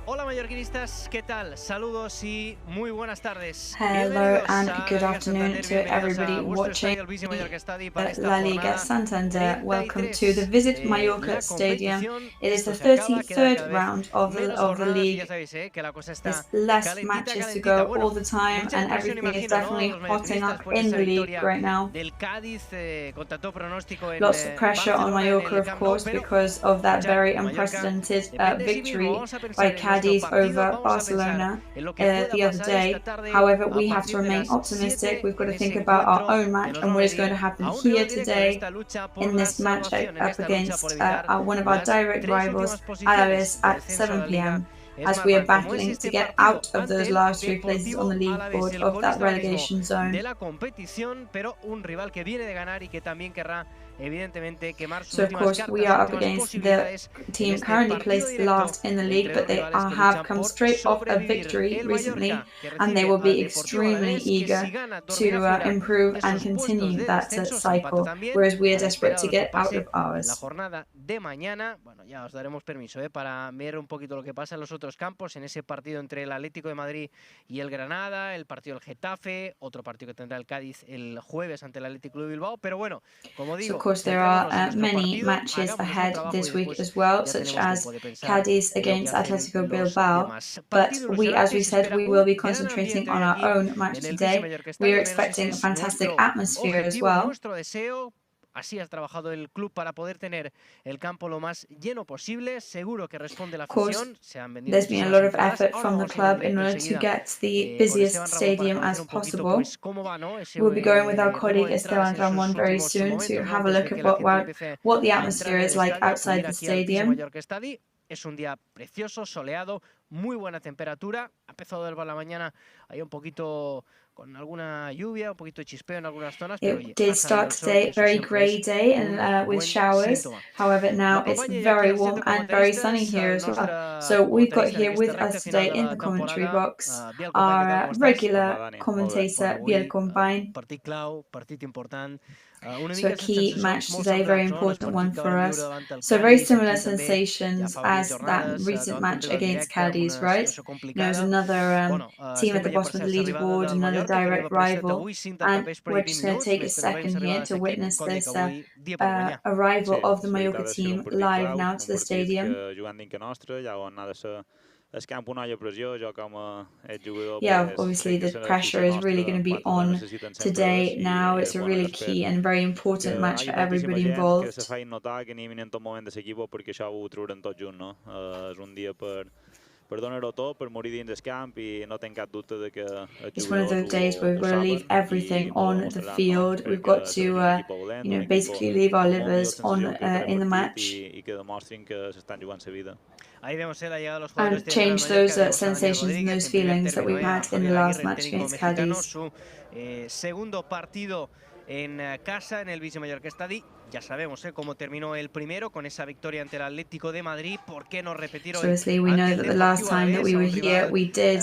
Hola mallorquinistas, ¿qué tal? Saludos y muy buenas tardes. Hello and good afternoon to everybody watching La Liga Santander. Welcome to the Visit Mallorca Stadium. It is the 33rd round of the league. There's less matches to go all the time and everything is definitely hotting up in the league right now. Lots of pressure on Mallorca, of course, because of that very unprecedented victory by Cádiz over Barcelona the other day. However, we have to remain optimistic. We've got to think about our own match and what is going to happen here today in this match up against one of our direct rivals, Alavés, at 7 p.m. as we are battling to get out of those last three places on the league board of that relegation zone. So of course we are up against the team currently placed last in the league, but they have come straight off a victory recently and they will be extremely eager to improve and continue that cycle, whereas we are desperate to get out of ours. Ya os daremos permiso para ver un poquito lo que pasa en los otros campos, en ese partido entre el Atlético de Madrid y el Granada, el partido del Getafe, otro partido que tendrá el Cádiz el jueves ante el Atlético de Bilbao, pero bueno, como digo, of course there are many matches ahead this week as well, such as Cádiz against Atlético Bilbao, but as we said, we will be concentrating on our own match today. We are expecting a fantastic atmosphere as well. Así ha trabajado el club para poder tener el campo lo más lleno posible. Seguro que responde la afición. There's been a lot of effort from the club in order to get the busiest stadium as possible. We'll be going with our colleague Esteban Ramón very soon to have a look at what the atmosphere is like outside the stadium. Es un día precioso, soleado, muy buena temperatura. Ha empezado por la mañana ahí un poquito con alguna lluvia, un poquito de chispeo en algunas zonas. It did start today, very grey day and with showers. However, now it's very warm and very sunny here as well. So we've got here with us today in the commentary box our regular commentator, Biel Combine. So a key match today, very important one for us. So very similar sensations as that recent match against Cádiz, right? There's another team at the bottom of the leaderboard, another direct rival, and we're just going to take a second here to witness this arrival of the Mallorca team live now to the stadium. Yeah, obviously the pressure is really going to be on today now. It's a really key and very important match for everybody involved. It's one of those days where we've got to leave everything on the field. We've got to, basically leave our livers on in the match. And change those sensations and those feelings that we've had in the last match against Cádiz. Segundo partido en casa en el Visit Mallorca Stadium. Ya sabemos cómo terminó el primero con esa victoria ante el Atlético de Madrid. ¿Por qué no repetir hoy? So obviously we know that the last time that we were here, we did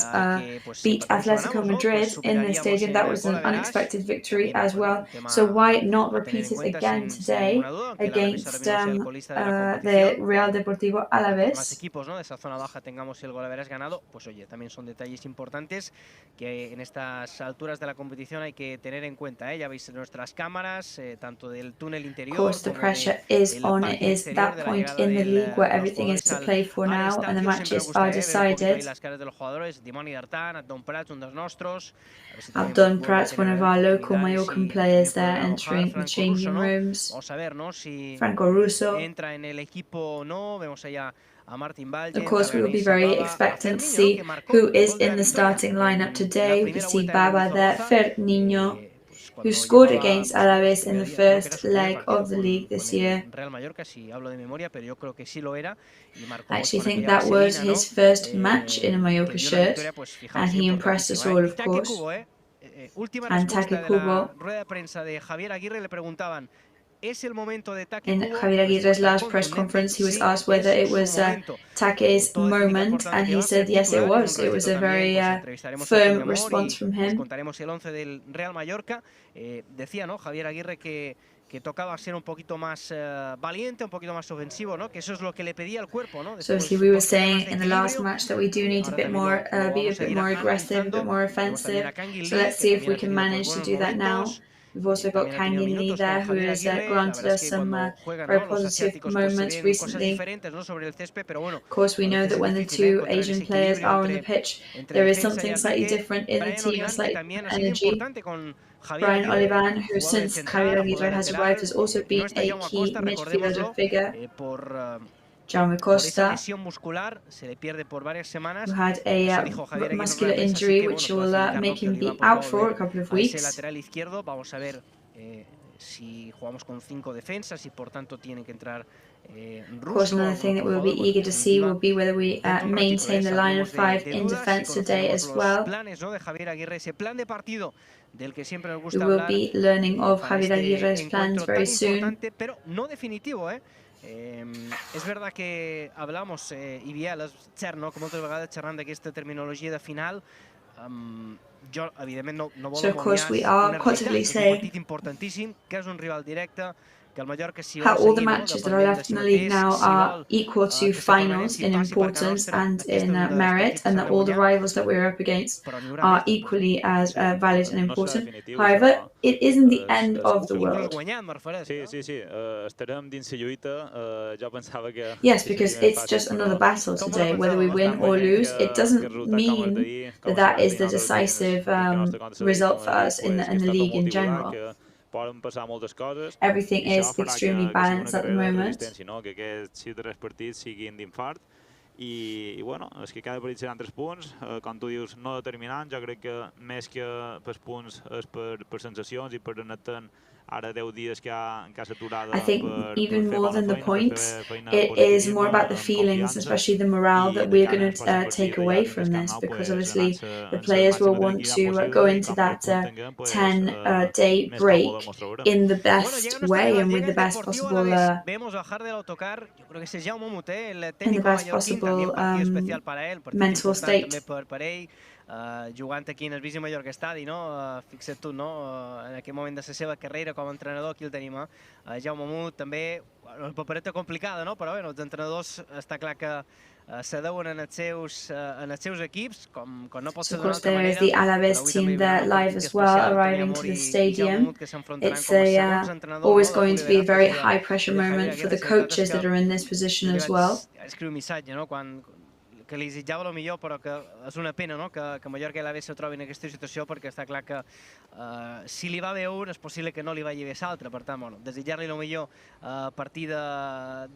beat Atletico Madrid in the stadium. That was an unexpected victory as well. So why not repeat it again today against the Real Deportivo Alavés? Más equipos, de esa zona baja tengamos el gol haberás ganado. Pues oye, también son detalles importantes que en estas alturas de la competición hay que tener en cuenta. Ya veis nuestras cámaras, tanto del túnel interior. Of course, the pressure is on. It is that point in the league where everything is to play for now and the matches are decided. Abdon Prat, one of our local Mallorcan players there, entering the changing rooms. Franco Russo. Of course, we will be very expectant to see who is in the starting lineup today. We can see Baba there, Fer Niño, who scored against Alavés in the first leg of the league this year. I actually think that was his first match in a Mallorca shirt, and he impressed us all, of course. And Take Kubo. In Javier Aguirre's last press conference, he was asked whether it was Take's moment, and he said yes, it was. It was a very firm response from him. que tocaba ser un poquito más valiente, un poquito más ofensivo, ¿no? Que eso es lo que le pedía el cuerpo, ¿no? So obviously we were saying in the last match that we do need a bit more, be a bit more aggressive, a bit more offensive. So let's see if we can manage to do that now. We've also got Kang In Lee there, who has granted us some very positive moments recently. Of course, we know that when the two Asian players are on the pitch, there is something slightly different in the team, a slightly different energy. Brian Olivan, who since Javier Aguirre has arrived, has also been a key midfielder figure. Jaume Costa, who had a muscular injury which will make him be out for a couple of weeks. Of course, another thing that we'll be eager to see will be whether we maintain the line of 5 in defense today as well. We will be learning of Javier Aguirre's plans very soon. És verdad que hablamos, i Biel, cert, no? Que moltes vegades xerrant d'aquesta terminologia de final, jo, evidentment, no vol amoïar un partit importantíssim, que és un rival directe, how all the matches that are left in the league now are equal to finals in importance and in merit, and that all the rivals that we're up against are equally as valid and important. However, it isn't the end of the world. Yes, because it's just another battle today. Whether we win or lose, it doesn't mean that that is the decisive result for us in the league in general. Everything is extremely balanced at the moment. I bueno, és que cada partit seran 3 punts, com tu dius, no determinant, jo crec que més que per punts és per sensacions i per anar-te'n ara 10 dies que ha saturada. I think even more than the points, it is more about the feelings, especially the morale that we're going to take away from this, because obviously the players will want to go into that 10-day break in the best way and with the best possible mental state. Jugant aquí en el Visi Mallorca Estadi, no? Fixa't tu, no? En aquell moment de la seva carrera com a entrenador, aquí el tenim, Jaume Mut, també, una papereta complicada, no? Però bé, els entrenadors està clar que se deuen en els seus equips, com no pot ser d'una altra manera. Of course, there is the Alavés team there live as well, arriving to the stadium. It's always going to be a very high pressure moment for the coaches that are in this position as well. Escriu un missatge, no? Que li desitjava el millor, però que és una pena, no? Que Mallorca i l'Alavés se trobin en aquesta situació, perquè està clar que si li va bé un, és possible que no li vagi bé l'altre. Per tant, bueno, desitjar-li el millor a partir de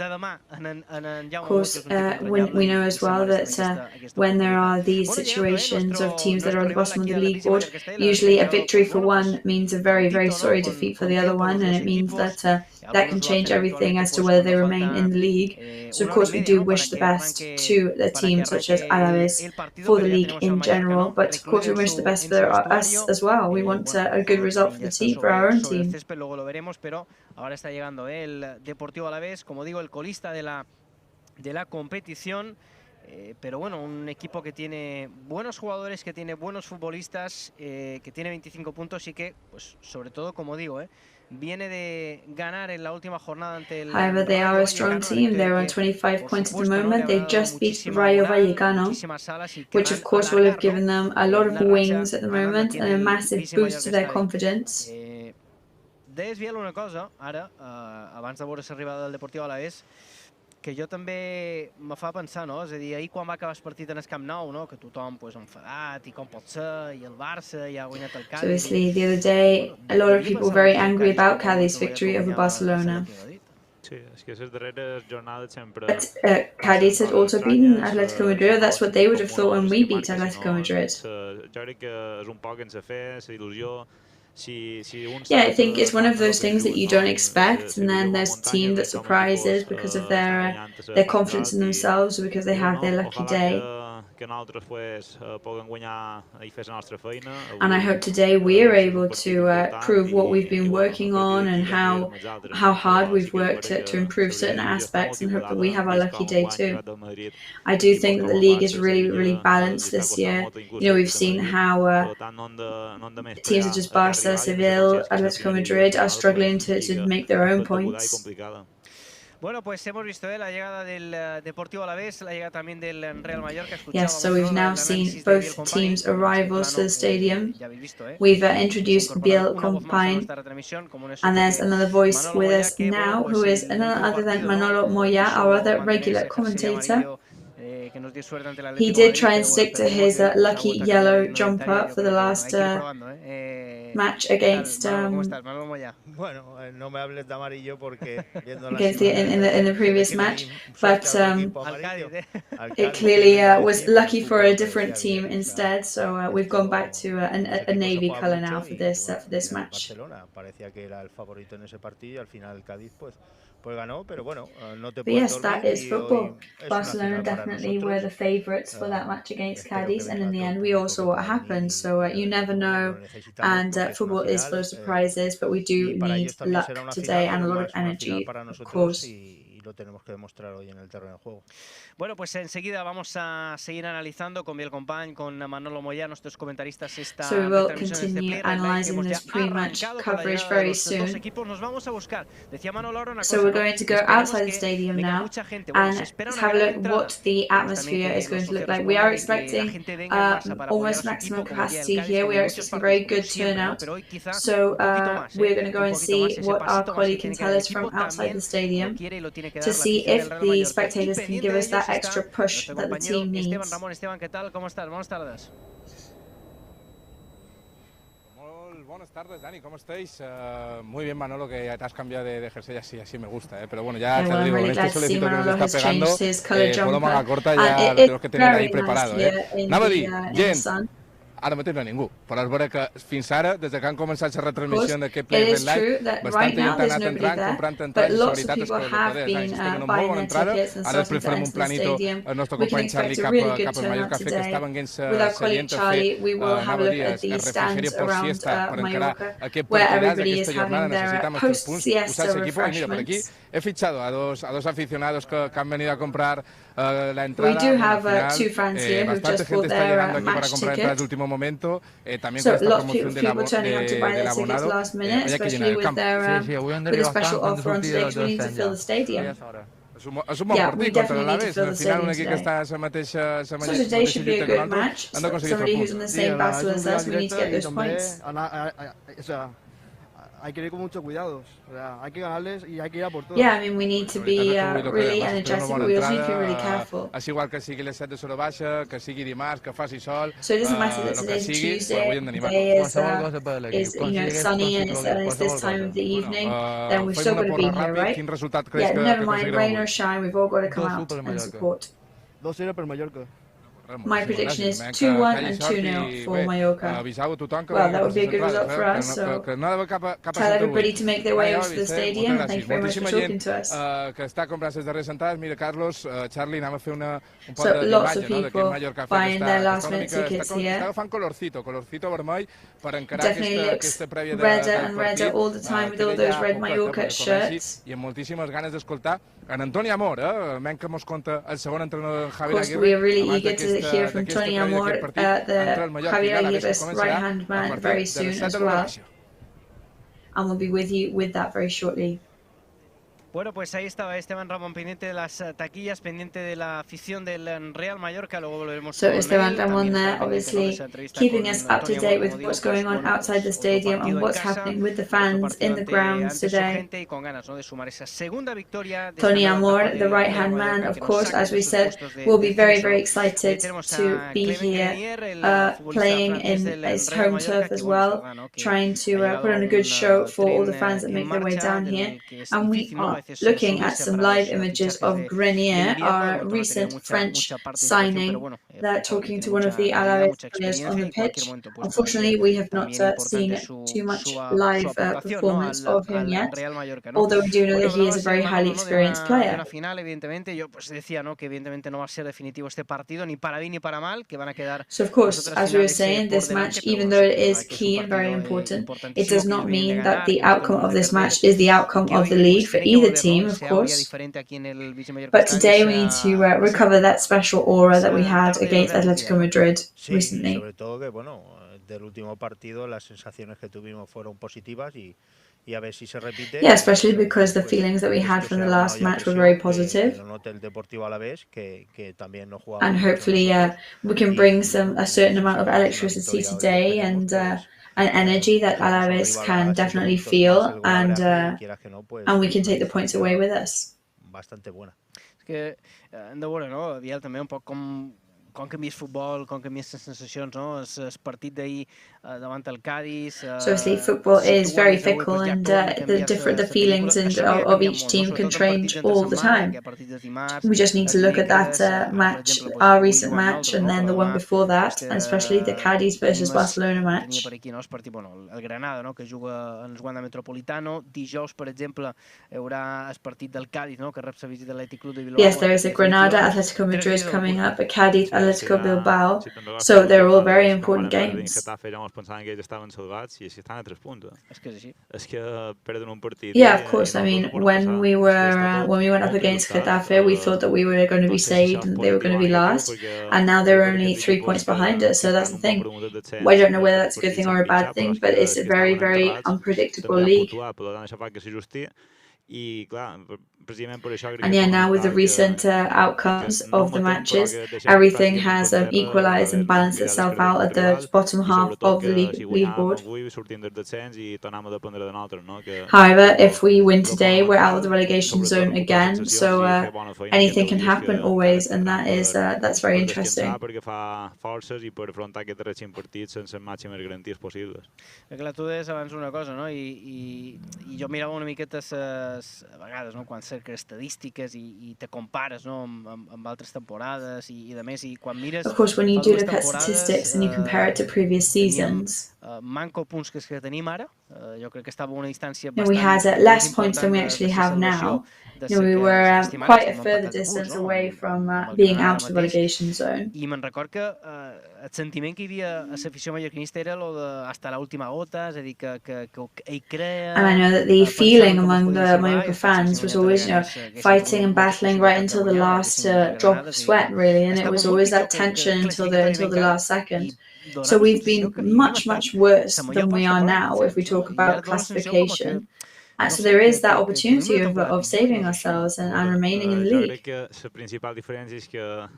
demà en Jaume. Of course, we know as well that when there are these situations of teams that are at the bottom of the league board, usually a victory for one means a very, very sorry defeat for the other one, and it means that that can change everything as to whether they remain in the league. So of course we do wish the best to the teams such as Alavés for the league in general, but of course we wish the best for us as well. We want a good result for the team, for our own team. Luego lo veremos, pero ahora está llegando el Deportivo Alavés, como digo, el colista de la competición. Pero bueno, un equipo que tiene buenos jugadores, que tiene buenos futbolistas, que tiene 25 puntos y que, pues sobre todo, como digo, viene de ganar en la última jornada ante el... However, they are a strong team. They're on 25 points at the moment. They just beat Rayo Vallecano, which of course will have given them a lot of wings at the moment and a massive boost to their confidence. Deies, Biel, una cosa, ara, abans de veure l'arribada del Deportivo Alavés, que jo també me fa pensar, no? És a dir, ahir quan va acabar el partit en el Camp Nou, no? Que tothom enfadat, i com pot ser, i el Barça ja ha guanyat el Cádiz. So obviously, the other day, a lot of people were very angry about Cádiz's victory over Barcelona. Sí, és que les darreres jornades sempre... But Cádiz had also beaten Atletico Madrid. That's what they would have thought when we beat Atletico Madrid. Jo crec que és un poc en la fe, la il·lusió. Yeah, I think it's one of those things that you don't expect, and then there's a team that surprises because of their confidence in themselves or because they have their lucky day. que nosaltres puguem guanyar i fer la nostra feina. And I hope today we are able to prove what we've been working on and how hard we've worked to improve certain aspects, and hope that we have our lucky day too. I do think that the league is really balanced this year. You know, we've seen how teams such as Barca, Seville, Atletico Madrid are struggling to make their own points. Bueno, pues hemos visto la llegada del Deportivo Alavés, la llegada también del Real Mallorca. Yes, so we've now seen both teams' arrivals to the stadium. We've introduced Biel Compañ, and there's another voice with us now, who is none other than Manolo Moya, our other regular commentator. He did try and stick to his lucky yellow jumper for the last match against in the previous match, but it clearly was lucky for a different team instead. So we've gone back to a navy color now for this match. But yes, that is football. Barcelona definitely were the favourites for that match against Cadiz, and in the end we all saw what happened. So you never know, and football is full of surprises, but we do need luck today and a lot of energy, of course. Bueno, pues enseguida vamos a seguir analizando con Biel Compañ, con Manolo Moya, nuestros comentaristas, esta So we will retransmisión de continue analysing this pre-match coverage very soon. So we're going to go outside the stadium now and have a look at what the atmosphere is going to look like. We are expecting almost maximum capacity here. We are expecting very good turnout. So we're going to go and see what our colleague can tell us from outside the stadium, to see if the spectators can give us that extra push that the team needs. Ramón, Esteban, ¿qué tal? ¿Cómo estás? Buenas tardes. Buenas tardes, Dani, ¿cómo estáis? Muy bien, Manolo, que te has cambiado de jersey, así me gusta, pero bueno, ya te digo, con este solecito que nos está pegando, puedo manga corta, ya tenemos que tener ahí preparado. Anava a dir, gent, ara mateix no hi ha ningú, però es veure que fins ara, des que han començat la retransmissió d'aquest Play Red Live, bastanta gent ha anat entrant, comprant entrades, la veritat és que estic en una molt bona entrada. Ara després farem un planito el nostre company Charlie cap al Mallorca, que està venint la seient a fer, anava a dir, el refrigerio por siesta per encarar aquest partidàs, aquesta jornada, necessitem aquests punts, usar l'equipo, i mira, per aquí he fichado a dos aficionados que han venido a comprar la entrada. We do have two fans here who just bought their match ticket. Momento, también so con esta lots of promoción people turning up to buy their tickets last minute, especially with a special offer on today, because we need to fill the stadium. És un bon partit contra l'Alavés, al final un equip que està a la mateixa So today should be a good match. Somebody who's in the same battle as us, we need to get those points. Hay que ir con mucho cuidado, o sea, hay que ganarles y hay que ir a por todo. Yeah, I mean, we need to be really energetic, but we also need to be really careful. És igual que sigui les 7 de l'hora baixa, que sigui dimarts, que faci sol, so it doesn't matter that today's Tuesday, today is sunny and it's this time of the evening, then we've still got to be here, right? Yeah, never mind, rain or shine, we've all got to come out and support. 2-0 per Mallorca. My prediction is 2-1 and 2-0 for Mallorca. Well, that would be a good result for us, so tell everybody to make their way over to the stadium. Thank you very much for talking to us. So lots of people buying their last-minute tickets here. Definitely looks redder and redder all the time with all those red Mallorca shirts. Of course, we are really eager to hear from Tony Amor, the Javier Aguirre's right-hand man, very soon as well. And we'll be with you with that very shortly. Bueno, pues ahí estaba Esteban Ramón, pendiente de las taquillas, pendiente de la afición del Real Mallorca. Luego volveremos so Esteban Ramón there, obviously keeping us up to date with what's going on outside the stadium and what's happening with the fans in the grounds today. Tony Amor, the right-hand man, of course, as we said, will be very, very excited to be here, playing in his home turf as well, trying to put on a good show for all the fans that make their way down here. And we are looking at some live images of Grenier, our recent French signing, that talking to one of the Alavés players on the pitch. Unfortunately, we have not seen too much live performance of him yet, although we do know that he is a very highly experienced player. So of course, as we were saying, this match, even though it is key and very important, it does not mean that the outcome of this match is the outcome of the league for either team, of course. But today we need to recover that special aura that we had against Atletico Madrid recently. Sobre todo que, bueno, del último partido las sensaciones que tuvimos fueron positivas y a ver si se repite. Yeah, especially because the feelings that we had from the last match were very positive. And hopefully we can bring a certain amount of electricity today and an energy that Alavés can definitely feel, and we can take the points away with us. Bastante buena. És que hem de veure, no? Dial també un poc com canvia el futbol, com canvien les sensacions, no? El partit d'ahir davant el Cádiz. So obviously football is very fickle, and the feelings of each team can change all the time. We just need to look at that match, our recent match, and then the one before that, and especially the Cádiz versus Barcelona match. El Granada, no? Que juga en el Wanda Metropolitano. Dijous, per exemple, hi haurà el partit del Cádiz, no? Que rep la visita de l'Atlètic Club de Bilbao. Yes, there is a Granada Atletico Madrid coming up, a Cádiz Atletico Bilbao. So they're all very important games. Pensaven que ells estaven salvats i així estan a 3 punts. És que és així. És que perden un partit. Yeah, of course. I mean, when we went up against Getafe, we thought that we were going to be saved and they were going to be last, and now they're only 3 points behind us. So that's the thing. I don't know whether that's a good thing or a bad thing, but it's a very, very unpredictable league. And yeah, now with the recent outcomes of the matches, everything has equalized and balanced itself out at the bottom half of the league board. However, if we win today, we're out of the relegation zone again, so anything can happen always, and that's very interesting. Clar, tu deies abans una cosa, no? I jo mirava una miqueta a vegades, no? Quan cerques estadístiques i te compares, no? amb altres temporades i de més, i quan mires... Of course, when you do look at statistics and you compare it to previous seasons, manco punts que tenim ara, jo crec que estava a una distància bastant... We had less points than we actually have now. We were quite a further distance away from being out of the relegation zone. I me'n record que el sentiment que hi havia a l'afició mallorquinista era lo de hasta la última gota, és a dir, que ell crea... And I know that the feeling among the Mallorca fans was always, fighting and battling right until the last drop of sweat, really, and it was always that tension until the last second. So we've been much, much worse than we are now if we talk about classification. And so there is that opportunity of saving ourselves and remaining in the league. Jo crec que la principal diferència és que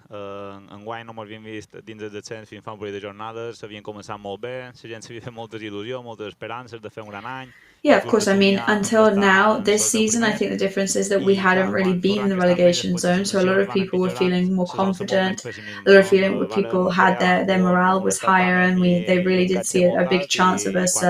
enguany no m'havíem vist dins el descens fins fa un parell de jornades, havien començat molt bé, la gent s'havia fet moltes il·lusions, moltes esperances de fer un gran any. Yeah, of course. I mean, until now, this season, I think the difference is that we hadn't really been in the relegation zone, so a lot of people were feeling more confident. A lot of people had their morale was higher, and they really did see a big chance of us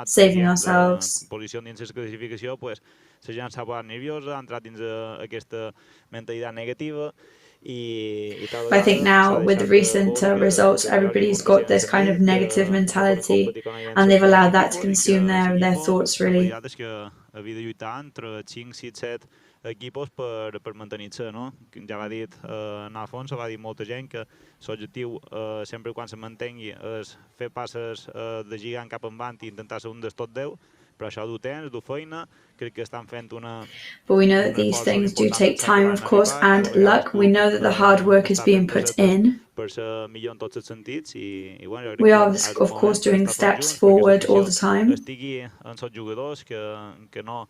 saving ourselves. Posició dins la classificació, pues, la gent s'ha posat nerviosa, ha entrat dins aquesta mentalitat negativa. I think now, with the recent results, everybody's got this kind of negative mentality, and they've allowed that to consume their thoughts, really. La veritat és que havia de lluitar entre 5, 6, 7 equipos per mantenir-se, no? Ja va dit, en Alfonso, va dir molta gent que l'objectiu, sempre quan se mantengui, és fer passes de gigant cap endavant i intentar ser un dels top 10, però això du temps, du feina, crec que estan fent una... But we know that these things do take time, of course, and luck. We know that the hard work is being put in. Per ser millor en tots els sentits i bueno, we are, of course, doing steps forward all the time. Estigui en els jugadors que no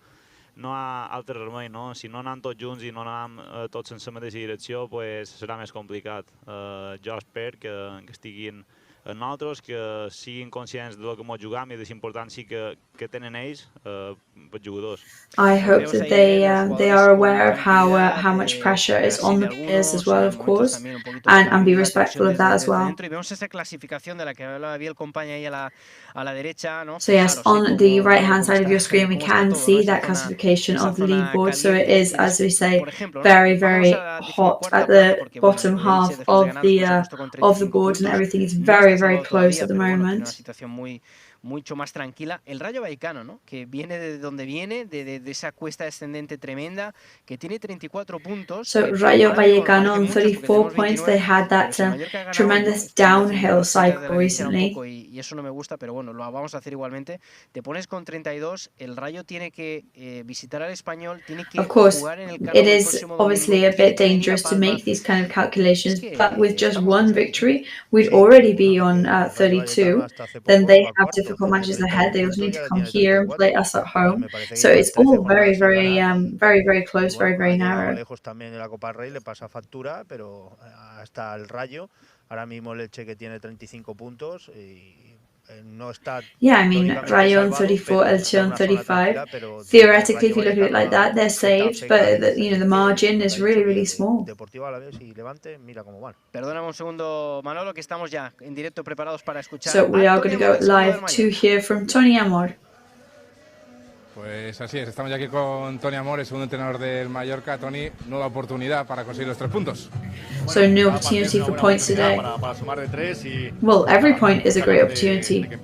hi ha altre remei, no? Si no anem tots junts i no anem tots en la mateixa direcció, pues serà més complicat. Jo espero que estiguin nosaltres, que siguin conscients del que ens jugam i de l'importància que tenen ells, jugadors. I hope that they are aware of how much pressure is on the players as well, of course, and be respectful of that as well. So yes, on the right-hand side of your screen, we can see that classification of the leaderboard. So it is, as we say, very, very hot at the bottom half of the board, and everything is very, very close at the moment. Mucho más tranquila. El Rayo Vallecano, ¿no? Que viene de donde viene, de esa cuesta descendente tremenda, que tiene 34 puntos. So Rayo Vallecano on 34 points, they had that tremendous downhill cycle recently. Y eso no me gusta, pero bueno, lo vamos a hacer igualmente. Te pones con 32, el Rayo tiene que visitar al Español, tiene que jugar en el campo. It is obviously a bit dangerous to make these kind of calculations, but with just one victory, we'd already be on 32. Then they have difficult matches ahead. They also need to come here and play us at home. So it's all very, very close, very narrow. Lejos también en la Copa Rey le pasa factura, pero hasta el Rayo, ahora mismo el Elche que tiene 35 puntos y no está. Yeah, I mean, Rayo on 34, Elche on 35. Theoretically, if you look at it like that, they're saved, but the margin is really small. Deportivo Alavés y Levante, mira cómo van. Perdóname un segundo, Manolo, que estamos ya en directo preparados para escuchar. So we are going to go live to hear from Tony Amor. Pues así es, estamos ya aquí con Tony Amor, el segundo entrenador del Mallorca. Tony, nueva oportunidad para conseguir los 3 puntos. So new opportunity for points today. Para sumar de 3 y well, every point is a great opportunity. And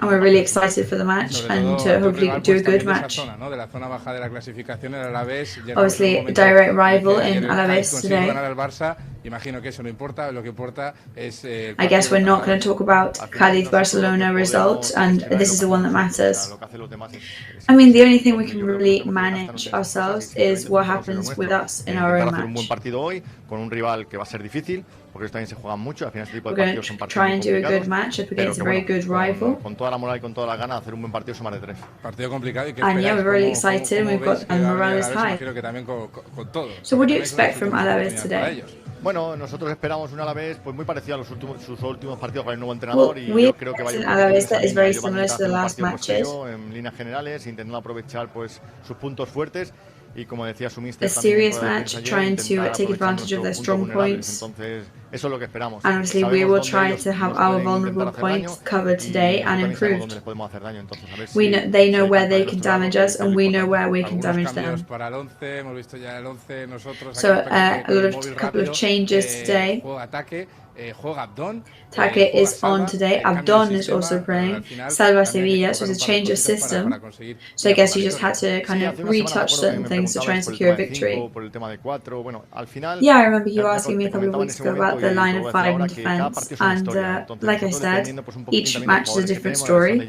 we're really excited for the match and to hopefully do a good match. De la zona baja de la clasificación, el Alavés. Obviously, a direct rival in Alavés today. Imagino que eso no importa, lo que importa es. I guess we're not going to talk about Cádiz-Barcelona result, and this is the one that matters. I mean, the only thing we can really manage ourselves is what happens with us in our own match. Un buen partido hoy con un rival que va a ser difícil, porque también se juegan mucho. Al final este tipo de We're partidos son going to partidos try and do a good match up against a very good rival. Con toda la moral y con toda la gana, hacer un buen partido, sumar de 3. Partido complicado y que and yeah, we're really excited and we've got and morale is high. So what do you expect from Alavés today? Bueno, nosotros esperamos un Alavés pues muy parecido a sus últimos partidos con el nuevo entrenador y yo creo que va a ir an Alavés that is very similar to the last matches. En líneas generales, intentando aprovechar pues sus puntos fuertes y como decía su mister, a serious match, trying to take advantage of their strong points. Entonces, eso es lo que esperamos. And obviously we will try to have our vulnerable points covered today and improved. They know where they can damage us and we know where we can damage them. So a couple of changes today. Take is on today. Abdon is also playing. Salva Sevilla, so it's a change of system. So I guess you just had to kind of retouch certain things to try and secure a victory. Yeah, I remember you asking me a couple of weeks ago about the line of 5 in defense, and like I said, each match is a different story.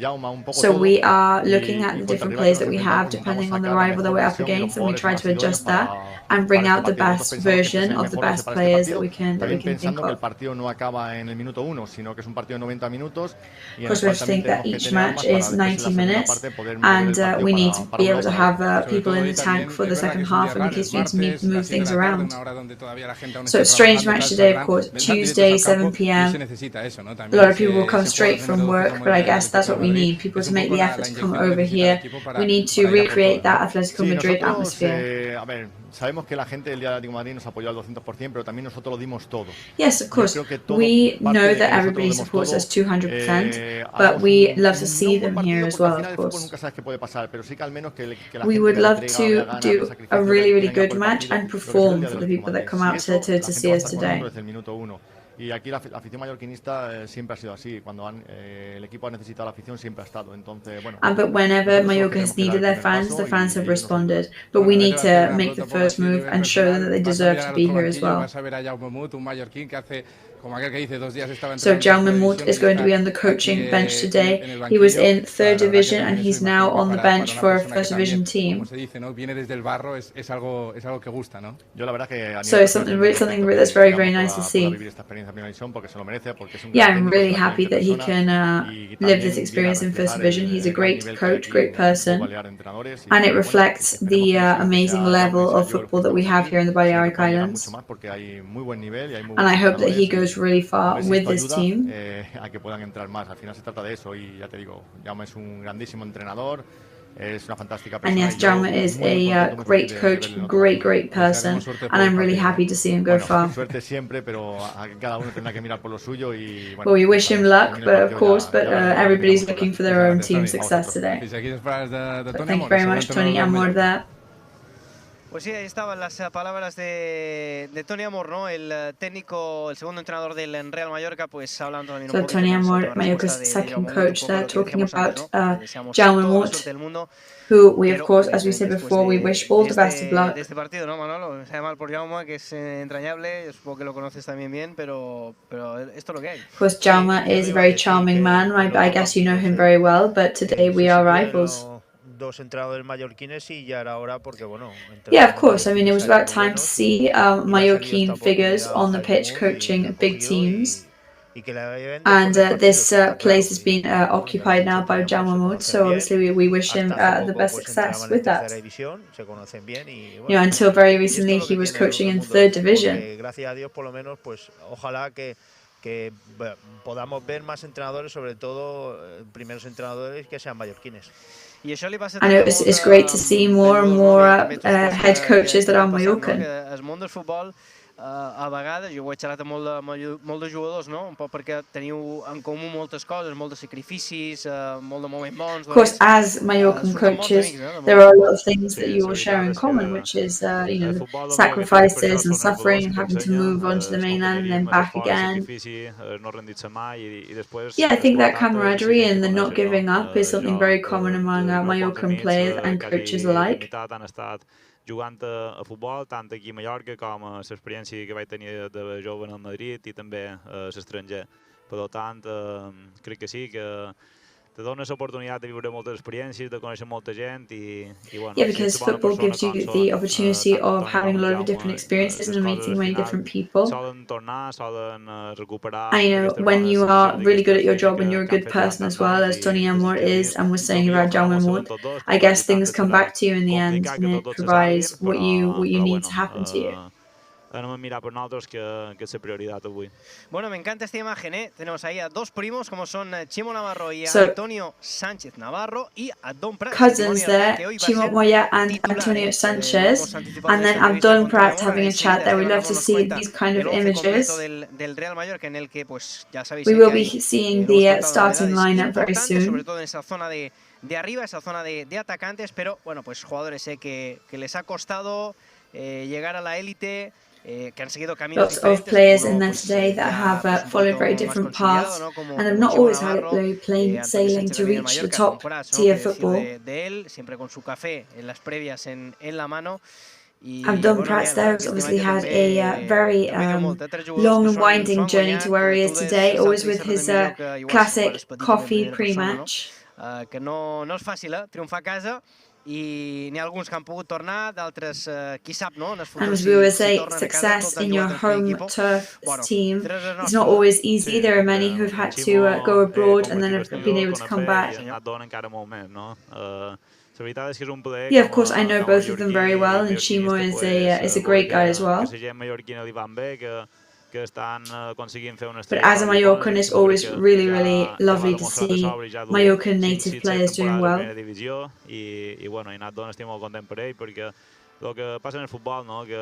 So we are looking at the different players that we have depending on the rival that we're up against, and we try to adjust that and bring out the best version of the best players that we can think of. No acaba en el minuto 1, sino que es un partido de 90 minutos. Because we have to think that each match is 90 minutes, and we need to be able to have people in the tank for the second half in case we need to move things around. So a strange match today, of course, Tuesday, 7 p.m. A lot of people will come straight from work, but I guess that's what we need, people to make the effort to come over here. We need to recreate that Atletico Madrid atmosphere. Sabemos que la gente del día de Atlético de Madrid nos apoyó al 200%, pero también nosotros lo dimos todo. Yes, of course. We know that everybody supports us 200%, but we love to see them here as well, of course. We would love to do a really good match and perform for the people that come out to see us today. Y aquí la afición mallorquinista siempre ha sido así. Cuando el equipo ha necesitado la afición, siempre ha estado. Entonces, bueno. But whenever Mallorca has needed their fans, the fans have responded. But we need to make the first move and show them that they deserve to be here as well. So Jaume Mut is going to be on the coaching bench today. He was in 3rd division and he's now on the bench for a 1st division team. So it's something that's very nice to see. Yeah, I'm really happy that he can live this experience in 1st division. He's a great coach, great person, and it reflects the amazing level of football that we have here in the Balearic Islands. And I hope that he goes really far with this team. A que puedan entrar más. Al final se trata de eso y ya te digo, Jaume es un grandísimo entrenador. es una fantástica And persona. yes, Jaume is a great coach, great person, and I'm really happy to see him go far. Suerte siempre, pero cada uno tendrá que mirar por lo suyo y bueno. Well, we wish him luck, but of course, everybody's looking for their own team success today. But thank you very much, Tony Amor, there. Pues sí, ahí estaban las palabras de Tony Amor, ¿no? El técnico, el segundo entrenador del Real Mallorca, pues hablando también un poco. So Tony Amor, Mallorca's second coach there, talking about Jaume Mort, who we, of course, as we said before, we wish all the best of luck. De este partido, ¿no, Manolo? Me sabe mal por Jaume, que es entrañable, yo supongo que lo conoces también bien, pero esto es lo que hay. Of course, Jaume is a very charming man. I guess you know him very well, but today we are rivals. Dos entrenadores mallorquines y ya era hora porque bueno. Yeah, of course. I mean, it was about time to see Mallorquin figures on the pitch coaching big teams. And this place has been occupied now by Jaume Mort, so obviously we wish him the best success with that. You know, until very recently he was coaching in 3rd division. Gracias a Dios, por lo menos, pues ojalá que podamos ver más entrenadores, sobre todo primeros entrenadores que sean mallorquines. I know it's great to see more and more head coaches that are Mallorcan. A vegades, jo ho he xerrat amb molt de jugadors, no? Un poc perquè teniu en comú moltes coses, molt de sacrificis, molt de moments bons. Of course, as Mallorcan coaches, there are a lot of things that you all share in common, which is, you know, sacrifices and suffering and having to move on to the mainland and then back again. Yeah, I think that camaraderie and the not giving up is something very common among Mallorcan players and coaches alike. Jugant a futbol, tant aquí a Mallorca com a l'experiència que vaig tenir de jove en Madrid i també a l'estranger. Per tant, crec que sí, que te dona l'oportunitat de viure moltes experiències, de conèixer molta gent i bueno... Yeah, because football gives you the opportunity of having a lot of different experiences and meeting many different people. Solen tornar, solen recuperar... And you know, when you are really good at your job and you're a good person as well, as Tony Amor is, and was saying about Jaume Mort, I guess things come back to you in the end and it provides what you need to happen to you. Anem a mirar per nosaltres que és la prioritat avui. Bueno, me encanta esta imagen, ¿eh? Tenemos ahí a dos primos como son Chimo Navarro y Antonio Sánchez Navarro y Abdon Prat. Cousins there, Chimo Moya and Antonio Sanchez, and then Abdon Prat having a chat there. We love to see these kind of images. We will be seeing the starting lineup very soon. Sobre todo en esa zona de arriba, esa zona de atacantes, pero bueno, pues jugadores que les ha costado llegar a la élite. Lots of players in there today that have followed very different paths and have not always had it very plain sailing to reach the top tier football. Abdon Prat there has obviously had a very long and winding journey to where he is today, always with his classic coffee pre-match. Que no és fàcil, triomfar a casa. I n'hi ha alguns que han pogut tornar, d'altres, qui sap, no? And as we always say, success in your home turf team is not always easy. There are many who've had to go abroad and then have been able to come back. Yeah, of course, I know both of them very well, and Chimo is a great guy as well. But as a Mallorcan, it's always really, really lovely to see Mallorcan native players doing well. El que passa en el futbol, no? Que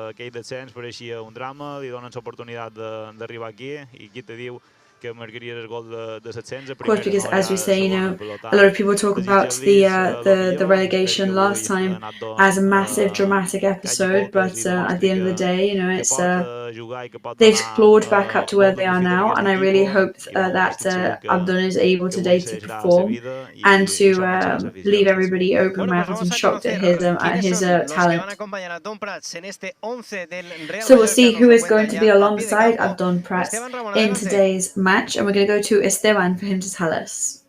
aquell descens pareixia un drama, li donen l'oportunitat d'arribar aquí i qui te diu que marcaria el gol de 700. Of course, because as we say, you know, a lot of people talk about the relegation last time as a massive dramatic episode, but at the end of the day, you know, it's they've clawed back up to where they are now, and I really hope that Abdon is able today to perform and to leave everybody open-mouthed and shocked at his talent. So we'll see who is going to be alongside Abdon Prat in today's match. And we're going to go to Esteban for him to tell us.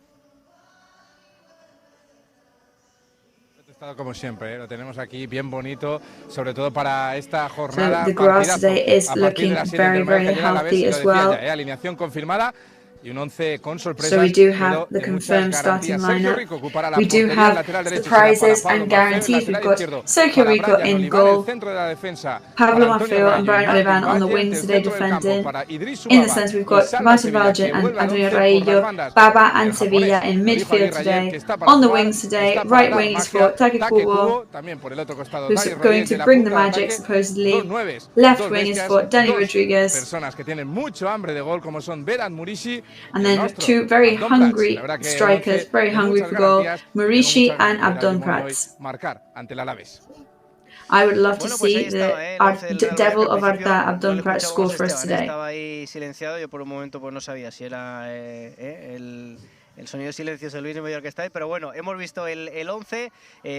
Como siempre, lo tenemos aquí bien bonito, sobre todo para esta jornada. So the grass today is looking very, very healthy as well. Alineación confirmada. So we do have the confirmed starting lineup. We do have surprises and guarantees. We've got Sergio Rico in goal, Pablo Maffeo and Brian Olivan on the wings today defending. In the centre, we've got Martin Valjean and Antonio Raillo, Baba and Sevilla in midfield today. On the wings today, right wing is for Kubo, who's going to bring the magic supposedly. Left wing is for Dani Rodriguez. And then two very hungry strikers, very hungry for goal, Murici and Abdon Prats. I would love to see the devil of Arta, Abdon Prats, score for us today. Estaba ahí silenciado, yo por un momento pues no sabía si era el sonido de silencio es el mismo que está ahí, pero bueno, hemos visto el 11,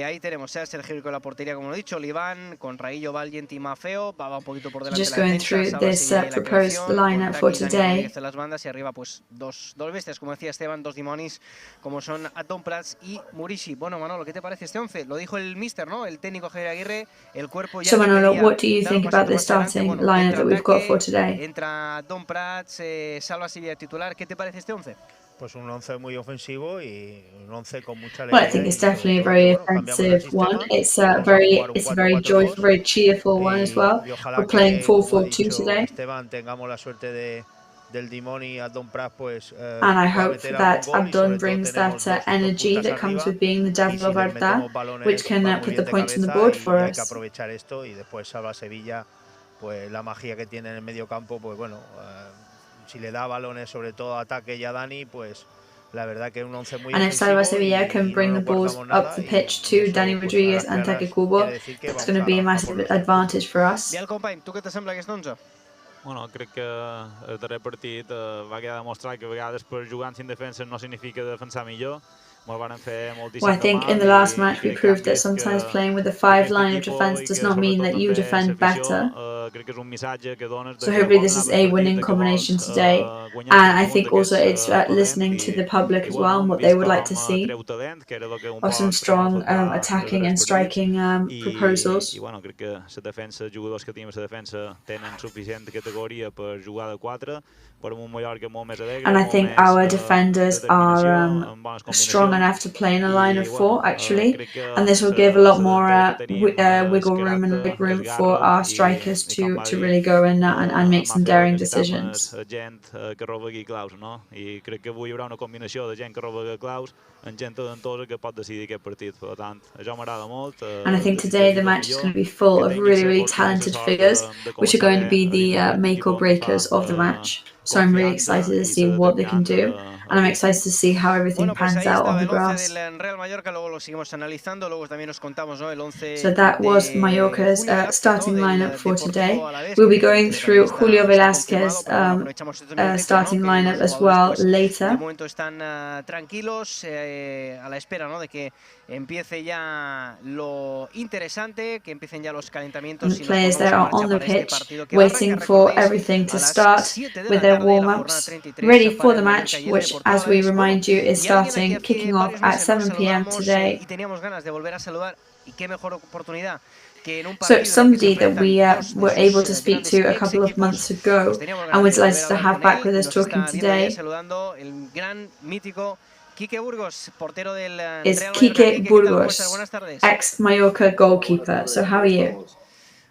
ahí tenemos a Sergio Rico en la portería, como lo he dicho, Oliván, con Raillo, Valiant y Mafeo, va un poquito por delante de la defensa, this proposed lineup for today. De las bandas y arriba pues dos bestias, como decía Esteban, dos dimonis, como son Abdon Prats y Murici. Bueno, Manolo, ¿qué te parece este 11? Lo dijo el míster, ¿no? El técnico Javier Aguirre, el cuerpo ya... So Manolo, what do you think about the starting lineup that we've got for today? Entra Abdon Prats, Salva Sevilla titular, ¿qué te parece este 11? Pues un 11 muy ofensivo y un 11 con mucha alegría. Well, I think it's definitely a very offensive one. It's a very joyful, very cheerful one as well. We're playing 4-4-2 today. Esteban, tengamos la suerte del Dimoni Abdon Prats, pues, and I hope that Abdon brings that energy that comes with being the devil of Arta, which can put the points on the board for us. Hay que aprovechar esto y después Salva Sevilla, pues la magia que tiene en el medio campo, pues bueno, si le da balones sobre todo ataque y a Dani, pues la verdad que un 11 muy and if Salva Sevilla can bring the balls up the pitch to Dani Rodriguez and Kubo, it's going to be a massive advantage for us. I el company, tu què te sembla aquest 11? Bueno, crec que el darrer partit va quedar demostrat que a vegades per jugar en 5 defenses no significa defensar millor. Well, I think in the last match we proved that sometimes playing with a 5 line of defense does not mean that you defend better. So hopefully this is a winning combination today, and I think also it's listening to the public as well and what they would like to see, of some strong attacking and striking proposals. And I think our defenders are strong enough to play in a line of 4 actually, and this will give a lot more wiggle room and leg room for our strikers to really go in and make some daring decisions. And I think today the match is going to be full of really talented figures, which are going to be the make or breakers of the match. So I'm really excited to see what they can do, and I'm excited to see how everything pans out on the grass. So that was Mallorca's starting lineup for today. We'll be going through Julio Velázquez starting lineup as well later. A la espera, ¿no?, de que empiece ya lo interesante, que empiecen ya los calentamientos. The players that are on the pitch, waiting for everything to start with their warm-ups, ready for the match, which, as we remind you, is starting, kicking off at 7 p.m. today. Y teníamos ganas de volver a saludar, y qué mejor oportunidad. So somebody that we were able to speak to a couple of months ago, and we're delighted to have back with us talking today, is Quique Burgos, ex-Mallorca goalkeeper. So how are you?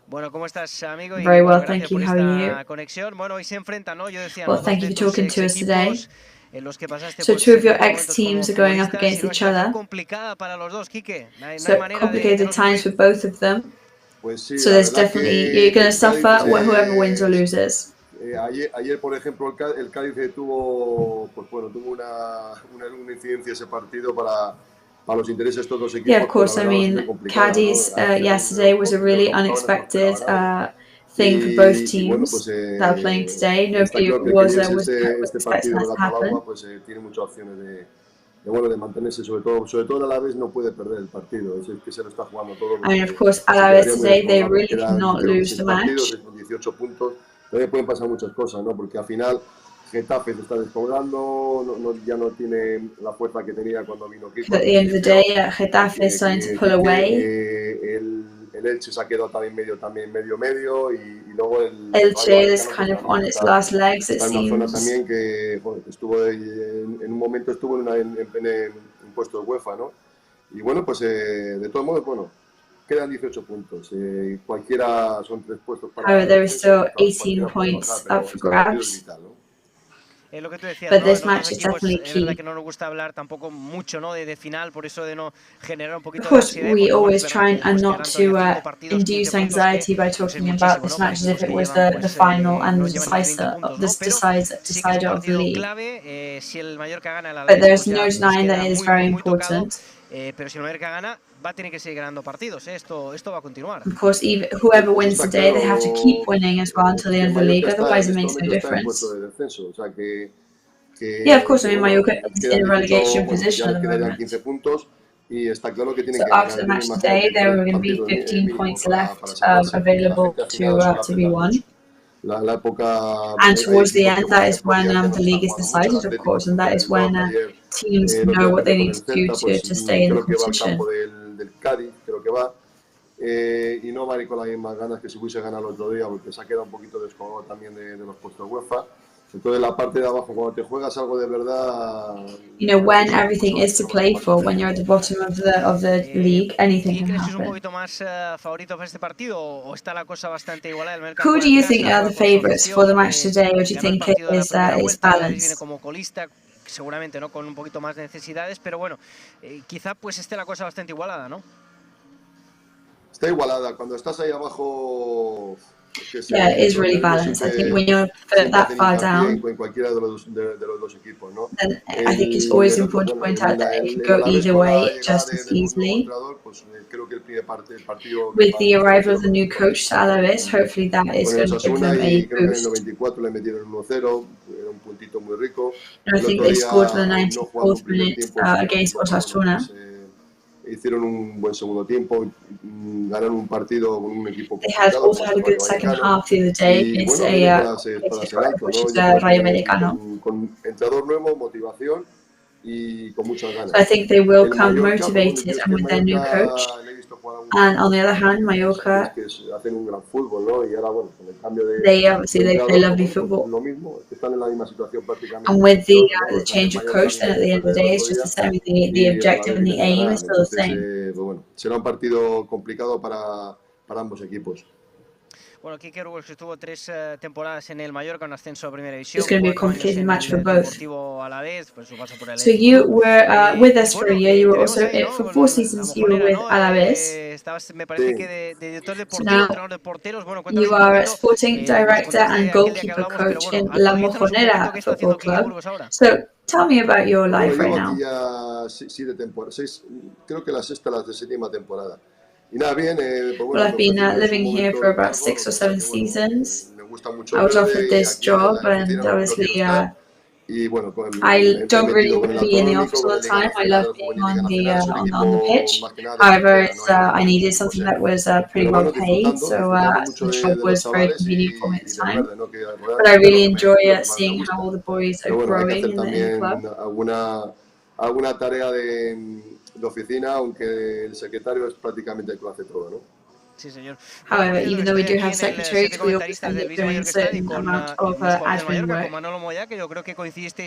Very well, thank you. How are you? Well, thank you for talking to us today. So 2 of your ex-teams are going up against each other. So complicated times for both of them. So there's definitely, you're going to suffer whoever wins or loses. Ayer, por ejemplo, el Cádiz tuvo una incidencia ese partido para los intereses de todos los equipos. Yeah, of course. I mean, Cádiz yesterday was a really unexpected thing for both teams that are playing today. Nobody was expecting that to happen. Tiene muchas opciones de mantenerse, sobre todo el Alavés no puede perder el partido, es que se lo está jugando todo. I mean, of course, Alavés today, they really cannot lose the match. 18 puntos. Todavía pueden pasar muchas cosas, ¿no? Porque al final Getafe se está despoblando, ya no tiene la fuerza que tenía cuando vino Kiko. At the end of the day, Getafe is starting to pull away. Elche se ha quedado también medio y luego el Elche is kind of on its last legs, it seems. Está en una zona seems. también que bueno, en un momento estuvo en puesto de UEFA, ¿no? Y bueno, pues de todos modos, bueno, quedan 18 puntos. Cualquiera son 3 puestos para... However, there is still 18 points up for grabs. Lo que tú decías, But ¿no? this En match otros is equipos definitely es verdad key. que no nos gusta hablar tampoco mucho, ¿no? de final, por eso de no generar un poquito Of de course, ansiedad. we Porque, bueno, always es try verdad que and pues, not quedan to todavía 5 partidos, 15 induce puntos, anxiety by pues talking es about muchísimo, this ¿no? match as Para if it equipos was que llevan the pues, final and no the llevan ni 30 puntos, ¿no? Pero decider sí que es un of the partido league. clave. Si el Mallorca gana, el But Alavés there's pues ya no nos denying that queda it is muy, very muy tocado. important. Pero si el Mallorca gana, va a tener que seguir ganando partidos. Esto va a continuar. Of course, even whoever wins today, they have to keep winning as well until the end of the league. Otherwise, it makes no difference. Yeah, of course. I mean, Mallorca is in a relegation position at the moment. 15 puntos y está claro que tienen So que after ganar the match más today, there are going to be partidos 15 points left para salvarse. available to be won. La época, And towards the end, that is when ya the league is decided, of course, and that is when teams know what they need to do to stay in the competition. Del Cádiz, creo que va, y no va a ir con las mismas ganas que si hubiese ganado el otro día, porque se ha quedado un poquito descolgado también de los puestos UEFA. Entonces la parte de abajo, cuando te juegas algo de verdad... You know, when everything is to play for, when you're at the bottom of the league, anything can ¿Crees que es un happen. poquito más favorito para este partido o está la cosa bastante igualada? Who do you think are the favourites for the match today, or do you think it is balanced? Como colista, seguramente no con un poquito más de necesidades, pero bueno, quizá pues esté la cosa bastante igualada, ¿no? Está igualada. Cuando estás ahí abajo... Yeah, it is really balanced. I think when you're that far down, en cualquiera de los dos equipos, ¿no? then I think it's always important to point out that it could go either way just as easily. With the arrival of the new coach to Alavés, hopefully that is going to give them a boost. And I think they scored for the 94th minute against Osasuna. Hicieron un buen segundo tiempo, ganaron un partido con un equipo. They had also had a good second half the other day against which is Rayo Vallecano. Con entrenador nuevo, motivación y con muchas ganas. So I think they will come motivated and with their new coach. And on the other hand, Mallorca, hacen un gran fútbol, ¿no? Y ahora bueno, con el cambio de they play lovely football. Lo mismo, están en la misma situación prácticamente. And with the change of coach, then at the end of the day, it's just the same. The objective and the aim is still the same. Bueno, será un partido complicado para ambos equipos. Bueno, Quique Rubens estuvo 3 temporadas en el Mallorca, un ascenso a primera división. It's going to be a complicated match for both. Deportivo Alavés, pues su paso por el So you were with us for a year. You were also for 4 seasons. You were with Alavés. Estabas, me parece que de director deportivo, entrenador de porteros. Bueno, you are a sporting director and goalkeeper coach in La Mojonera Football Club. So tell me about your life right now. Creo que la sexta, la séptima temporada. Y nada, bien, well, I've been living here for about 6 or 7 seasons. I was offered this job, and obviously I don't really want to be in the office all the time. I love being on the pitch. However, I needed something that was pretty well paid, so the job was very convenient for me at the time. But I really enjoy seeing how all the boys are growing in the club. Alguna tarea de oficina, aunque el secretario es prácticamente el que lo hace todo, ¿no? Sí, señor. However, even though we do have secretaries, we always end up doing a certain amount of admin work.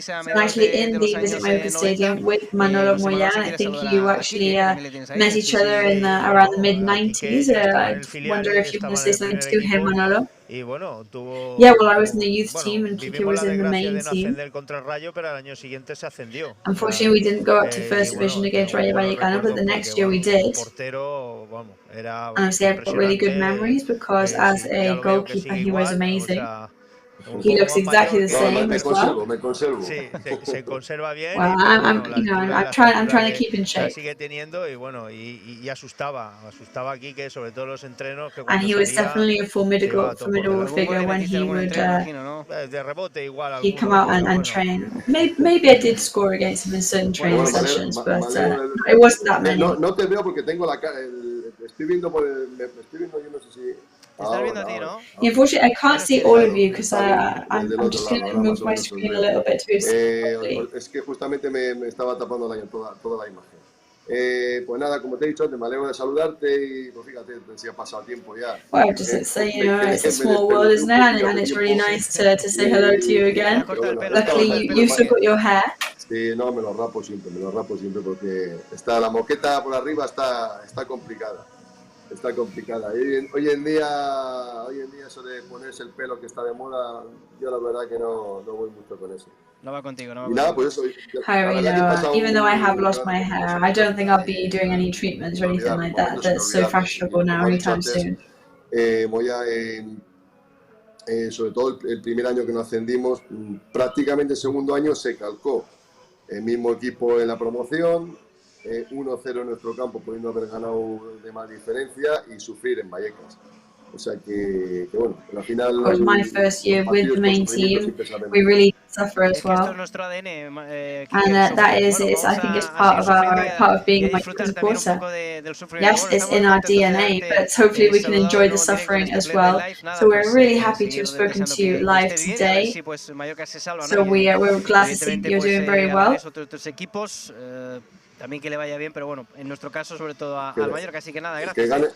So actually, in the Visit Mallorca Stadium with Manolo Moya, I think you actually met each other in around the mid-90s. I wonder if you want to say something to him, Manolo. Y bueno, tuvo yeah, well, I was in the youth team and Kike was in the main team. Contra el Rayo, pero al año siguiente se ascendió. Unfortunately, we didn't go up to first division against Rayo Vallecano, but the next year we did. Portero, vamos, era honestly, I've got really good memories because as a goalkeeper, he was amazing. He looks exactly the same as well. Me conservo. Sí, se conserva bien. Well, I'm trying to keep in shape. Sigue teniendo y bueno, y asustaba aquí que sobre todo los entrenos que and he was definitely a formidable figure when he would de rebote igual he'd come out and train. Maybe I did score against him in certain training sessions, but it wasn't that many. No te veo porque tengo la cara, estoy viendo yo no sé si unfortunately, I can't see all of you because I'm just going to move my screen a little bit to es que justamente me estaba tapando toda la imagen. Pues nada, como te he dicho antes, me alegro de saludarte y pues fíjate, si ha pasado tiempo ya. Well, just say, you know, it's a small world, isn't it? And it's really nice to say hello to you again. Luckily, you've still got your hair. Sí, no, me lo rapo siempre porque está la moqueta por arriba está complicada. Está complicada. Hoy en día eso de ponerse el pelo que está de moda, yo la verdad que no voy mucho con eso. No va contigo, no va contigo. Nada, pues eso. Harry, no, even though I have lost my hair, I don't think I'll be doing any treatments or anything like that. That's so fashionable now anytime soon. Sobre todo el primer año que nos ascendimos, prácticamente el segundo año se calcó el mismo equipo en la promoción, 1-0 en nuestro campo, pudiendo haber ganado de más diferencia y sufrir en Vallecas. O sea que bueno, al final. Because my first year with the main team, we really suffer as well. And that is, I think it's part of being a Mallorca supporter. Yes, it's in our DNA, but hopefully we can enjoy the suffering as well. So we're really happy to have spoken to you live today. So we're glad to see you're doing very well. También que le vaya bien, pero bueno, en nuestro caso sobre todo al Mallorca, así que nada, gracias.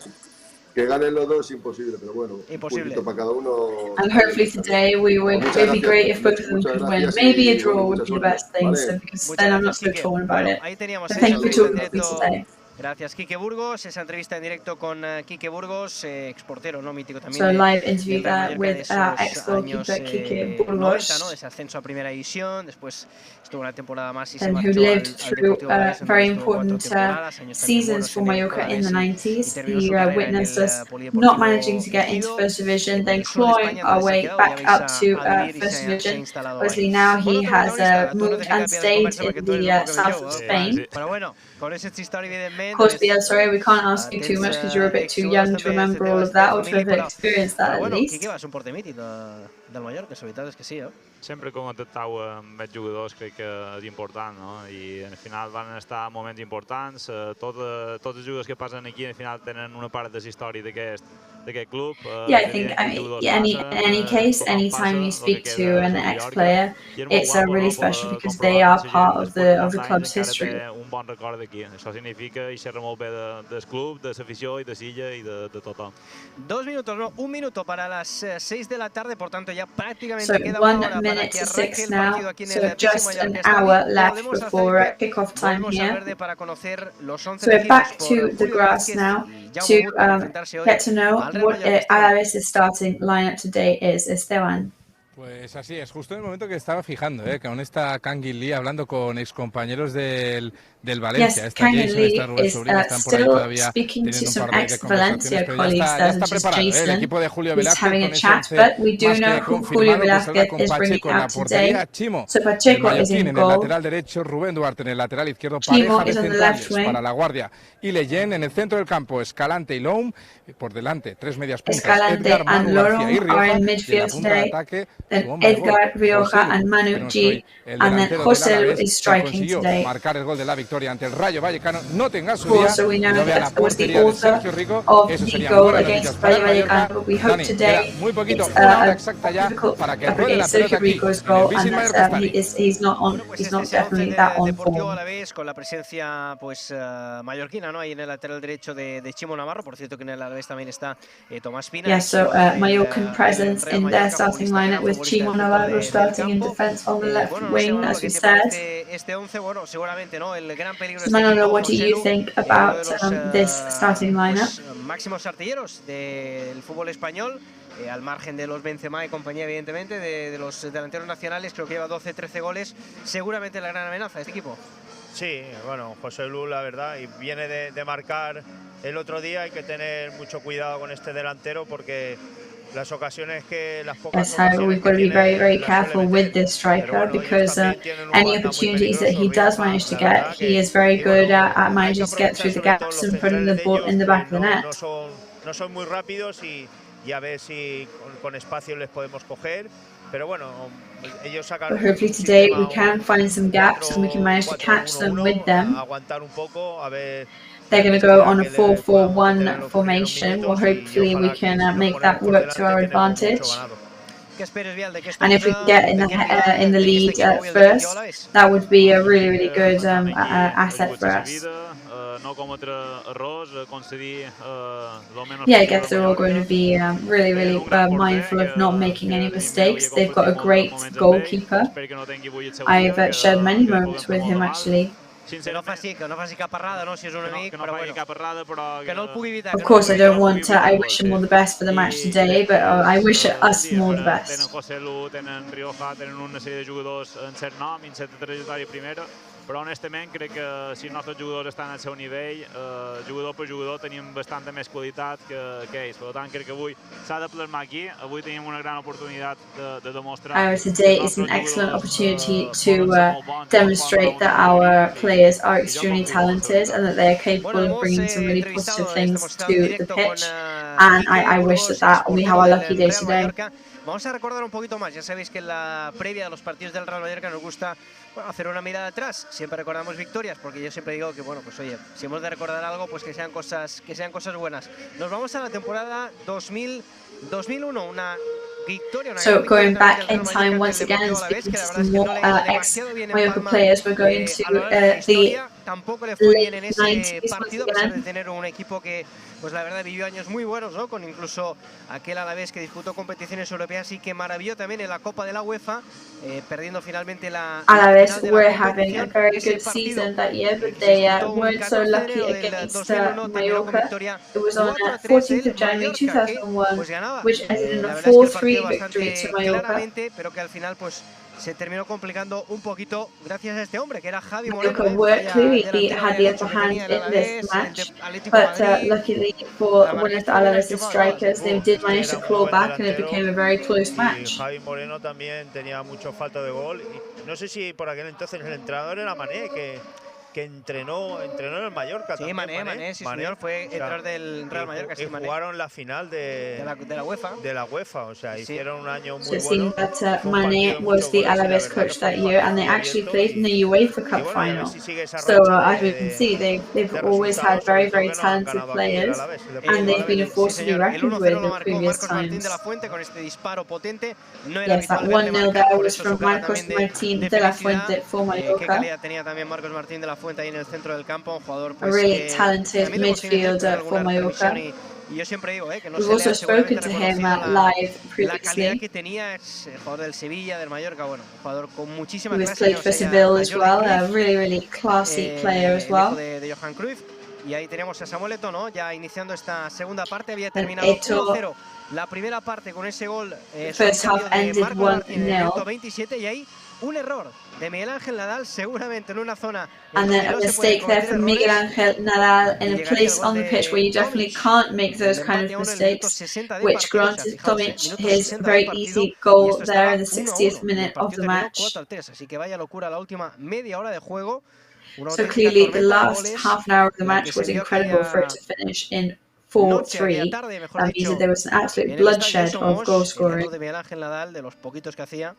Que ganen los dos es imposible, pero bueno, imposible. Un para cada uno. And hopefully today it would be great if both of them could win. Maybe a draw would be the best thing, so because then I'm not so torn about it. So thank you for talking to me today. Gracias, Quique Burgos. Esa entrevista en directo con Quique Burgos, exportero, ¿no? Mítico también. So live interview that with ex-goalkeeper Quique Burgos. 90, ¿no? Ese ascenso a primera división, después estuvo una temporada más y se and marchó who lived al through very important seasons for Mallorca in the 90s. He witnessed us not managing to get into First Division, then clawing our way back up to First Division. Obviously now he has moved and stayed in the south of Spain. Of course, Biel, sorry, we can't ask you too much because you're a bit too young to remember all of that or to have experienced that at least. Del Mallorca, la veritat és que sí, Sempre contactau amb els jugadors crec que és important, no? I al final van estar moments importants. Tots els jugadors que passen aquí al final tenen una part de la història d'aquest club. Yeah, I think in any case, anytime you speak to an ex-player, it's really special because they are part of the club's history. Un bon record d'aquí. Això significa i xerra molt bé del club, de l'afició i de Silla i de tothom. 2 minutos, no, 1 minuto para las 6 de la tarde, por tanto ya prácticamente so queda 1 minute to 6 now, so just an hour left before kickoff time here. So we're back to the grass now to get to know what Alavés' starting lineup today is. Esteban. Pues así es, justo en el momento que estaba fijando, que aún está Kangin Lee hablando con excompañeros del Valencia. Yes, Kangin Lee is still speaking to some ex-Valencia colleagues that are just Jason. He's having a chat, but we do know who Julio Velázquez is bringing out today. So Pacheco is in goal. En el lateral derecho, Rubén Duarte en el lateral izquierdo, pareja de centrales para La Guardia y Leyen en el centro del campo, Escalante y Loum, por delante, 3 medias puntas. Escalante and Loum are in midfield today. Then Edgar, Rioja and Manu G. And then José is striking today. Marcar el gol de la victoria ante el Rayo Vallecano. No tenga su día. So we know that was the author of the goal against Rayo Vallecano. But we hope today it's difficult against Sergio Rico's goal, and that he's not definitely that on form. Deportivo Alavés con la presencia pues mallorquina, ¿no? Ahí en el lateral derecho de Chimo Navarro. Por cierto que en el Alavés también está Tomás Pina. Yeah, so Mallorcan presence in their starting lineup with Chimo Navarro starting in defense on the left wing, as we said. So Manolo, what do you think about this starting lineup? Máximos artilleros del fútbol español, al margen de los Benzema y compañía, evidentemente, de los delanteros nacionales, creo que lleva 12-13 goles, seguramente la gran amenaza de este equipo. Sí, bueno, José Lu, la verdad, y viene de marcar el otro día, hay que tener mucho cuidado con este delantero porque las ocasiones que las pocas ocasiones we've got to be very careful with this striker because any opportunities that he does manage to get, he is very good at managing to get through the gaps and putting the ball in the back of the net. No son muy rápidos y a ver si con espacio les podemos coger, pero bueno, ellos sacan. But hopefully today we can find some gaps and we can manage to catch them with them. Aguantar un poco, a ver. They're going to go on a 4-4-1 formation. Well, hopefully we can make that work to our advantage. And if we can get in the lead first, that would be a really good asset for us. no cometre errors, concedir lo menos Yeah, I guess they're all going to be really mindful of not making any mistakes. They've got a great goalkeeper. I've shared many moments with him actually. Que no faci caparrada, no? Si és un amic, però bueno, que no el pugui evitar. Of course, I don't want to. I wish him all the best for the match today, but I wish us more the best. Tenen José Lu, tenen Rioja, tenen una sèrie de jugadors en cert nom i en certa trajectòria primera, però honestament crec que si els nostres jugadors estan al seu nivell, jugador per jugador tenim bastanta més qualitat que ells. Per tant, crec que avui s'ha de plasmar aquí. Avui tenim una gran oportunitat de demostrar. Today is an excellent opportunity to demonstrate that our players are extremely talented and that they are capable of bringing some really positive things to the pitch. And I wish that we have a lucky day today. Vamos a recordar un poquito más. Ya sabéis que en la previa de los partidos del Real Mallorca nos gusta hacer una mirada atrás. Siempre recordamos victorias, porque yo siempre digo que, bueno, pues oye, si hemos de recordar algo, pues que sean cosas buenas. Nos vamos a la temporada 2001, una victoria. So going back in time once again and speaking to some more ex-Mallorca players, we're going to the tampoco le fue bien en ese 90s partido, a pesar de tener un equipo que, pues la verdad, vivió años muy buenos, ¿no? Con incluso aquel Alavés que disputó competiciones europeas y que maravilló también en la Copa de la UEFA, perdiendo finalmente la Alavés were having a very good season that year, but they weren't so lucky against Mallorca. It was on 14th of January 2001, which ended in a 4-3 victory to Mallorca. Pero que al final, pues, se terminó complicando un poquito gracias a este hombre que era Javi Mallorca Moreno. Clearly had the upper hand in this match, but luckily for one of the Alavés strikers, they did manage to claw back and it became a very close match. Javi Moreno también tenía mucho falta de gol. Y no sé si por aquel entonces el entrenador era Mané, que entrenó en el Mallorca. Sí, Mané, sí señor, fue entrenador del Real Mallorca. Sí, jugaron la final de la UEFA. De la UEFA, o sea, hicieron un año muy bueno. So seeing that Mané was the Alavés coach that year, and they actually played in the UEFA Cup final. So as we can see, they've always had very talented players, and they've been a force to be reckoned with in previous times. Yes, that 1-0 there was from Marcos Martín de la Fuente for Mallorca. Tenía también Marcos Martín de la Fuente ahí en el centro del campo, un jugador pues, a really talented midfielder for Mallorca. Y yo siempre digo, que no We've se also le spoken to him live previously. La calidad que tenía es jugador del Sevilla, del Mallorca, bueno, un jugador con muchísima clase. He was played for Seville as well, a really classy player as well. De Johan Cruyff. Y ahí teníamos a Samuel Eto'o, ¿no? Ya iniciando esta segunda parte, había terminado 1-0 la primera parte con ese gol first half ended 1-0 27 y ahí un error de Miguel Ángel Nadal, seguramente en una zona. And then a mistake there from Miguel Ángel Nadal in a place on the pitch where you definitely can't make those kind of mistakes, which granted Tomic his very easy goal there in the 60th minute of the match. Así que vaya locura la última media hora de juego. So clearly the last half an hour of the match was incredible for it to finish in 4-3. That means that there was an absolute bloodshed of goal scoring. De los poquitos que hacía.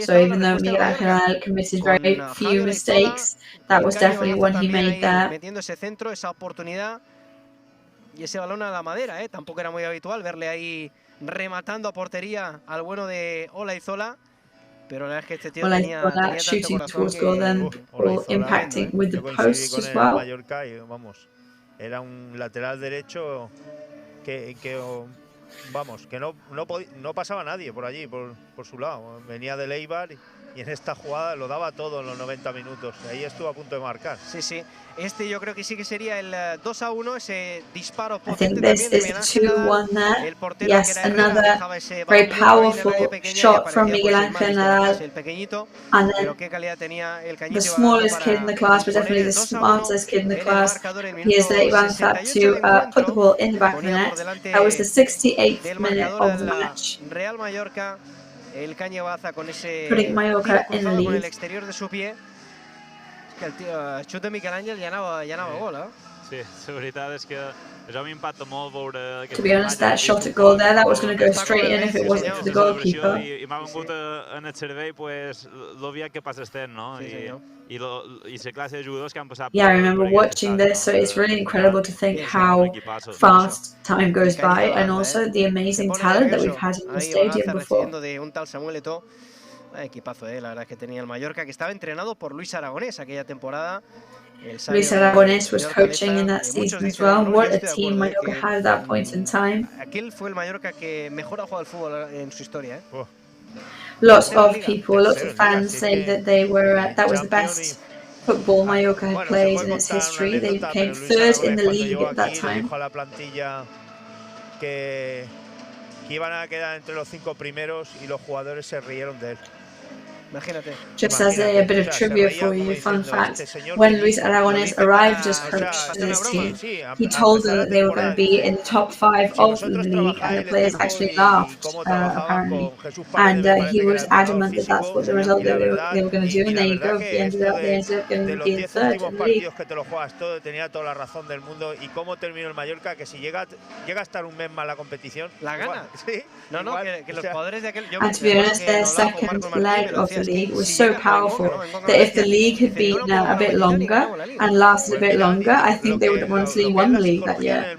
So even though Miguel Ángel Nadal committed very few mistakes, that was definitely one he made there. Metiendo ese centro, esa oportunidad y ese balón a la madera, tampoco era muy habitual verle ahí rematando a portería al bueno de Olaizola, pero la verdad es que este tío tenía shooting towards goal, then impacting with the post as well. Mallorca y vamos, era un lateral derecho que vamos, que no pasaba nadie por allí, por su lado. Venía del Eibar y en esta jugada lo daba todo en los 90 minutos. Ahí estuvo a punto de marcar. Sí. Este yo creo que sí que sería el 2-1, ese disparo potente también de Miguel Ángel Nadal. El portero yes, another very powerful shot from Miguel Ángel Nadal. El pequeñito, and pero qué calidad tenía el the smallest kid in the class, but definitely the smartest kid in the class. He is there, Ivan Zap, to put the ball in the back of the net. That was the 68th minute of the match. Real Mallorca, el Cañebaza con ese Mallorca in the lead. Con el exterior de su pie. Que el tío xut de Miquel Àngel ja anava gol, Sí, la veritat és que això m'impacta molt veure... To be honest, that shot at goal there, that was going to go straight in if it wasn't for the goalkeeper. I m'ha vingut en el cervell, pues, l'obviat que passa estem, no? I la classe de jugadors que han passat... Yeah, I remember watching this, so it's really incredible to think how fast time goes by, and also the amazing talent that we've had in the stadium before. Equipazo, la verdad es que tenía el Mallorca, que estaba entrenado por Luis Aragonés aquella temporada. Luis Aragonés was coaching in that season as well. What a team Mallorca had at that point in time. Aquel fue el Mallorca que mejor ha jugado al fútbol en su historia, ¿eh? Lots of people, lots of fans say that they were that was the best football Mallorca had played in its history. They came third in the league at that time. Dijo a la plantilla que iban a quedar entre los 5 primeros y los jugadores se rieron de él. Imagínate. Just as a bit of trivia for you, fun fact, when Luis Aragonés arrived as coach to this team, he told them that they were going to be in the top 5 of the league, and the players actually laughed, apparently. And he was adamant that that's what the result that they were going to do, and there you go, they ended up going to be in third in the league. Que te lo juegas todo, tenía toda la razón del mundo. Y cómo terminó el Mallorca, que si llega a estar un mes más la competición, la gana. Sí. No, que los jugadores de aquel. And to be honest, their second leg of the league was so powerful that if the league had been a bit longer and lasted a bit longer, I think they would have honestly won the league that year.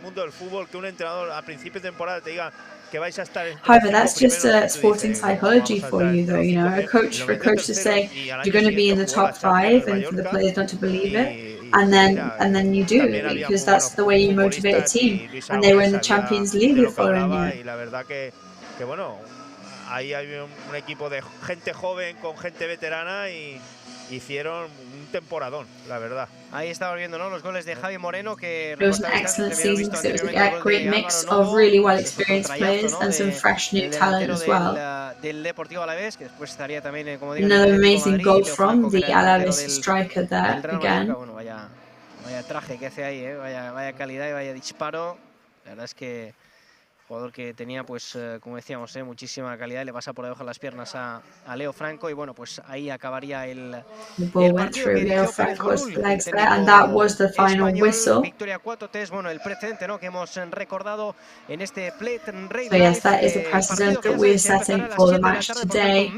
However, that's just sporting psychology for you, though. You know, for a coach to say you're going to be in the top 5, and for the players not to believe it, and then you do, because that's the way you motivate a team. And they were in the Champions League the following year. Ahí hay un equipo de gente joven con gente veterana y hicieron un temporadón, la verdad. Ahí estamos viendo, ¿no?, los goles de Javi Moreno, que it was an excellent season because it was a great mix of really well experienced players and some fresh new talent as well. Del Deportivo Alavés, que después estaría también, como digo, another amazing goal from the Alavés striker there again. Bueno, vaya traje que hace ahí, vaya calidad y vaya disparo. La verdad es que jugador que tenía, pues, como decíamos, muchísima calidad, le pasa por debajo de las piernas a Leo Franco, y bueno, pues ahí acabaría el partido. Leo Franco's legs there, and that was the final whistle. Victoria 4-3, bueno, el precedente, ¿no?, que hemos recordado en este Plate Rey. So yes, that is the precedent that we're setting for the match today.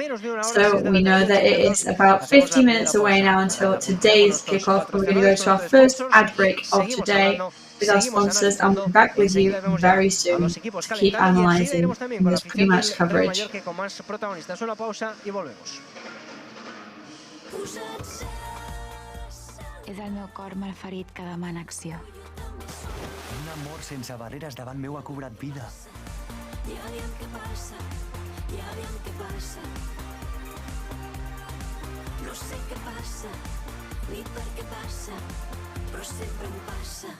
So we know that it is about 50 minutes away now until today's kickoff. We're going to go to our first ad break of today with our sponsors, and we'll be back with you very soon to keep analysing this pre-match coverage. És el meu cor malferit que demana acció. Un amor sense barreres davant meu ha cobrat vida. Ja aviam què passa, ja aviam què passa. No sé què passa, ni per què passa, però sempre em passa.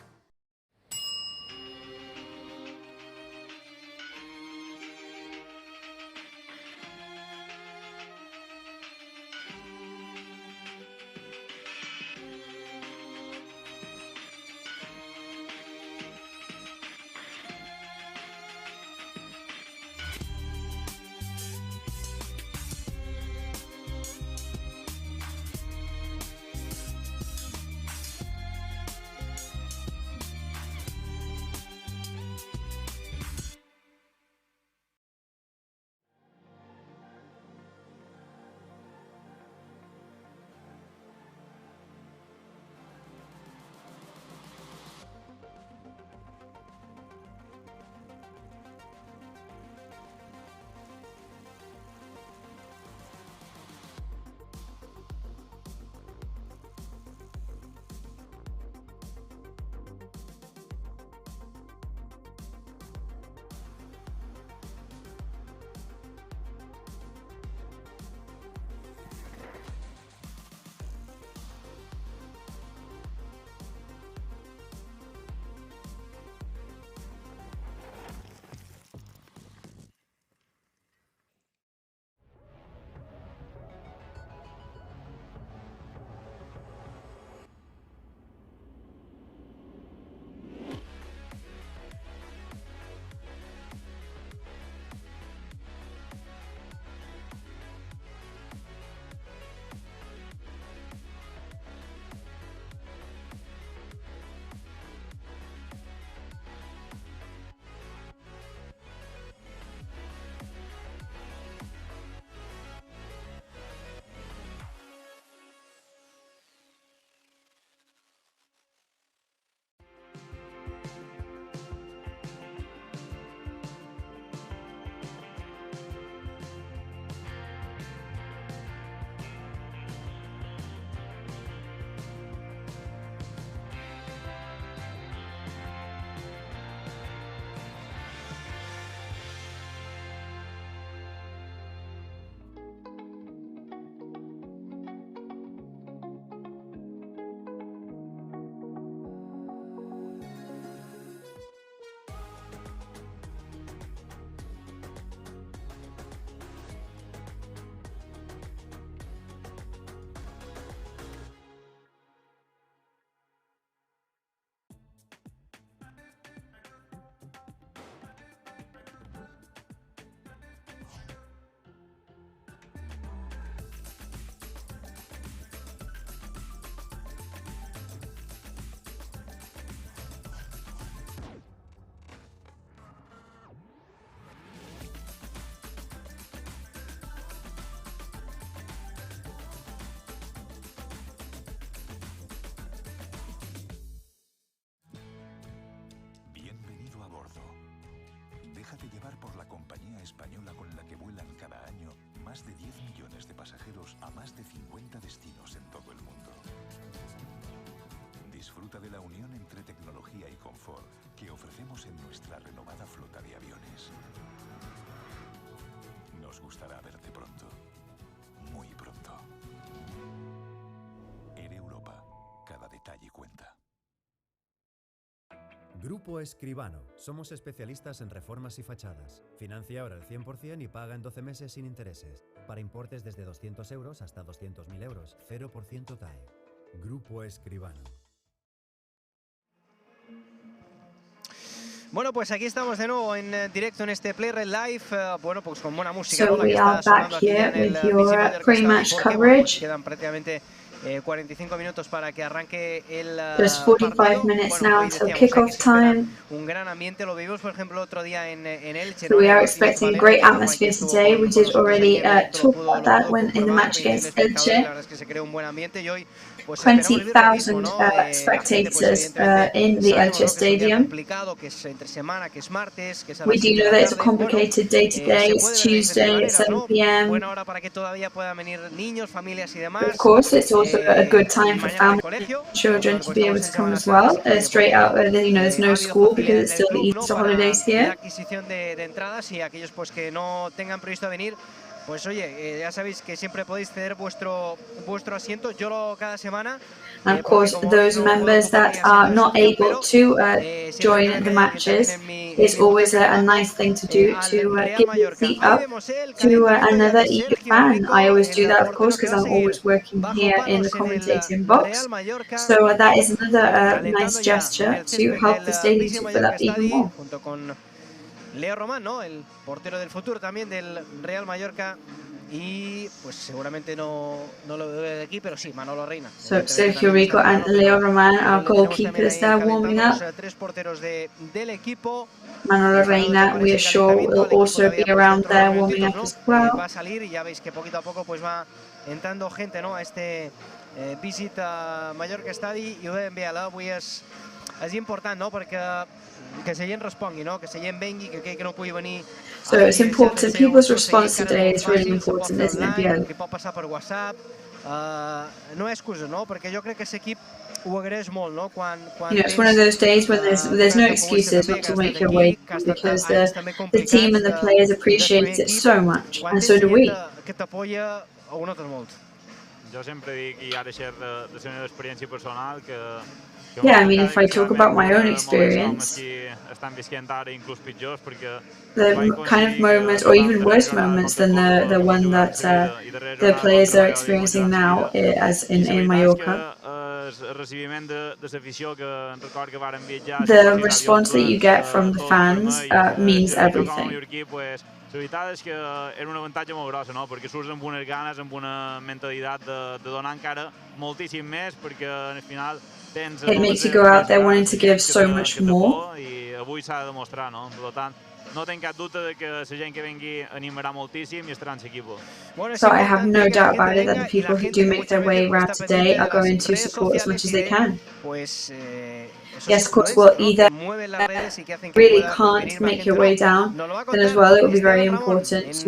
de tecnología y confort que ofrecemos en nuestra renovada flota de aviones. Nos gustará verte pronto, muy pronto. En Europa, cada detalle cuenta. Grupo Escribano. Somos especialistas en reformas y fachadas. Financia ahora el 100% y paga en 12 meses sin intereses. Para importes desde 200 euros hasta 200.000 euros. 0% TAE. Grupo Escribano. Bueno, pues aquí estamos de nuevo en directo en este Play Red Live. Bueno, pues con buena música. So we are back here with your pre-match coverage. Quedan prácticamente 45 minutos para que arranque el There's 45 minutes now until kickoff time. Un gran ambiente, lo vivimos por ejemplo otro día en Elche. So we are expecting a great atmosphere today. We did already talk about that when in the match against Elche. La verdad es que se creó un buen ambiente y hoy 20,000 spectators in the Elche Stadium. We do know that it's a complicated day today. It's Tuesday at 7 p.m. Of course, it's also a good time for families and children to be able to come as well. Straight out, there's no school because it's still the Easter holidays here. Pues oye, ya sabéis que siempre podéis ceder vuestro asiento. Yo cada semana. And of course, those members that are not able to join the matches, it's always a nice thing to do to give your seat up to another EU fan. I always do that, of course, because I'm always working here in the commentating box. So that is another nice gesture to help the stadium to fill up even more. Leo Román, ¿no? El portero del futuro también del Real Mallorca. Y pues seguramente no lo veo de aquí, pero sí, Manolo Reina. So Sergio Rico and Leo Román, our goalkeepers, there warming up. Tres porteros del equipo. Manolo Reina, we are sure, will also be around there warming up as well. Va a salir y ya veis que poquito a poco pues va entrando gente, ¿no? A este Visit a Mallorca Stadi i ho vam bé, avui és important, no? Perquè que la gent respongui, no? Que la gent vengui, que no pugui venir. So it's important. People's response today is really important, isn't it, Biel? Que pot passar per WhatsApp. No hi ha excusa, no? Perquè jo crec que l'equip ho agraeix molt, no? It's one of those days when there's no excuses not to make your way, because the team and the players appreciate it so much, and so do we. Que t'apoya a un altre molt. Jo sempre dic, i ara xer de la meva experiència personal, que yeah, I mean, if I talk about my own experience, the kind of moments, or even worse moments than the one that the players are experiencing now, as in Mallorca. The response that you get from the fans means everything. La veritat és que era un avantatge molt gros, no? Perquè surts amb unes ganes, amb una mentalitat de donar encara moltíssim més, perquè al final tens... It makes you go out there wanting to give so much more. I avui s'ha de demostrar, no? Per tant, no tinc cap dubte de que la gent que vengui animarà moltíssim i estarà en l'equipo. So I have no doubt about it that the people who do make their way around today are going to support as much as they can. Yes, of course, well, either really can't make your way down, then as well it will be very important to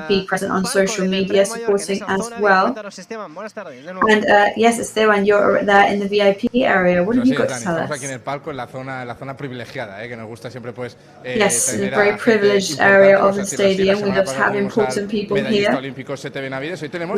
be present on social media supporting as well. And yes, Esteban, you're there in the VIP area. What have you got to tell us? Aquí en el palco, en la zona privilegiada, que nos gusta siempre pues. Yes, in a very privileged area of the stadium. We love to have important people here. We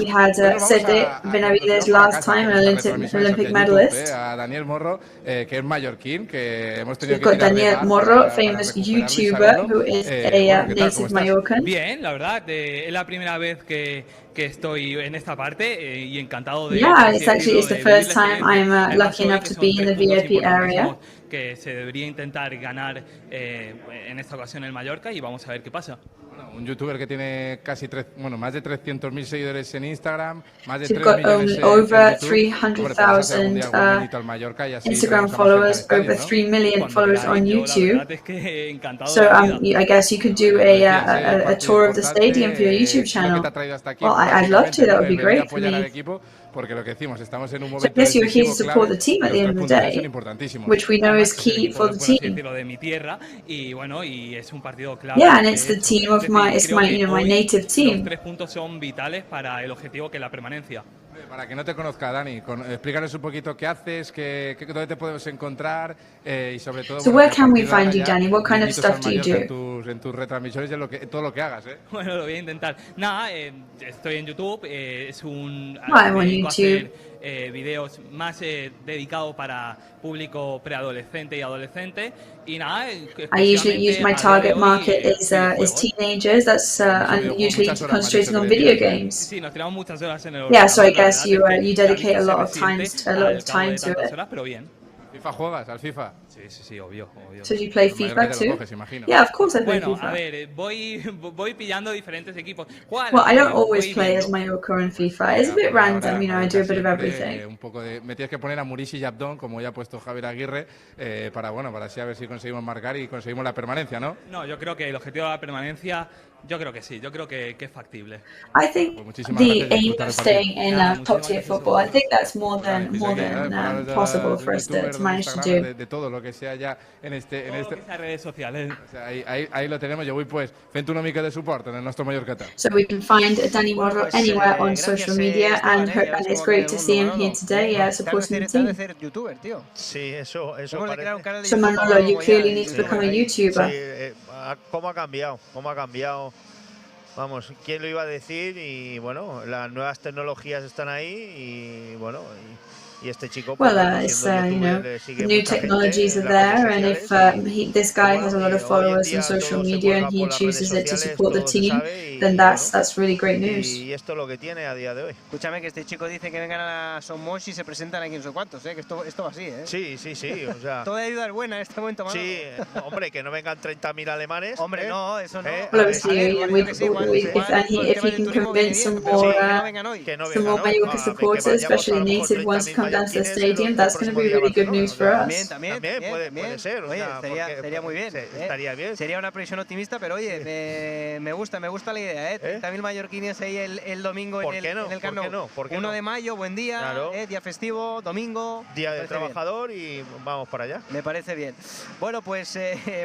had Sete Benavides last time, an Olympic medalist. Daniel Morro, que es mallorquín, que hemos tenido We've got Daniel Morro, famous YouTuber, who is a native Mallorcan. Bien, la verdad, es la primera vez que estoy en esta parte y encantado de... Yeah, it's the first time I'm lucky enough to be in the VIP area. Que se debería intentar ganar en esta ocasión el Mallorca y vamos a ver qué pasa. Bueno, un youtuber que tiene más de 300.000 seguidores en Instagram, más de 3 millones over 300,000 Instagram followers, over 3 million followers on YouTube. So I guess you could do a tour of the stadium for your YouTube channel. Well, I'd love to. That would be great for me. Porque lo que decimos, estamos en un momento so I guess you're here to support the team at the end of the day, which we know is key for the team. Yeah, and it's the team of my native team. Los 3 puntos son vitales para el objetivo que es la permanencia. Para que no te conozca, Dani, explícanos un poquito qué haces, dónde te podemos encontrar y sobre todo... So where can we find you, Danny? What kind of stuff do you do? En tus retransmisiones y todo lo que hagas, ¿eh? Bueno, lo voy a intentar. Nada, estoy en YouTube, es un... I'm on YouTube. Videos más dedicados para público preadolescente y adolescente y nada. I usually use my target market is teenagers. That's I'm usually concentrating on video games. Sí, nos tiramos muchas horas en el Yeah, so I guess you dedicate a lot of time to it. Pero bien. ¿FIFA juegas? ¿Al FIFA? Sí, obvio. So you play FIFA too? Yeah, of course I play FIFA. A ver, voy pillando diferentes equipos. Well, I don't always play as Mallorca in FIFA. It's a bit random, I do a bit of everything. Me tienes que poner a Murici y Abdón, como ya ha puesto Javier Aguirre, para así a ver si conseguimos marcar y conseguimos la permanencia, ¿no? No, yo creo que el objetivo de la permanencia, yo creo que sí, yo creo que es factible. I think the aim of staying in top tier football, I think that's more than possible for us to manage to do. De todo lo que sea ya en este redes sociales. O sea, ahí lo tenemos. Yo voy pues fent una mica de soporte en el nostre Mallorca. So we can find Danny Model anywhere on social media, and it's great to see him here today supporting the team. Sí, eso So Manolo, you clearly need to become a YouTuber. Sí, ¿cómo ha cambiado? Vamos, ¿quién lo iba a decir? Y bueno, las nuevas tecnologías están ahí y bueno, y este chico... Well, it's, the new technologies are there, and if this guy has a lot of followers on social media and he chooses it to support the team, then that's really great news. Y esto es lo que tiene a día de hoy. Escúchame, que este chico dice que vengan a Somos y se presentan aquí en no sé cuántos, que esto va así, Sí, o sea... Toda ayuda es buena en este momento, Manolo. Sí, hombre, que no vengan 30.000 alemanes. Hombre, no, eso no. Well, obviously, if he can convince some more Mallorca supporters, especially native ones, to come down to the stadium, that's going to be really good news for us. También puede ser. Oye, sería muy bien. Estaría bien. Sería una previsión optimista, pero oye, me gusta la idea, 30.000 mallorquines ahí el domingo en el Camp Nou. 1 de mayo, buen día, claro. Día festivo, domingo. Día del trabajador y vamos para allá. Me parece bien. Bueno, pues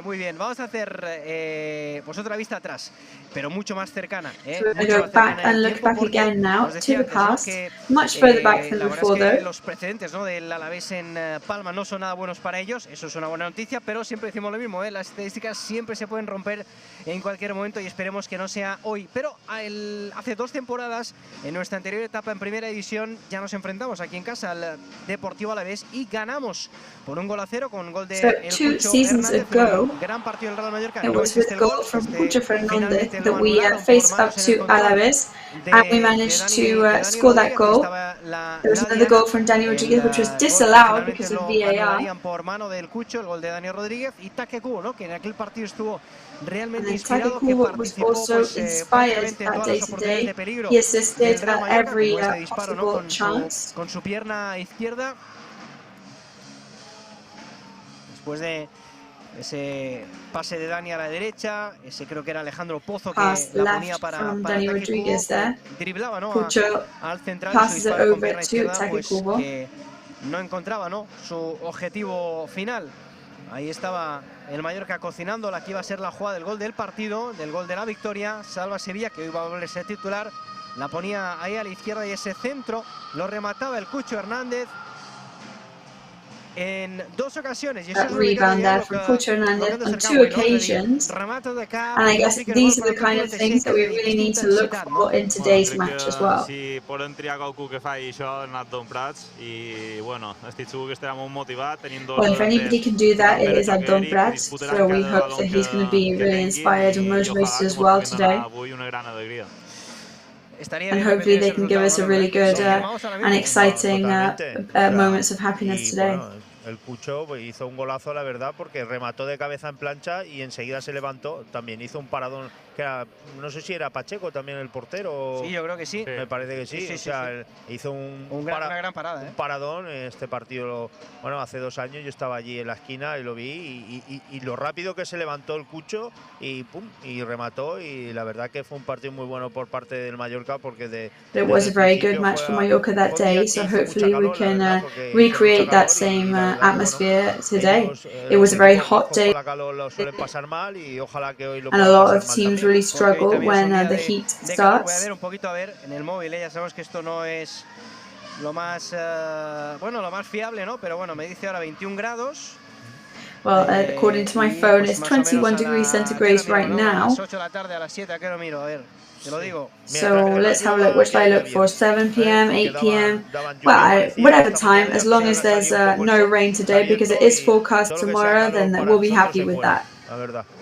muy bien. Vamos a hacer pues otra vista atrás, pero mucho más cercana. Go back and look back again now to the past, much further back than before though. Los precedentes del Alavés en Palma no son nada buenos para ellos, eso es una buena noticia, pero siempre decimos lo mismo, las estadísticas siempre se pueden romper en cualquier momento y esperemos que no sea hoy. Pero hace 2 temporadas, en nuestra anterior etapa en Primera División, ya nos enfrentamos aquí en casa al Deportivo Alavés y ganamos por 1-0 con gol de El Cucho Hernández, gran partido del Real Mallorca. It was with a goal from Cucho Hernández that we faced up to Alavés, and we managed to score that goal. There was another goal from Dani Rodríguez, which was disallowed because of VAR. Por mano del Cucho, el gol de Dani Rodríguez, y Kubo, que en aquel partido estuvo realmente and inspirado, Kubo was also inspired that day today. He assisted at every possible chance. Con su pierna izquierda. Después de ese pase de Dani a la derecha, ese creo que era Alejandro Pozo que la ponía para Dani Rodríguez there. Driblaba, Cucho al central, passes it over to Kubo. Que no encontraba su objetivo final. Ahí estaba el Mallorca cocinando la que iba a ser la jugada del gol del partido, del gol de la victoria. Salva Sevilla, que hoy va a volverse a titular, la ponía ahí a la izquierda y ese centro lo remataba el Cucho Hernández en 2 ocasiones. That rebound there from Cucho Hernández on 2 occasions, and I guess these are the kind of things that we really need to look for in today's match as well. Si podem triar qualcú que faci això, Nat Don Prats, i bueno, estic segur que estarà molt motivat teniendo... Well, if anybody can do that, it is Don Prats, so we hope that he's going to be really inspired and motivated as well today. And hopefully they can give us a really good and exciting moments of happiness today. El Cucho hizo un golazo, la verdad, porque remató de cabeza en plancha y enseguida se levantó. También hizo un paradón, que era, no sé si era Pacheco también el portero. Sí, yo creo que sí. Me parece que sí. Hizo una gran parada. Un paradón. Este partido, bueno, hace 2 años yo estaba allí en la esquina y lo vi. Y lo rápido que se levantó el Cucho y pum, y remató. Y la verdad que fue un partido muy bueno por parte del Mallorca, porque It was a very good match for Mallorca that day, so hopefully we can recreate that same atmosphere today. It was a very hot day, and a lot of teams really struggle when the heat starts. Voy a ver un poquito en el móvil, ya sabemos que esto no es lo más, bueno, lo más fiable, ¿no? Pero bueno, me dice ahora 21 grados. Well, according to my phone, it's 21 degrees centigrade right now. A las 8 de la tarde, a las 7, ¿a qué hora miro? A ver, te lo digo. So let's have a look. What should I look for? 7 p.m., 8 p.m. Well, whatever time, as long as there's no rain today, because it is forecast tomorrow, then we'll be happy with that.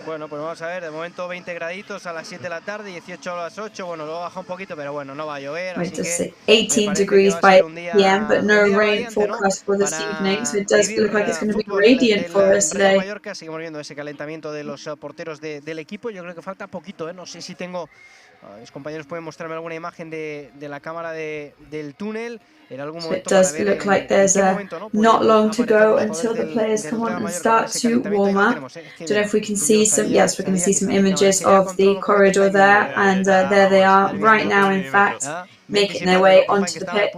Bueno, pues vamos a ver, de momento 20 graditos a las 7 de la tarde, 18 a las 8, bueno, luego baja un poquito, pero bueno, no va a llover, así que 18 degrees by p.m., but no rain forecast for this evening, so it does look like it's going to be radiant for us today. Mallorca, seguimos viendo ese calentamiento de los porteros del equipo, yo creo que falta poquito, no sé si tengo, mis compañeros pueden mostrarme alguna imagen de la cámara del túnel. So it does look like there's not long to go until the players come on and start to warm up. Don't know if we can see some, yes, we're going to see some images of the corridor there, and there they are right now, in fact, making their way onto the pitch.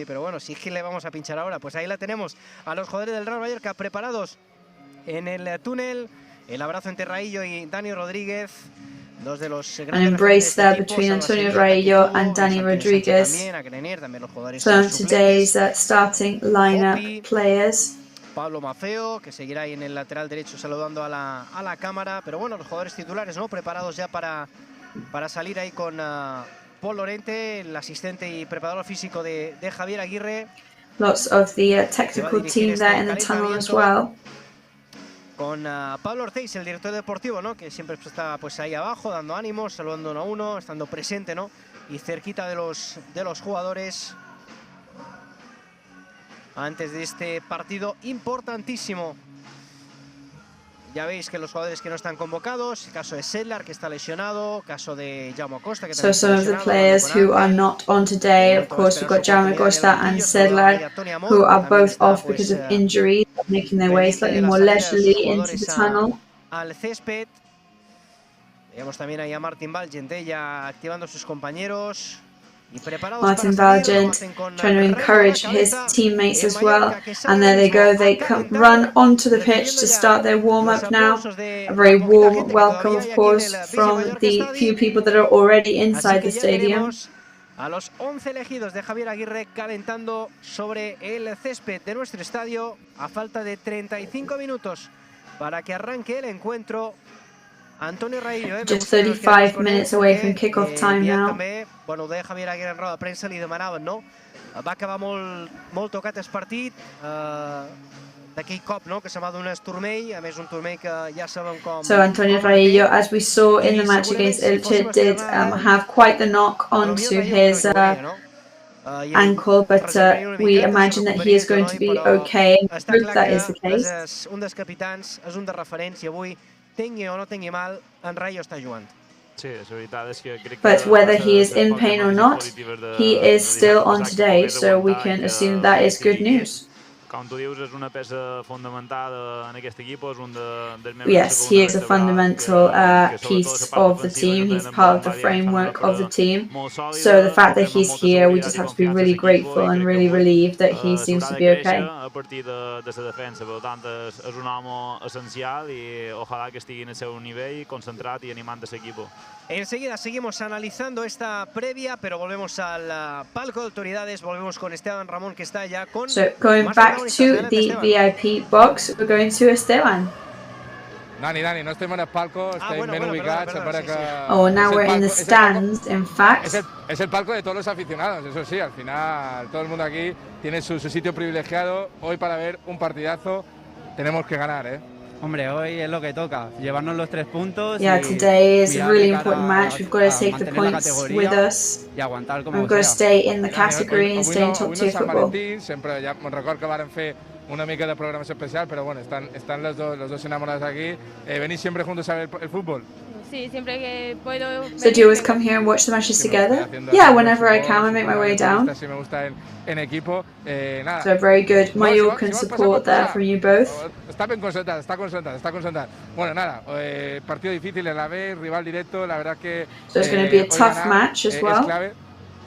Pero bueno, si es que le vamos a pinchar ahora, pues ahí la tenemos a los jugadores del Real Mallorca preparados en el túnel, el abrazo entre Raillo y Dani Rodríguez. An embrace there between Antonio Raillo and Dani Rodríguez. Some of today's starting lineup players. Pablo Mafeo, que seguirá ahí en el lateral derecho saludando a la cámara. Pero bueno, los jugadores titulares, ¿no? Preparados ya para salir ahí con Paul Lorente, el asistente y preparador físico de Javier Aguirre. Lots of the technical team there in the tunnel as well. Con Pablo Ortiz, el director deportivo, ¿no? Que siempre está pues ahí abajo, dando ánimos, saludando uno a uno, estando presente, ¿no? Y cerquita de los jugadores antes de este partido importantísimo. Ya veis que los jugadores que no están convocados, el caso de Sedlar, que está lesionado, caso de Jaume Costa, que so some of the players who are not on today, of course, we've got Jaume Costa and Sedlar, who are both off because of injuries, making their way slightly more leisurely into the tunnel. Al césped. Vemos también ahí a Martin Valgent, ya activando a sus compañeros. Martin Valgent trying to encourage his teammates as well, and there they go, they come run onto the pitch to start their warm-up now. A very warm welcome, of course, from the few people that are already inside the stadium. A los 11 elegidos de Javier Aguirre calentando sobre el césped de nuestro estadio a falta de 35 minutos para que arranque el encuentro. Antonio Raillo, just 35 minutes away from kickoff time now. Bueno, de Javier Aguirre en roda de premsa li demanaven, no? Va acabar molt tocat el partit, d'aquell cop, no? Que se m'ha donat turmell, a més un turmell que ja sabem com... So Antonio Raillo, as we saw in the match against Elche, did have quite the knock onto his ankle, but we imagine that he is going to be okay. I hope that is the case. Un dels capitans, és un de referents, i avui tingui o no tingui mal, en Raillo està jugant. Sí, la veritat és que crec que... But whether he is in pain or not, he is still on today, so we can assume that is good news. Com tu dius, és una peça fundamental en aquest equip, és un dels membres... Yes, he is a fundamental piece of the team. He's part of the framework of the team. So the fact that he's here, we just have to be really grateful and really relieved that he seems to be okay. A partir de la defensa, per tant, és un home essencial i ojalà que estigui en el seu nivell, concentrat i animant l'equip. Enseguida seguimos analizando esta previa, pero volvemos al palco de autoridades, volvemos con Esteban Ramón, que está ya con... So going back to the VIP box, we're going to Esteban. Dani, no estem en el palco, estem ben ubicats. Oh, now we're in the stands, in fact. Es el palco de todos los aficionados, eso sí, al final todo el mundo aquí tiene su sitio privilegiado. Hoy para ver un partidazo tenemos que ganar, ¿eh? Hombre, hoy es lo que toca, llevarnos los 3 puntos. Yeah, today is a really important match. We've got to take the points with us. We've got to stay in the category and stay in top 2 football. Sempre ja me'n record que varen fer una mica de programació especial, pero bueno, están los dos enamorados aquí. ¿Venís siempre juntos a ver el fútbol? Sí, siempre que puedo. So do you always come here and watch the matches together? Yeah, whenever I can, I make my way down. Sí, me gusta en equipo. So very good Mallorcan support there from you both. Está concentrada. Bueno, nada, partido difícil en la B, rival directo, la verdad que... So it's going to be a tough match as well. Es clave.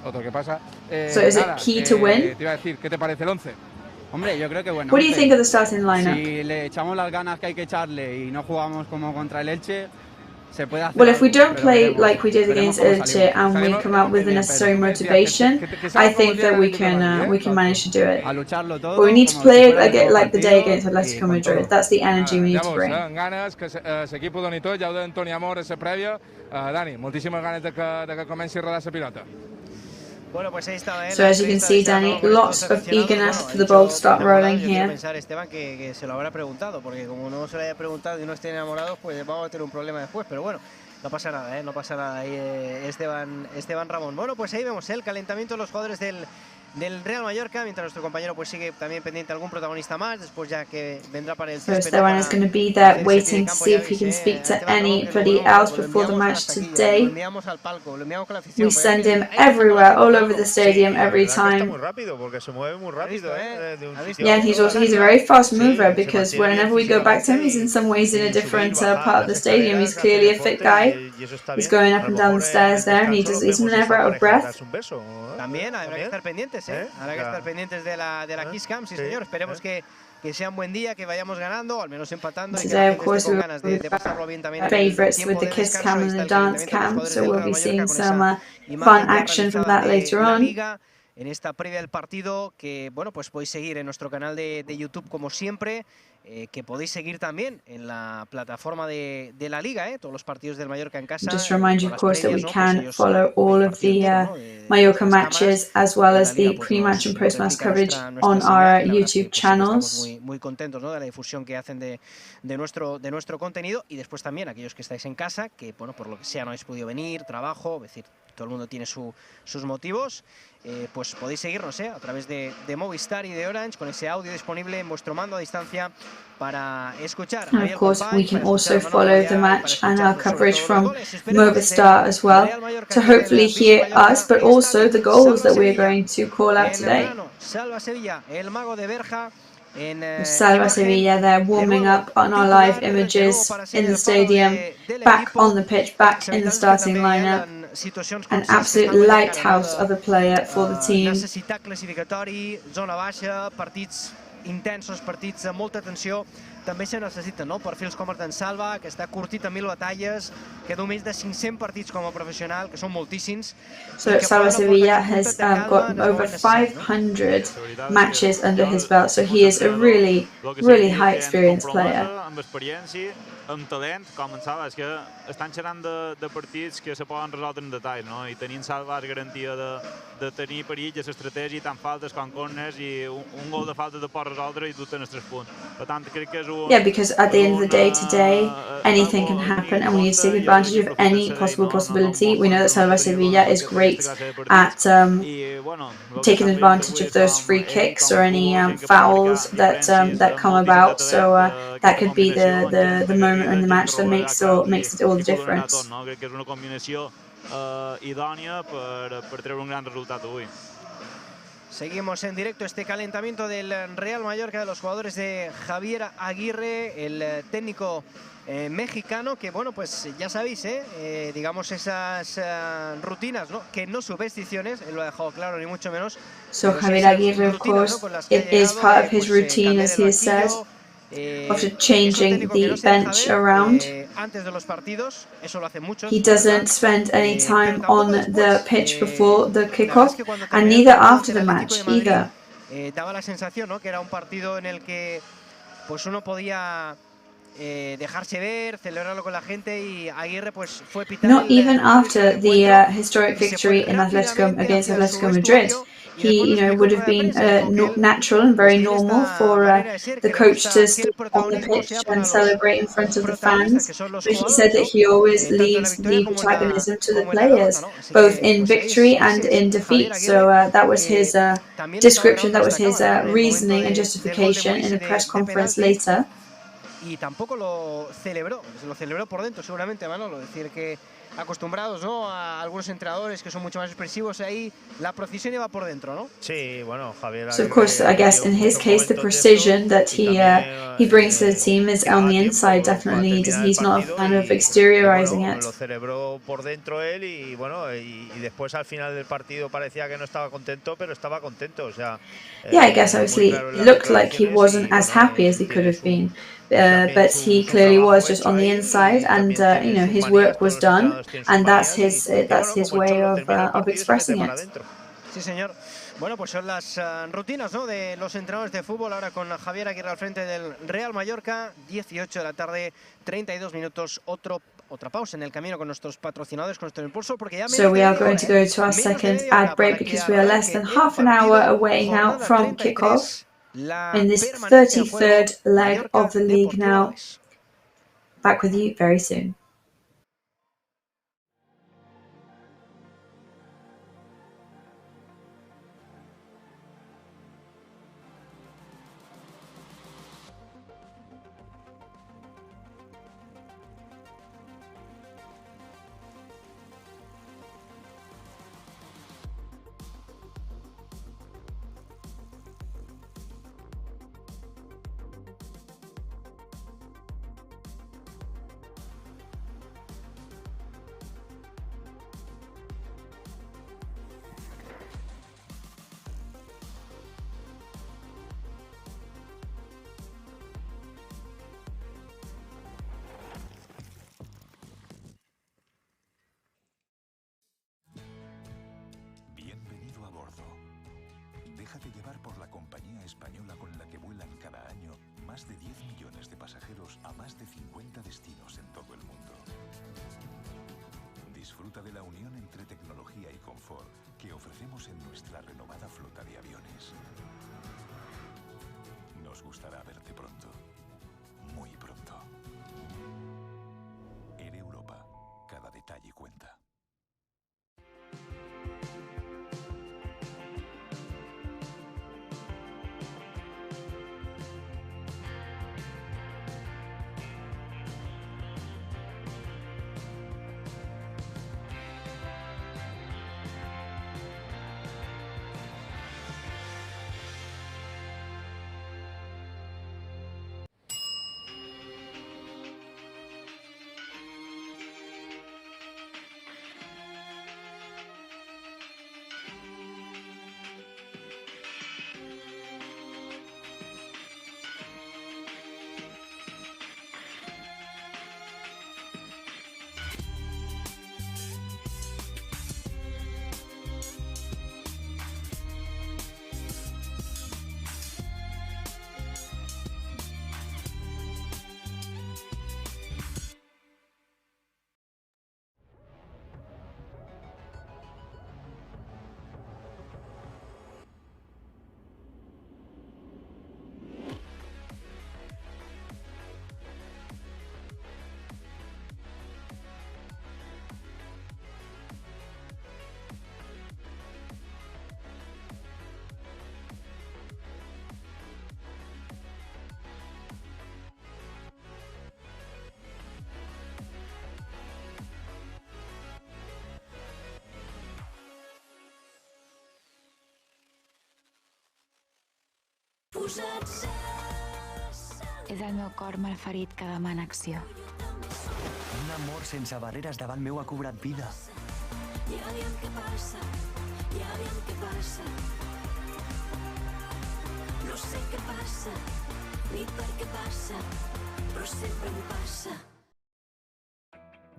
Otro que pasa. So is it key to win? Te iba a decir, ¿qué te parece el 11? Hombre, yo creo que bueno. What do you think of the starting lineup? Si le echamos las ganas que hay que echarle y no jugamos como contra el Elche, Well, if we don't play like we did against Elche and we come out with the necessary motivation, I think that we can manage to do it. But we need to play it like the day against Atletico Madrid. That's the energy we need to bring. Ganes, que l'equip ho doni tot, ja ho deia Toni Amor a la prèvia. Dani, moltíssimes ganes de que comenci a rodar la pilota. Bueno, pues ahí está, so as you can see, Danny, lots of eagerness for the ball to start rolling here. Pensar, Esteban, que se lo habrá preguntado, porque como no se lo haya preguntado y no estén enamorados, pues vamos a tener un problema después, pero bueno. No pasa nada, no pasa nada ahí, Esteban Ramón. Bueno, pues ahí vemos el calentamiento de los jugadores del Real Mallorca, mientras nuestro compañero pues sigue también pendiente algún protagonista más, después ya que vendrá para el césped. So Esteban is going to be there waiting to see if he can speak to anybody else before the match today. We send him everywhere, all over the stadium, every time. Yeah, and he's a very fast mover, because whenever we go back to him, he's in some ways in a different part of the stadium. He's clearly a fit guy. He's going up and down the stairs there, and he's never out of breath. También habrá que estar pendientes, habrá que estar pendientes de la Kiss Cam, sí señor. Esperemos que sea un buen día, que vayamos ganando, o al menos empatando, y que la gente esté con ganas de pasarlo bien también. Favorites with the Kiss Cam and the Dance Cam, so we'll be seeing some fun action from that later on. En esta previa del partido, que bueno, pues podéis seguir en nuestro canal de YouTube como siempre, que podéis seguir también en la plataforma de la Liga, todos los partidos del Mallorca en casa. Just remind you, of course, that we can follow all of the Mallorca matches as well as the pre-match and post-match coverage on our YouTube channels. Muy contentos, ¿no?, de la difusión que hacen de nuestro contenido, y después también aquellos que estáis en casa, que bueno, por lo que sea no habéis podido venir, trabajo, es decir, todo el mundo tiene sus motivos. Pues podéis seguirnos a través de Movistar y de Orange, con ese audio disponible en vuestro mando a distancia para escuchar. And of course, we can also follow the match and our coverage from Movistar as well, to hopefully hear us, but also the goals that we are going to call out today. Salva Sevilla, el mago de Berja. Salva Sevilla there, warming up on our live images in the stadium, back on the pitch, back in the starting lineup. An absolute lighthouse of a player for the team. Necessitat classificatori, zona baixa, partits intensos, partits de molta tensió, també se necessiten, no?, perfils com el d'en Salva, que està curtit en 1000 batalles, que du més de 500 partits com a professional, que són moltíssims. So Salva Sevilla has got over 500 matches under his belt, so he is a really high experienced player. Amb talent, com en Salva, és que estan xerrant de partits que se poden resoldre en detall, no? I tenint Salva és garantia de tenir perill a l'estratègia, tant faltes com corners, i un gol de falta te pot resoldre i tu tens 3 punts. Per tant, crec que és un... Yeah, because at the end of the day today, anything can happen, and we need to take advantage of any possible possibility. We know that Salva Sevilla is great at taking advantage of those free kicks or any fouls that come about, so that could be the moment in the match that makes all the difference. Crec que és una combinació idònia per treure un gran resultat avui. Seguimos en directo este calentamiento del Real Mallorca, de los jugadores de Javier Aguirre, el técnico mexicano, que bueno, pues ya sabéis, digamos esas rutinas, ¿no?, que no supersticiones, él lo ha dejado claro, ni mucho menos. So Javier Aguirre, of course, it is part of his routine, as he has said, after changing the bench around. He doesn't spend any time on the pitch before the kickoff, and neither after the match either. Daba la sensación, ¿no?, que era un partido en el que pues uno podía dejarse ver, celebrarlo con la gente, y Aguirre pues fue pitar. Not even after the historic victory in against Atletico Madrid. He, would have been natural and very normal for the coach to step on the pitch and celebrate in front of the fans. But he said that he always leaves the protagonism to the players, both in victory and in defeat. So that was his description, that was his reasoning and justification in a press conference later. Y tampoco lo celebró por dentro, seguramente, Manolo. Decir que acostumbrados, ¿no?, a algunos entrenadores que son mucho más expresivos, ahí la precisión iba por dentro, ¿no? Sí, bueno, Javier. So of course, I guess in his case, the precision that he brings to the team is on the inside. Definitely, he's not a fan of exteriorizing it. Lo celebró por dentro él y bueno, y después al final del partido parecía que no estaba contento, pero estaba contento, o sea. Yeah, I guess obviously it looked like he wasn't as happy as he could have been. But he clearly was just on the inside, and you know, his work was done, and that's his way of expressing it. Sí, señor. Bueno, pues son las rutinas, ¿no?, de los entrenadores de fútbol, ahora con Javier Aguirre al frente del Real Mallorca, 18 de la tarde, 32 minutos, otra pausa en el camino con nuestros patrocinadores, con nuestro impulso, porque ya So we are going to go to our second ad break because we are less than half an hour away now from kickoff in this 33rd leg of the league now. Back with you very soon. Déjate llevar por la compañía española con la que vuelan cada año más de 10 millones de pasajeros a más de 50 destinos en todo el mundo. Disfruta de la unión entre tecnología y confort que ofrecemos en nuestra renovada flota de aviones. Nos gustará verte pronto, muy pronto. En Europa, cada detalle cuenta. És el meu cor malferit que demana acció. Un amor sense barreres davant meu ha cobrat vida. Ja aviam què passa, ja aviam què passa. No sé què passa, ni per què passa, però sempre em passa.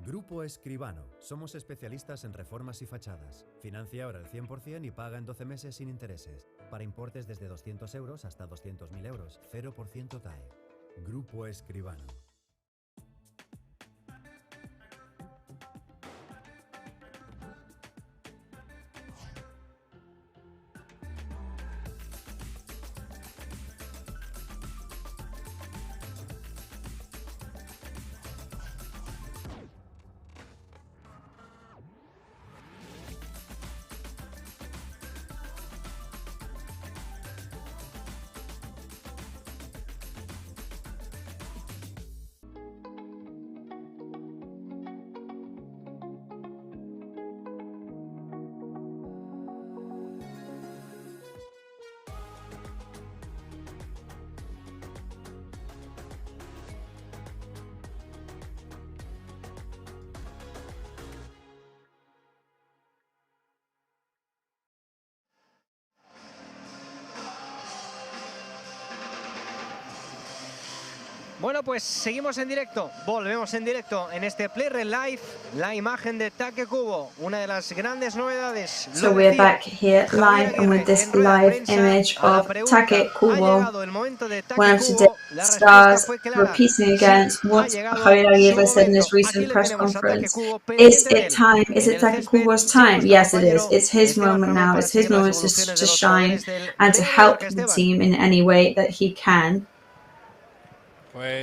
Grupo Escribano. Somos especialistas en reformas y fachadas. Financia ahora el 100% y paga en 12 meses sin intereses. Para importes desde 200 euros hasta 200.000 euros. 0% TAE. Grupo Escribano. Bueno, pues seguimos en directo, volvemos en directo en este Play Red Live, la imagen de Taque Kubo, una de las grandes novedades. So we're back here live and with this live image of Taque Kubo, one of today's stars, repeating again what Javier Aguirre said in his recent press conference. Is it time? Is it Taque Kubo's time? Yes, it is. It's his moment now. It's his moment to shine and to help the team in any way that he can.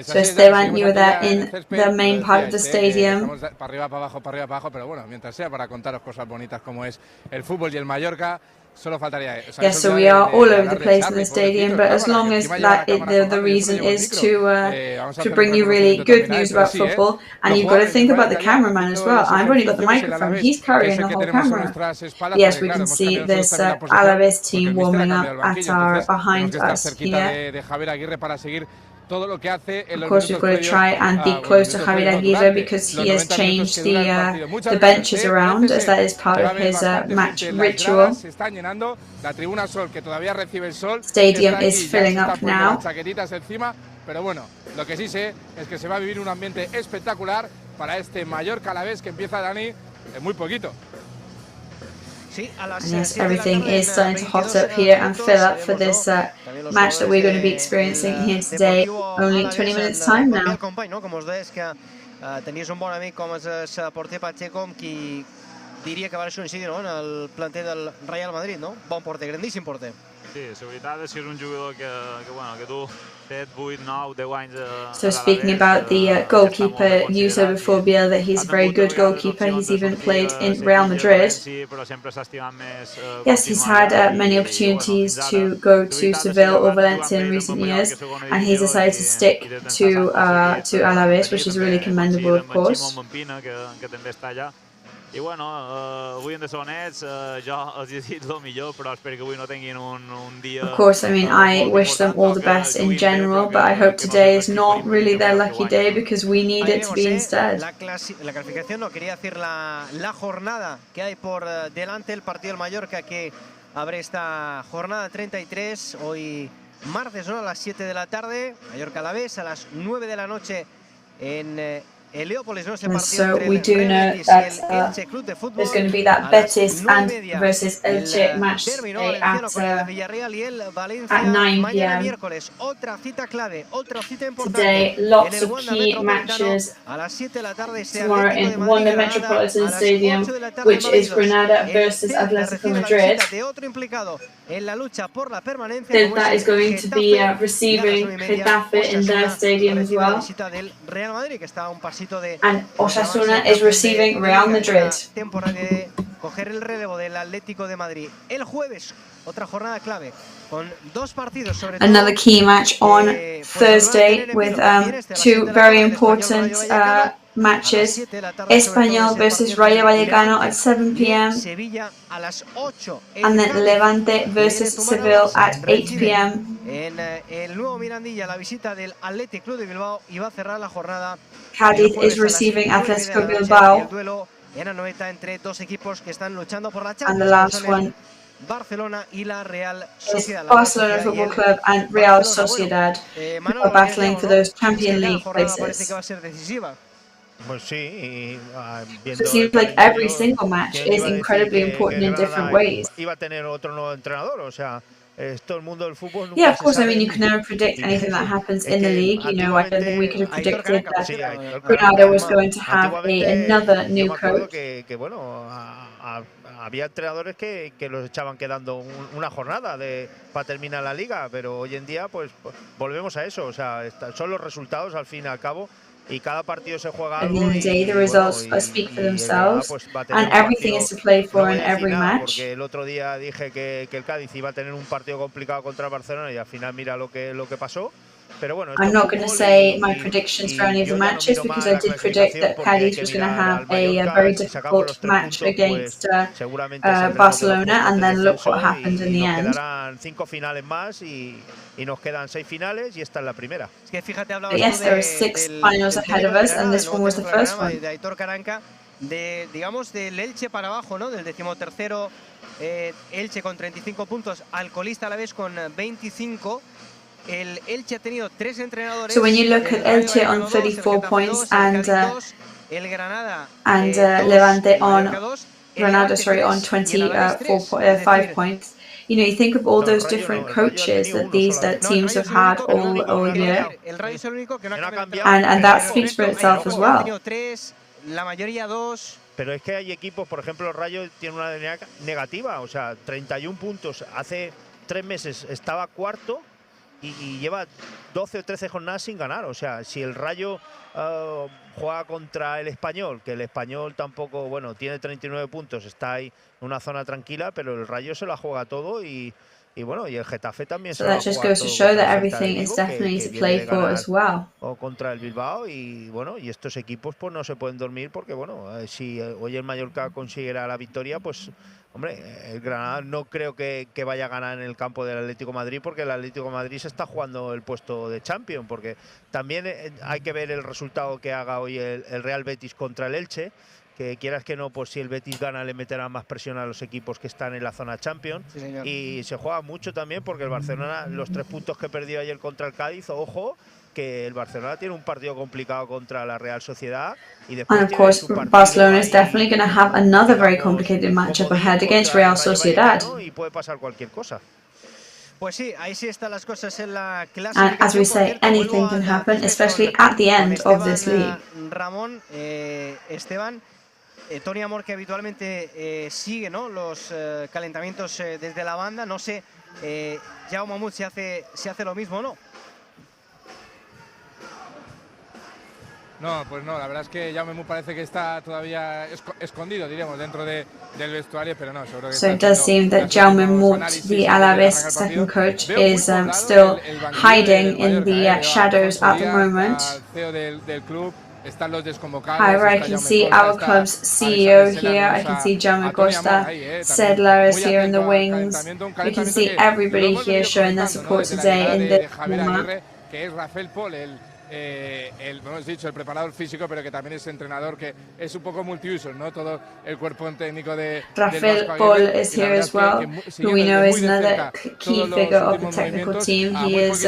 So Esteban, you were there in the main part of the stadium. Para arriba, para abajo, pero bueno, mientras sea para contaros cosas bonitas como es el fútbol y el Mallorca, solo faltaría eso. Yes, so we are all over the place in the stadium, but as long as that the reason is to bring you really good news about football, and you've got to think about the cameraman as well. I've only got the microphone, he's carrying the whole camera. Yes, we can see this Alavés team warming up behind us here. Of course, we've got to try and be close to Javier Aguirre because he has changed the benches around, as that is part of his match ritual. Stadium is filling up now. Pero bueno, lo que sí sé es que se va a vivir un ambiente espectacular para este Mallorca Alavés que empieza, Dani, en muy poquito. And yes, everything is starting to hot up here and fill up for this match that we're going to be experiencing here today. Only 20 minutes time now. Tenies un bon amic com és porter Pacheco, amb qui diria que va coincidir en el planter del Real Madrid, no? Bon porter, grandíssim porter. Sí, la veritat és que és un jugador que tu 7, 8, 9, 10 anys... So speaking about the goalkeeper, you said before, Biel, that he's a very good goalkeeper. He's even played in Real Madrid. Yes, he's had many opportunities to go to Seville or Valencia in recent years, and he's decided to stick to Alavés, which is really commendable, of course. I bueno, avui en de sonets, jo els desitjo el millor, però espero que avui no tinguin un dia... Of course, I mean, I wish them all the best in general, but I hope today is not really their lucky day because we need it to be instead. La clasificación, no, quería decir la jornada que hay por delante, el partido del Mallorca que abre esta jornada 33, hoy martes, ¿no? A las 7 de la tarde, Mallorca Alavés, a las 9 de la noche en... And so we do know that there's going to be that Betis and versus Elche match today at 9 p.m. Today, lots of key matches tomorrow in Wanda Metropolitan Stadium, which is Granada versus Atletico Madrid. That is going to be receiving Getafe in their stadium as well. And Osasuna is receiving Real Madrid. Coger el relevo del Atlético de Madrid. El jueves, otra jornada clave con dos partidos sobre todo. Another key match on Thursday with two very important matches. Español versus Rayo Vallecano at 7 p.m. and then Levante versus Seville at 8 p.m. En el nuevo Mirandilla, la visita del Athletic Club de Bilbao iba a cerrar la jornada. Cádiz is receiving Atletico Bilbao. El duelo en Anoeta entre dos equipos que están luchando por la Champions. And the last one Barcelona y la Real Sociedad. Barcelona Football Club and Real Sociedad are battling for those Champions League places. Pues sí, it seems like every single match is incredibly important in different ways. Iba a tener otro nuevo entrenador, o sea, todo el mundo del fútbol. Yeah, of course. I mean, you can never predict anything that happens in the league. You know, I don't think we could have predicted that Granada was going to have another new coach. Que bueno, había entrenadores que los echaban quedando una jornada para terminar la liga, pero hoy en día pues volvemos a eso, o sea, son los resultados al fin y al cabo. Y cada partido se juega algo. At the end of the day, the results speak for themselves, and everything is to play for in every match. Porque el otro día dije que el Cádiz iba a tener un partido complicado contra el Barcelona y al final mira lo que pasó. Pero bueno, I'm not going to say my predictions for any of the matches because I did predict that Cádiz was going to have a very difficult match against Barcelona, and then look what happened in the end. Quedarán 5 finales más y nos quedan 6 finales y esta es la primera. Yes, there are 6 finals ahead of us, and this one was the first one. De Aitor Caranca, digamos del Elche para abajo, ¿no? Del 13º Elche con 35 puntos, al colista Alavés con 25. el Elche ha tenido 3 entrenadores. So when you look at Elche on 34 points and Levante on on 25 points, you know, you think of all those different coaches that these teams have had all year, and that speaks for itself as well. Pero es que hay equipos, por ejemplo, el Rayo tiene una negativa, o sea, 31 puntos. Hace 3 meses estaba cuarto y lleva 12 o 13 jornadas sin ganar. O sea, si el Rayo juega contra el Español, que el Español tampoco, bueno, tiene 39 puntos, está ahí en una zona tranquila, pero el Rayo se la juega todo y bueno, y el Getafe también se la juega todo. So that just goes to show that everything is definitely to play for as well. O contra el Bilbao y bueno, y estos equipos pues no se pueden dormir porque bueno, si hoy el Mallorca consiguiera la victoria, pues hombre, el Granada no creo que vaya a ganar en el campo del Atlético de Madrid, porque el Atlético de Madrid se está jugando el puesto de Champions, porque también hay que ver el resultado que haga hoy el Real Betis contra el Elche, que quieras que no, pues si el Betis gana le meterá más presión a los equipos que están en la zona Champions. Sí, señor. Y se juega mucho también porque el Barcelona, los 3 puntos que perdió ayer contra el Cádiz, ojo, que el Barcelona tiene un partido complicado contra la Real Sociedad y después And of course, Barcelona is definitely going to have another very complicated matchup ahead against Real Sociedad. Y puede pasar cualquier cosa. Pues sí, ahí sí están las cosas en la And as we say, anything can happen, especially at the end of this league. Ramón, Esteban, Tony Amor, que habitualmente sigue, ¿no?, los calentamientos desde la banda. No sé, Jaume Mahmoud si hace lo mismo o no. No, pues no, la verdad es que Jaume Mahmoud parece que está todavía escondido, diríamos, dentro del vestuario, pero no, seguro que So it does seem that Jaume Mahmoud, the Alavés second coach, is still hiding in the shadows at the moment. However, I can see our club's CEO here, I can see Jaume Costa, Sedler is here in the wings, we can see everybody here showing their support today in the format. Hemos dicho, el preparador físico, pero que también es entrenador, que es un poco multiusos, ¿no? Todo el cuerpo técnico de Rafael Paul is here as well, who we know is another key figure of the technical team. He is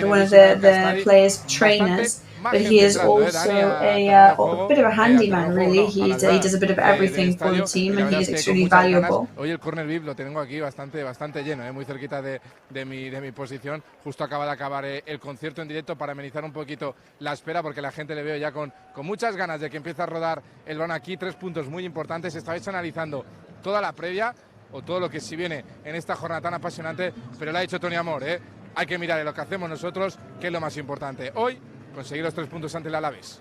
one of the players' trainers, but he is also a bit of a handyman, really. He does a bit of everything for the team, and he is extremely valuable. Hoy el corner VIP lo tengo aquí bastante lleno, muy cerquita de mi posición. Justo acaba de acabar el concierto en directo para amenizar un poquito la espera, porque la gente le veo ya con muchas ganas de que empiece a rodar el balón aquí. 3 puntos muy importantes. Estabais analizando toda la previa o todo lo que si viene en esta jornada tan apasionante, pero lo ha dicho Tony Amor, hay que mirar en lo que hacemos nosotros, que es lo más importante. Hoy, conseguir los 3 puntos ante el Alavés.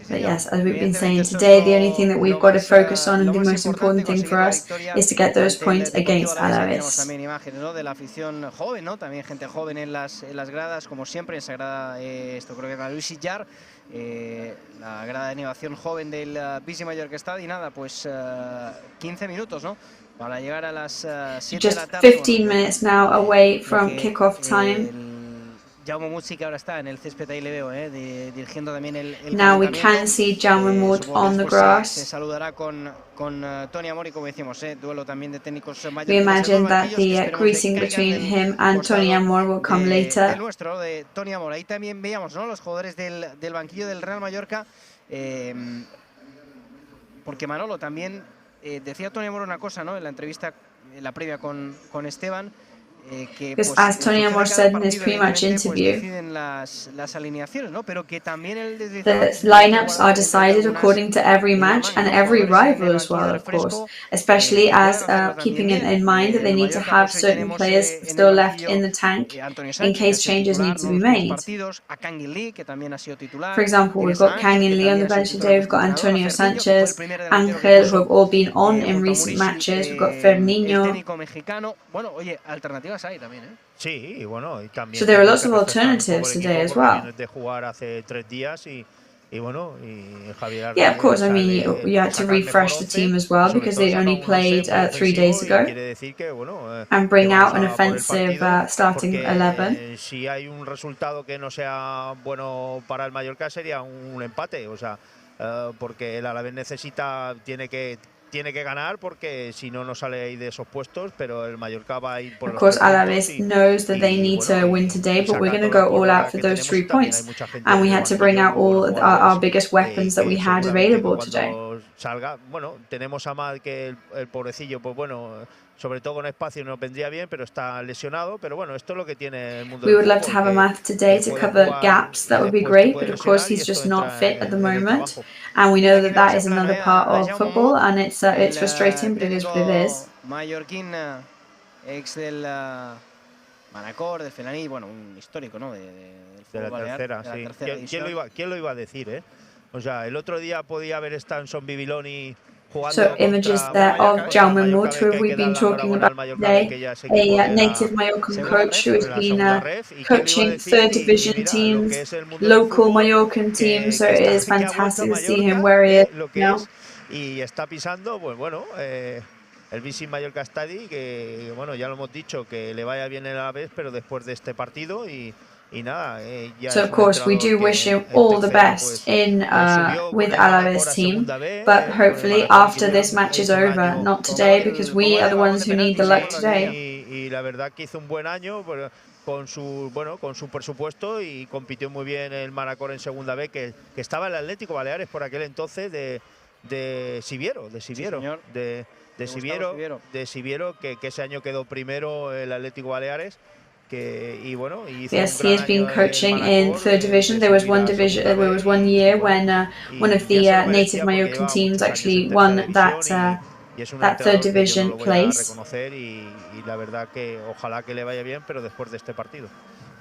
But yes, as we've been saying today, the only thing that we've got to focus on, and the most important thing for us, is to get those points against Alavés. También imágenes, ¿no?, de la afición joven, ¿no? También gente joven en las gradas, como siempre, en Sagrada, esto creo que era Luis Sillar, la grada de animación joven del Visi Mallorca Stade. Y nada, pues 15 minutos, ¿no?, para llegar a las 7 de la tarde. Just 15 minutes now away from kickoff time. Jaume Mahmoud sí que ahora está en el césped, ahí le veo, dirigiendo también el Now we can see Jaume Mahmoud on the grass. Se saludará con Tony Amor y, como decimos, duelo también de técnicos mayores. We imagine that the greeting between him and Tony Amor will come later. El nuestro, de Tony Amor. Ahí también veíamos, ¿no?, los jugadores del banquillo del Real Mallorca, porque Manolo también decía Tony Amor una cosa, ¿no?, en la entrevista, en la previa con Esteban, because as Tony Amor said in his pre-match interview, the lineups are decided according to every match and every rival as well, of course, especially as keeping in mind that they need to have certain players still left in the tank in case changes need to be made. For example, we've got Kang In Lee on the bench today, we've got Antonio Sanchez, Angel, who have all been on in recent matches, we've got Ferniño. Hay también, Sí, bueno, y también. So there are lots of alternatives today as well. De jugar hace 3 días y bueno, y Javier. Yeah, of course. I mean, you had to refresh the team as well because they only played 3 days ago, and bring out an offensive starting 11. Si hay un resultado que no sea bueno para el Mallorca, sería un empate, o sea, porque el Alavés tiene que tiene que ganar porque si no, no sale ahí de esos puestos, pero el Mallorca va a ir por Of los course, 3 Alavés puntos knows that they need to win today, but we're going to go all out for those 3 points. And we had to bring out all our biggest weapons that we had available today. Salga, bueno, tenemos a Mad que el pobrecillo, pues bueno, sobre todo con espacio nos vendría bien, pero está lesionado, pero bueno, esto es lo que tiene el mundo We would del love to fútbol, have a Math today to cover gaps, that would be great, but of course he's just not fit at the moment, and we know that that is another part of football, and it's frustrating, but it is what it is. Mallorquín, ex del Manacor, del Felanil, bueno, un histórico, ¿no? Del fútbol balear, tercera, de la sí. tercera división. ¿Quién lo iba a decir, eh? O sea, el otro día podía haber estado en Son Bibiloni jugando So images there of Jaume Mut, who we've been talking about today, a native Mallorcan coach who has been coaching third division teams, local Mallorcan teams, so it is fantastic to see him where he is now. Y está pisando, pues bueno, el Visit Mallorca Stadi, que bueno, ya lo hemos dicho, que le vaya bien el Alavés, pero después de este partido y nada, ya so of course we do wish him all the best in with Alavés team, but hopefully after this match is over, not today, because we are the ones who need the luck today. Y la verdad que hizo un buen año con su presupuesto y compitió muy bien el Manacor en segunda B, que estaba el Atlético Baleares por aquel entonces de Siviero, que ese año quedó primero el Atlético Baleares. Yes, he has been coaching in third division. There was one year when one of the native Mallorcan teams actually won that third division place. Y la verdad que ojalá que le vaya bien, pero después de este partido.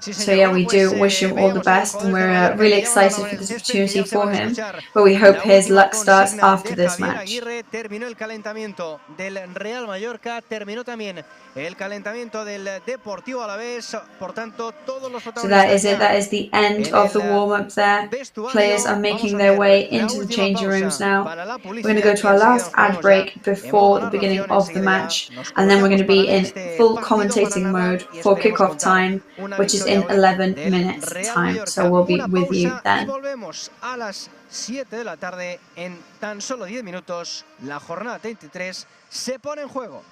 So yeah, we do wish him all the best, and we're really excited for this opportunity for him, but we hope his luck starts after this match. Terminó el calentamiento del Real Mallorca, terminó también el calentamiento del Deportivo Alavés, por tanto todos los So that is it, that is the end of the warm-up there. Players are making their way into the changing rooms now. We're going to go to our last ad break before the beginning of the match, and then we're going to be in full commentating mode for kickoff time, which is in 11 minutes time, so we'll be with you then. Y volvemos a las 7 de la tarde en tan solo 10 minutos. La jornada 33 se pone en juego.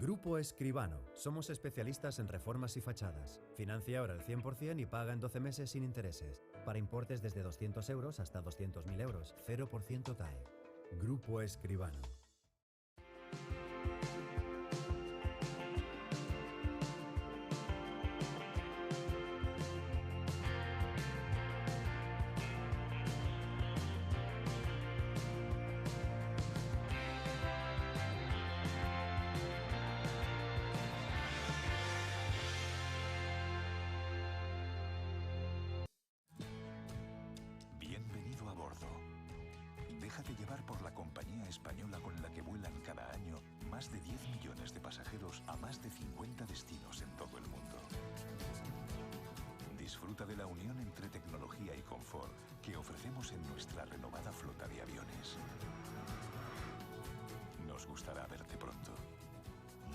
Grupo Escribano. Somos especialistas en reformas y fachadas. Financia ahora el 100% y paga en 12 meses sin intereses. Para importes desde 200 euros hasta 200.000 euros. 0% TAE. Grupo Escribano. Bienvenido a bordo. Déjate llevar por la compañía española con la que vuelan cada año más de 10 millones de pasajeros a más de 50 destinos en todo el mundo. Disfruta de la unión entre tecnología y confort que ofrecemos en nuestra renovada flota de aviones. Nos gustará verte pronto,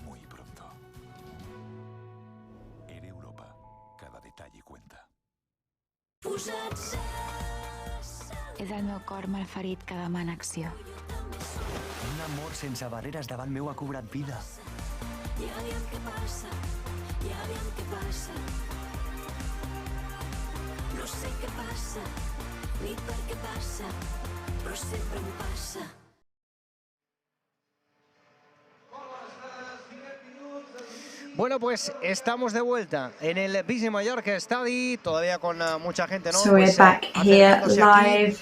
muy pronto. Air Europa, cada detalle cuenta. És el meu cor malferit que demana acció. Un amor sense barreres davant meu ha cobrat vida. Ja aviam què passa, ja aviam què passa. No sé què passa, ni per què passa, però sempre em passa. Bueno, pues estamos de vuelta en el Busy Mallorca Stadi, todavía con mucha gente, ¿no? So we're back here live.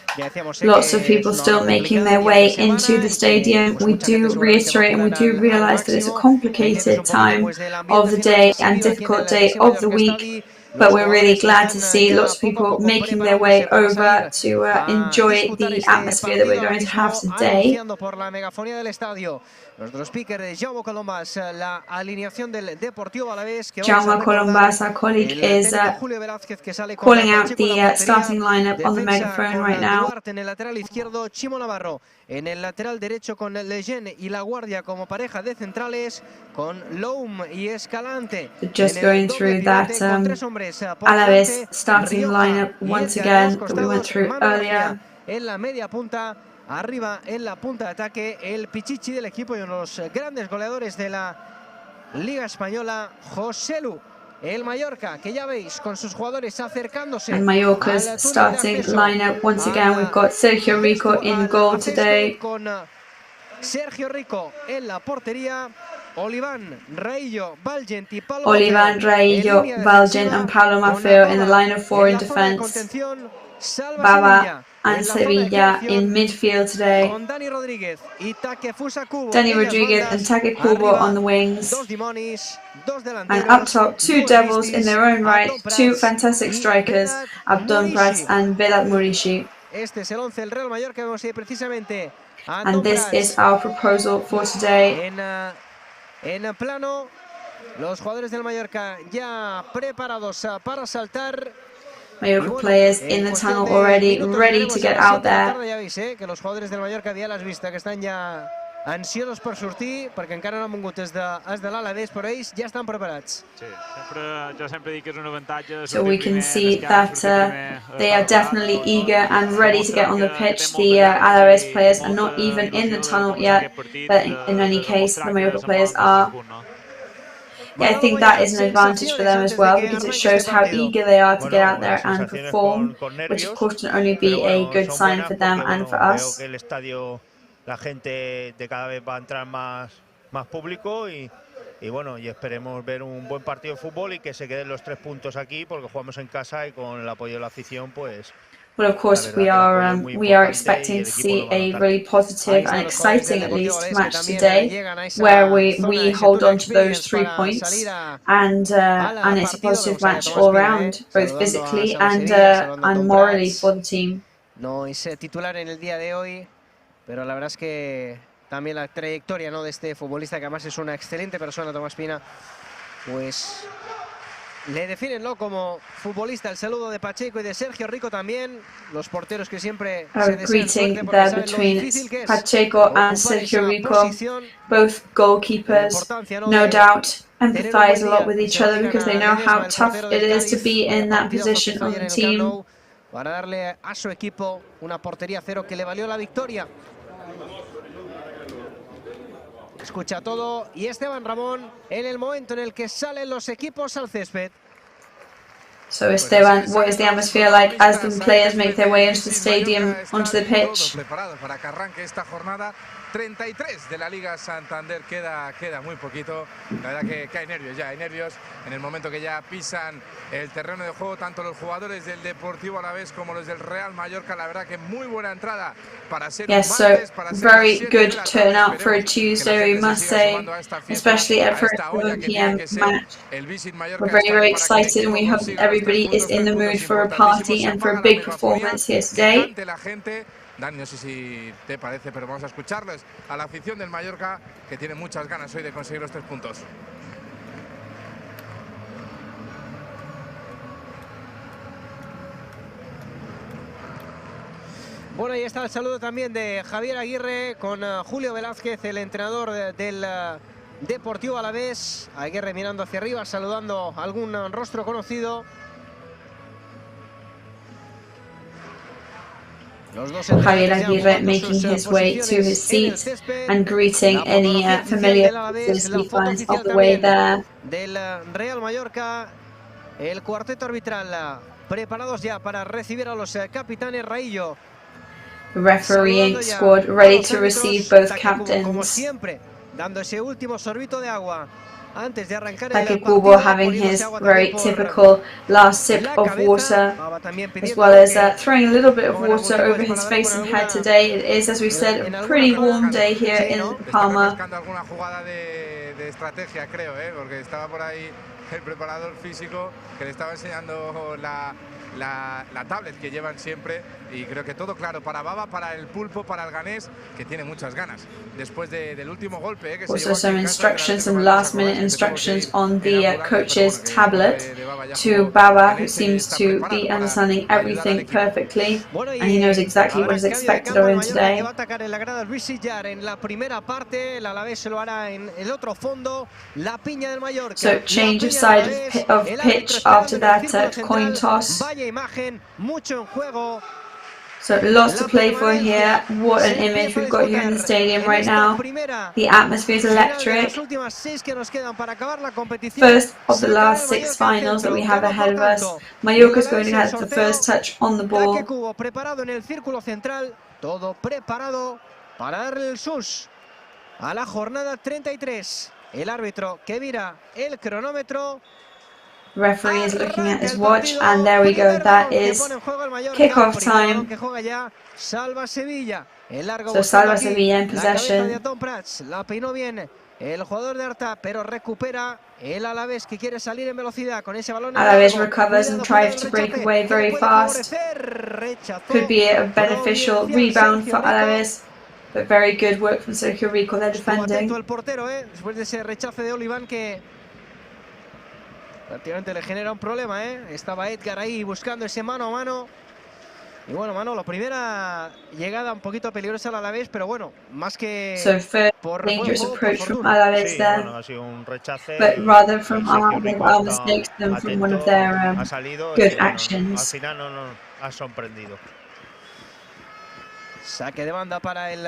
Lots of people still making their way into the stadium. We do reiterate and we do realize that it's a complicated time of the day and difficult day of the week. But we're really glad to see lots of people making their way over to enjoy the atmosphere that we're going to have today. Nuestro speaker es Jaume Colombas, la alineación del Deportivo Alavés. Jaume Colombas, our colleague, is calling out the starting lineup on the megaphone right now. En el lateral izquierdo, Chimo Navarro. En el lateral derecho con Lejeune y La Guardia como pareja de centrales, con Loum y Escalante. Just going through that Alavés starting lineup once again that we went through earlier. En la media punta, arriba en la punta de ataque, el pichichi del equipo y uno de los grandes goleadores de la Liga Española, Joselu. El Mallorca, que ya veis con sus jugadores acercándose. And Mallorca's starting lineup once again. We've got Sergio Rico in goal today. Con Sergio Rico en la portería, Oliván, Raillo, Valgent y Palo. Oliván, Raillo, Valgent and Paulo Maffeo in the line of four in defence. Baba and Sevilla in midfield today. Dani Rodríguez and Take Kubo on the wings. And up top, two devils in their own right, two fantastic strikers, Abdon Pras and Vedat Murishi. And this is our proposal for today. En plano, los jugadores del Mallorca ya preparados para saltar. Mallorca players in the tunnel already, ready to get out there. Ya veis, que los jugadores del Mallorca ya las vistas que están ya ansiosos per sortir, perquè encara no han vingut des de l'Alavés, però ells ja estan preparats. Sí, jo sempre dic que és un avantatge. So we can see that they are definitely eager and ready to get on the pitch. The Alavés players are not even in the tunnel yet, but in any case, the Mallorca players are. Yeah, I think that is an advantage for them as well, because it shows how eager they are to get out there and perform, which of course can only be a good sign for them and for us. La gente de cada vez va a entrar más público y bueno, y esperemos ver un buen partido de fútbol y que se queden los 3 puntos aquí, porque jugamos en casa y con el apoyo de la afición, pues. Well, of course, we are expecting to see a really positive and exciting, at least, match today, where we hold on to those 3 points, and it's a positive match all round, both physically and morally for the team. No es titular en el día de hoy, pero la verdad es que también la trayectoria, ¿no?, de este futbolista, que además es una excelente persona, Tomás Pina, pues le definen, ¿no?, como futbolista. El saludo de Pacheco y de Sergio Rico también, los porteros que siempre se desean suerte porque saben lo difícil que es Pacheco and Sergio Rico, both goalkeepers, no doubt empathize a lot with each other because they know how tough it is to be in that position on the team. Para darle a su equipo una portería cero que le valió la victoria. escucha todo. Y Esteban Ramón en el momento en el que salen los equipos al césped. So Esteban, what is the atmosphere like as the players make their way into the stadium, onto the pitch? Preparados para que arranque esta jornada 33 de la Liga Santander, queda muy poquito. La verdad que hay nervios ya, hay nervios en el momento que ya pisan el terreno de juego, tanto los jugadores del Deportivo Alavés como los del Real Mallorca. La verdad que muy buena entrada para ser Yes, so very good turnout for a Tuesday, we must say, especially at first 7 p.m. match. We're very excited and we hope everybody is in the mood for a party and for a big performance here today. Dani, no sé si te parece, pero vamos a escucharles a la afición del Mallorca, que tiene muchas ganas hoy de conseguir los 3 puntos. Bueno, ahí está el saludo también de Javier Aguirre con Julio Velázquez, el entrenador del Deportivo Alavés. Aguirre mirando hacia arriba, saludando a algún rostro conocido. Javier Aguirre making his way to his seat and greeting any familiar faces he finds on the way there. Del Real Mallorca, el cuarteto arbitral preparados ya para recibir a los capitanes. Raillo, the refereeing squad ready to receive both captains. Como siempre, dando ese último sorbito de agua antes de arrancar like Kubo having his very typical last sip of water, as well as throwing a little bit of water over his face and head today. It is, as we said, a pretty warm day here in Palma. Alguna jugada de estrategia, creo, porque estaba por ahí el preparador físico que le estaba enseñando la tablet que llevan siempre, y creo que todo claro para Baba, para el Pulpo, para el ganés, que tiene muchas ganas después del último golpe. Que also some instructions, some last minute instructions on the coach's tablet to Baba, who seems to be understanding everything perfectly, and he knows exactly what is expected of him today. Va a atacar en la grada Luis Sillar en la primera parte, el Alavés se lo hará en el otro fondo, la piña del Mallorca. So change of side of pitch after that coin toss. Vaya imagen, mucho en juego. So lots to play for here. What an image we've got here in the stadium right now. The atmosphere is electric. First of the last 6 finals that we have ahead of us. Mallorca is going to have the first touch on the ball. Preparado en el círculo central, todo preparado para darle el sus a la jornada 33. El árbitro que mira el cronómetro. The referee is looking at his watch, and there we go. That is kickoff time. So Salva Sevilla in possession. La peinó bien el jugador de Arta, pero recupera el Alavés, que quiere salir en velocidad con ese balón. Alavés recovers and tries to break away very fast. Could be a beneficial rebound for Alavés, but very good work from Sergio Rico, their defending. El portero, después de ese rechace de Oliván que prácticamente le genera un problema, Estaba Edgar ahí buscando ese mano a mano. Y bueno, la primera llegada un poquito peligrosa al Alavés, pero bueno, más que por dangerous approach from Alavés there. Ha sido un rechace, but rather from our mistakes than from one of their good actions. Al final no ha sorprendido. Saque de banda para el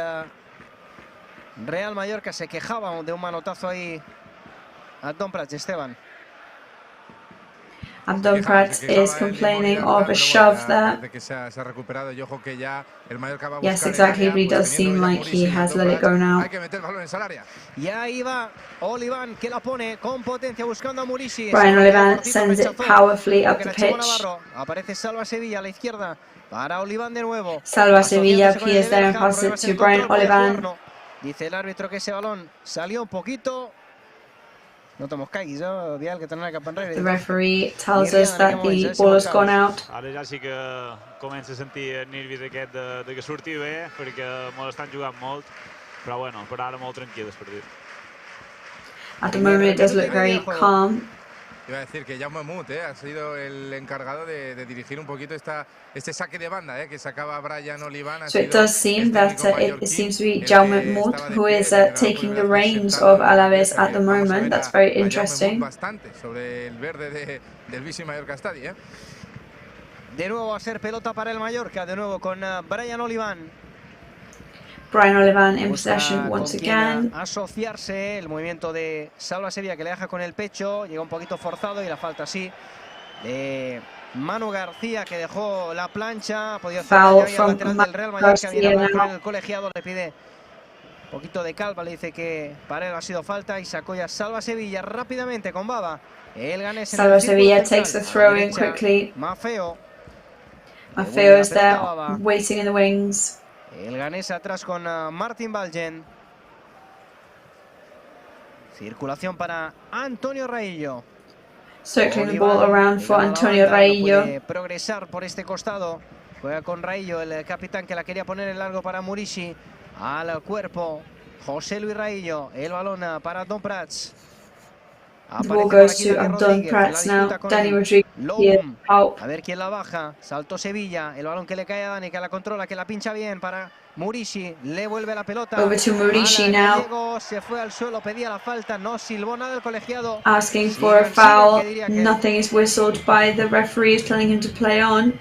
Real Mallorca. Se quejaba de un manotazo ahí a Don Prats, Esteban. Abdon Prats is complaining of a shove there. Yes, exactly, but he does seem like he has let it go now. Y ahí va Oliván, que la pone con potencia buscando a Murici. Brian Oliván sends it powerfully up the pitch. Aparece Salva Sevilla a la izquierda para Oliván de nuevo. Salva Sevilla appears there and passes it to Brian Oliván. Dice el árbitro que ese balón salió un poquito. The referee tells us that the ball has gone out. Ara ja sí que comença a sentir nervis aquest de que surti bé, perquè molt estan jugant molt, però bueno, per ara molt tranquil el partit. At the moment it does look very calm. Iba a decir que Jaume Mut ha sido el encargado de dirigir un poquito este saque de banda que sacaba Brian Oliván. So it does seem that it seems to be Jaume Mut who is taking the reins of Alavés at the moment. That's very interesting. Bastante sobre el verde del Vichy Mallorca Stadium. De nuevo a ser pelota para el Mallorca, de nuevo con Brian Oliván. Brian Olivan in possession once again. Asociarse, el movimiento de Salva Sevilla que le deja con el pecho, llega un poquito forzado y la falta sí de Manu García que dejó la plancha, ha podido hacer Foul el lateral del Real Mallorca, viene a marcar el colegiado, le pide un poquito de calma, le dice que para él ha sido falta y sacó ya Salva Sevilla rápidamente con Baba. El ganés Salva Sevilla takes the throw in quickly. Mafeo is there, waiting in the wings. El ganés atrás con Martin Balgen. Circulación para Antonio Raillo. Circling the ball around for Antonio Raillo. Puede progresar por este costado. Juega con Raillo, el capitán que la quería poner en largo para Murici. Al cuerpo, José Luis Raillo. El balón para Don Prats. The ball goes to Don Prats now. Dani Rodríguez out. A ver quién la baja. Saltó Sevilla. El balón que le cae a Dani, que la controla, que la pincha bien para Murici. Le vuelve la pelota. Over to Murici now. Diego se fue al suelo, pedía la falta. No silbó nada el colegiado. Asking for a foul. Nothing is whistled by the referees, telling him to play on.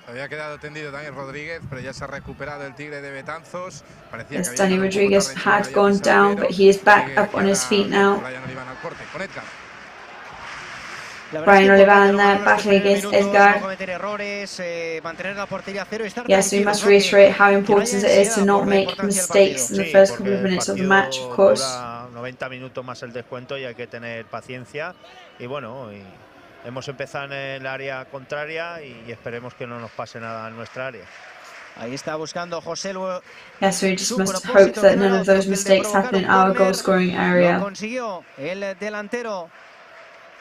Había quedado tendido Dani Rodríguez, pero ya se ha recuperado el Tigre de Betanzos. Yes, Dani Rodríguez had gone down, but he is back up on his feet now. Brian Olivan there, battling against Edgar. Yes, we must reiterate how important it is to not make mistakes in the first couple of minutes of the match, of course. 90 minutos más el descuento y hay que tener paciencia. Y bueno, hemos empezado en el área contraria y esperemos que no nos pase nada en nuestra área. Ahí está buscando José Luis. Yes, we just must hope that none of those mistakes happen in our goal-scoring area. Lo consiguió el delantero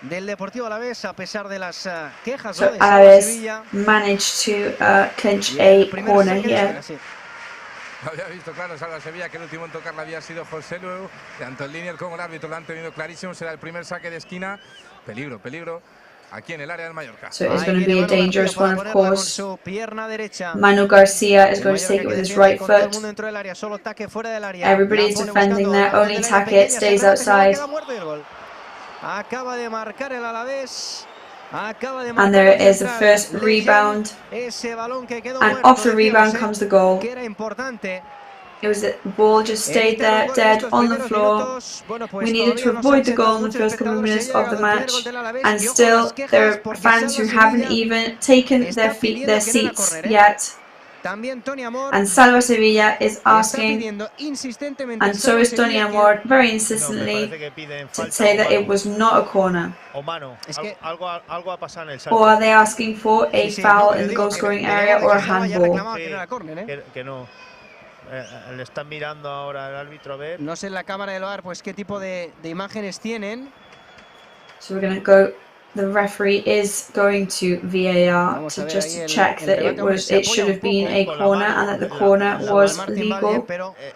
del Deportivo Alavés a pesar de las quejas so de Alavés managed to clinch a corner here. Había visto claro Salva Sevilla que el último en tocarla había sido José Luis. Tanto el línea como el árbitro lo han tenido clarísimo. Será el primer saque de esquina. Peligro, peligro. Aquí en el área del Mallorca. So it's going to be a dangerous one, of course. Manu Garcia is going to take it with his right foot. Everybody's defending there. Only Tackett stays outside. Acaba de marcar el Alavés. And there is the first rebound. And off the rebound comes the goal. It was the ball just stayed there, dead on the floor. We needed to avoid the goal in the first couple of minutes of the match, and still there are fans who haven't even taken their seats yet. And Salva Sevilla is asking, and so is Tony Amor, very insistently, to say that it was not a corner. Or are they asking for a foul in the goal-scoring area or a handball? Le están mirando ahora el árbitro a ver. No sé en la cámara del VAR pues qué tipo de imágenes tienen. So we're going to go. The referee is going to VAR to just check that it should have been a corner and that the corner was legal.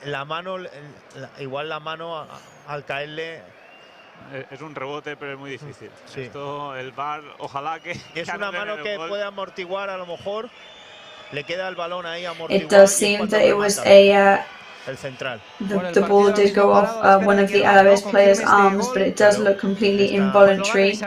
La mano, igual la mano al caerle. Es un rebote, pero es muy difícil. Sí. Esto, el VAR, ojalá que. Es una mano que puede amortiguar a lo mejor. Le queda el balón ahí amortiguado. It does seem that it was a. El central. The ball did go off one of the Alavés players' arms, but it does look completely involuntary.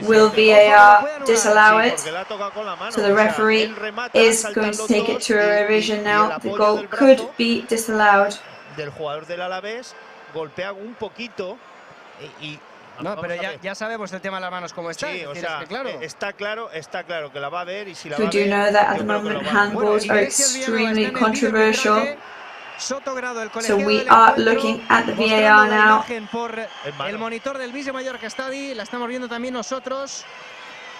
Will VAR disallow it? So the referee is going to take it to a revision now. The goal could be disallowed. Del jugador del Alavés golpea un poquito y no, pero ya sabemos el tema de las manos como está. Sí, o sea, está claro que la va a ver y si la va a ver. We do know that at the moment handballs are extremely controversial. So we are looking at the VAR now. El monitor del Vise Mallorca está ahí, la estamos viendo también nosotros.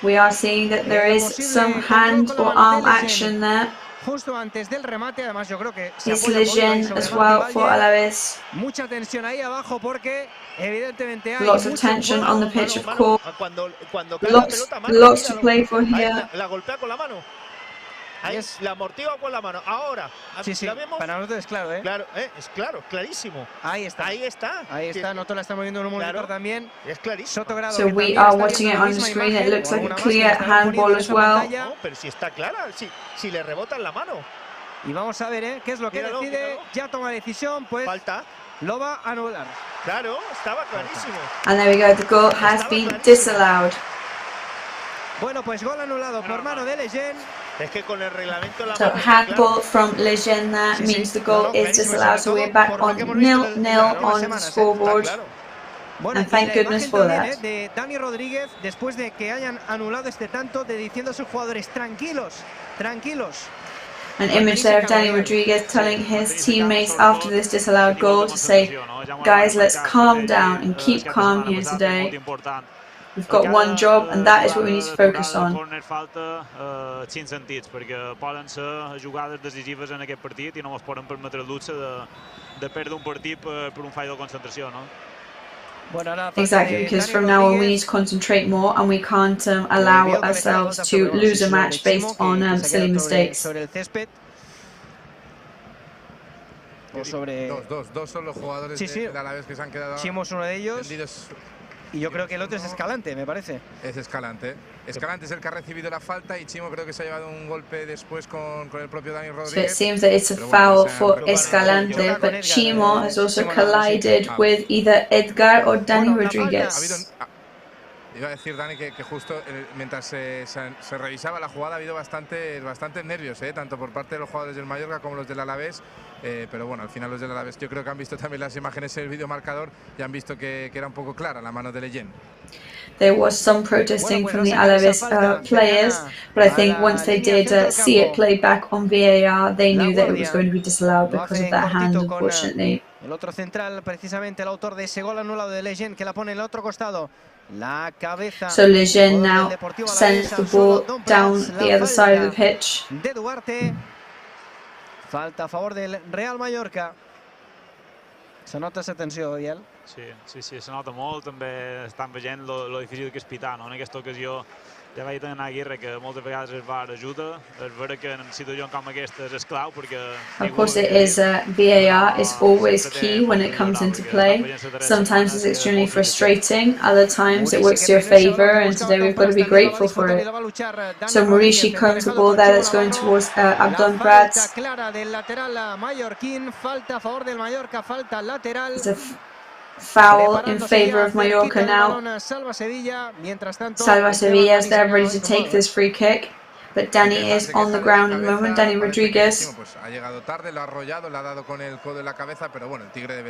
We are seeing that there is some hand or arm action there. Justo antes del remate, además yo creo que It's Lejeune as well for Alavés. Mucha tensión ahí abajo porque evidentemente hay lots of tension on the pitch, of course. Lots to play for here. La golpea con la mano. Ahí la amortigua con la mano. Ahora, sí, ¿la vemos? Para nosotros es claro, ¿eh? Claro, es claro, clarísimo. Ahí está. Ahí está. Nosotros la estamos viendo en un monitor también. Es clarísimo. So we are watching it on the screen. It looks like a clear handball as well. No, pero si está clara, si le rebota en la mano. Y vamos a ver, qué es lo que decide. Ya toma decisión, pues. Falta. Lo va a anular. Claro, estaba clarísimo. And there we go. The goal has been disallowed. Bueno, pues gol anulado por mano de Leyen. Es que con el reglamento la So handball from Leyen means the goal is disallowed. So we're back on 0-0 on the scoreboard. Bueno, and thank goodness for that. De Dani Rodríguez, después de que hayan anulado este tanto, de diciendo a sus jugadores tranquilos, tranquilos. An image there of Dani Rodríguez telling his teammates after this disallowed goal to say, guys, let's calm down and keep calm here today. We've got one job and that is what we need to focus on. Falta 5 sentits, perquè poden ser jugades decisives en aquest partit i no ens poden permetre el luxe de perdre un partit per un fall de concentració, no? Exactly, because from now on we need to concentrate more and we can't allow ourselves to lose a match based on silly mistakes. Dos son los jugadores del Alavés que se han quedado. Chimo es uno de ellos. Y yo creo que el otro es Escalante, me parece. Es Escalante. Escalante es el que ha recibido la falta y Chimo creo que se ha llevado un golpe después con el propio Dani Rodríguez. So it seems that it's a foul for Escalante, but Chimo has also collided with either Edgar or Dani Rodríguez. Iba a decir, Dani, que justo mientras se revisaba la jugada ha habido bastantes nervios, tanto por parte de los jugadores del Mallorca como los del Alavés. Pero bueno, al final los del Alavés yo creo que han visto también las imágenes en el videomarcador y han visto que era un poco clara la mano de Leyen. There was some protesting from the Alavés players, but I think once they did see it played back on VAR, they knew that it was going to be disallowed because of that hand, unfortunately. El otro central, precisamente el autor de ese gol anulado de Leyen, que la pone en el otro costado. La cabeza. So Leyen now sends the ball down the other side of the pitch. De Duarte. Falta a favor del Real Mallorca. Se nota esa tensió, Biel? Sí, se nota molt. També estan veient lo difícil que és pitar, no? En aquesta ocasió ja vaig dir a Aguirre que moltes vegades el VAR ajuda. És vera que en situacions com aquestes és clau perquè... Of course it is, VAR is always key when it comes into play. Sometimes it's extremely frustrating, other times it works to your favour, and today we've got to be grateful for it. So Maurici combs the ball there that's going towards Abdon Prats. It's a foul in favour of Mallorca now. Salva Sevilla is there ready to take this free kick, but Dani is on the ground at the moment, Dani Rodríguez.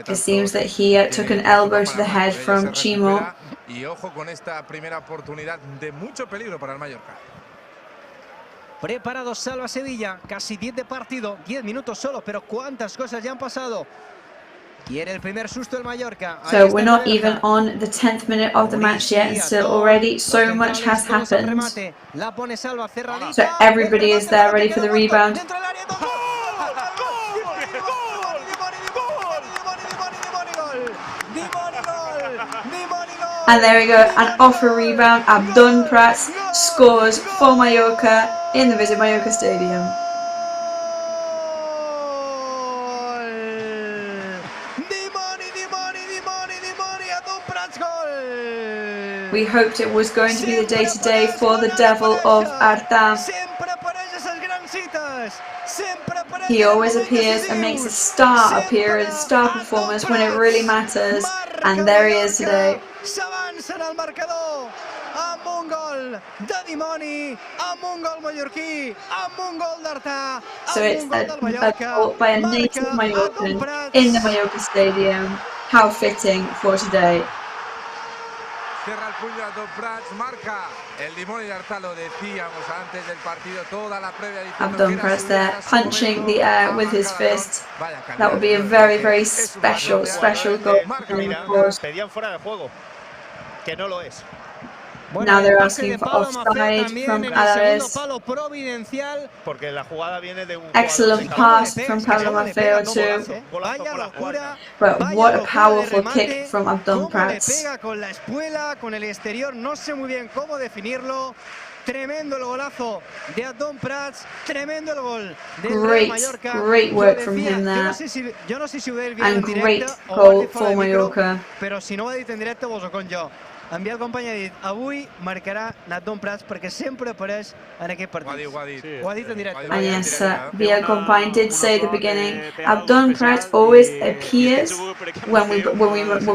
It seems that he took an elbow to the head from Chimo. Y ojo con esta primera oportunidad de mucho peligro para el Mallorca. Preparados Salva Sevilla, casi 10 de partido, 10 minutos solo, pero cuántas cosas ya han pasado. Quiere el primer susto el Mallorca. So we're not even on the 10th minute of the match yet, and still already so much has happened. So everybody is there ready for the rebound. And there we go, and off a rebound, Abdon Prats scores for Mallorca in the Visit Mallorca Stadium. We hoped it was going to be the day today for the Devil of Artam. He always appears and makes a star appearance, star performance when it really matters, and there he is today. So it's a goal by a native Mallorcan in the Mallorca Stadium. How fitting for today. Cierra el puño a Abdon Prats, marca el limón y Arta, lo decíamos antes del partido, toda la previa. Abdon Prats there, punching the air with his fist. That would be a very, very special goal. Pedían fuera de juego, que no lo es. Now they're asking for offside from Alavés. Excellent pass from Pablo Maffeo too. But what a powerful kick from Abdon Prats. Tremendo el golazo de Abdon Prats, tremendo el gol. Great work from him there. And great goal for Mallorca. Però si no ho ha dit en directe, vos ho conto jo. Enviar el company ha dit, avui marcarà Abdon Prats perquè sempre apareix en aquest partit. Ho ha dit en directe. And yes, Via Company did say at the beginning, Abdon Prats always appears when we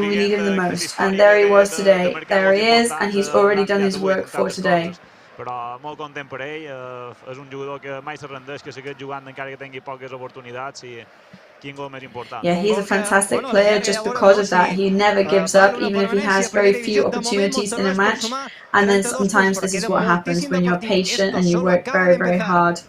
need him the most. And there he was today. There he is, and he's already done his work for today. però molt content per ell. És un jugador que mai se rendeix, que segueix jugant encara que tingui poques oportunitats i quin gol més important. Yeah, he's a fantastic player just because of that. He never gives up, even if he has very few opportunities in a match. And then sometimes this is what happens when you're patient and you work very, very hard.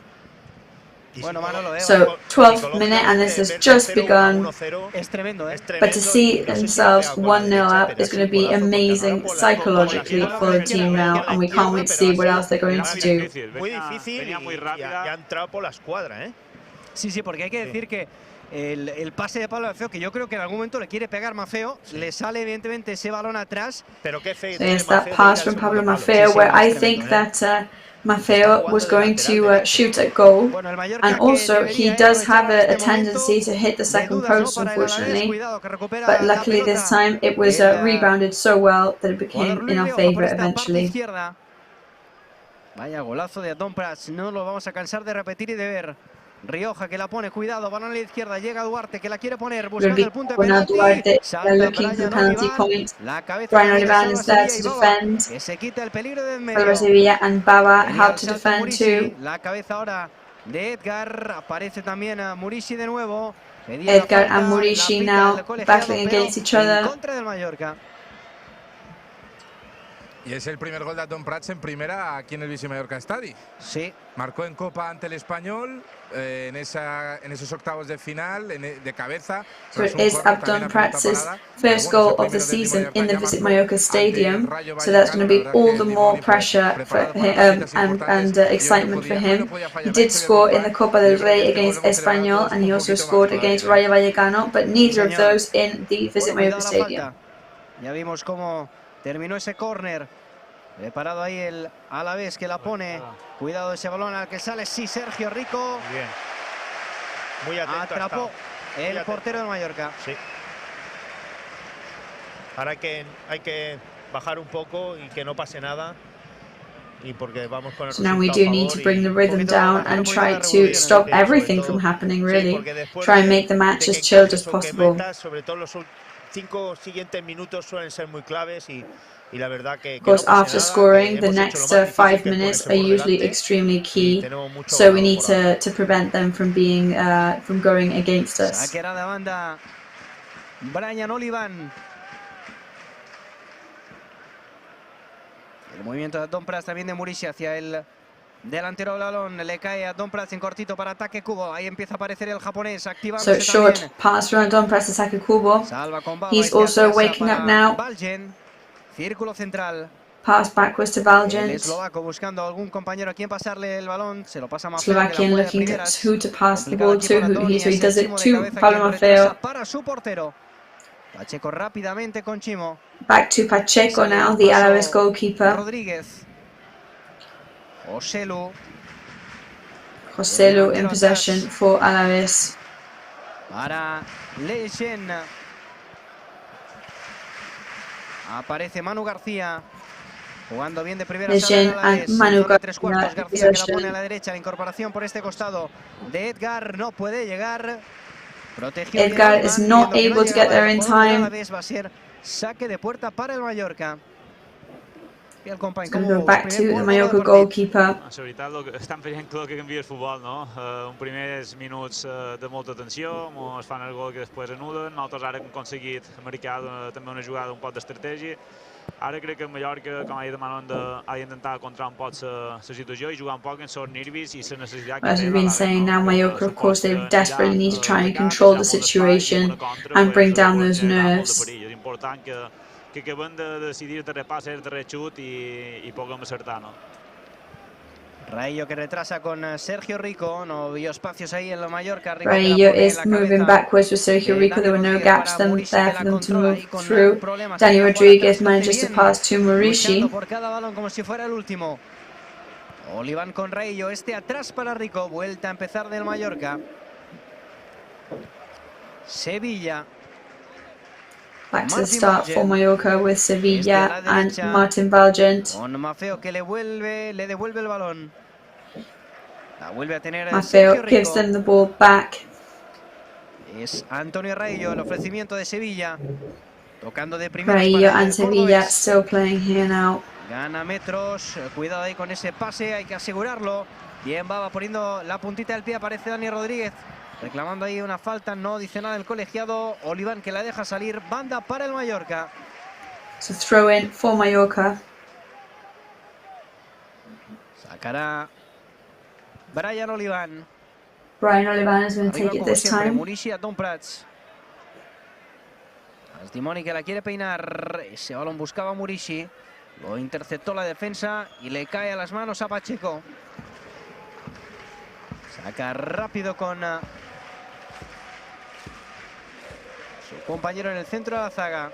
So 12th minute and this has just begun, but to see themselves 1-0 up is going to be amazing psychologically for the team now, and we can't wait to see what else they're going to do. Muy difícil y ha entrado por la escuadra, ¿eh? Sí, sí, porque hay que decir que el pase de Pablo Maffeo, que yo creo que en algún momento le quiere pegar Maffeo, le sale evidentemente ese balón atrás. Pero qué feo. So it's that pass from Pablo Maffeo where I think that Maffeo was going to shoot at goal, and also he does have a tendency to hit the second post, unfortunately, but luckily this time it was rebounded so well that it became in our favour eventually. Vaya golazo de Adon Prats, no lo vamos a cansar de repetir y de ver. Rioja que la pone, cuidado, balón a la izquierda, llega Duarte que la quiere poner, buscando el punto de penalti. Salta la cabeza que se quita el peligro de en medio. Sevilla and Baba help to defend too. La cabeza ahora de Edgar, aparece también a Murici de nuevo. Edgar and Murici now battling against each other. Contra del Mallorca. Y es el primer gol de Adon Prats en primera aquí en el Vichy Mallorca Stadi. Sí. Marcó en Copa ante el Español en esos octavos de final de cabeza. So it is Adon Prats' first goal of the season in the Visit Mallorca Stadium. So that's going to be all the more pressure for him and excitement for him. He did score in the Copa del Rey against Español, and he also scored against Rayo Vallecano, but neither of those in the Visit Mallorca Stadium. Ya vimos cómo terminó ese córner. Preparado ahí el Alavés que la pone. Cuidado ese balón al que sale. Sí, Sergio Rico. Bien. Muy atento. Atrapó el portero de Mallorca. Sí. Ahora hay que bajar un poco y que no pase nada. Y porque vamos con el so now we do need to bring the rhythm down and try to stop everything from happening, really. Try and make the match as chilled as possible. Sobre todo los 5 siguientes minutos suelen ser muy claves y la verdad que of course, after scoring, the next 5 minutes are usually extremely key, so we need to prevent them from being from going against us. Saquera de banda, Brian Olivan. El movimiento de Adon Prats también de Murici hacia el delantero del balón, le cae a Adon Prats en cortito para ataque Kubo. Ahí empieza a aparecer el japonés activándose. So short pass from Adon Prats to ataque Kubo. He's also waking up now. Círculo central. Pass backwards to Valgent. El eslovaco buscando a algún compañero a quien pasarle el balón. Se lo pasa Maffeo. Slovakian looking at who to pass the ball to. So he does it to Pablo Maffeo. Para su portero. Pacheco rápidamente con Chimo. Back to Pacheco now, the Alavés goalkeeper. Rodríguez. Joselu in possession for Alavés. Para Leyen. Aparece Manu García. Jugando bien de primera. Leyen and Manu García que la pone a la derecha. La incorporación por este costado de Edgar. No puede llegar. Edgar is not able to get there in time. Va a ser saque de puerta para el Mallorca. It's going to go back to the Mallorca goalkeeper. La veritat, estan fent el que canvia el futbol, no? Un primers minuts de molta tensió, es fan el gol que després anul·len, nosaltres ara hem aconseguit marcar també una jugada un poc d'estratègia. Ara crec que el Mallorca, com ha dit Manon, ha d'intentar controlar un poc la situació i jugar un poc en els nervis i la necessitat que té. As we've been saying now, Mallorca, of course, they desperately need to try and control the situation and bring down those nerves. És important que acabem de decidir el darrer pas, el darrer xut i puguem acertar, no? Rayo que retrasa con Sergio Rico, no vio espacios ahí en la Mallorca. Rayo is moving backwards with Sergio Rico, there were no gaps there for them to move through. Dani Rodriguez manages to pass to Murici. Por cada balón como si fuera el último. Olivan con Rayo, este atrás para Rico, vuelta a empezar del Mallorca. Sevilla. Back to the start for Mallorca with Sevilla and Martin Valgent. Con Maffeo que le devuelve el balón. La vuelve a tener Maffeo gives them the ball back. Es Antonio Rayo, el ofrecimiento de Sevilla. Tocando de primera. Rayo and Sevilla still playing here now. Gana metros. Cuidado ahí con ese pase. Hay que asegurarlo. Bien, va poniendo la puntita del pie. Aparece Dani Rodríguez. Reclamando ahí una falta. No dice nada el colegiado. Oliván que la deja salir. Banda para el Mallorca. So throw in for Mallorca. Sacará Brian Oliván. Brian Oliván is going to take it this siempre, time. Murici a Tom Prats. Astimoni que la quiere peinar. Ese balón buscaba a Murici. Lo interceptó la defensa y le cae a las manos a Pacheco. Saca rápido con su compañero en el centro de la zaga.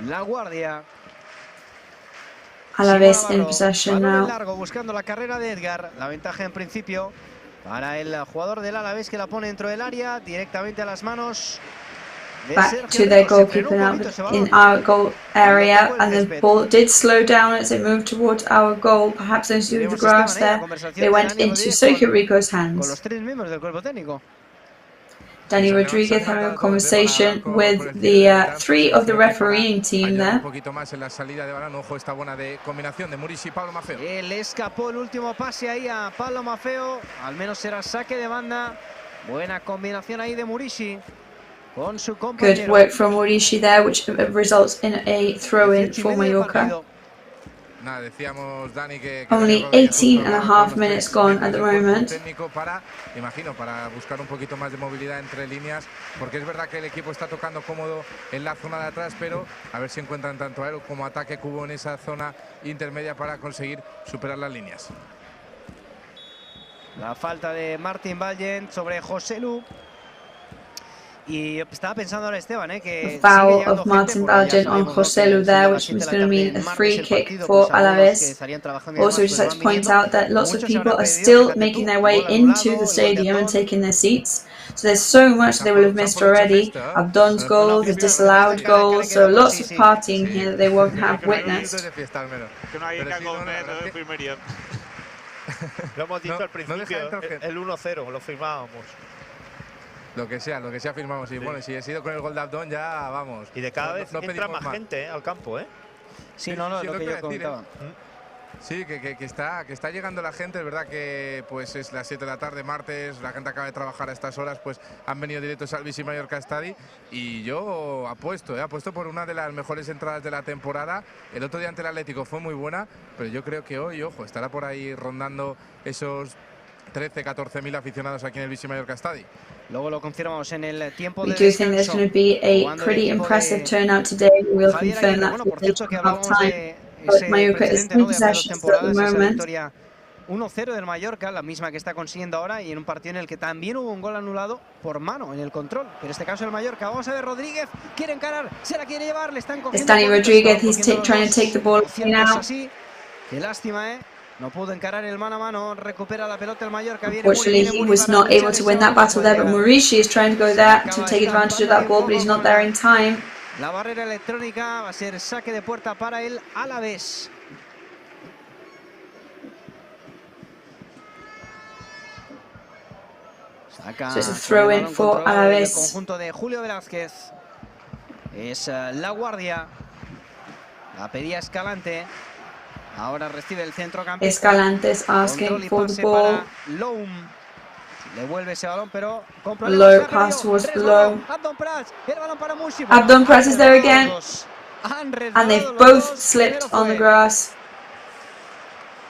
La guardia. Alavés in possession now. Largo buscando la carrera de Edgar. La ventaja en principio para el jugador del Alavés que la pone dentro del área, directamente a las manos de Back to their goalkeeper now in our goal area, and the ball did slow down as it moved towards our goal, perhaps into the grass there. They went into Sergio Rico's hands. Con los 3 miembros del cuerpo técnico. Danny Rodriguez having a conversation with the 3 of the refereeing team there. Un poquito más en la salida de balón. Ojo, esta buena de combinación de Murici y Pablo Maffeo. Le escapó el último pase ahí a Pablo Maffeo. Al menos será saque de banda. Buena combinación ahí de Murici con su compañero. Good work from Murici there, which results in a throw-in for Mallorca. Nada, decíamos, Dani, que only 18.5 minutes gone at the moment. Técnico para, imagino, para buscar un poquito más de movilidad entre líneas, porque es verdad que el equipo está tocando cómodo en la zona de atrás, pero a ver si encuentran tanto a él como ataque Kubo en esa zona intermedia para conseguir superar las líneas. La falta de Martin Vallent sobre Joselu. Y estaba pensando ahora, Esteban, que the foul of Martin Vallent on Joselu there, which was going to mean a free kick for Alavés. Also, just like to point out that lots of people are still making their way into the stadium and taking their seats. So there's so much they will have missed already. Abdon's goal, the disallowed goal, so lots of partying here that they won't have witnessed. Lo hemos dicho al principio, el 1-0, lo firmábamos. Lo que sea firmamos. Y sí. Bueno, si he sido con el gol de Abdón, ya vamos. Y de cada vez entra más gente al campo, ¿eh? Sí, no, lo que yo comentaba. Sí, que está llegando la gente. Es verdad que pues es las 7 de la tarde, martes, la gente acaba de trabajar a estas horas, pues han venido directos al SUSCRÍBETE Mallorca Stadi. Y yo apuesto por una de las mejores entradas de la temporada. El otro día ante el Atlético fue muy buena, pero yo creo que hoy, ojo, estará por ahí rondando esos 13-14 mil aficionados aquí en el SUSCRÍBETE Mallorca Stadi. Luego lo confirmamos en el tiempo de descanso. We do think there's going to be a pretty impressive turnout today. We'll confirm that at half time. But Mallorca is in possession at the moment. 1-0 del Mallorca, la misma que está consiguiendo ahora, y en un partido en el que también hubo un gol anulado por mano en el control. Pero en este caso el Mallorca. Vamos a ver, Rodríguez quiere encarar, se la quiere llevar, le están cogiendo. It's Danny Rodríguez, he's trying to take the ball now. Qué lástima, No pudo encarar el mano a mano, recupera la pelota el Mallorca. Unfortunately, he was not able to win that battle there, but Murici is trying to go there to take advantage of that ball, but he's not there in time. La barrera electrónica va a ser saque de puerta para el Alavés. Saca so it's a throw in for Alavés. El conjunto de Julio Velázquez. Es la guardia. La pedía Escalante. Ahora recibe el centrocampista. Escalante is asking for the ball. Le vuelve ese balón, pero low pass towards Low. Abdon Prats is there again. And they've both slipped on the grass.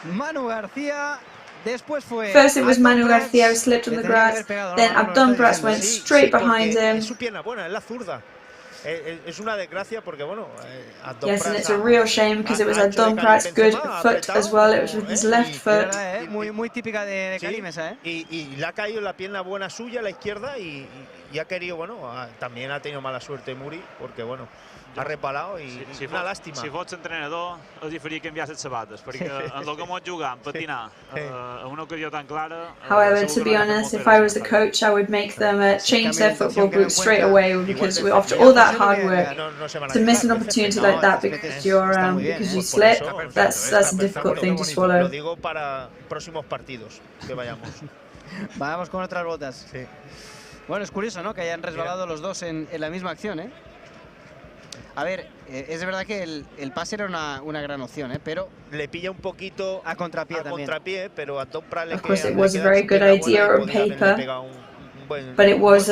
Manu García. Después fue First it was Manu García who slipped on the grass. Then Abdon Prats went straight behind him. Es su pierna buena, es la zurda. Es una desgracia porque, bueno, yes, and it's a real shame because it was Abdon Prats' good foot as well. It was with his left foot. Muy típica de Karim esa, Y le ha caído la pierna buena suya, la izquierda, y ha querido, bueno, también ha tenido mala suerte Muri, porque, bueno, ha repalado i una làstima. Si fots entrenador, els hi faria canviar les sabates, perquè en el que mos jugar, en patinar, en una ocasió tan clara... However, to be honest, if I was the coach, I would make them change their football boots straight away, because after all that hard work, to miss an opportunity like that because you slip, that's a difficult thing to swallow. Lo digo para próximos partidos que vayamos. Vamos con otras botas. Bueno, es curioso, ¿no?, que hayan resbalado los dos en la misma acción, A ver, es verdad que el pase era una gran opción, pero le pilla un poquito a contrapié también. Pero a Tom Pratt Of course, it was a very good idea on paper, but it was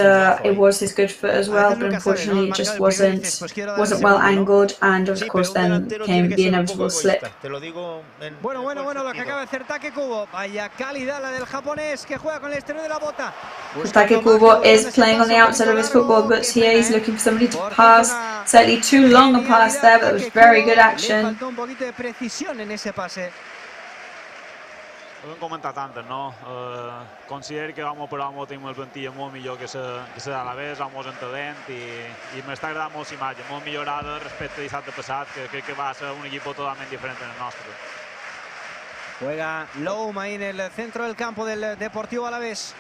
his good foot as well. But unfortunately, it just wasn't well angled, and of course, then came the inevitable slip. Bueno, lo que acaba de hacer Take Kubo. Vaya calidad la del japonés que juega con el exterior de la bota. Take Kubo is playing on the outside of his football, but here he's looking for somebody to pass. Certainly too long a pass there, but it was very good action. Le faltó un poquito de precisión en ese pase. Ho comentat antes, no? Considero que però tenim una plantilla molt millor que la d'Alavés, amb en talent, i m'està agradant molt la imatge, molt millorada respecte a dissabte passat, que crec que va ser un equipo totalmente diferente en el nostre. Juega Loum ahí en el centro del campo del Deportivo Alavés.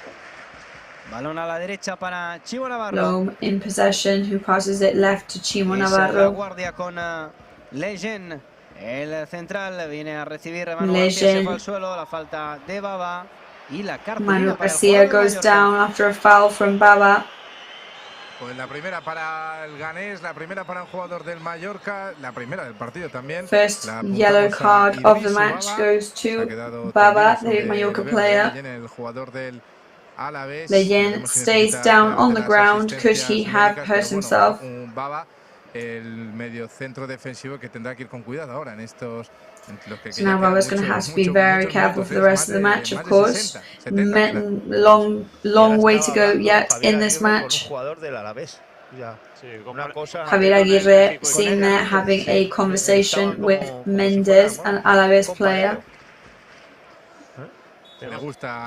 Balón a la derecha para Chimo Navarro. Loum in possession, who passes it left to Chimo Navarro. La guardia con Leyen. El central viene a recibir Manu García, se fue al suelo, la falta de Baba y la cartulina. Manu García goes down after a foul from Baba. Pues la primera para el ganés, la primera para un jugador del Mallorca, la primera del partido también. First yellow card of the match goes to Baba, the Mallorca player. El jugador del Alavés. Leyen stays down on the ground. Could he have hurt himself? Baba, el medio centro defensivo que tendrá que ir con cuidado ahora en estos. So now Baba's going to have to be very careful for the rest of the match, of course. Long way to go yet in this match. Javier Aguirre sitting there having a conversation with Mendes, an Alavés player.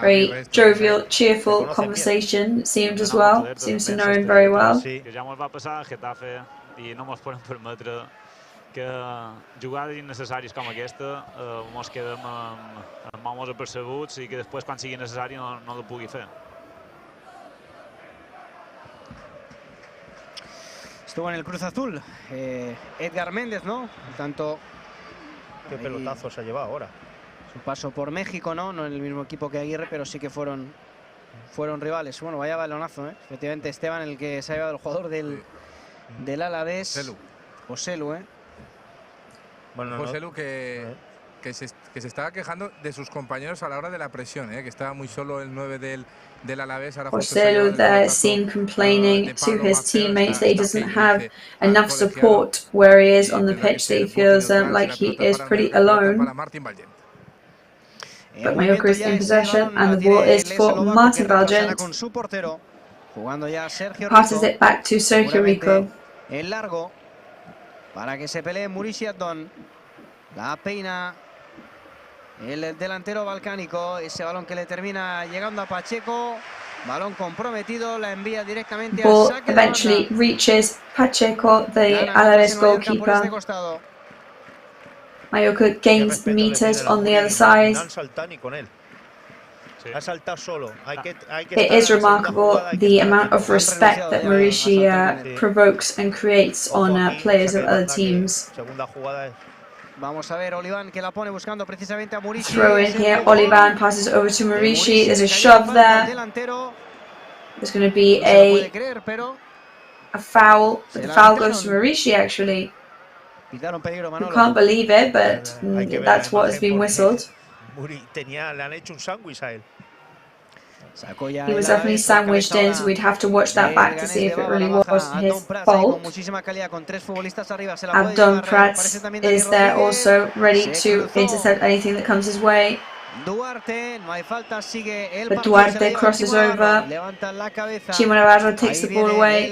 Very jovial, cheerful conversation, it seemed as well. Seems to know him very well. I no ens podem permetre que jugades innecessàries com aquesta ens quedem amb homes apercebuts i que després, quan sigui necessari, no lo pugui fer. Estuvo en el Cruz Azul Edgar Méndez, ¿no? Tanto. Qué pelotazo se ha llevado ahora. Su paso por México, ¿no? No en el mismo equipo que Aguirre, pero sí que fueron rivales. Bueno, vaya balonazo, ¿eh? Efectivamente, Esteban, el que se ha llevado el jugador del Alavés, Joselu, Bueno, Joselu que se estaba quejando de sus compañeros a la hora de la presión, que estaba muy solo el 9 del Alavés. Joselu there seen complaining to his teammates that he doesn't have enough support where he is on the pitch, that he feels like he is pretty alone. But Mallorca is in possession and the ball is for Martin Valgent. Passes it back to Sergio Rico. En largo, para que se pelee Muricy Addon. La peina el delantero balcánico. Ese balón que le termina llegando a Pacheco. Balón comprometido, la envía directamente a saque. Eventually reaches Pacheco, the Alavés goalkeeper. Mallorca gains meters on the other side. It is remarkable the amount of respect that Muricy provokes and creates on players of other teams. Vamos a ver, Olivan que la pone buscando precisamente a Muricy. Throw in here, Olivan passes over to Muricy. There's a shove there. There's going to be a foul, but the foul goes to Muricy actually. You can't believe it, but that's what has been whistled. He was definitely sandwiched in, so we'd have to watch that back to see if it really was his fault. Abdon Prats is there also ready to intercept anything that comes his way. But Duarte crosses over. Chimo Navarro takes the ball away.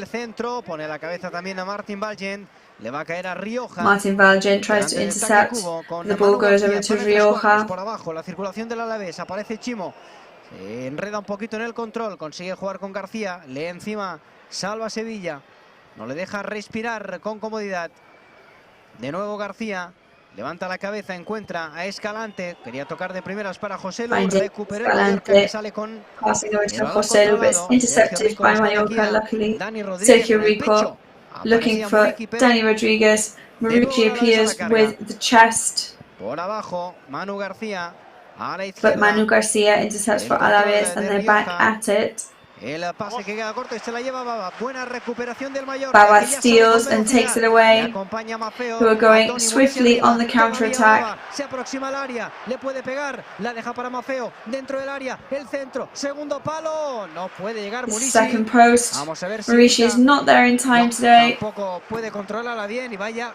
Martin Valgent tries to intercept. The ball goes over to Rioja. Se enreda un poquito en el control, consigue jugar con García, lee encima, salva Sevilla, no le deja respirar con comodidad. De nuevo García, levanta la cabeza, encuentra a Escalante, quería tocar de primeras para Joselu, recuperó Mallorca que sale con Joselu, but it's intercepted by Mallorca, luckily. Sergio Rico looking for Dani Rodriguez. Muricy appears with the chest. Por abajo, Manu García. But Manu Garcia intercepts for Alavés and they're back at it. El pase que queda corto y se la lleva Baba. Buena recuperación del Mallorca. Baba steals and takes it away. Who are going swiftly on the counter-attack. Se aproxima al área, le puede pegar, la deja para Maffeo, dentro del área, el centro, segundo palo, no puede llegar Murici. Second post. Vamos a ver si Murici is not there in time today. Tampoco puede controlarla bien y vaya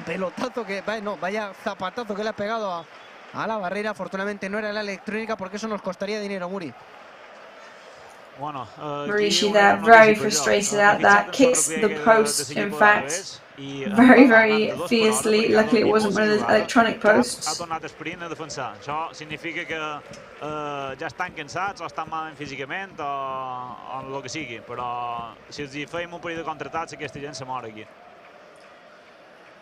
pelotazo que, vaya zapatazo que le ha pegado a la barrera. Afortunadamente no era la electrónica porque eso nos costaría dinero, Muri. Murici there, very frustrated at that, kicks the post, in fact, very fiercely. Luckily it wasn't one of those electronic posts. Ha tornat sprint a defensar. Això significa que ja estan cansats o estan malament físicament o el que sigui, però si els fèiem un període de contraatacs aquesta gent se mor aquí.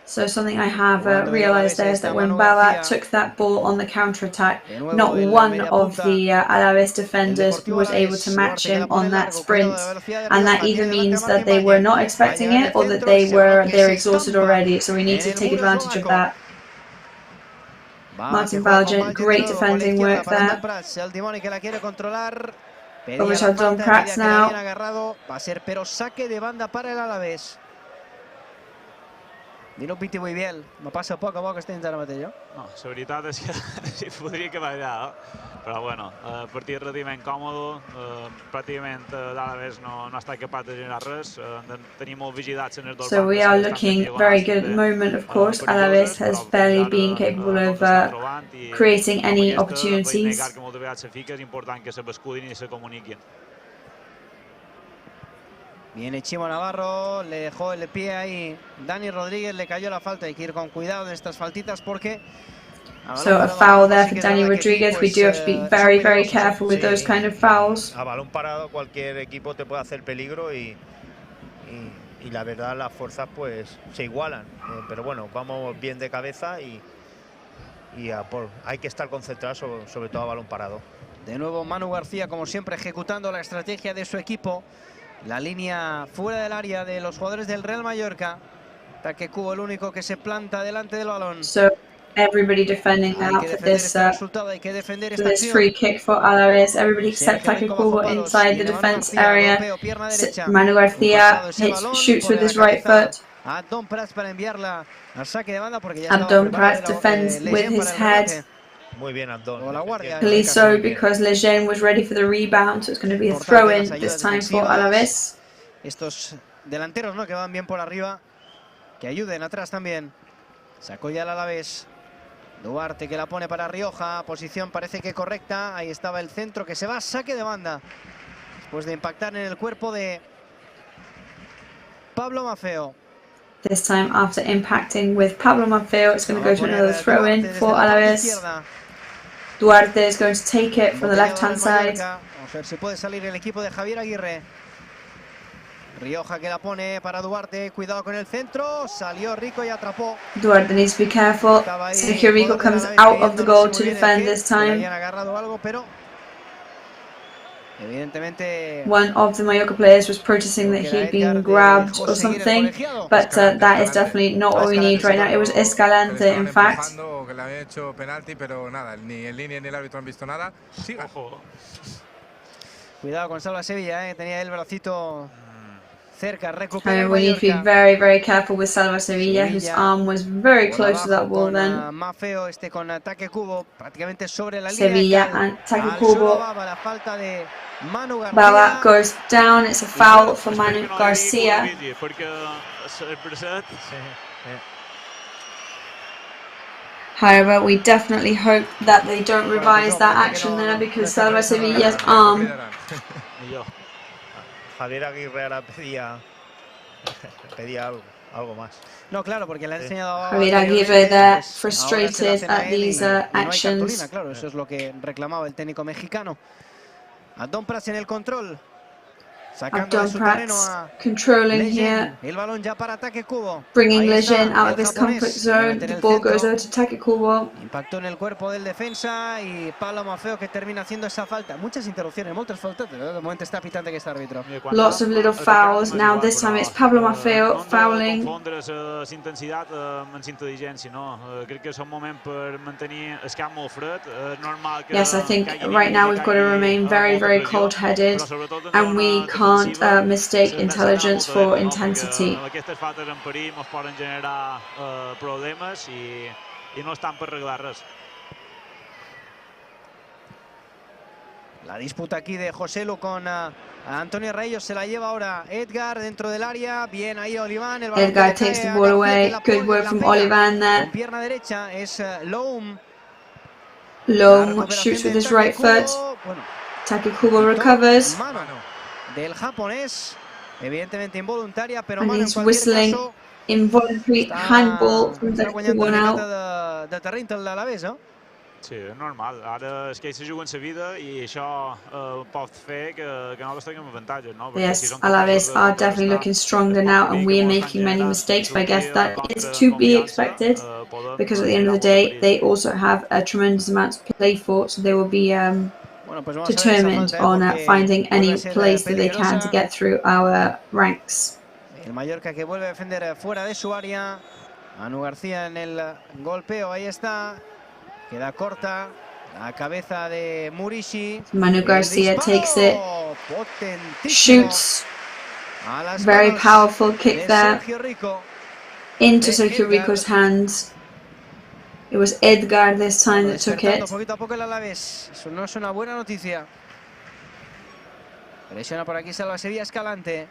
So something I have realised there is that when Bala took that ball on the counter-attack, not one of the Alavés defenders was able to match him on that sprint, and that either means that they were not expecting it or that they're exhausted already. So we need to take advantage of that. Martin Valjean, great defending work there. Over to Don Prats now. Va a ser pero saque de banda para el Alavés. Dino Piti muy bien, me passa poc a poc estem ara mateix, jo? No, la veritat és que sí, podria acabar allà, però bueno, partit relativament còmode, pràcticament l'Alavés no ha estat capaç de generar res, tenim molt vigilats en els dos. So we are looking very good at the moment, of course. Alavés has barely been capable of creating any opportunities. Que moltes vegades se fica, és important que se bescudin i se comuniquin. Viene Chimo Navarro, le dejó el pie ahí. Dani Rodríguez, le cayó la falta. Hay que ir con cuidado en estas faltitas porque... So a foul there for Dani Rodríguez. We do have to be very, very careful with those kind of fouls. A balón parado cualquier equipo te puede hacer peligro y la verdad las fuerzas pues se igualan. Pero bueno, vamos bien de cabeza y hay que estar concentrados sobre todo a balón parado. De nuevo Manu García, como siempre, ejecutando la estrategia de su equipo. La línea fuera del área de los jugadores del Real Mallorca. Ataque Kubo, el único que se planta delante del balón. So everybody defending now for this free kick for Alavés. Everybody except Take Kubo inside the defense area. Manu García shoots with his right foot. Abdon Prats para enviarla al saque de banda porque ya Abdon Prats defends with his head. Muy bien, Abdon. So because Lejeune was ready for the rebound, so it's going to be a throw-in this time for Alavés. Estos delanteros, ¿no?, que van bien por arriba, que ayuden atrás también. Sacó ya el Alavés. Duarte que la pone para Rioja, posición parece que correcta. Ahí estaba el centro que se va, saque de banda. Después de impactar en el cuerpo de Pablo Maffeo. This time after impacting with Pablo Maffeo, it's going to go to another throw-in for Alavés. Duarte is going to take it from the left-hand side. Vamos a ver si puede salir el equipo de Javier Aguirre. Rioja que la pone para Duarte, cuidado con el centro, salió Rico y atrapó. Duarte needs to be careful. Sergio Rico comes out of the goal to defend this time. Habían agarrado algo, pero evidentemente one of the Mallorca players was protesting that he'd been grabbed or something, but that is definitely not what we need right now. It was Escalante, in fact. Que le había hecho penalti, pero nada, ni el línea ni el árbitro han visto nada. Siga. Cuidado con Salva Sevilla, tenía el bracito cerca, I mean, we need to be very, very careful with Salva Sevilla, whose arm was very close to that ball then. Maffeo con ataque Kubo, prácticamente sobre la Sevilla and ataque Kubo. La falta de Manu García. Baba goes down, it's a foul for Manu García. However, we definitely hope that they don't revise that action there because Salva Sevilla's arm. Javier Aguirre ahora pedía algo más. No, claro, porque le ha enseñado a Javier Aguirre there, frustrated at these actions. Claro, eso es lo que reclamaba el técnico mexicano. Abdon Prats en el control. Domprats controlling here, bringing Lejeune out of his comfort zone. The ball goes over to Take Kubo. Impacto en el cuerpo del defensa y Pablo Maffeo que termina haciendo esa falta. Muchas interrupciones, moltes faltes, però de moment està pitant aquest àrbitre. Lots of little fouls. Now this time it's Pablo Maffeo fouling. Intensitat amb intel·ligència, no? Crec que és un moment per mantenir el camp molt fred. Normal que yes, I think right now we've got to remain very, very cold-headed, and we can't mistake intelligence for intensity. Aquestes faltes en perill ens poden generar problemes i no estan per arreglar res. La disputa aquí de Joselu con Antonio Reyes, se la lleva ahora Edgar dentro del área, bien ahí Olivan. Edgar takes the ball away, good work from Olivan there. Con pierna derecha es Loum. Loum shoots with his right foot. Take Kubo recovers. Del japonés, evidentemente involuntaria, pero and he's whistling involuntary handball from the Kubo now. De terreny de l'Alavés, no? Sí, és normal. Ara és que ells se juguen la vida i això pot fer que nosaltres tinguem avantatges, no? Yes, Alavés are definitely looking stronger now, and we are making many mistakes, but I guess that is to be expected, because at the end of the day, they also have a tremendous amount to play for, so they will be determined on finding any place that they can to get through our ranks. El Mallorca que vuelve a defender fuera de su área. Manu García en el golpeo, ahí está. Queda corta la cabeza de Murishi. Manu Garcia takes it, shoots. Very powerful kick there into Sergio Rico's hands. It was Edgar this time that took it. Poquito a poco el Alavés. Eso no es una buena noticia. Presiona por aquí Salva Sevilla Escalante.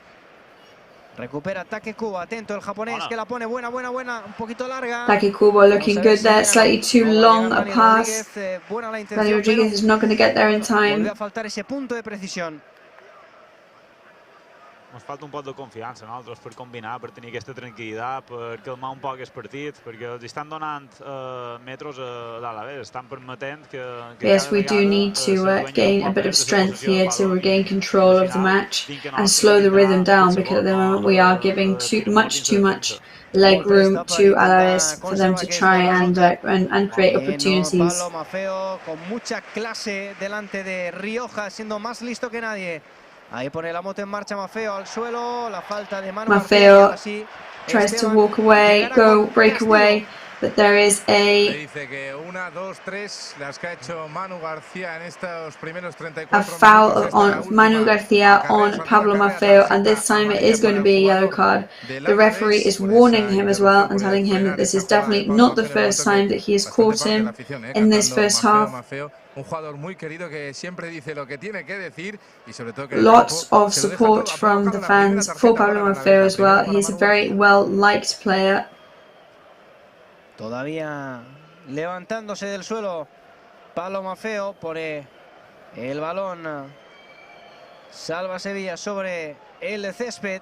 Recupera Take Kubo, atento el japonés que la pone buena, un poquito larga. Take Kubo looking good there, slightly too long a pass. Dani Rodriguez is not going to get there in time. Vuelve a faltar ese punto de precisión. Ens falta un poc de confiança, nosaltres, per combinar, per tenir aquesta tranquil·litat, per calmar un poc el partit, perquè els estan donant metros a l'Alavés, estan permetent que... Yes, we do need to gain a bit of strength here to regain control of the match and slow the rhythm down, because at the moment we are giving too much leg room to Alavés for them to try and create opportunities. Pablo Maffeo con mucha clase delante de Rioja, siendo más listo que nadie. Ahí pone la moto en marcha Maffeo al suelo, la falta de Manu. Maffeo tries to walk away, break away, but there is a foul on Manu Garcia on Pablo Maffeo, and this time it is going to be a yellow card. The referee is warning him as well and telling him that this is definitely not the first time that he has caught him in this first half. Lots of support from the fans for Pablo Maffeo as well. He's a very well-liked player. Todavía levantándose del suelo Pablo Maffeo, pone el balón Salva Sevilla sobre el césped.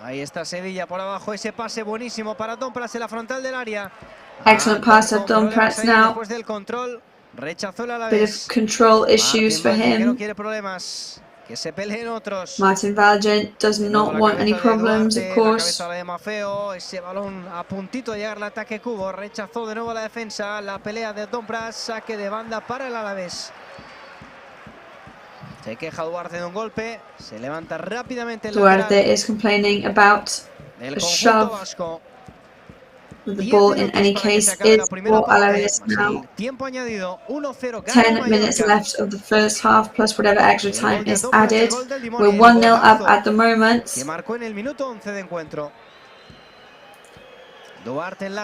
Ahí está Sevilla por abajo, ese pase buenísimo para Domprats en la frontal del área. Excellent pass of Domprats now. Después del control, rechazó el Bit Alavés. of control issues for him. No quiere problemas. Que se peleen otros. Martin Valgent does not want any problems, of course. La cabeza de Maffeo, ese balón a puntito de llegar al ataque Kubo, rechazó de nuevo la defensa, la pelea de Domprats, saque de banda para el Alavés. Se queja Duarte de un golpe, se levanta rápidamente el Duarte is complaining about a shove. vasco. The ball, in any case, is for Alavés now. 10 minutes left of the first half, plus whatever extra time is added. We're 1-0 up at the moment.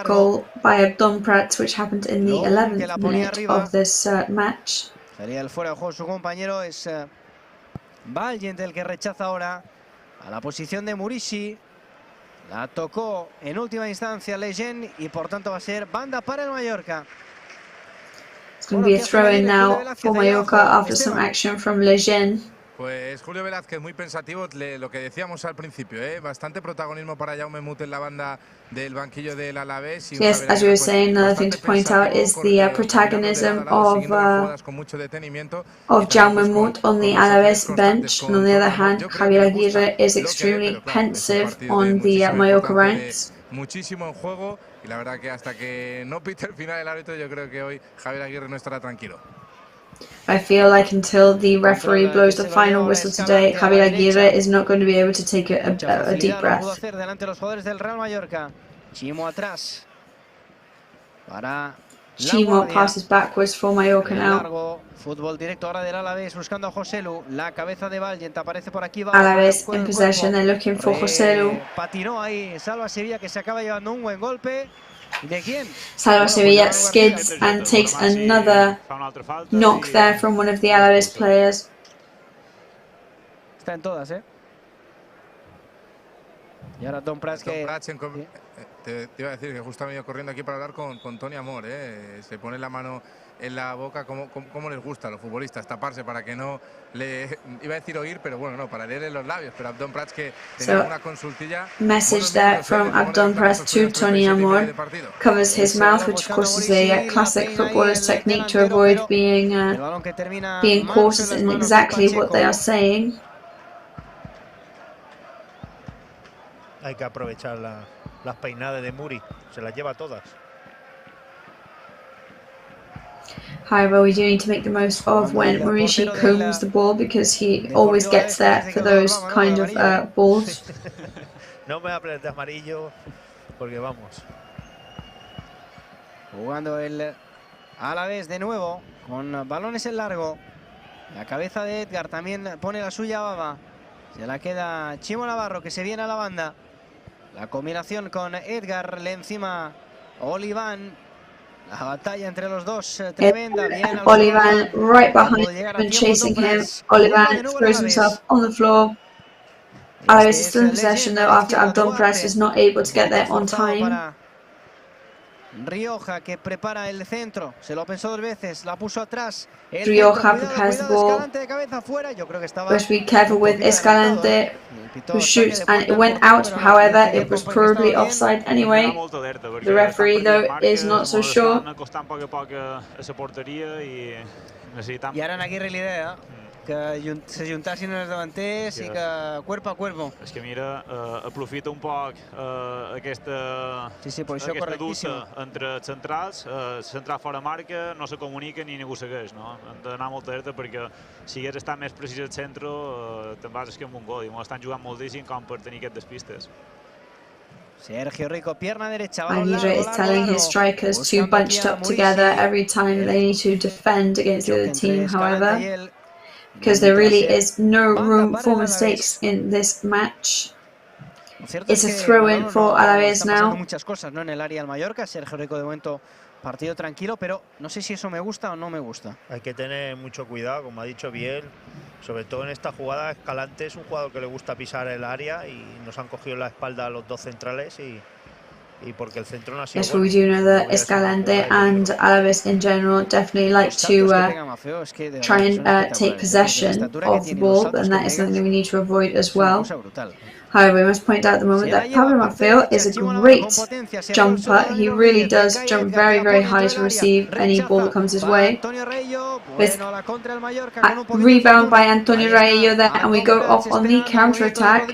Goal by Domprats, which happened in the 11th minute of this match. Sería el fuera de juego su compañero, es Valgent el que rechaza ahora a la posición de Murishi. La tocó en última instancia Lejeune y por tanto va a ser banda para el Mallorca. It's going to be a throw-in now for Mallorca after some action from Lejeune. Pues Julio Velázquez muy pensativo, lo que decíamos al principio, bastante protagonismo para Jaume Mut en la banda del banquillo del Alavés. Yes, as we were saying, another thing to point out is the protagonism of Jaume Mut on the Alavés bench. And on the other hand, Javier Aguirre is extremely pensive on the Mallorca ranks. Muchísimo en juego y la verdad que hasta que no pite el final el árbitro, yo creo que hoy Javier Aguirre no estará tranquilo. I feel like until the referee blows the final whistle today, Javier Aguirre is not going to be able to take a deep breath. Chimo passes backwards for Mallorca now. Fútbol directo ahora del Alavés buscando a Joselu. La cabeza de Valiant aparece por aquí. Alavés in possession, they're looking for Joselu. Patinó ahí Salva Sevilla, que se acaba llevando un buen golpe. ¿De quién? Salva Sevilla skids and takes another knock there from one of the Alavés players. Está en todas, Y ahora Tom Prats que... Te iba a decir que justo ha venido corriendo aquí para hablar con Tony Amor, Se pone la mano en la boca, como les gusta a los futbolistas taparse para que no le... Iba a decir oír, pero bueno, no, para leerle los labios. Pero Abdon Prats que tenía una consultilla... Message there from Abdon Prats to Tony Amor. Covers his mouth, which of course is a classic footballer's technique to avoid being cautious in exactly what they are saying. Hay que aprovechar las peinadas de Muri, se las lleva todas. However, we do need to make the most of when Murishi combs the ball because he always gets there for those kind of balls. No me hables de amarillo porque vamos. Jugando el Alavés de nuevo con balones en largo. La cabeza de Edgar también pone la suya Baba. Se la queda Chimo Navarro, que se viene a la banda. La combinación con Edgar, le encima Olivan. La batalla entre los dos tremenda. Bien Olivan right behind him and chasing him. Olivan throws himself on the floor. Alavés is still in possession though after Abdon Prats was not able to get there on time. Rioja que prepara el centro, se lo pensó 2 veces, la puso atrás. Rioja prepares the ball. Must be careful with Escalante, who shoots, and it went out. However, it was probably offside anyway. The referee, though, is not so sure. Y ara en Aguirre l'idea que se juntassin els davanters i que cuerpo a cuerpo. És que mira, aprofita un poc aquesta dubte entre centrals, central fora marca, no se comunica ni ningú segueix, no? Hem d'anar molt alerta perquè si hagués estat més precís al centre, te'n vas amb un gol i m'ho estan jugant moltíssim com per tenir aquestes pistes. Sergio Rico, pierna derecha. Aguirre is telling his strikers to bunched up together every time they need to defend against the other team, however, because there really is no room for mistakes in this match. It's a throw-in for Alavés now. Muchas cosas, ¿no? En el área del Mallorca, Sergio Rico de momento partido tranquilo, pero no sé si eso me gusta o no me gusta. Hay que tener mucho cuidado, como ha dicho Biel, sobre todo en esta jugada. Escalante es un jugador que le gusta pisar el área y nos han cogido la espalda a los dos centrales y porque el centro no ha sido bueno. Yes, we do know that Escalante and Alavés in general definitely like to try and take possession of the ball, and that is something that we need to avoid as well. However, we must point out at the moment that Pablo Maffeo is a great jumper. He really does jump very, very high to receive any ball that comes his way. With a rebound by Antonio Raello there, and we go off on the counter-attack.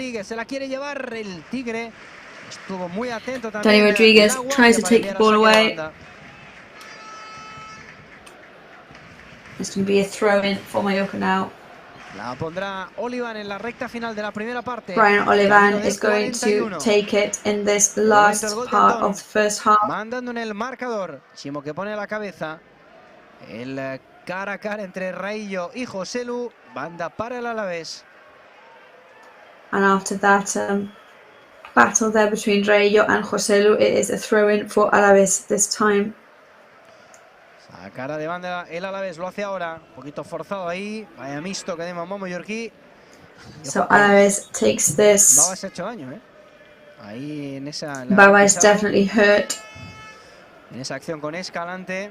Tony Rodriguez tries to take the ball away. It's going to be a throw-in for Mallorca now. La pondrá Olivan en la recta final de la primera parte. Brian Olivan is going to take it in this last part of the first half. Mandando en el marcador. Chimo que pone la cabeza. El cara a cara entre Raillo y Joselu. Banda para el Alavés. And after that battle there between Raillo and Joselu, it is a throw-in for Alavés this time. A cara de banda el Alavés lo hace ahora, un poquito forzado ahí, vaya mixto que de mamá mallorquí. So Alavés takes this. Baba se ha hecho daño, ahí en esa. Baba is definitely hurt. En esa acción con Escalante.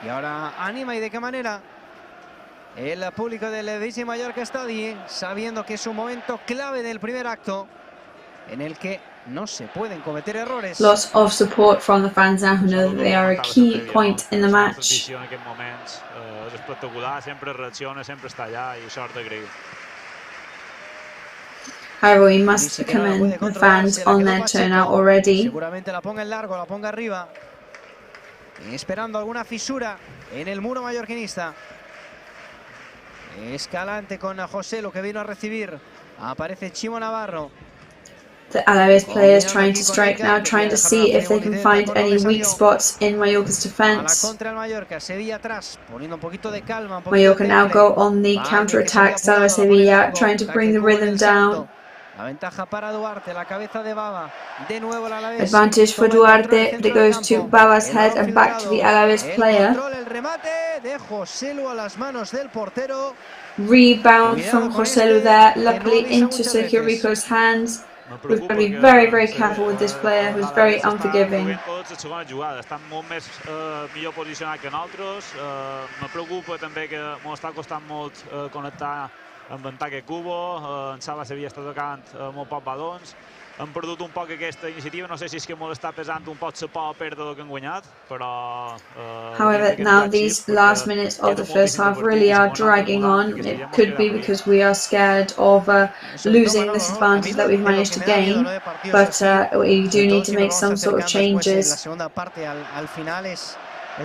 Y ahora anima, y de qué manera. el público del RCD Mallorca Stadium, sabiendo que es un momento clave del primer acto en el que no se pueden cometer errores. Lots of support from the fans now who know that they are a key point in the match. En aquests moments és espectacular, sempre reacciona, sempre està allà i sort d'agrair. However, we must commend the fans on their turnout already. Seguramente la ponga en largo, la ponga arriba, esperando alguna fisura en el muro mallorquinista. Escalante con José, lo que vino a recibir. Aparece Chimo Navarro. The Alavés players trying to strike now, trying to see if they can find any weak spots in Mallorca's defense. Mallorca now go on the counter-attack. Salva Sevilla trying to bring the rhythm down. Advantage for Duarte, but it goes to Baba's head and back to the Alavés player. Rebound from Joselu there, luckily into Sergio Rico's hands. We've got to be very, very careful with this player who's very unforgiving. Estan molt més millor posicionats que nosaltres. Me preocupa també que ens està costant molt connectar amb en taque Kubo. En Salva Sevilla està tocant molt pocs balons. Hem perdut un poc aquesta iniciativa. No sé si és que molt està pesant un poc la por perdre que hem guanyat, però... However, now these last minutes of the first half really are dragging on. It could be because we are scared of losing this advantage that we've managed to gain, but we do need to make some sort of changes. La segunda parte al final es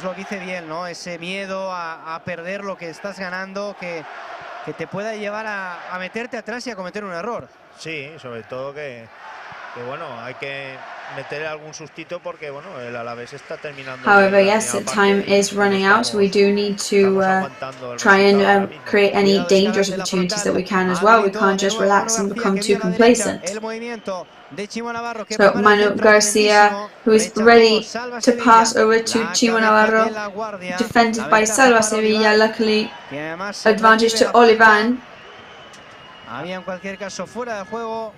lo que hice bien, ¿no? Ese miedo a perder lo que estás ganando que te pueda llevar a meterte atrás y a cometer un error. Sí, sobre todo que bueno, hay que meter algún sustito porque bueno, el Alavés está terminando. However, yes, time is running out, so we do need to try and create any dangerous opportunities that we can as well. We can't just relax and become too complacent. So Manu Garcia, who is ready to pass over to Chimo Navarro, defended by Salva Sevilla, luckily advantage to Olivan. Había en cualquier caso fuera de juego.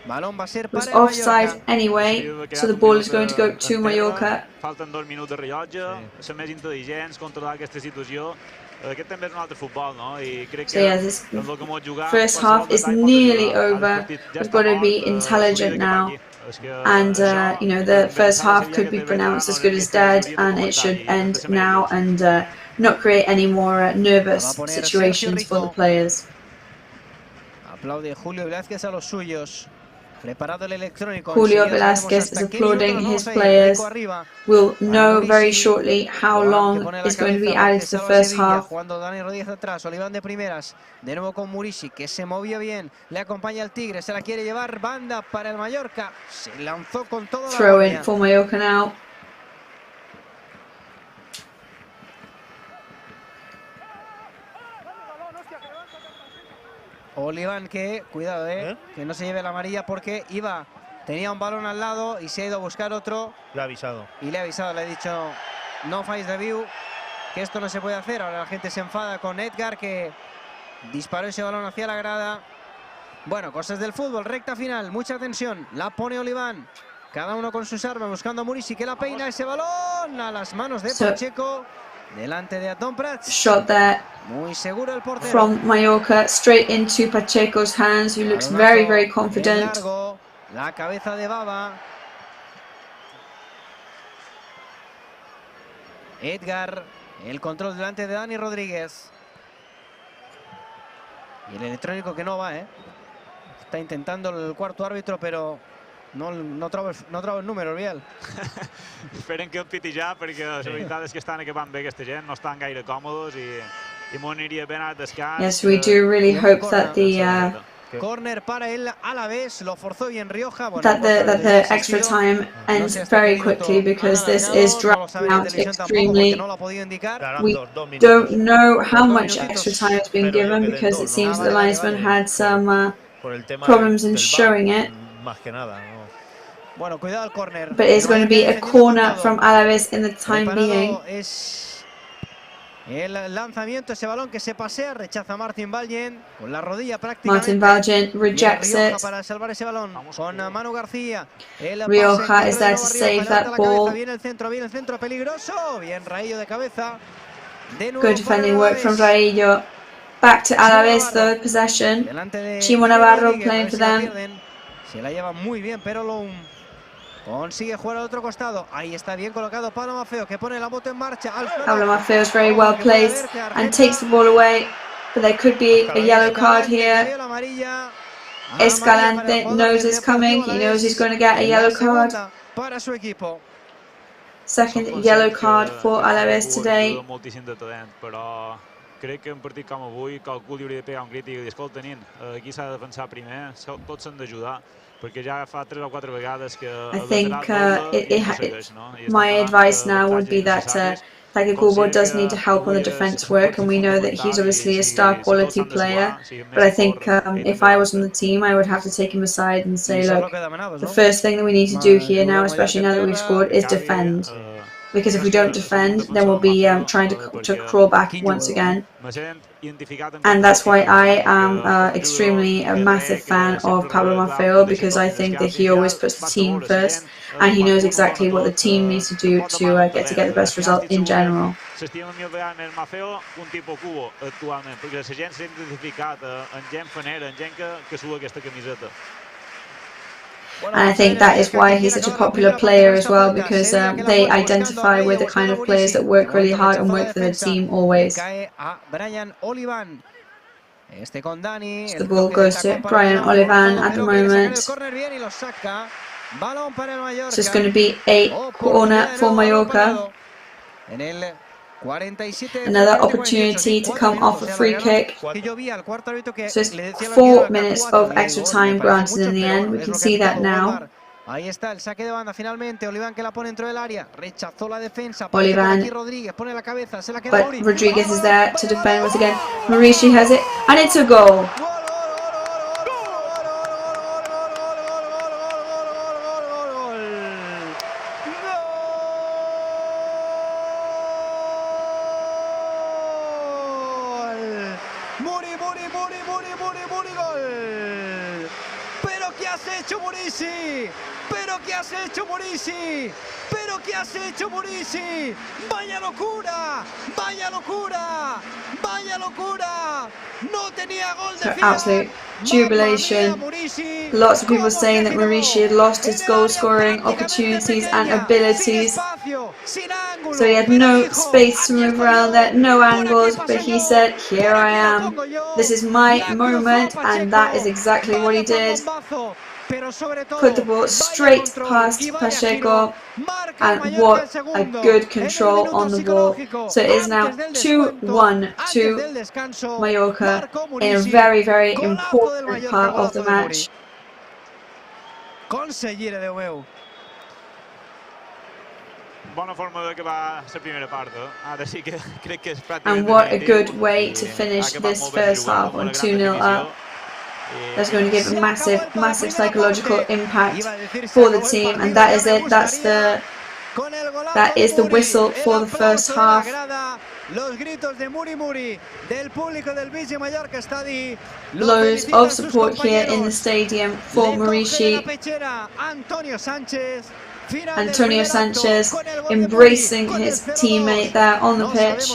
Balón va a ser para offside anyway, so the ball is going to go to Mallorca. Falten 2 minuts de rellotge, ser més intel·ligents, controlar aquesta situació. Aquest també és un altre futbol, no? I crec que this first half is nearly over. We've got to be intelligent now. And, you know, the first half could be pronounced as good as dead, and it should end now and not create any more nervous situations for the players. Aplaude Julio Velázquez a los suyos. Julio Velázquez is applauding his players. We'll know very shortly how long is going to be added to the first half. Olivan de primeras, de nuevo con Murici, que se movió bien, le acompaña el Tigre, se la quiere llevar, banda para el Mallorca, se lanzó con toda la throw in for Mallorca now. Olivan que, cuidado, que no se lleve la amarilla porque tenía un balón al lado y se ha ido a buscar otro. Le ha avisado. Y le ha avisado, le ha dicho, no face the view, que esto no se puede hacer. Ahora la gente se enfada con Edgar, que disparó ese balón hacia la grada. Bueno, cosas del fútbol, recta final, mucha tensión. La pone Olivan, cada uno con sus armas, buscando a Murici, que la peina ese balón a las manos de Pacheco. Delante de Adon Prats. Shot there muy seguro el portero. From Mallorca straight into Pacheco's hands, who looks very, very confident. La cabeza de Baba. Edgar, el control delante de Dani Rodríguez. Y el electrónico que no va, Está intentando el cuarto árbitro, pero no trobo el número, Biel. Esperen que el piti ja, perquè la veritat és que estan acabant bé aquesta gent, no estan gaire còmodes i m'ho aniria ben al descans. Yes, we do really hope that the corner para el Alavés, lo forzó bien Rioja. That the extra time ends very quickly because this is dragging out extremely. We don't know how much extra time has been given because it seems the linesman had some problems in showing it. Bueno, cuidado al córner. But it's going to be a corner from Alavés in the time being. El lanzamiento, ese balón que se pasea, rechaza Martin Valgen con la rodilla prácticamente. Martin Valgen rejects it. Para salvar ese balón con Manu García. Rioja is there to save that ball. Viene el centro peligroso. Bien raillo de cabeza. Good defending work from Raillo. Back to Alavés, though, possession. Chimo Navarro playing for them. Se la lleva muy bien, pero lo consigue jugar al otro costado. Ahí está bien colocado Pablo Maffeo, que pone la moto en marcha. Pablo Maffeo is very well placed and takes the ball away. But there could be a yellow card here. Escalante knows it's coming. He knows he's going to get a yellow card. Second yellow card for Alavés today. Crec que un partit com avui qualcú li hauria de pegar un crit i dir, escolta, nen, aquí s'ha de defensar primer, tots s'han d'ajudar, perquè ja fa 3 o 4 vegades que... I think my advice now would be that Kubo does need to help on the defense work, and we know that he's obviously a star quality player, but I think if I was on the team, I would have to take him aside and say, look, the first thing that we need to do here now, especially now that we've scored, is defend. Because if we don't defend, then we'll be trying to crawl back once again. And that's why I am extremely a massive fan of Pablo Maffeo, because I think that he always puts the team first, and he knows exactly what the team needs to do to get the best result in general. And I think that is why he's such a popular player as well, because they identify with the kind of players that work really hard and work for the team always. So the ball goes to Brian Olivan at the moment. So it's going to be a corner for Mallorca. Another opportunity to come off a free kick. So it's 4 minutes of extra time granted in the end. We can see that now. Ahí está el saque de banda finalmente. Olivan que la pone dentro del área. Rechazó la defensa. Olivan. Rodríguez pone la cabeza. Se la queda But Rodriguez is there to defend once again. Maurici has it. And it's a goal. ¿Pero qué has hecho, Maurici? ¿Pero qué has hecho, Maurici? ¡Vaya locura! ¡Vaya locura! ¡Vaya locura! No tenía gol de fiesta. Absolute jubilation. Lots of people saying that Maurici had lost his goal scoring opportunities and abilities. So he had no space to move around there, no angles, but he said, here I am. This is my moment, and that is exactly what he did. Put the ball straight past Pacheco, and what a good control on the ball. So it is now 2-1 to Mallorca in a very, very important part of the match. And what a good way to finish this first half on 2-0 up. That's going to give a massive, massive psychological impact for the team, and that is it. That is the whistle for the first half. Loads of support here in the stadium for Maurici. Antonio Sanchez embracing his teammate there on the pitch.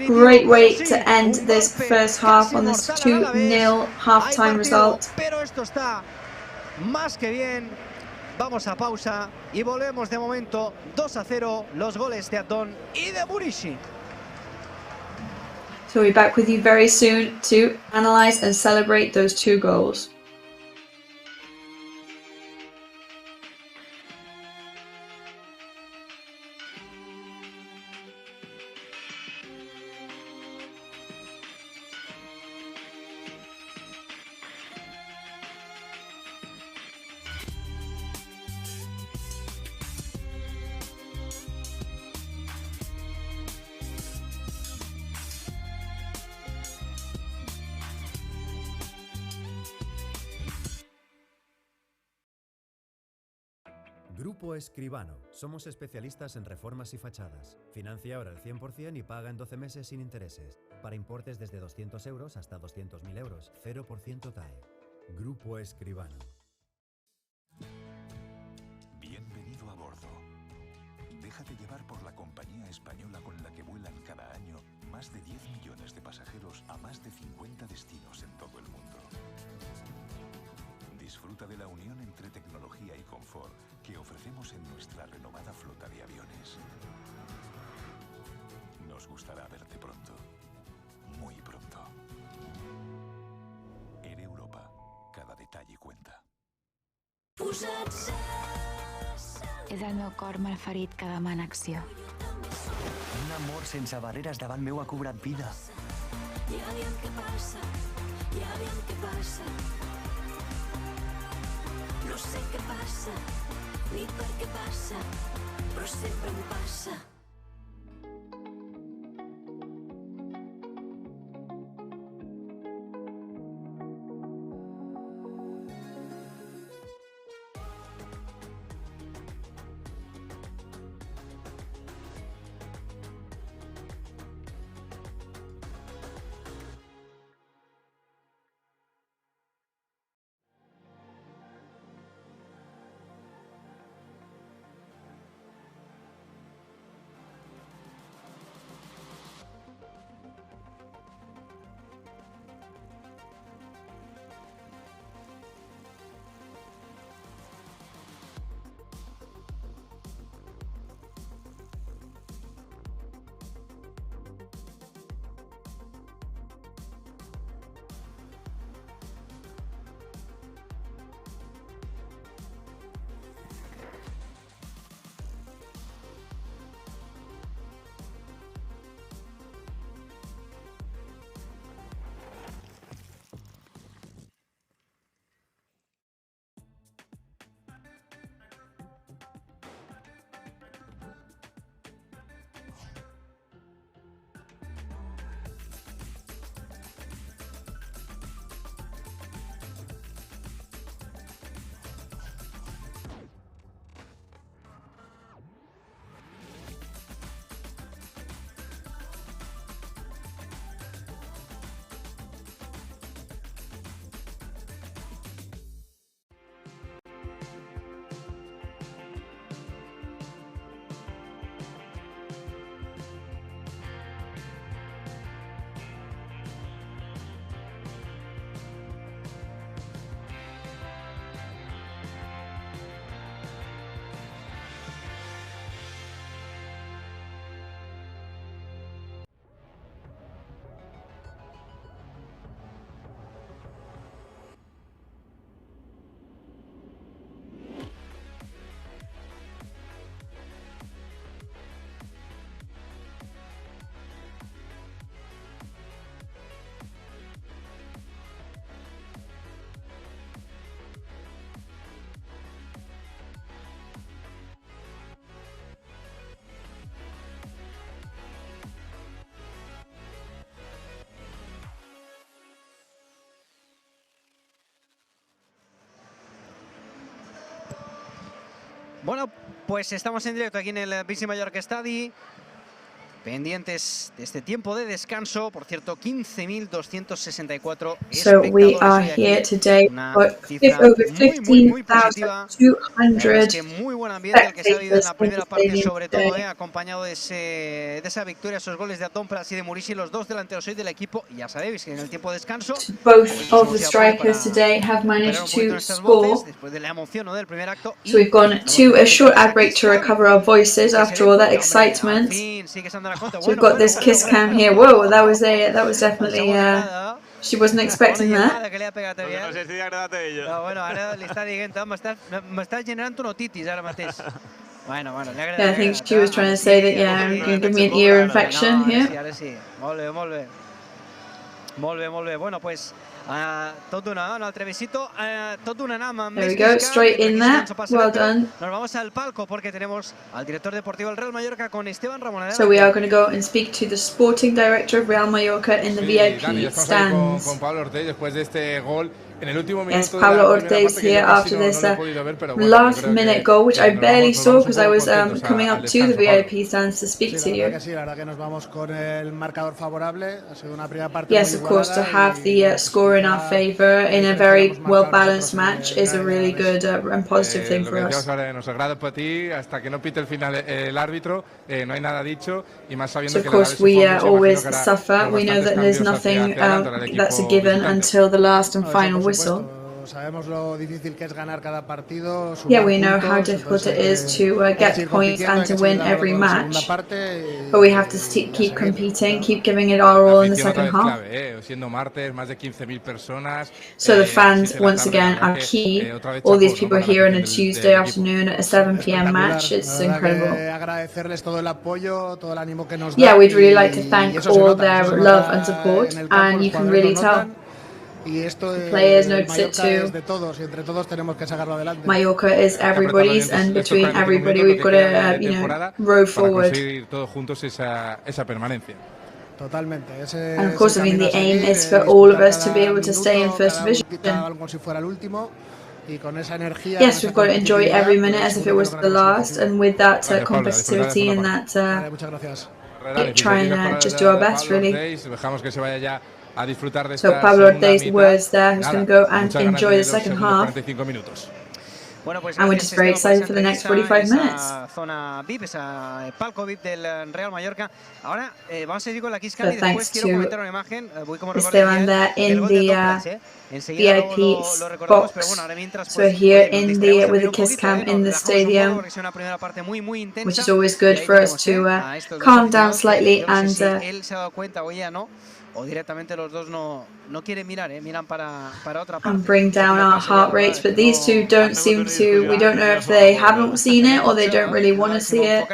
Great way to end this first half on this 2-0 half-time result. Vamos a pausa y volvemos de momento 2-0 los goles de Antón y de Maurici. So we'll be back with you very soon to analyse and celebrate those 2 goals. Grupo Escribano. Somos especialistas en reformas y fachadas. Financia ahora el 100% y paga en 12 meses sin intereses. Para importes desde 200 euros hasta 200.000 euros. 0% TAE. Grupo Escribano. Bienvenido a bordo. Déjate llevar por la compañía española con la que vuelan cada año más de 10 millones de pasajeros a más de 50 destinos en todo el mundo. Disfruta de la unión entre tecnología y confort que ofrecemos en nuestra renovada flota de aviones. Nos gustará verte pronto, muy pronto. En Europa, cada detalle cuenta. És el meu cor malferit que demana acció. Un amor sense barreres davant meu ha cobrat vida. Ja aviam què passa, ja aviam què passa. No sé què passa, ni per què passa, però sempre em passa. Bueno, pues estamos en directo aquí en el RCD Mallorca Stadi, pendientes de este tiempo de descanso. Por cierto, 15.264 So we are here today for over 15,200 muy buen ambiente el que se ha vivido en la primera parte, sobre todo acompañado de esa victoria, esos goles de Atón, Prasi de Murici, los dos delanteros hoy del equipo. Y ya sabéis que en el tiempo de descanso both of the strikers today have managed to score. Después de la emoción, ¿no?, del primer acto. So we've gone to a short ad break to recover our voices after all that excitement. So we've got this kiss cam here. Whoa, that was definitely she wasn't expecting that. Yeah, I think she was trying to say that, yeah, I'm going to give me an ear infection here. Bueno, pues there we go, straight in there. Well done. Nos vamos al palco porque tenemos al director deportivo del Real Mallorca con Esteban Ramón. So we are going to go and speak to the sporting director of Real Mallorca in the VIP Dani, ya estamos ahí stands. con Pablo Ortega después de este gol Yes, Pablo Ortiz here after this last-minute goal, which I barely saw because I was coming up to the VIP stands to speak to you. Yes, of course, to have the score in our favour in a very well-balanced match is a really good and positive thing for us. So of course we always suffer. We know that there's nothing that's a given until the last and final whistle. Yeah, we know how difficult it is to get points and to win every match, but we have to keep competing, keep giving it our all in the second half. So the fans, once again, are key. All these people here on a Tuesday afternoon at a 7 p.m. match, it's incredible. Yeah, we'd really like to thank all their love and support, and you can really tell. The players notice it too. Mallorca is everybody's, and between everybody we've got to, row forward. And of course, I mean, the aim is for all of us to be able to stay in First Division. Yes, we've got to enjoy every minute as if it was the last, and with that competitivity and that try and just do our best, really. So Pablo Ortiz was there, who's going to go and enjoy the second half. And we're just very excited for the next 45 minutes. So thanks to Esteban there in the VIP box. So here in with the kiss cam in the stadium, which is always good for us to calm down slightly and and bring down our heart rates, but these two don't seem to, we don't know if they haven't seen it or they don't really want to see it.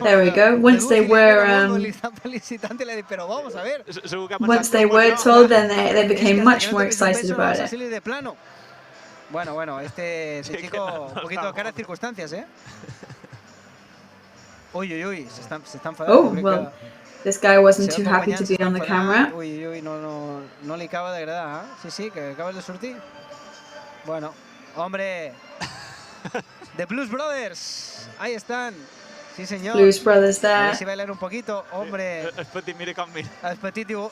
There we go. Once they were told, then they became much more excited about it. Bueno, este chico un poquito cara de circunstancias, ¿eh? Uy, se está enfadando. Oh, well, this guy wasn't too happy to be on the camera. Uy, no li acaba de agradar, ¿eh? Sí, que acabas de sortir. Bueno, hombre, The Blues Brothers, ahí están. Sí, señor. Blues Brothers there. A ver si bailan un poquito, hombre. El Petit, mire com mira. El Petit diu,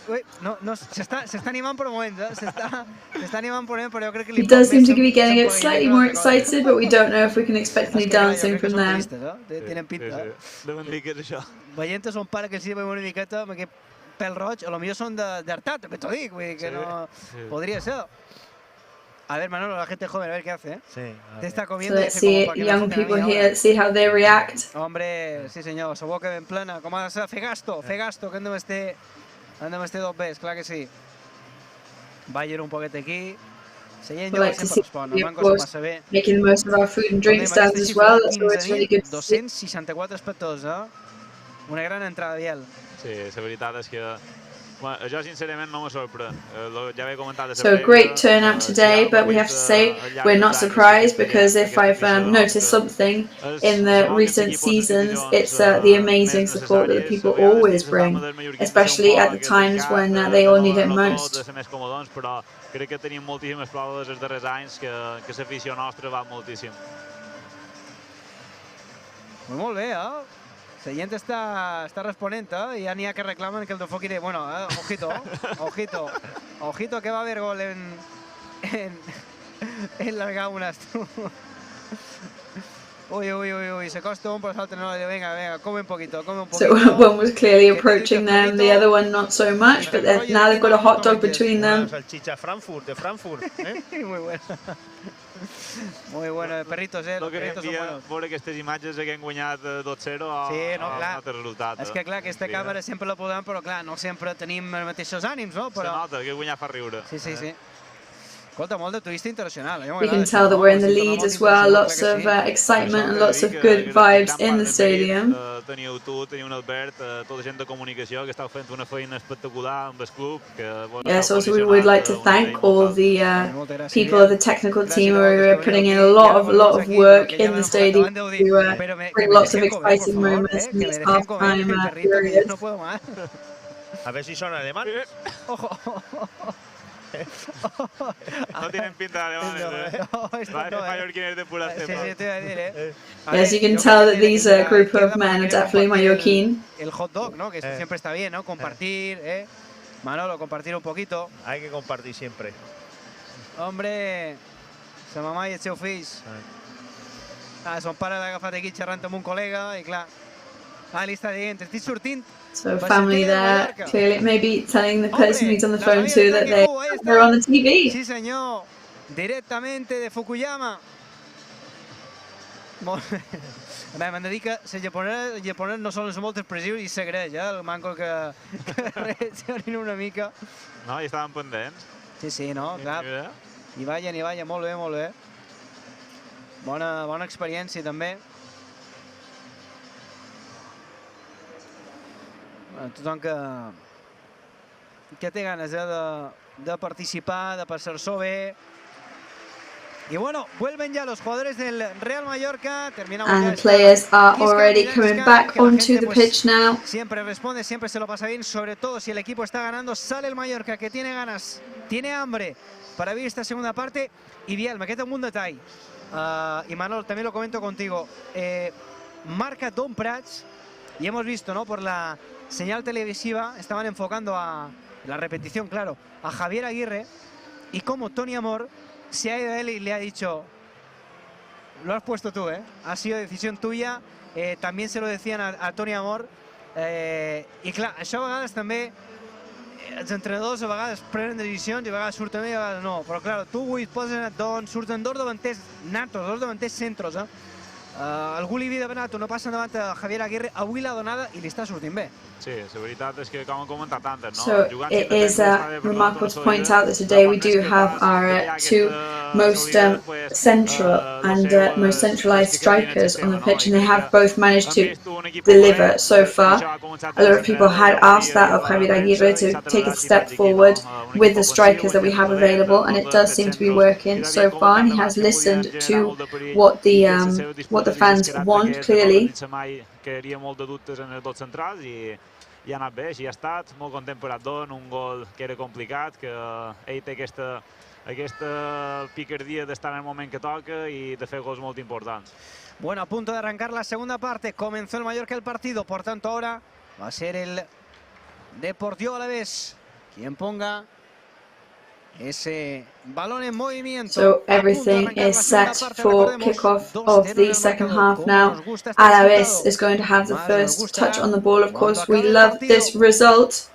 no, se está animant per un moment, se està animant per un moment, però jo crec que li He does seem to be getting it slightly more excited, but we don't know if we can expect any dancing from them. Tenen pinta. Deuen dir que és això. Veient son pare que els veiem una miqueta amb aquest pèl roig, a lo millor són d'Artat, també t'ho dic, vull dir que no... Podria ser. A ver, Manolo, la gente joven, a ver qué hace, ¿eh? Sí. Te está comiendo. So let's see young people here, see how they react. Hombre, sí senyor, sa boca ben plena. Com ha de ser? Fer gasto, que hem de este dos bes, clar que sí. Bayer un poquet aquí. Seient jo sempre respon, el banco se passa bé. Making the most of our food and drink stands as well, so it's really good to see. 264 espectadors, eh? Una gran entrada, Biel. Sí, la veritat és que... Jo sincerament no me sorprèn. Ja he comentat. So great turnout today, but we have to say we're not surprised because if I've noticed something in the recent seasons, it's the amazing support that the people always bring, especially at the times when they all need it most. Però crec que tenim moltíssimes proves els darrers anys que l'afició nostra va moltíssim. Molt bé, eh? Seient està responent, i ja n'hi ha que reclamen que el d'enfoquiré. Bueno, ojito que va a haver gol en las gaunas, tu. Uy, se costa un, pues l'altre no. Venga, come un poquito. So one was clearly approaching them, the other one not so much, but now they've got a hot dog between them. Salchicha Frankfurt, de Frankfurt, ¿eh? Muy bueno. Muy bueno, perritos, Lo que envia veure aquestes imatges que han guanyat 2-0 a un altre resultat. És que clar, aquesta càmera sempre la podem, però clar, no sempre tenim els mateixos ànims, no? Se nota que guanyar fa riure. Sí. Escolta, molt de turista internacional. We can tell that we're in the lead as well, lots of excitement and lots of good vibes in the stadium. teniu tu, teniu Albert, tota gent de comunicació que estàu fent una feina espectacular amb el club. Yes, also we would like to thank all the people of the technical team who are putting in a lot of work in the stadium to bring lots of exciting moments in this half-time period. A ver si son alemanes. No tienen pinta de alemanes, Parece mallorquines de pura cepa. Yes, you can tell that these group of men are definitely Mallorquín. El hot dog, ¿no? Que esto siempre está bien, ¿no? Compartir, Manolo, compartir un poquito. Hay que compartir siempre. Hombre, sa mamà i els seus fills. Son pare l'ha agafat aquí xerrant amb un col·lega i clar, li està dient, estic sortint. So family there, clearly, maybe telling the person who's on the phone too that they're on the TV. Sí, senyor, directamente de Fukuyama. M'han de dir que els japonesos no solen ser molt expressius i s'agraeix, el manco que reaccionin una mica. No, i estaven pendents. Sí, no, clar. I vaya, molt bé. Bona experiència, també. Tothom que té ganes de participar, de passar-s'ho bé. Y bueno, vuelven ya los jugadores del Real Mallorca. And players are already coming back onto the pitch now. Siempre responde, siempre se lo pasa bien, sobre todo si el equipo está ganando. Sale el Mallorca, que tiene ganas, tiene hambre para vivir esta segunda parte. Y bien, me queda un detall. Y Manol, también lo comento contigo. Marca Don Prats. Y hemos visto, ¿no? Por la señal televisiva, estaban enfocando a la repetición, claro, a Javier Aguirre. Y como Tony Amor se ha ido a él y le ha dicho, lo has puesto tú, ha sido decisión tuya. También se lo decían a Tony Amor. I clar, això a vegades també els entrenadors a vegades prenen decisions i a vegades surten bé i a vegades no. Però clar, tu avui posen, doncs, surten dos davanters natos, dos davanters centros. Algú li havia demanat una passa endavant a Javier Aguirre, avui l'ha donada i li està sortint bé. Sí, la veritat és que com hem comentat antes, no? So it is remarkable to point out that today we do have our two most central and most centralized strikers on the pitch, and they have both managed to deliver so far. A lot of people had asked that of Javier Aguirre to take a step forward with the strikers that we have available, and it does seem to be working so far, and he has listened to what the fans want, clearly. Crearia molt de dubtes en els dos centrals i ha anat bé, així ha estat, molt content per Abdon, un gol que era complicat, que ell té aquesta picardia d'estar en el moment que toca i de fer gols molt importants. Bueno, a punto de arrancar la segunda parte, comenzó el Mallorca el partido, por tanto ahora va a ser el Deportivo Alavés quien ponga ese balón en movimiento. So everything is set for kickoff of the second half now. Alavés is going to have the first touch on the ball. Of course, we love this result.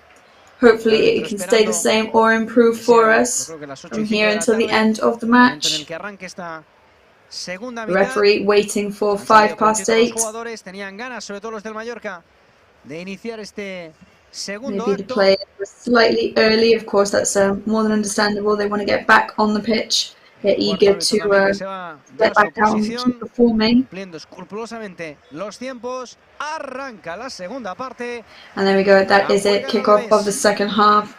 Hopefully it can stay the same or improve for us from here until the end of the match. The referee waiting for 8:05. Tenían ganas, sobre todo los del Mallorca, de iniciar este segundo maybe the players were slightly early, of course that's more than understandable. They want to get back on the pitch. They're eager to get back out and keep performing. Cumpliendo escrupulosamente los tiempos, arranca la segunda parte. And there we go, that is it, kickoff of the second half.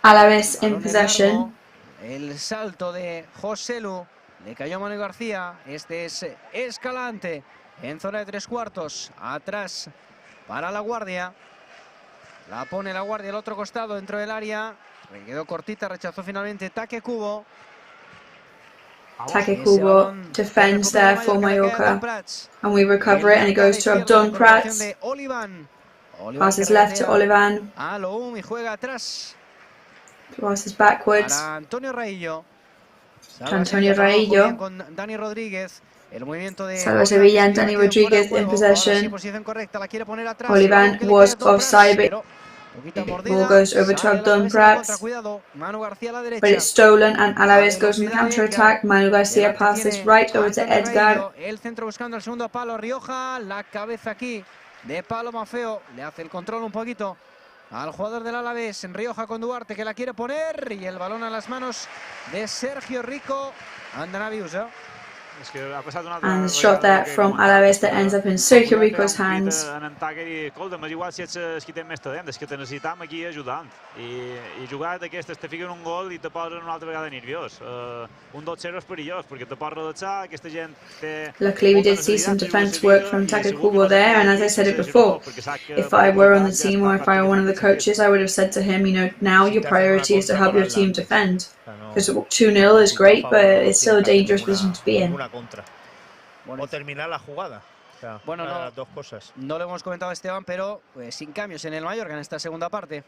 Alavés in possession. El salto de Joselu, le cayó a Manu García, este es Escalante, en zona de 3/4, atrás para la Guardia. La pone la Guardia al otro costado, dentro del área. Le quedó cortita, rechazó finalmente Take Kubo. Take Kubo defends there for Mallorca. And we recover it, and it goes to Abdon Prats. Passes left to Olivan. Y juega atrás. Passes backwards. Antonio Raillo. Antonio Raillo. Con Dani Rodríguez. El movimiento de Salva Sevilla and Dani Rodríguez in possession. Olivan was offside, but the ball goes over to Abdon Prats. But it's stolen and Alavés goes on the counter-attack. Manu García passes right over to Edgar. El centro buscando el segundo palo, Rioja, la cabeza aquí de Palo Mafeo. Le hace el control un poquito al jugador del Alavés, en Rioja con Duarte, que la quiere poner. Y el balón a las manos de Sergio Rico. Anda Navius, And the shot there from Alavés that ends up in Sergio Rico's hands. En atac i dir, escolta'm, és igual si ets qui té més talent, és que te necessitam aquí ajudant. I jugar d'aquestes, te fiquen un gol i te posen una altra vegada nerviós. Un 2-0 és perillós, perquè te pots relaxar, aquesta gent té... Luckily we did see some defense work from Kubo there, and as I said it before, if I were on the team or if I were one of the coaches, I would have said to him, you know, now your priority is to help your team defend. Because 2-0 is great, but it's still a dangerous position to be in. O terminar la jugada. O sea, bueno, no, las dos cosas. No lo hemos comentado, Esteban, pero pues, sin cambios en el Mallorca en esta segunda parte.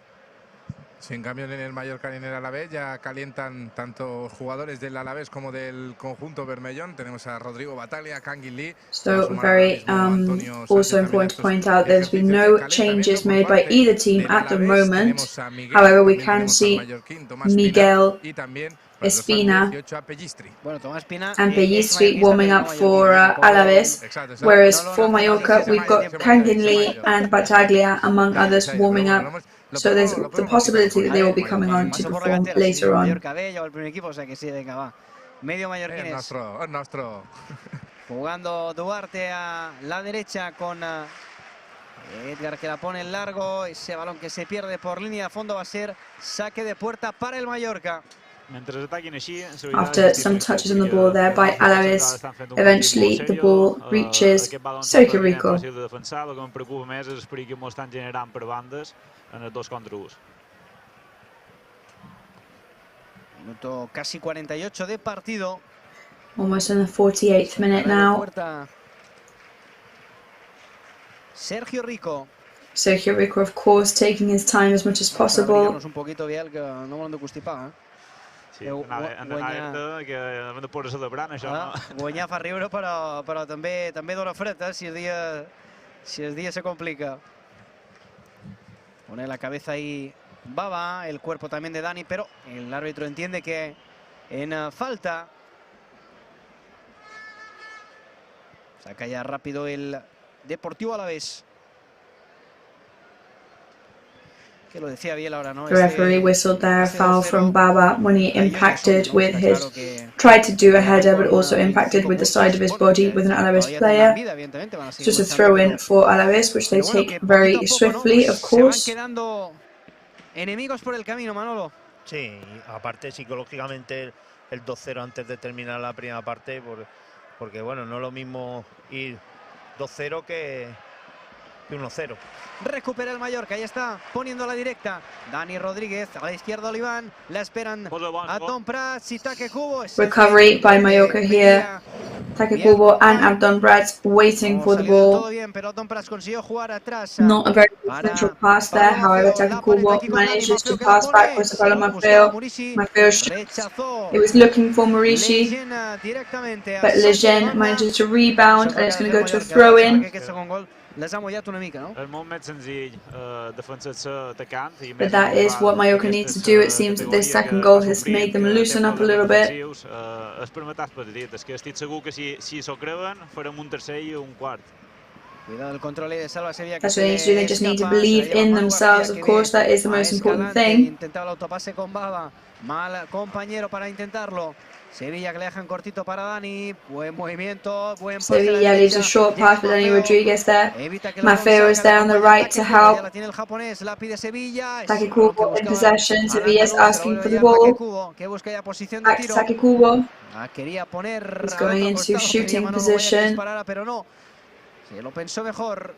Sin cambios en el Mallorca ni en el Alavés, ya calientan tanto jugadores del Alavés como del conjunto Bermellón. Tenemos a Rodrigo Bataglia, Kangin Lee. So very also important to point out there's been no changes made by either team at the moment. However, we can see Miguel, Espina and Pellistri warming up for Alavés, whereas for Mallorca we've got Kangin Lee and Bataglia among others warming up. So there's the possibility that they will be coming on to perform later on. Medio mallorquines. Es nuestro. Jugando Duarte a la derecha con Edgar, que la pone en largo. Ese balón que se pierde por línea de fondo va a ser saque de puerta para el Mallorca. After some touches on the ball there by Alavés, eventually the ball reaches Sergio Rico. Minuto casi 48 de partido. Almost in the 48th minute now. Sergio Rico. Sergio Rico, of course, taking his time as much as possible. Un poquito Biel, que no volem de constipar, guanyar fa riure, però també dona fred, si el dia se complica. Pone la cabeza ahí Baba, el cuerpo también de Dani, pero el árbitro entiende que en falta. Saca ya rápido el Deportivo Alavés. Que lo decía Biel ahora, ¿no? The referee whistled there, foul from Baba when he impacted with his, tried to do a header, but also impacted with the side of his body with an Alavés player. Just a throw in for Alavés, which they take very swiftly, of course. Enemigos por el camino, Manolo. Sí, aparte psicológicamente el 2-0 antes de terminar la primera parte, porque bueno, no es lo mismo ir 2-0 que 1-0. Recupera el Mallorca, ahí está, poniendo la directa. Dani Rodríguez, a la izquierda Oliván, la esperan a Don Prats y Kubo. Recovery by Mallorca here. Kubo and Abdon Prats waiting for the ball. Not a very central pass there, however, Kubo manages to pass backwards to Maffeo. It was looking for Murici, but Lejeune manages to rebound and it's going to go to a throw-in. Les ha mullat una mica, no? But that is what Mallorca needs to do. It seems that this second goal has made them loosen up a little bit. That's what they need to do. They just need to believe in themselves. Of course, that is the most important thing. Mal compañero para intentarlo. Sevilla, que le dejan cortito para Dani. Buen movimiento, buen pase. Sevilla leaves a short pass for Dani Rodríguez there. Maffeo is there on the right to help. Kubo in possession. Sevilla is asking for the ball. Back to Kubo. He's going into shooting position.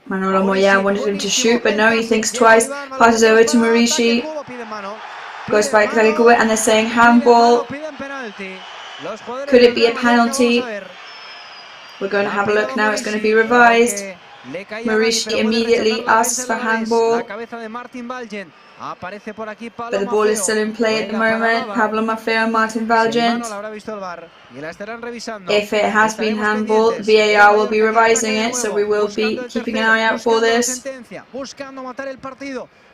Manolo Moya wanted him to shoot, but no, he thinks twice. Passes over to Murici. Goes back to Kubo, and they're saying handball. Could it be a penalty? We're going to have a look now. It's going to be revised. Murici immediately asks for handball. But the ball is still in play at the moment. Pablo Maffeo and Martin Valgent. If it has been handball, VAR will be revising it, so we will be keeping an eye out for this.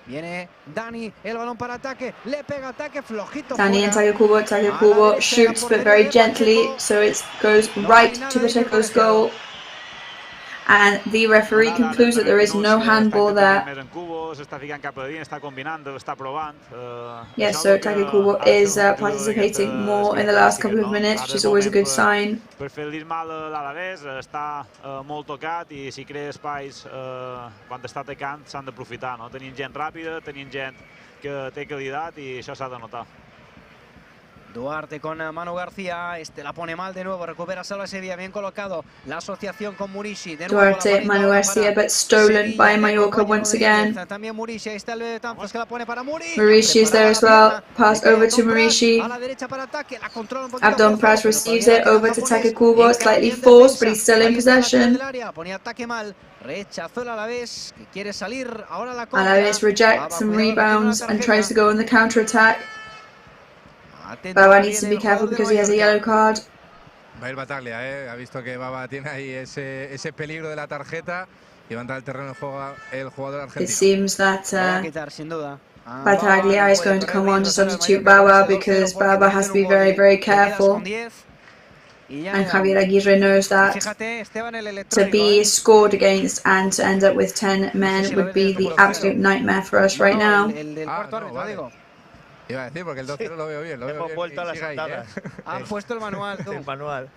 Viene Dani, el balón para ataque, le pega ataque, flojito. Dani and Kubo shoots, but very gently, so it goes right to Pacheco's goal. And the referee concludes that there is no handball there. Yes, so Taki Kubo is participating more in the last couple of minutes, which is always a good sign. Per fer-li mal a l'Alavés, està molt tocat i si crea espais quan està atacant s'han d'aprofitar, no? Tenint gent ràpida, tenint gent que té qualitat i això s'ha de notar. Duarte con Manu García, la pone mal de nuevo, recupera Salva Sevilla, bien colocado, la asociación con Murici, de nuevo Duarte, Manu García, but stolen by Mallorca once again. También Murici, ahí está el Tampos que la pone para Murici. Murici is there as well, pass over to Murici. Abdon Pras receives it, over to Taki Kubo, slightly forced, but he's still in possession. Rechazó el Alavés, que quiere salir, ahora la Alavés rejects some rebounds and tries to go on the counter-attack. Baba needs to be careful because he has a yellow card. Va a ir Bataglia, ha visto que Baba tiene ahí ese peligro de la tarjeta y va a entrar al terreno el jugador argentino. It seems that Bataglia is going to come on to substitute Baba because Baba has to be very, very careful. And Javier Aguirre knows that to be scored against and to end up with 10 men would be the absolute nightmare for us right now. Iba a decir, porque el 2-0 lo veo bien. Hemos vuelto a las andadas. Han puesto el manual, tú. El manual.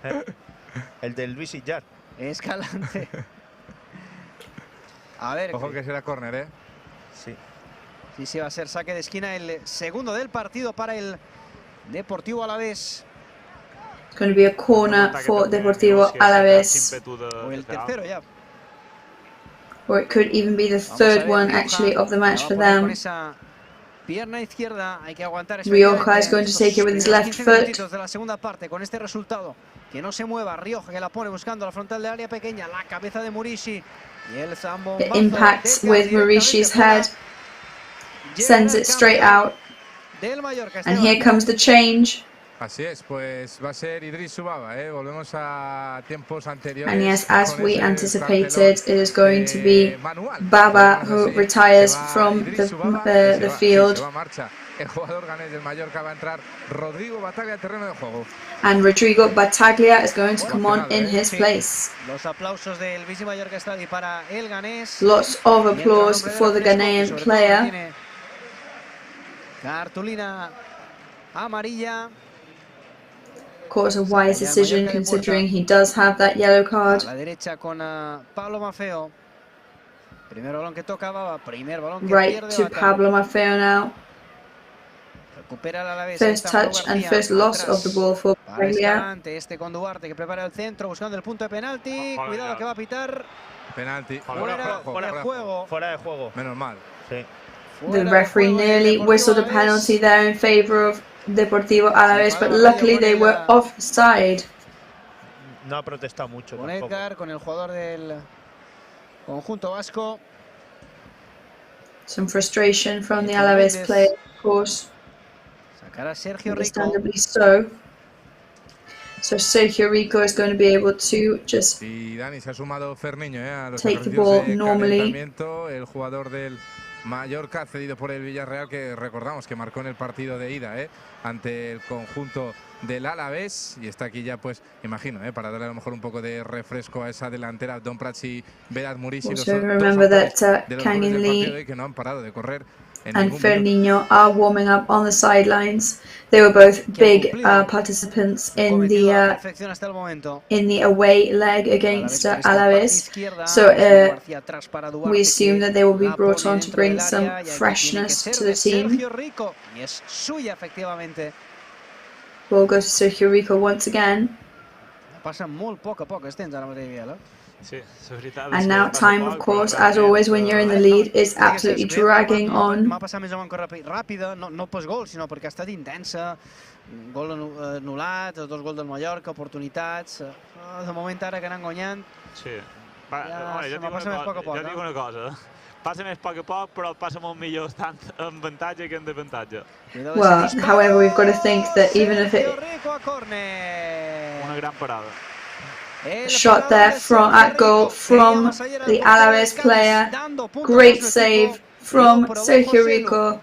El del Luis Illar. Escalante. A ver. Ojo que será córner, ¿eh? Sí. Sí, va a ser saque de esquina, el segundo del partido para el Deportivo Alavés. It's going to be a corner for Deportivo Alavés. O el tercero ya. Or it could even be the third one, actually, of the match for them. Pierna izquierda, hay que aguantar. Rioja is going to take it with his left foot. De la segunda parte, con este resultado, que no se mueva. Rioja que la pone buscando la frontal del área pequeña, la cabeza de Murici y el zambombazo. It impacts with Murici's head, sends it straight out, and here comes the change. Así es, pues va a ser Idris Subaba, volvemos a tiempos anteriores. And yes, as we anticipated, it is going to be Baba who retires from the field. El jugador ganés del Mallorca va a entrar Rodrigo Bataglia al terreno de juego. And Rodrigo Bataglia is going to come on in his place. Los aplausos del Bici Mallorca Estadio para el ganés. Lots of applause for the Ghanaian player. Cartulina amarilla. Of course, a wise decision considering he does have that yellow card. A la derecha con Pablo Maffeo. Primer balón que toca Baba, primer balón que right pierde to Pablo Maffeo now. Recupera el Alavés. First touch and first loss of the ball for Bataglia. Este con Duarte que prepara el centro buscando el punto de penalti. Cuidado que va a pitar. Penalti. Fuera de juego. Menos mal. Sí. The referee nearly whistled a penalty there in favor of Deportivo Alavés, but luckily they were offside. No ha protestado mucho. Con Edgar, con el jugador del conjunto vasco. Some frustration from the Alavés player, of course. Sacará Sergio Rico. Understandably so. So Sergio Rico is going to be able to just y Dani se ha sumado Ferniño, a los take the ball normally. El jugador del Mallorca cedido por el Villarreal, que recordamos que marcó en el partido de ida ante el conjunto del Alavés, y está aquí ya, pues imagino, para darle a lo mejor un poco de refresco a esa delantera. Don Prats y Vedat Murici, los dos de los Kangin Lee que no han parado de correr and Ferniño are warming up on the sidelines. They were both big participants in the away leg against Alavés. So we assume that they will be brought on to bring some freshness to the team. Ball goes to Sergio Rico once again. And now time, of course, as always when you're in the lead, is absolutely dragging on. No post-gol, sinó perquè ha estat intensa. Gol anul·lat, els dos gols del Mallorca, oportunitats. De moment ara que anant guanyant. Sí. Jo dic una cosa. Passa més poc a poc, però passa molt millor tant en avantatge que en desavantatge. Well, however, we've got to think that even if it... Una gran parada. Shot there at goal from the Alavés player. Great save from Sergio Rico.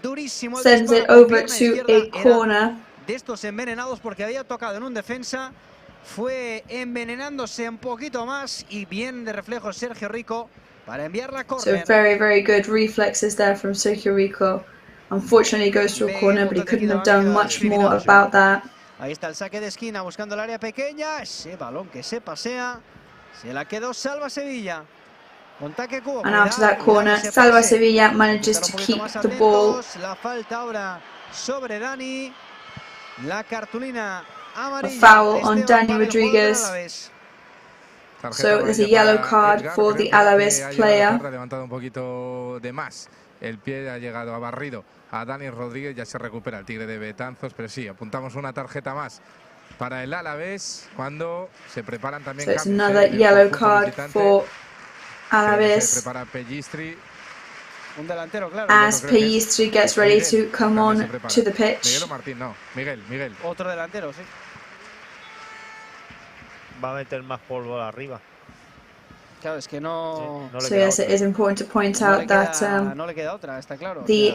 Sends it over to a corner. De estos envenenados porque había tocado en un defensa fue envenenándose un poquito más y bien de reflejo Sergio Rico para enviar la So córner. very good reflexes there from Sergio Rico. Unfortunately he goes to a corner, but he couldn't have done much more about that. Ahí está el saque de esquina buscando el área pequeña. Ese balón que se pasea. Se la quedó Salva Sevilla. Contaque Kubo. And after that corner, Salva Sevilla manages to keep the ball. La falta ahora sobre Dani. La cartulina amarilla. A foul on Dani Rodriguez. So there's a yellow card for the Alavés player. Ha levantado un poquito de más. El pie ha llegado, ha barrido a Dani Rodríguez, ya se recupera el Tigre de Betanzos, pero sí, apuntamos una tarjeta más para el Alavés cuando se preparan también. So it's another yellow card for Alavés. Se prepara Pellistri. Un delantero, claro. As Pellistri gets ready to come on to the pitch. Miguel o Martín, no. Miguel. Otro delantero, sí. Va a meter más polvo arriba. Claro, es que no. So yes, it is important to point out that no le queda otra, está claro. the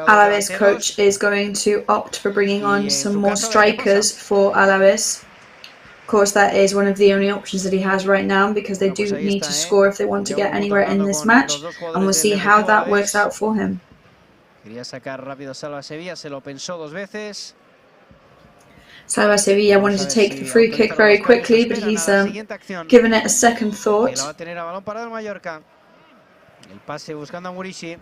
Alavés coach is going to opt for bringing on some more strikers for Alavés. Of course, that is one of the only options that he has right now because they do need to score if they want to get anywhere in this match, and we'll see how that works out for him. Quería sacar rápido Salva Sevilla, se lo pensó dos veces. Salva Sevilla wanted to take the free kick very quickly, but he's given it a second thought. Va a tener a balón para el Mallorca. El pase buscando a Murici.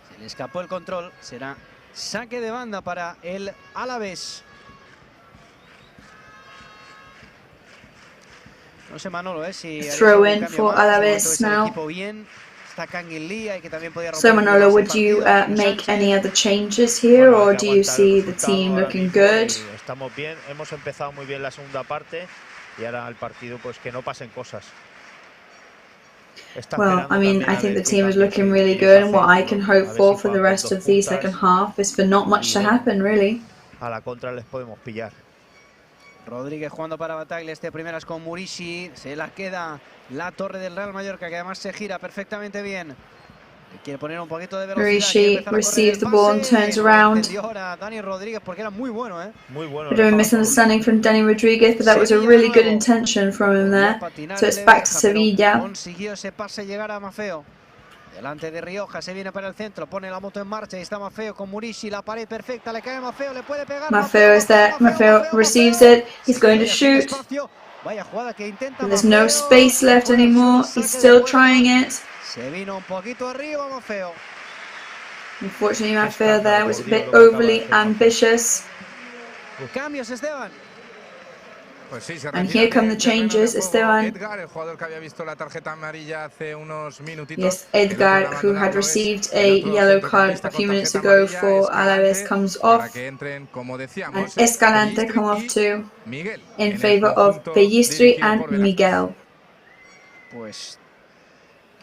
Se le escapó el control. Será saque de banda para el Alavés. No sé, Manolo, si throw in for Alavés now. So Manolo, would you make any other changes here, or do you see the team looking good? Estamos bien, hemos empezado muy bien la segunda parte y ahora el partido pues que no pasen cosas. Well, I mean, I think the team is looking really good, and what I can hope for the rest of the second half is for not much to happen, really. A la contra les podemos pillar. Rodríguez jugando para Bataglia, este primeras con Murici, se la queda la torre del Real Mallorca, que además se gira perfectamente bien. Quiere poner un poquito de velocidad. Murici receives the ball and turns around. Dani Rodríguez, porque era muy bueno, Muy bueno. Bit of a misunderstanding from Dani Rodríguez, but that was a really good intention from him there. So it's back to Sevilla. Consiguió ese pase llegar a Mafeo. Delante de Rioja, se viene para el centro, pone la moto en marcha, y está Mafeo con Murici, la pared perfecta, le cae Mafeo, le puede pegar. Mafeo is there, Mafeo receives it, he's going to shoot. Vaya jugada que intenta. There's no space left anymore, he's still trying it. Se vino un poquito arriba Mafeo. Unfortunately, Mafeo there was a bit overly ambitious. Cambios, Esteban. Pues sí, and here come the changes, Esteban. Edgar, el jugador que había visto la tarjeta amarilla hace unos minutitos. Yes, Edgar, who had received a yellow card a few minutes ago for Alavés, comes off. And Escalante come off too, in favor of Pellistri and Miguel. Pues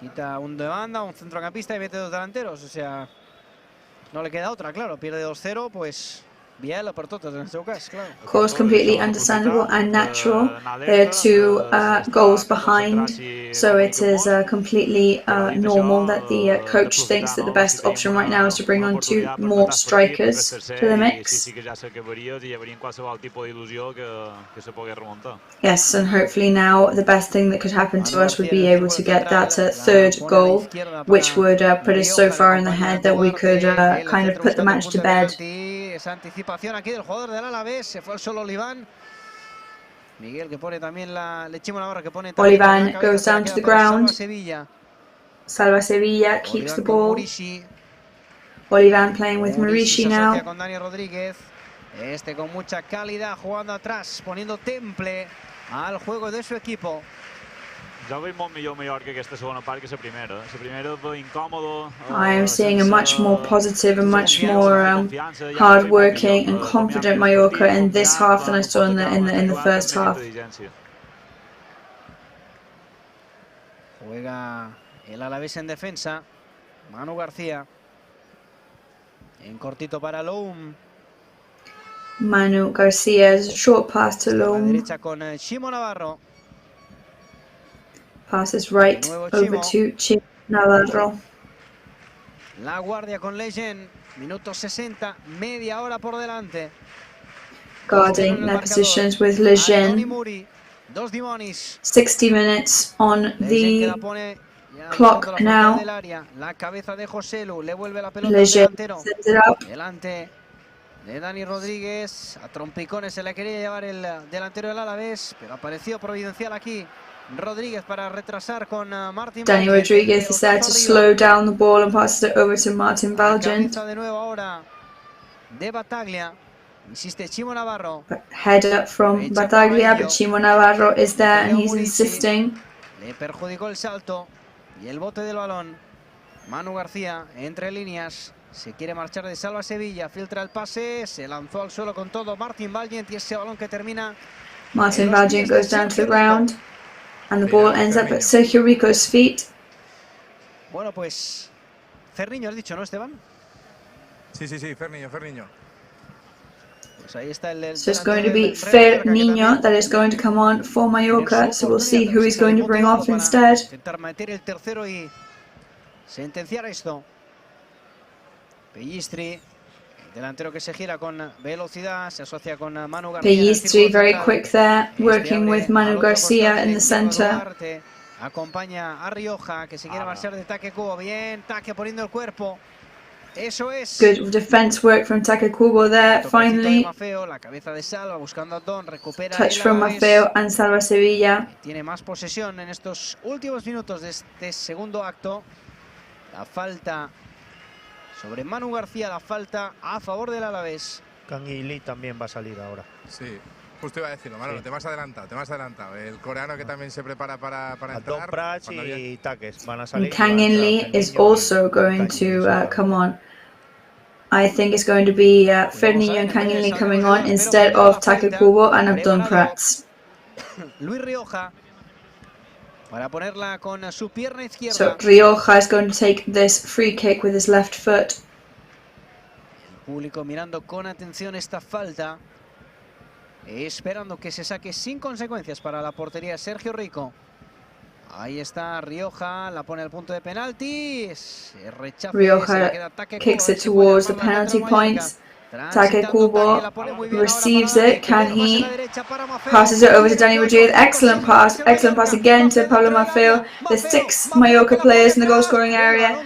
quita un de banda, un centrocampista y mete dos delanteros. O sea, no le queda otra, claro. Pierde 2-0, pues... Of course, completely understandable and natural. They're two goals behind, so it is completely normal that the coach thinks that the best option right now is to bring on two more strikers to the mix. Yes, and hopefully now the best thing that could happen to us would be able to get that third goal, which would put us so far in the head that we could kind of put the match to bed. Esa anticipación aquí del jugador del Alavés, se fue al solo Oliván. Miguel que pone también le echamos la barra que pone. Oliván goes down to the ground. Salva Sevilla keeps the ball. Oliván playing with Murici now. Con Dani Rodríguez. Este con mucha calidad jugando atrás, poniendo temple al juego de su equipo. Ja veig molt millor Mallorca aquesta segona part que la primera. La primera va incòmodo. I am seeing a much more positive and much more hard-working and confident Mallorca in this half than I saw in the first half. Juega el Alavés en defensa. Manu García. En cortito para Loum. Manu Garcia's short pass to Loum. Derecha con Chimo Navarro. Passes right over to Chimo Navarro. La Guardia con Legend, minuto 60, media hora por delante. guarding their positions with Lejeune. 60 minutes on the clock now. Lejeune sends it up. De Dani Rodríguez, a trompicones se le quería llevar el delantero del Alavés, pero apareció providencial aquí Rodríguez para retrasar con Martin. Dani Rodríguez is there to slow down the ball and passes it over to Martin Valgent. De nuevo ahora de Bataglia, insiste Chimo Navarro. Head up from Bataglia, but Chimo Navarro is there and he's insisting. Le perjudicó el salto y el bote del balón. Manu García entre líneas. Se quiere marchar de Salva Sevilla, filtra el pase, se lanzó al suelo con todo Martin Valgent y ese balón que termina. Martin Valgent goes down to the ground and the ball ends up at Sergio Rico's feet. Bueno, pues Ferniño has dicho, ¿no, Esteban? Sí, Ferniño. Pues ahí está el So it's going to be Ferniño that is going to come on for Mallorca, so we'll see who he's going to bring off instead. Intentar meter el tercero y sentenciar esto. Pellistri, el delantero que se gira con velocidad, se asocia con Manu García. Pellistri very quick there, working with Manu García in the center. Acompaña a Rioja, que se quiere marchar de Taque Kubo. Bien, Taque poniendo el cuerpo. Eso es. Good defense work from Taque Kubo there, finally. La cabeza de Salva buscando a Don, recupera touch from Maffeo and Salva Sevilla. Tiene más posesión en estos últimos minutos de este segundo acto. La falta sobre Manu García, la falta a favor del Alavés. Canguilí también va a salir ahora. Sí, justo iba a decirlo, Manolo, te me has adelantado. El coreano que también se prepara para entrar. Don Prats y Taques van a salir. Kang In Lee is also going to come on. I think it's going to be Ferniño and Kang In Lee coming on instead of Taque Kubo and Abdon Prats. Luis Rioja para ponerla con su pierna izquierda. So Rioja is going to take this free kick with his left foot. El público mirando con atención esta falta, esperando que se saque sin consecuencias para la portería de Sergio Rico. Ahí está Rioja, la pone al punto de penalti. Se rechaza. Rioja kicks it towards the penalty points. Taque Kubo receives it. Can he? Passes it over to Dani Rodríguez. Excellent pass again to Pablo Maffeo. There's 6 Mallorca players in the goal scoring area.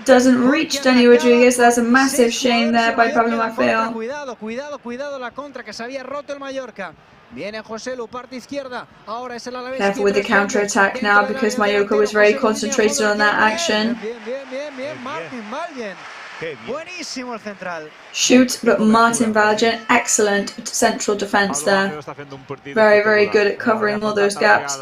Doesn't reach Dani Rodríguez. That's a massive shame there by Pablo Maffeo. Cuidado la contra que se había roto el Mallorca. Viene José Lu, parte izquierda. Ahora es el Alavés. Careful with the counter attack now because Mallorca was very concentrated on that action. Bien, Martin Valgent. Buenísimo el central. Shoot, but Martin Valgent, excellent central defense there. Very good at covering all those gaps.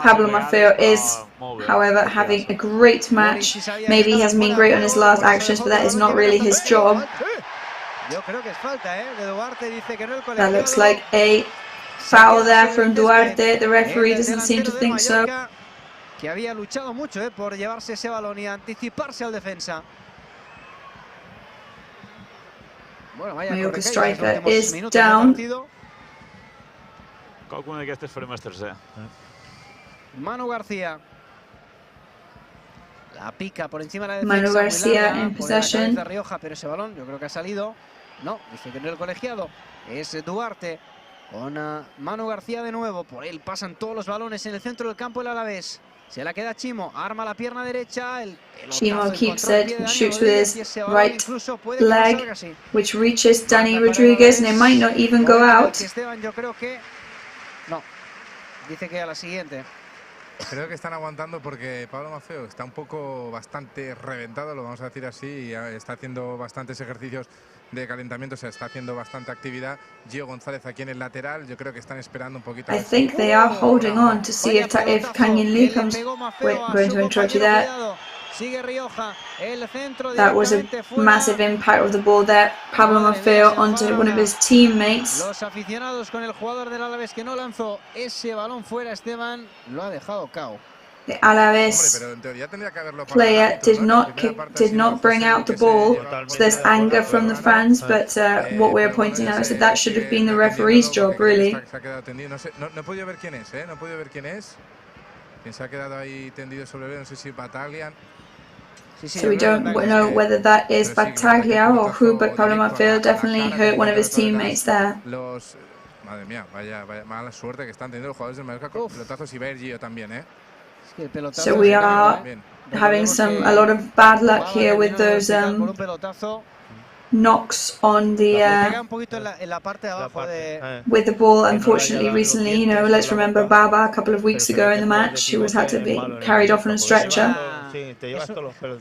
Pablo Maffeo is, however, having a great match. Maybe he hasn't been great on his last actions, but that is not really his job. That looks like a foul there from Duarte. The referee doesn't seem to think so. Que había luchado mucho por llevarse ese balón y anticiparse al defensa. Bueno, vaya Mallorca striker is down. Manu García. La pica por encima de la defensa. Manu García in possession. De Rioja, pero ese balón yo creo que ha salido. No, dice que no el colegiado. Es Duarte con Manu García de nuevo. Por él pasan todos los balones en el centro del campo el Alavés. Se la queda Chimo, arma la pierna derecha. Chimo keeps it and shoots with his right leg, which reaches Dani Rodríguez, and it might not even go out. Esteban, yo creo que no. Dice que a la siguiente. Creo que están aguantando porque Pablo Maffeo está un poco bastante reventado, lo vamos a decir así, y está haciendo bastantes ejercicios de calentamiento, o sea, está haciendo bastante actividad. Gio González aquí en el lateral, yo creo que están esperando un poquito. I think they are holding on to see if Kang In Lee comes. Wait, I'm going to interrupt you there. That was a massive impact of the ball there. Pablo Maffeo onto one of his teammates. Los aficionados con el jugador del Alavés que no lanzó ese balón fuera, Esteban, lo ha dejado cao. The Alavés player did not bring out the ball, so there's anger from the fans, but what we're pointing out is that should have been the referee's job, really. No he podido ver quién es, no he podido ver quién es. Quien se ha quedado ahí tendido sobre él, no sé si Battalion. So we don't know whether that is Battaglia or who, but Pablo Maffeo definitely hurt one of his teammates there. Madre mía, vaya mala suerte que están teniendo los jugadores del Mallorca con pelotazos y Bergio también, ¿eh? So we are having a lot of bad luck here with those knocks on the with the ball. Unfortunately, recently, you know, let's remember Baba a couple of weeks ago in the match, who had to be carried off on a stretcher.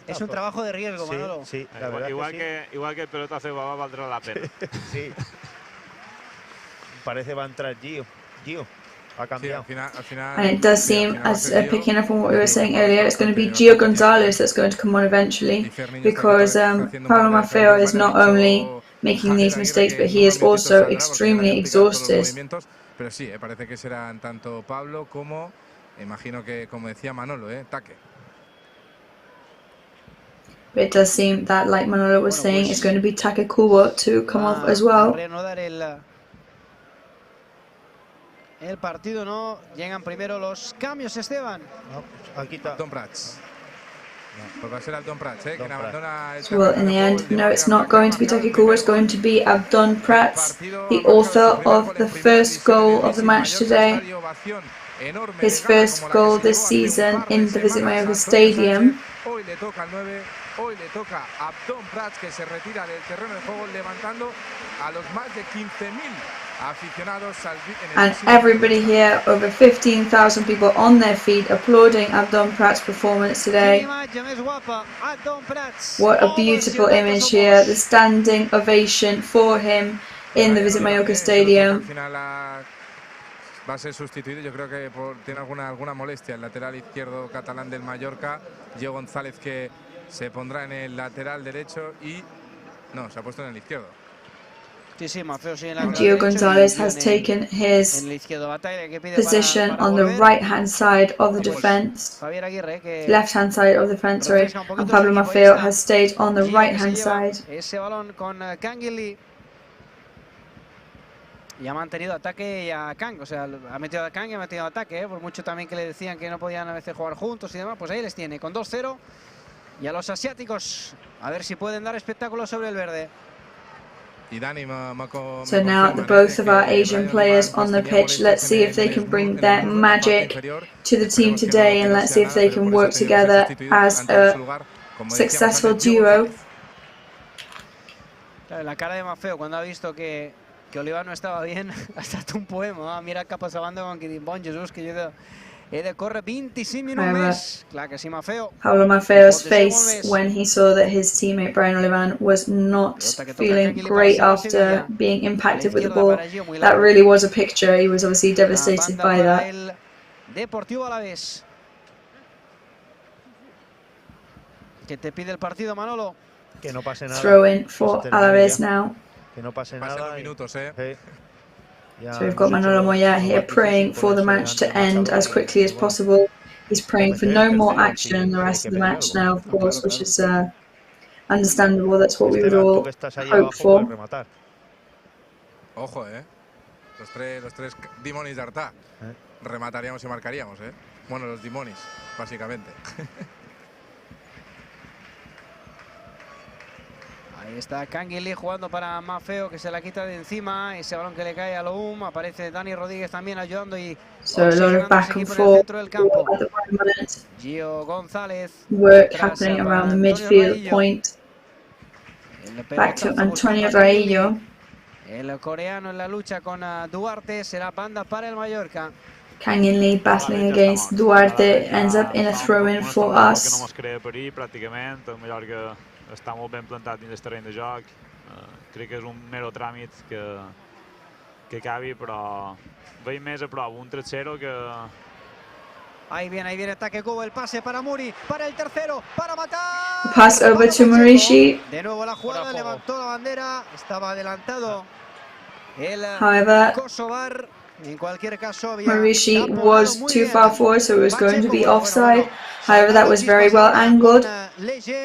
Es un trabajo de riesgo, Manolo. Sí, igual que el pelotazo de Baba valdrá la pena. Sí. Parece va a entrar Gio. Ha cambiado. And it does seem, as picking up on what we were saying earlier, it's going to be Gio Gonzalez that's going to come on eventually, because Pablo Maffeo is not only making these mistakes, but he is also extremely exhausted. Pero sí, parece que serán tanto Pablo como, imagino que, como decía Manolo, Taque. But it does seem that, like Manolo was saying, it's going to be Take Kubo to come off as well. El partido no, llegan primero los cambios, Esteban. Aquí está Abdón Prats. Pues va a ser Abdón Prats, que abandona el Well, in the end, no, it's not going to be Take Kubo, it's going to be Abdón Prats, the author of the first goal of the match today. His first goal this season in the Visit Mallorca Stadium. Hoy le toca al 9, hoy le toca a Abdón Prats, que se retira del terreno de juego levantando a los más de 15.000 aficionados. And everybody here, over 15,000 people on their feet applauding Abdón Prats' performance today. What a beautiful image here, the standing ovation for him in the Visit Mallorca Stadium. Va a ser sustituido, yo creo que tiene alguna molestia el lateral izquierdo catalán del Mallorca, Gio González, que se pondrá en el lateral derecho y no, se ha puesto en el izquierdo. And Gio González has taken his position on the right-hand side of the defense, left-hand side of the defense, sorry, and Pablo Maffeo has stayed on the right-hand side. Y ha mantenido ataque y a Kang, o sea, ha metido a Kang y ha metido ataque, por mucho también que le decían que no podían a veces jugar juntos y demás, pues ahí les tiene, con 2-0. Y a los asiáticos, a ver si pueden dar espectáculo sobre el verde. So now both of our Asian players on the pitch, let's see if they can bring their magic to the team today, and let's see if they can work together as a successful duo. La cara de Maffeo cuando ha visto que Oliva no estaba bien, hasta un poema, mira que pasando con que bon Jesús, que yo he de correr 25 minutos més. Clar que sí, Maffeo. Pablo Maffeo's face when he saw that his teammate Brian Olivan was not feeling great after being impacted with the ball. That really was a picture. He was obviously devastated by that. Deportivo Alavés. ¿Qué te pide el partido, Manolo? Que no pase nada. Throw in for Alavés now. Que no pase nada. So we've got Manolo Moya here praying for the match to end as quickly as possible. He's praying for no more action in the rest of the match now, of course, which is understandable. That's what we would all hope for. Ojo, los tres Dimonis de Artà. Remataríamos y marcaríamos, Bueno, los Dimonis, básicamente. Ahí está Canguilí jugando para Maffeo, que se la quita de encima. Ese balón que le cae a Loum. Aparece Dani Rodríguez también ayudando y so a lot of back and forth at the moment. Gio González. Work happening around the midfield point. Back to Antonio Raillo. El coreano en la lucha con Duarte, será banda para el Mallorca. Kangin Lee battling against Duarte, ends up in a throw-in for us. No mos crea perill, pràcticament. El Mallorca està molt ben plantat dins del terreny de joc. Crec que és un mero tràmit que acabi, però veiem més a prop, un 3-0 que... Ahí viene ataque Kubo, el pase para Muri, para el tercero, para matar. Pass over to Murishi. De nuevo la jugada, levantó la bandera, estaba adelantado el However, Kosovar. Maurici was too far forward, so it was going to be offside. However, that was very well angled.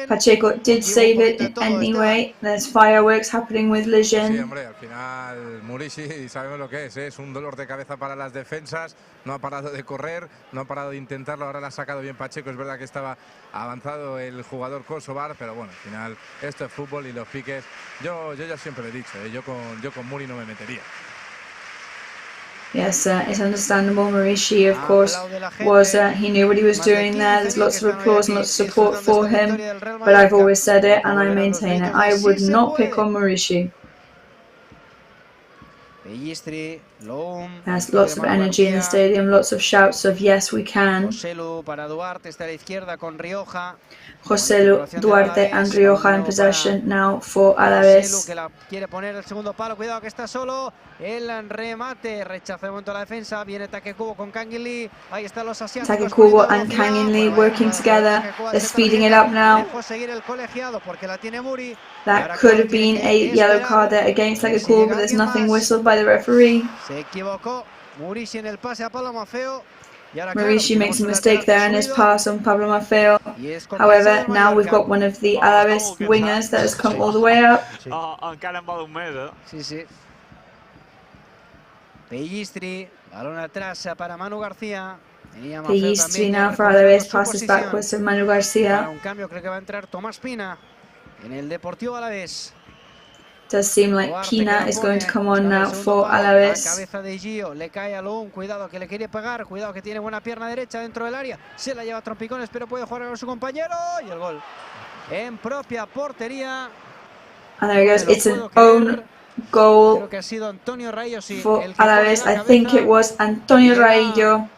Pacheco did save it anyway. There's fireworks happening with Lejeune. Sí, hombre, al final Maurici sabemos lo que es un dolor de cabeza para las defensas. No ha parado de correr, no ha parado de intentarlo. Ahora la ha sacado bien Pacheco. Es verdad que estaba avanzado el jugador kosovar, pero bueno, al final esto es fútbol y los piques. Yo ya siempre he dicho, yo con Muri no me metería. Yes, it's understandable. Maurici, of course, he knew what he was doing there. There's lots of applause and lots of support for him. But I've always said it and I maintain it. I would not pick on Maurici. There's lots of energy in the stadium, lots of shouts of yes, we can. Joselu, Duarte and Rioja in possession now for Alavés. Take Kubo and Canginli working together. They're speeding it up now. That could have been a yellow card there against Take Kubo, but there's nothing whistled by the referee. Maurici makes a mistake there in his pass on Pablo Maffeo. However, now we've got one of the Alavés wingers that has come all the way up. Pellistri, balón atrás para Manu García. Pellistri now for Alavés, passes backwards to Manu García. Un cambio, creo que va a entrar Tomás Pina en el Deportivo Alavés. Does seem like Pina is going to come on now for Alavés. Cabeza de Gio, le cae a Loum, cuidado que le quiere pegar, cuidado que tiene buena pierna derecha dentro del área. Se la lleva a trompicones, pero puede jugar con su compañero. Y el gol en propia portería. And there he goes, it's an own goal creo que ha sido Antonio Raillo, sí, for Alavés. I think it was Antonio Raillo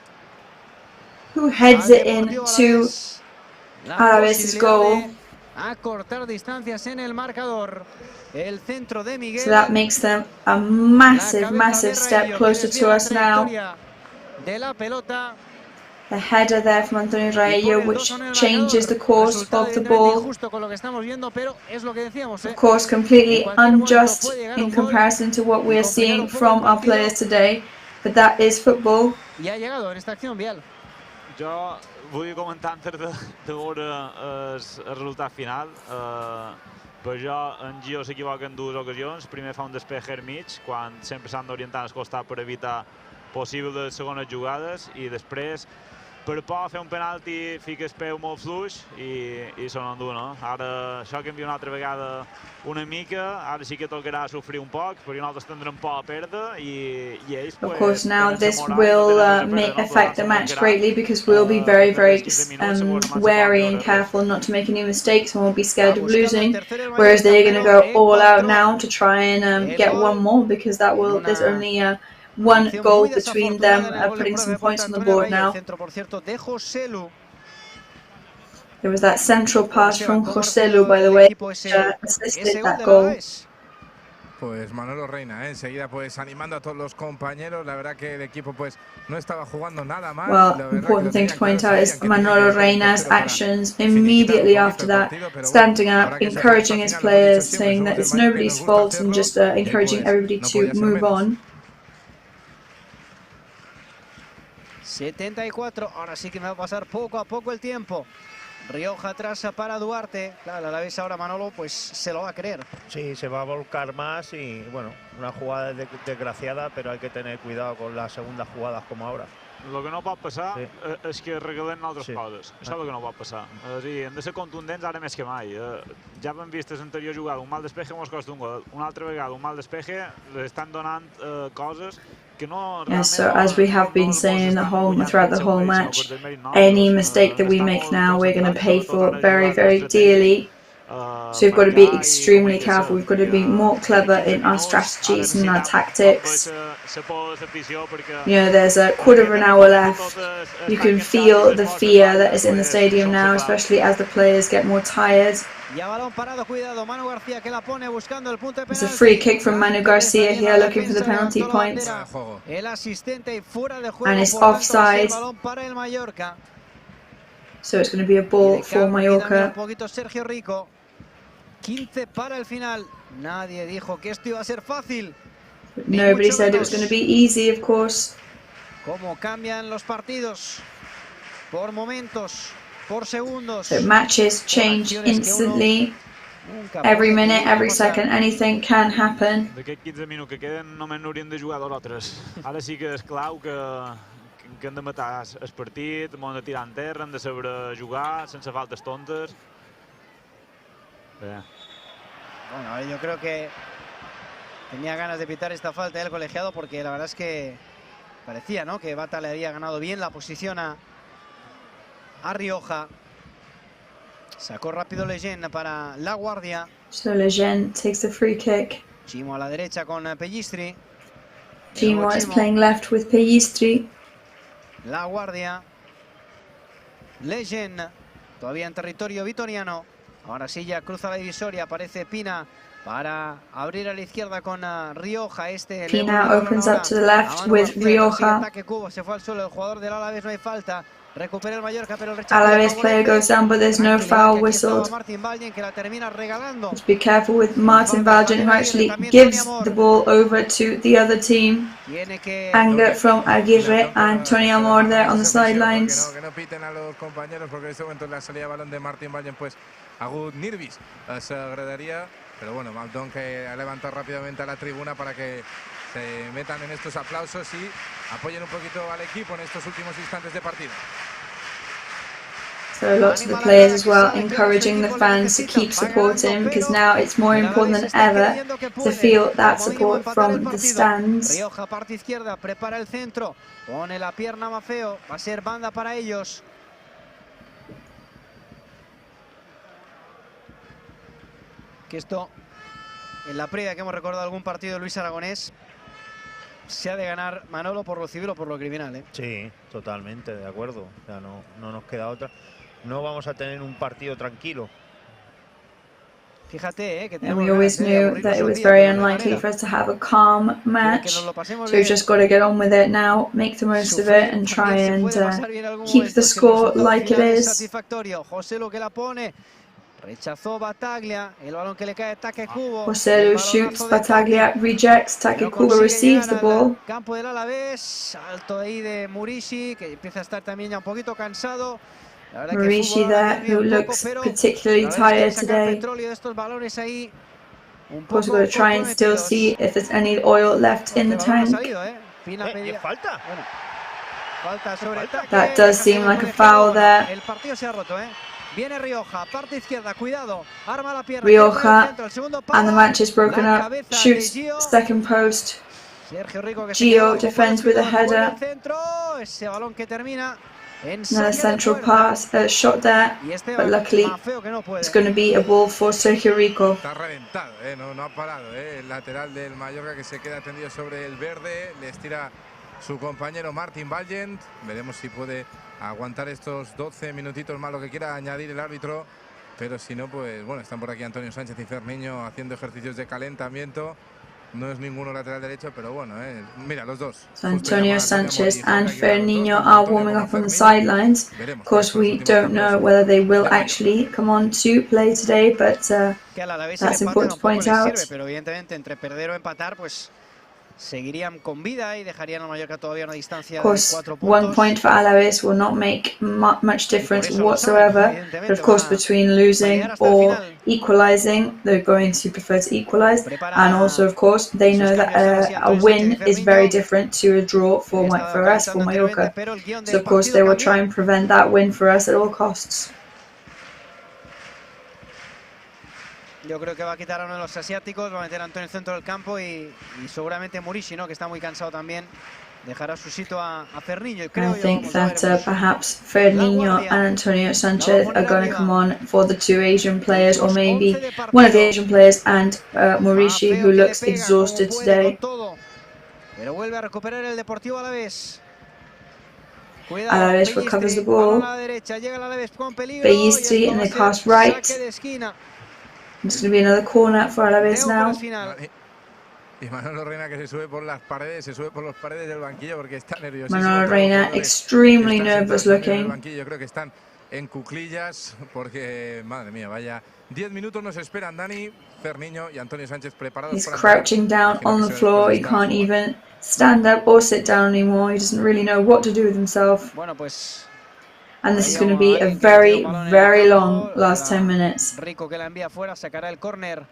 who heads it into Alavés' goal. A cortar distancias en el marcador. El centro de Miguel. So that makes them a massive step closer to us now. De la pelota. The header there from Antonio Raillo, which changes the course of the ball. Of course, completely unjust in comparison to what we are seeing from our players today, but that is football. Jo vull comentar antes de veure el resultat final. Per jo, en Gio s'equivoca en dues ocasions. Primer fa un despeje al mig, quan sempre s'han d'orientar al costat per evitar possibles segones jugades, i després, per por a fer un penalti, fica el peu molt fluix i se n'endú, no? Ara això canvia una altra vegada una mica, ara sí que tocarà sofrir un poc, perquè nosaltres tindrem por a perdre i ells... Of course, now this will affect the match greatly because we'll be very wary and careful not to make any mistakes and we'll be scared of losing, whereas they're going to go all out now to try and get one more because there's only one goal between them, putting some points on the board now. There was that central pass from Joselu, by the way, which assisted that goal. Pues Manolo Reina, enseguida pues animando a todos los compañeros. La verdad que el equipo pues no estaba jugando nada mal. Well, important thing to point out is Manolo Reina's actions immediately after that, standing up, encouraging his players, saying that it's nobody's fault and just encouraging everybody to move on. 74, ahora sí que me va a pasar poco a poco el tiempo. Rioja atrás para Duarte. Claro, a la vez ahora Manolo pues se lo va a creer. Sí, se va a volcar más y bueno, una jugada desgraciada, pero hay que tener cuidado con las segundas jugadas como ahora. El que no pot passar és que regalem altres coses. Això és el que no pot passar. És a dir, hem de ser contundents ara més que mai. Ja hem vist l'anterior jugada, un mal despeje mos costa un gol. Una altra vegada, un mal despeje, les estan donant coses que no... Yes, so as we have been saying throughout the whole match, any mistake that we make now, we're going to pay for very dearly. So we've got to be extremely careful. We've got to be more clever in our strategies and our tactics. You know, there's a quarter of an hour left. You can feel the fear that is in the stadium now, especially as the players get more tired. It's a free kick from Manu Garcia here, looking for the penalty point. And it's offside. So it's going to be a ball for Mallorca. 15 para el final. Nadie dijo que esto iba a ser fácil. Nobody said it was going to be easy, of course. Cómo cambian los partidos por momentos, por segundos. So matches change instantly. Every minute, every second, anything can happen. D'aquests 15 minuts que queden només n'haurien de jugar 2 o 3. Ara sí que és clau que hem de matar el partit, hem de tirar en terra, hem de saber jugar sense faltes tontes. Bueno, yo creo que tenía ganas de pitar esta falta el colegiado porque la verdad es que parecía, ¿no?, que Bata le había ganado bien la posición a Rioja. Sacó rápido Lejeune para La Guardia. So Lejeune takes the free kick. Chimo a la derecha con Pellistri. Chimo is playing left with Pellistri. La Guardia. Lejeune, todavía en territorio vitoriano. Ahora sí ya cruza la divisoria, aparece Pina para abrir a la izquierda con Rioja. Pina opens up to the left with Rioja. Ataque Kubo, se fue al suelo el jugador del Alavés, no hay falta. Recupera el Mallorca, pero el Alavés player goes down, but there's no foul whistled. Just be careful with Martin Valjean, who actually gives the ball over to the other team. Anger from Aguirre and Tony Amor there on the sidelines. Que no piten a los compañeros porque en este momento la salida de balón de Martin Valjean pues a Good Nirvis se agradaría, pero bueno, Maldon que ha levantado rápidamente a la tribuna para que se metan en estos aplausos y apoyen un poquito al equipo en estos últimos instantes de partido. So lots of the players as well encouraging the fans to keep supporting, because now it's more important than ever to feel that support from the stands. Rioja, parte izquierda, prepara el centro, pone la pierna Mafeo, va a ser banda para ellos. Que esto, en la previa que hemos recordado algún partido de Luis Aragonés, se ha de ganar Manolo por lo civil o por lo criminal, ¿eh? Sí, totalmente, de acuerdo. O sea, no nos queda otra. No vamos a tener un partido tranquilo. Fíjate, que and we always knew that it was very unlikely for us to have a calm match. So we've just got to get on with it now, make the most of it, and try and keep the score like it is. Rechazó Bataglia, el balón que le cae Take Kubo. Joselu shoots, Bataglia rejects, Take Kubo receives the ball. Campo del Alavés, salto ahí de Murishi, que empieza a estar también ya un poquito cansado. Murishi there, who looks particularly tired today. Of course, we're going to try and still see if there's any oil left in the tank. That does seem like a foul there. El partido se ha roto, Viene Rioja, parte izquierda, cuidado, arma la pierna. Rioja, and the match is broken up. Shoots second post. Gio defends with a header. Another central pass, shot there, but luckily it's going to be a ball for Sergio Rico. Está reventado, no ha parado, el lateral del Mallorca que se queda tendido sobre el verde, le estira su compañero Martin Valjean. Veremos si puede aguantar estos 12 minutitos más, lo que quiera añadir el árbitro, pero si no, pues bueno, están por aquí Antonio Sánchez y Ferniño haciendo ejercicios de calentamiento. No es ninguno lateral derecho, pero bueno, mira, los dos. So Antonio Sanchez and Ferniño are warming up on the sidelines. Of course, we don't know whether they will actually come on to play today, but that's important to point out. Pero evidentemente entre perder o empatar, pues seguirían con vida y dejarían a Mallorca todavía una distancia de 4 puntos. 1 point for Alavés will not make much difference whatsoever, but of course between losing or equalising, they're going to prefer to equalise, and also of course they know that a win is very different to a draw for us, for Mallorca, so of course they will try and prevent that win for us at all costs. Yo creo que va a quitar a uno de los asiáticos, va a meter a Antonio en el centro del campo y seguramente Murishi, ¿no?, que está muy cansado también, dejará su sitio a Ferniño. I think that perhaps Ferniño and Antonio Sanchez are going to come on for the 2 Asian players, or maybe one of the Asian players, and Murishi, who looks exhausted today. Pero vuelve a recuperar el Deportivo Alavés. Alavés recovers the ball. Pellistri, and they pass right. It's going to be another corner for Alavés now. Y Manolo Reina que se sube por las paredes, del banquillo porque está nervioso. Manolo Reina extremely nervous looking. Yo creo que están en cuclillas, porque, madre mía, vaya, 10 minutos nos esperan Dani, Ferniño y Antonio Sánchez preparados. He's crouching down on the floor. He can't even stand up or sit down anymore. He doesn't really know what to do with himself. Bueno, pues and this is going to be a very, very long last 10 minutes. Rico que la envía fuera, sacará el córner.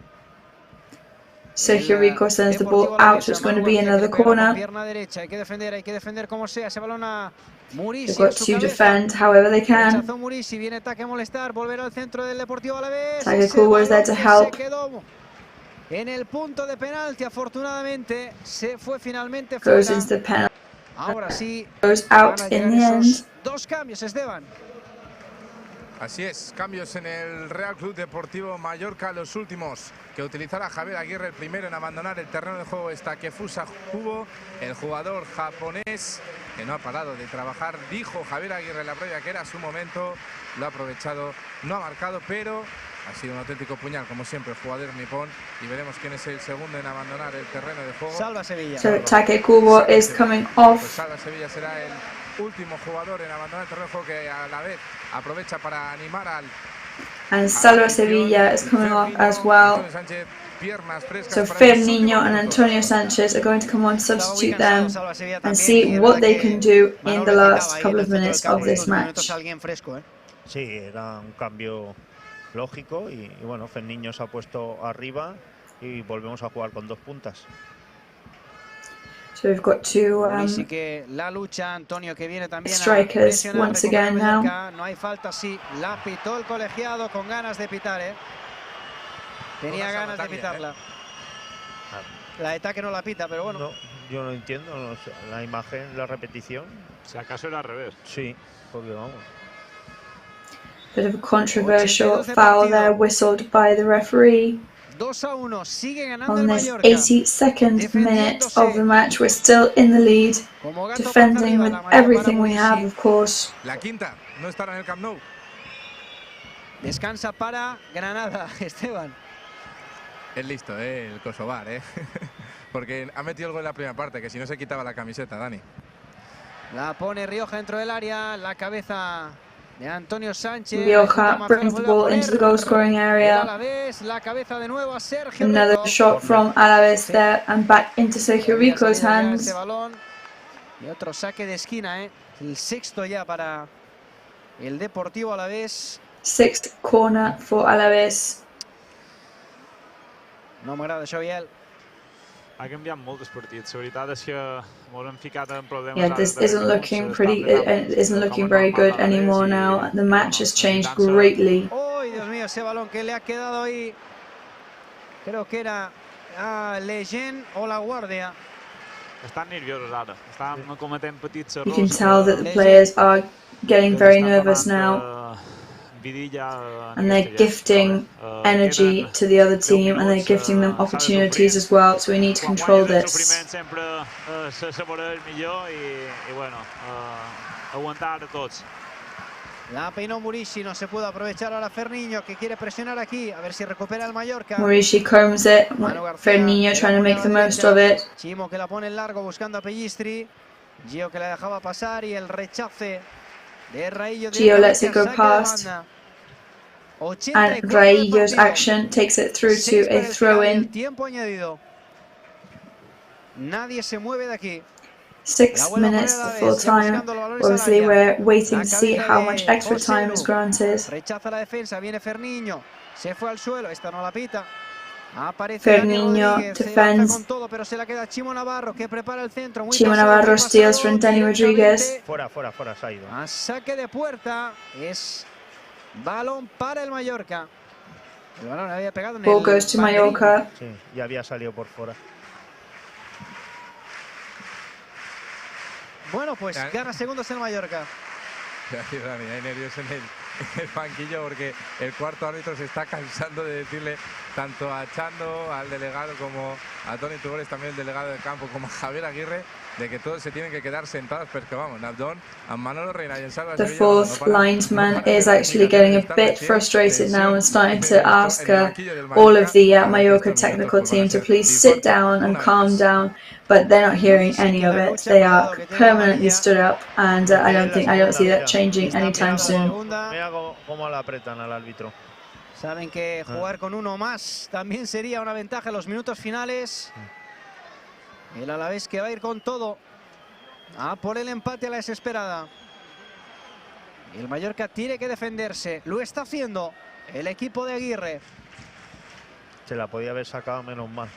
Sergio Rico sends the ball out, so it's going to be another corner. Pierna derecha, hay que defender como sea, ese balón a Murici. They've got to defend however they can. Murici, viene ataque a molestar, volver al centro del Deportivo Alavés. Kubo is there to help. En el punto de penalti, afortunadamente, se fue finalmente fuera. Goes into the penalty. Ahora sí. Goes out in the end. Dos cambios, Esteban. Así es, cambios en el Real Club Deportivo Mallorca, los últimos que utilizará Javier Aguirre, el primero en abandonar el terreno de juego está Kubo, el jugador japonés que no ha parado de trabajar. Dijo Javier Aguirre en la previa que era su momento, lo ha aprovechado, no ha marcado, pero ha sido un auténtico puñal, como siempre, el jugador nipón, y veremos quién es el segundo en abandonar el terreno de juego. Salva Sevilla. So Kubo is coming off. Pues Salva Sevilla será el último jugador en abandonar el terreno de juego, que a la vez aprovecha para animar al... And Salva Sevilla is coming off as well. So Ferniño and Antonio Sanchez are going to come on, substitute them, and see what they can do in the last couple of minutes of this match. Sí, era un cambio lógico y bueno, Ferniño se ha puesto arriba y volvemos a jugar con dos puntas. So we've got two la lucha, Antonio, que viene también strikers once again now. No hay falta, sí, la pitó el colegiado con ganas de pitar, Tenía ganas de pitarla. La ETA que no la pita, pero bueno. No, yo no entiendo, no sé, la imagen, la repetición. Si acaso era al revés. Sí, porque vamos. Bit of a controversial foul there, whistled by the referee. 2-1, sigue ganando on el this Mallorca. 82nd minute of the match, we're still in the lead, defending with everything we have, of course. La quinta, no estará en el Camp Nou. Descansa para Granada, Esteban. Es listo, el Kosovar, porque ha metido el gol en la primera parte, que si no se quitaba la camiseta, Dani. La pone Rioja dentro del área, la cabeza de Antonio Sánchez. Rioja brings the ball into the goal-scoring area. La cabeza de nuevo a Sergio Another Rico. shot from Alavés there and back into Sergio Rico's hands. Y otro saque de esquina, el sexto ya para el Deportivo Alavés. Sixth corner for Alavés. No m'agrada això, Biel. Ha canviat molt els partits. La veritat és que molt hem ficat en problemes. Yeah, this isn't looking very good anymore now. The match has changed greatly. Oh, Dios mío, ese balón que le ha quedado ahí. Creo que era a Legend o La Guardia. Estan nerviosos ara. Estan cometent petits errors. You can tell that the players are getting very nervous now. And they're gifting energy to the other team, and they're gifting them opportunities as well, so we need to control this. La peinó Murici, no se pudo aprovechar ahora Ferniño, que quiere presionar aquí, a ver si recupera el Mallorca. Murici combs it, Ferniño trying to make the most of it. Chimo que la pone en largo buscando a Pellistri, Gio que la dejaba pasar y el rechace de Raillo. Gio lets it go past. And Raillo's action takes it through to a throw-in. Nadie se mueve de aquí. 6 minutes to full time. Obviously, we're waiting to see how much extra time is granted. Rechaza la defensa, viene Ferniño. Se fue al suelo, esta no la pita. Ferniño defends. Con todo, pero se la queda Chimo Navarro, que prepara el centro. Chimo Navarro steals from Dani Rodríguez. Fuera, se ha ido. A saque de puerta, es balón para el Mallorca. El balón había pegado en Ball goes to Mallorca. Sí, ya había salido por fuera. Bueno, pues gana segundos el Mallorca. Gracias, Dani. Hay nervios en el banquillo porque el cuarto árbitro se está cansando de decirle tanto a Chando, al delegado, como a Toni Tugores, también el delegado de campo, como a Javier Aguirre, de que todos se tienen que quedar sentados, pero es que vamos, Nabdón, a Manolo Reina y en Salva The fourth linesman is actually getting a bit frustrated now and starting to ask all of the Mallorca technical team to please sit down and calm down. but they're not hearing any of it. They are permanently stood up, and I don't see that changing anytime soon. Mira cómo la apretan al árbitro. Saben que jugar con uno más también sería una ventaja en los minutos finales. El Alavés que va a ir con todo a por el empate a la desesperada. Y el Mallorca tiene que defenderse. Lo está haciendo el equipo de Aguirre. Se la podía haber sacado, menos mal.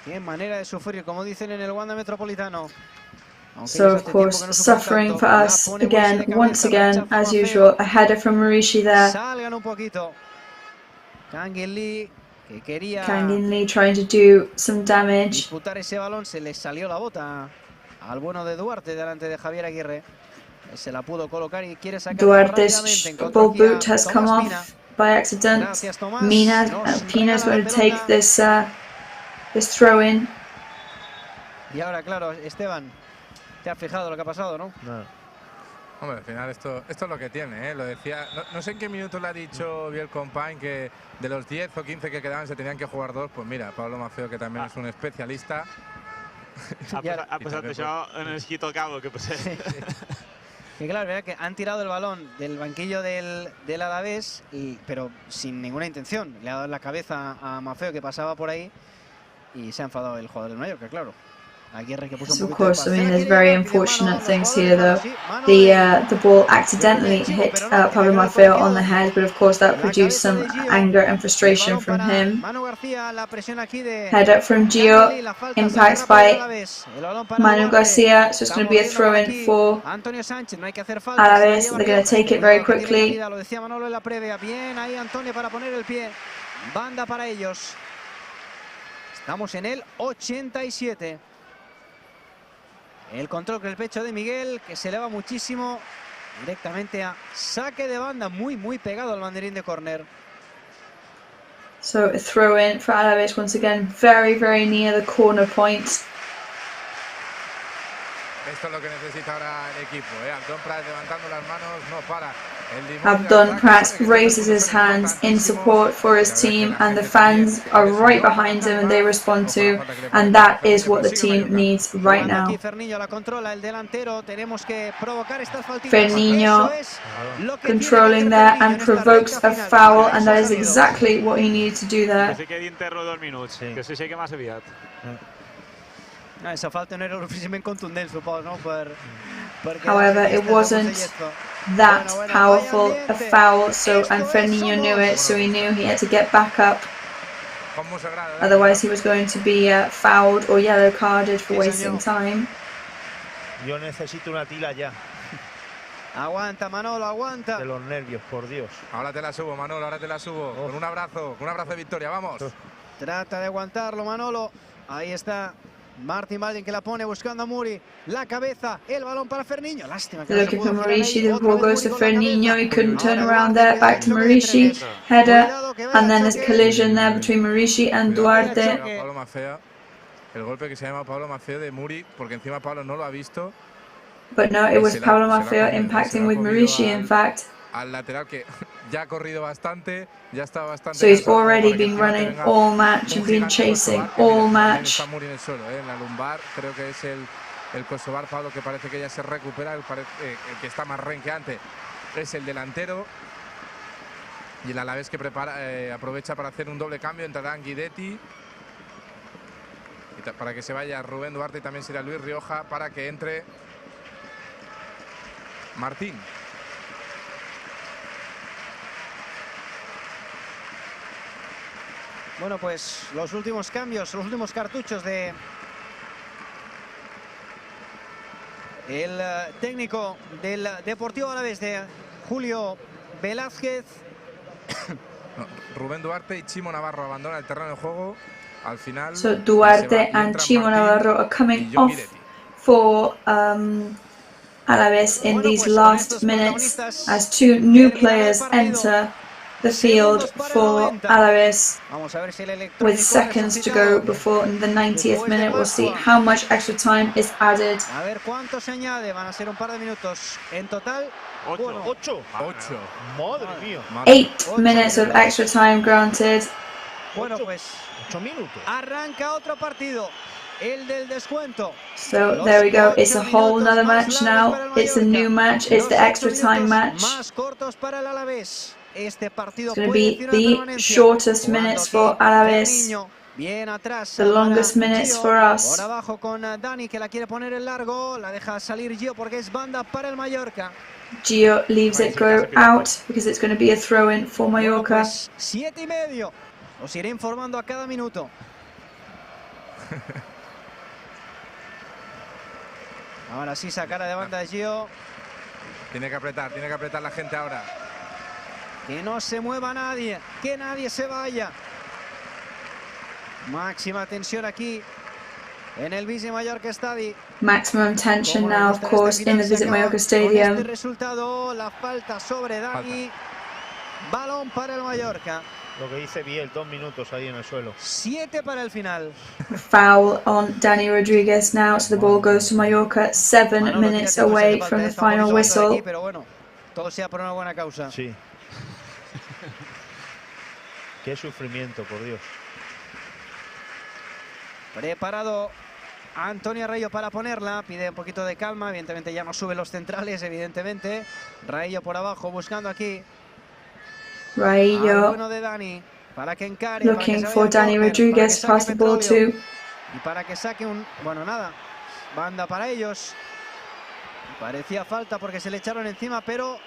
Qué manera de sufrir, como dicen en el Wanda Metropolitano. So, of course, suffering for us again, once again, as usual. A header from Marishi there. Salgan un poquito. Kangin Lee, que quería Kangin Lee trying to do some damage. disputar ese balón, se le salió la bota al bueno de Duarte delante de Javier Aguirre. Se la pudo colocar y quiere sacar Duarte's ball boot has come off by accident. Pina's going to take this throw in. Y ahora, claro, Esteban, te has fijado lo que ha pasado, ¿no? No. Hombre, al final esto es lo que tiene, ¿eh? Lo decía, no sé en qué minuto le ha dicho Biel Compañ que de los 10 o 15 que quedaban se tenían que jugar 2. Pues mira, Pablo Maffeo, que también es un especialista. Ha passat això en el hit al cabo, que passé. Que claro, ¿verdad? Que han tirado el balón del banquillo del Alavés, pero sin ninguna intención. Le ha dado en la cabeza a Maffeo, que pasaba por ahí, y se ha enfadado el jugador del Mallorca, claro. Aguirre que puso un Of course, I mean, there's very unfortunate things here, though. The ball accidentally hit Pablo Maffeo on the head, but of course that produced some anger and frustration from him. Header from Gio, impact by Manu Garcia, so it's going to be a throw-in for Alavés. They're going to take it very quickly. Lo decía Manolo en la previa. Bien ahí Antonio para poner el pie. Banda para ellos. Estamos en el 87. El control con el pecho de Miguel, que se eleva muchísimo directamente a saque de banda, muy pegado al banderín de córner. So a throw in for Alavés once again, very near the corner point. Esto es lo que necesita ahora el equipo, ¿eh? Abdón Prats levantando las manos, no para. Abdón Prats raises his hands in support for his team, and the fans are right behind him and they respond to, and that is what the team needs right now. Ferniño controlling there and provokes a foul, and that is exactly what he needed to do there. Esa falta no era suficientment contundent, suposo, no? However, it wasn't that powerful a foul, and Ferniño knew it, so he knew he had to get back up. Otherwise, he was going to be fouled or yellow carded for wasting time. Yo necesito una tila ya. Aguanta, Manolo, aguanta. De los nervios, por Dios. Ahora te la subo, Manolo, ahora te la subo. Con un abrazo de victoria, vamos. Trata de aguantarlo, Manolo. Ahí está Martin Baldin, que la pone buscando a Muri. La cabeza, el balón para Ferniño. Lástima que looking for Marishi, the ball goes to Ferniño. He couldn't turn around there. Back to Marishi. Header, and then there's collision there between Marishi and Duarte. Pablo Maffeo, el golpe que se llama Pablo Maffeo de Muri, porque encima Pablo no lo ha visto. But no, it was Pablo Maffeo impacting with Marishi, in fact. Al lateral, que ya ha corrido bastante, ya está bastante. So he's already been running all match and been chasing all match. Está Muri en el suelo, en la lumbar, creo que es el kosovar, Pablo, que parece que ya se recupera, el que está más renqueante es el delantero. Y el Alavés que aprovecha para hacer un doble cambio, entrarán Guidetti para que se vaya Rubén Duarte, y también será Luis Rioja para que entre Martín. Bueno, pues los últimos cambios, los últimos cartuchos de el técnico del Deportivo Alavés, de Julio Velázquez. Rubén Duarte y Chimo Navarro abandonan el terreno de juego. Al final, so Duarte and Chimo Navarro are coming off for Alavés in these last minutes as two new players enter the field for Alavés with seconds to go before the 90th minute. We'll see how much extra time is added. A ver cuánto se añade, van a ser un par de minutos en total. 8. Madre mía. 8 minutes of extra time granted. Bueno, pues 8 minutos. Arranca otro partido. El del descuento. So there we go. It's a whole nother match now. It's a new match. It's the extra time match. Más cortos para el Alavés. Este partido it's going to be the shortest minutes for Alavés. Bien atrás. The longest minutes for us. Por abajo con Dani, que la quiere poner en largo. La deja salir Gio porque es banda para el Mallorca. Gio leaves it go out because it's going to be a throw-in for Mallorca. Pues 7:30. Os iré informando a cada minuto. Ahora sí, sacara de banda de Gio. Tiene que apretar la gente ahora. Que no se mueva nadie, que nadie se vaya. Máxima tensión aquí en el Visit Mallorca Stadium. Maximum tension now, of course, in the Visit Mallorca Stadium. Con este resultado, la falta sobre Dani. Balón para el Mallorca. Lo que dice Biel, 2 minutos ahí en el suelo. 7 para el final. Foul on Dani Rodriguez now, so the ball goes to Mallorca. 7 minutes away from the final whistle. Pero bueno, todo sea por una buena causa. Sí. Qué sufrimiento, por Dios. Preparado Antonio Raillo para ponerla. Pide un poquito de calma. Evidentemente ya no suben los centrales, evidentemente. Raillo por abajo buscando aquí. Raillo bueno de Dani, para que encare, looking para que for Dani Rodriguez, pass the ball to. Y para que saque un... Bueno, nada. Banda para ellos. Parecía falta porque se le echaron encima, pero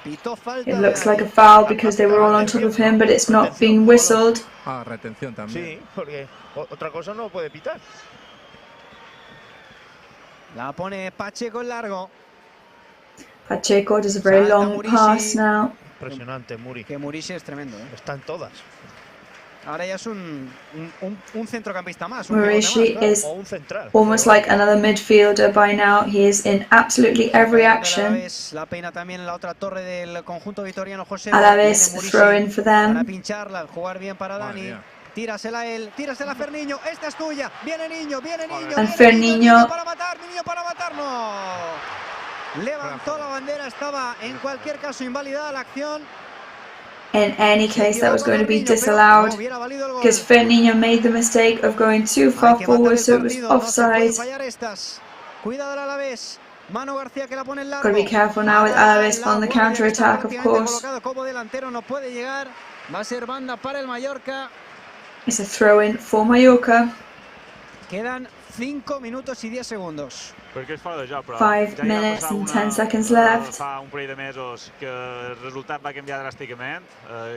pitó falta. It looks like a foul because they were all on top of him, but it's not been whistled. Ah, retención también. Sí, porque otra cosa no puede pitar. La pone Pacheco en largo. Pacheco does a very long pass now. Impresionante, Muri. Que Murici es tremendo, ¿eh? Están todas. Ahora ya es un centrocampista más. Murici is o un central. Almost like another midfielder by now. He is in absolutely every action. La peina también en la otra torre del conjunto vitoriano José. Alavés throw in for them. Para pincharla, jugar bien para Dani. Tírasela a él, tírasela a Ferniño. Esta es tuya. Viene Niño, viene Niño. And Ferniño. Niño para matar, Niño para matar. No. Levantó la bandera, estaba en cualquier caso invalidada la acción. In any case, that was going to be disallowed because Ferniño made the mistake of going too far forward, so it was offside. Cuidado Alavés. Manu García que la pone en largo. Got to be careful now with Alavés on the counter attack, of course. Como delantero no puede llegar. Va a ser banda para el Mallorca. It's a throw-in for Mallorca. Quedan 5 minutos y 10 segundos. 5 minutes and 10 seconds left. Fa un parell de mesos que el resultat va canviar dràsticament.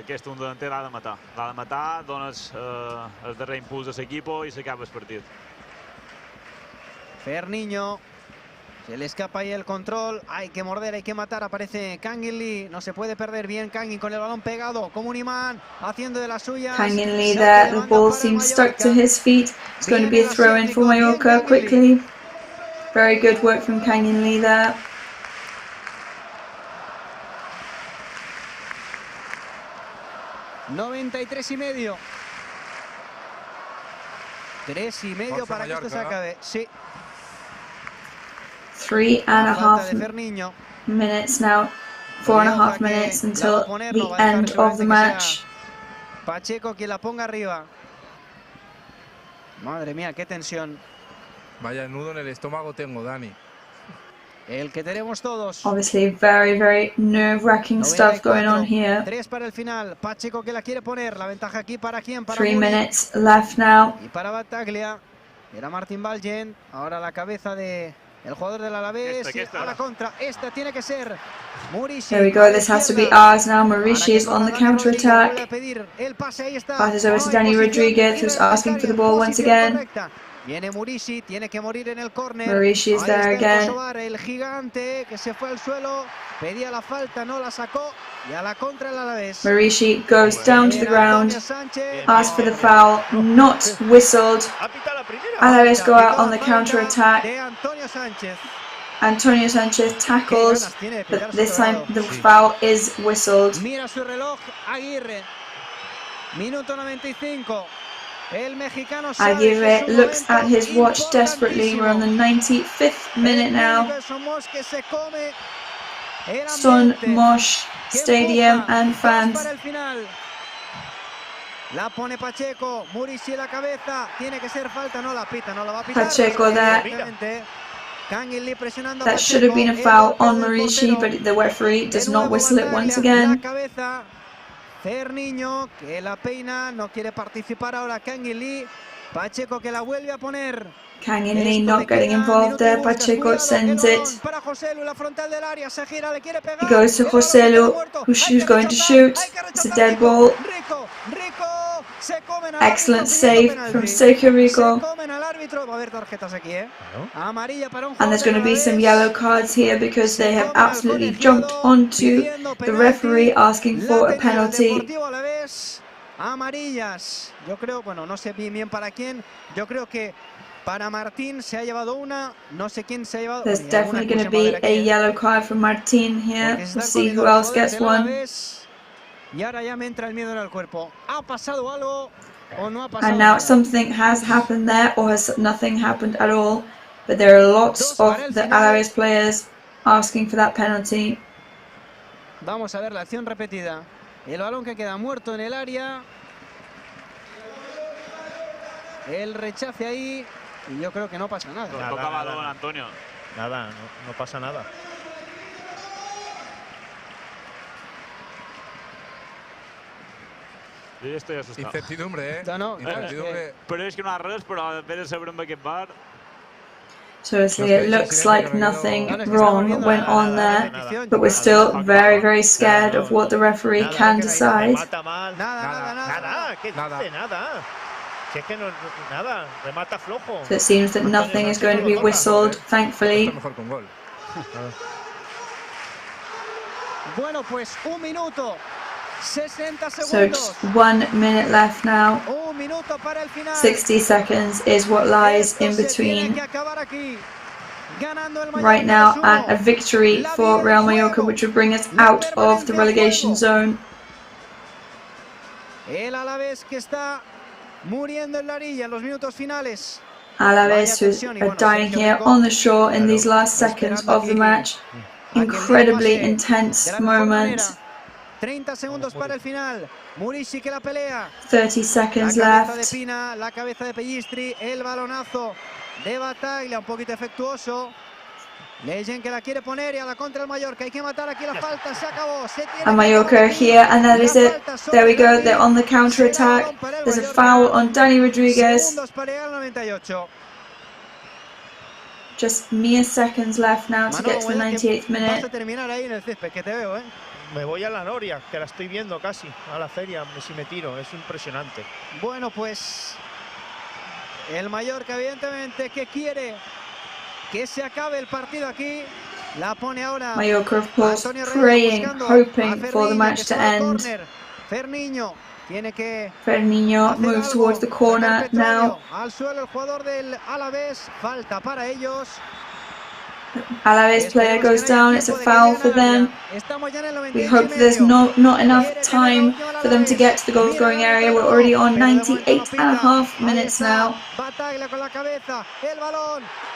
Aquest un delanter l'ha de matar. L'ha de matar, dones el darrer impuls de l'equipo i s'acaba el partit. Ferniño. Se le escapa ahí el control. Hay que morder, hay que matar. Aparece Kangin Lee. No se puede perder bien Kangin con el balón pegado. Como un imán. Haciendo de las suyas. Kangin Lee there. The ball seems stuck to his feet. It's going to be a throw-in for Mallorca quickly. Very good work from Kangin Lee there. $93,5. 3,5 para que esto se acabe. Sí. 3.5 minutes now. 4.5 minutes until the end of the match. Pacheco quien la ponga arriba. Madre mía, qué tensión. Vaya nudo en el estómago tengo, Dani. El que tenemos todos. Obviously, very, very nerve-wracking stuff going on here. 3 para el final. Pacheco que la quiere poner. La ventaja aquí para quién? Para 3 minutes left now. Y para Battaglia. Era Martin Balgen. Ahora la cabeza de el jugador del Alavés. A la contra. Esta tiene que ser Murici. There we go. This has to be ours now. Murici is on the counter-attack. Passes over to Dani Rodriguez, who's asking for the ball once again. Viene Murici, tiene que morir en el córner. Murici is there again. El gigante que se fue al suelo, pedía la falta, no la sacó y a la contra el Alavés. Murici goes down to the ground, asks for the foul, not whistled. Alavés go out on the counter attack. Antonio Sánchez tackles, but this time the foul is whistled. Mira su reloj, Aguirre. Minuto 95. El mexicano Aguirre looks at his watch desperately. We're on the 95th minute now. Son Mosh Stadium and fans La pone Pacheco, Murici en la cabeza, tiene que ser falta, no la pita, no la va a pitar. Pacheco there. That should have been a foul on Murici, but the referee does not whistle it once again. Ferniño, que la peina, no quiere participar ahora Kangin Lee. Pacheco que la vuelve a poner. Kangin Lee not getting involved there. Pacheco sends it. It goes to Joselu, who's going to shoot. It's a dead ball. Excellent save from Sergio Rico. And there's going to be some yellow cards here because they have absolutely jumped onto the referee asking for a penalty. Amarillas. Yo creo, bueno, no sé bien para quién. Yo creo que para Martín se ha llevado una. No sé quién se ha llevado. There's definitely going to be a yellow card for Martín here. We'll see who else gets one. Y ahora ya me entra el miedo en el cuerpo. ¿Ha pasado algo o no ha pasado? And now something has happened there, or has nothing happened at all. But there are lots of the Alavés players asking for that penalty. Vamos a ver la acción repetida. El balón que queda muerto en el área. El rechace ahí. Y yo creo que no pasa nada. Toca balón, Antonio. Nada, no pasa nada. Yo ya estoy asustado. Incertidumbre, No, incertidumbre. Però és que no ha res, però a veure saber amb aquest bar. So it looks like nothing wrong went on there, but we're still very, very scared of what the referee can decide. So it seems that nothing is going to be whistled, thankfully. Bueno, pues un minuto. 60 So just 1 minute left now. 60 seconds is what lies in between right now, and a victory for Real Mallorca, which would bring us out of the relegation zone. El Alavés que está muriendo en la orilla en los minutos finales. Alavés who are dying here on the shore in these last seconds of the match. Incredibly intense moment. 30 segundos para el final. Murici que la pelea. 30 seconds left. De Pina, la cabeza de Pellistri, el balonazo de Bataglia, un poquito efectuoso. Leyen que la quiere poner y a la contra el Mallorca. Hay que matar aquí la falta, se acabó. And Mallorca here, and that is it. There we go, they're on the counter attack. There's a foul on Dani Rodriguez. Just mere seconds left now to get to the 98th minute. Vas a terminar ahí en el césped, que te veo, Me voy a la Noria, que la estoy viendo casi, a la feria, si me tiro, es impresionante. Bueno, pues el Mallorca evidentemente que quiere que se acabe el partido aquí. La pone ahora Mallorca, of course, praying, hoping for the match to end. Ferniño tiene que Ferniño moves towards the corner now. Al suelo el jugador del Alavés, falta para ellos. Alavés player goes down, it's a foul for them. We hope there's not enough time for them to get to the goal scoring area. We're already on 98.5 minutes now.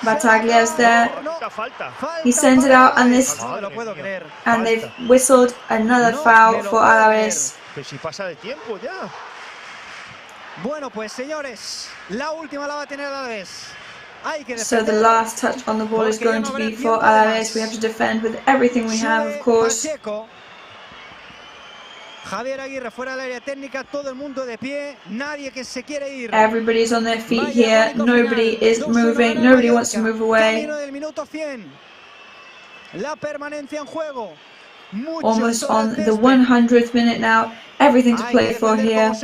Bataglia's there. He sends it out, and they've whistled another foul for Alavés. Bueno, pues señores, la última la va a tener Alavés. So the last touch on the ball is going to be for Alavés. We have to defend with everything we have, of course. Javier Aguirre fuera del área técnica, todo el mundo de pie, nadie que se quiere ir. Everybody's on their feet here. Nobody is moving. Nobody wants to move away. La permanencia en juego. Almost on the 100th minute now. Everything to play for here.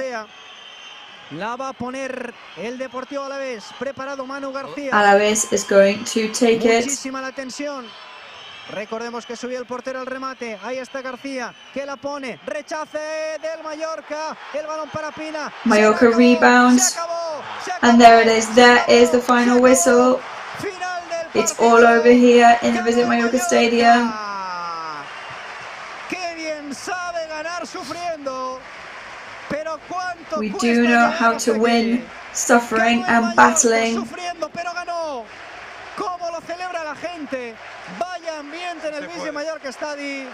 La va a poner el Deportivo Alavés, preparado Manu García. Alavés is going to take it. Muchísima la tensión. Recordemos que subió el portero al remate. Ahí está García, que la pone. Rechace del Mallorca. El balón para Pina. Mallorca rebounds. And there it is. There is the final whistle. It's all over here in the Visit Mallorca Stadium. Qué bien sabe ganar sufriendo. We do know how to win, suffering and battling. Pero ganó. ¿Cómo lo celebra la gente? Vaya ambiente en el Visit Mallorca Stadium.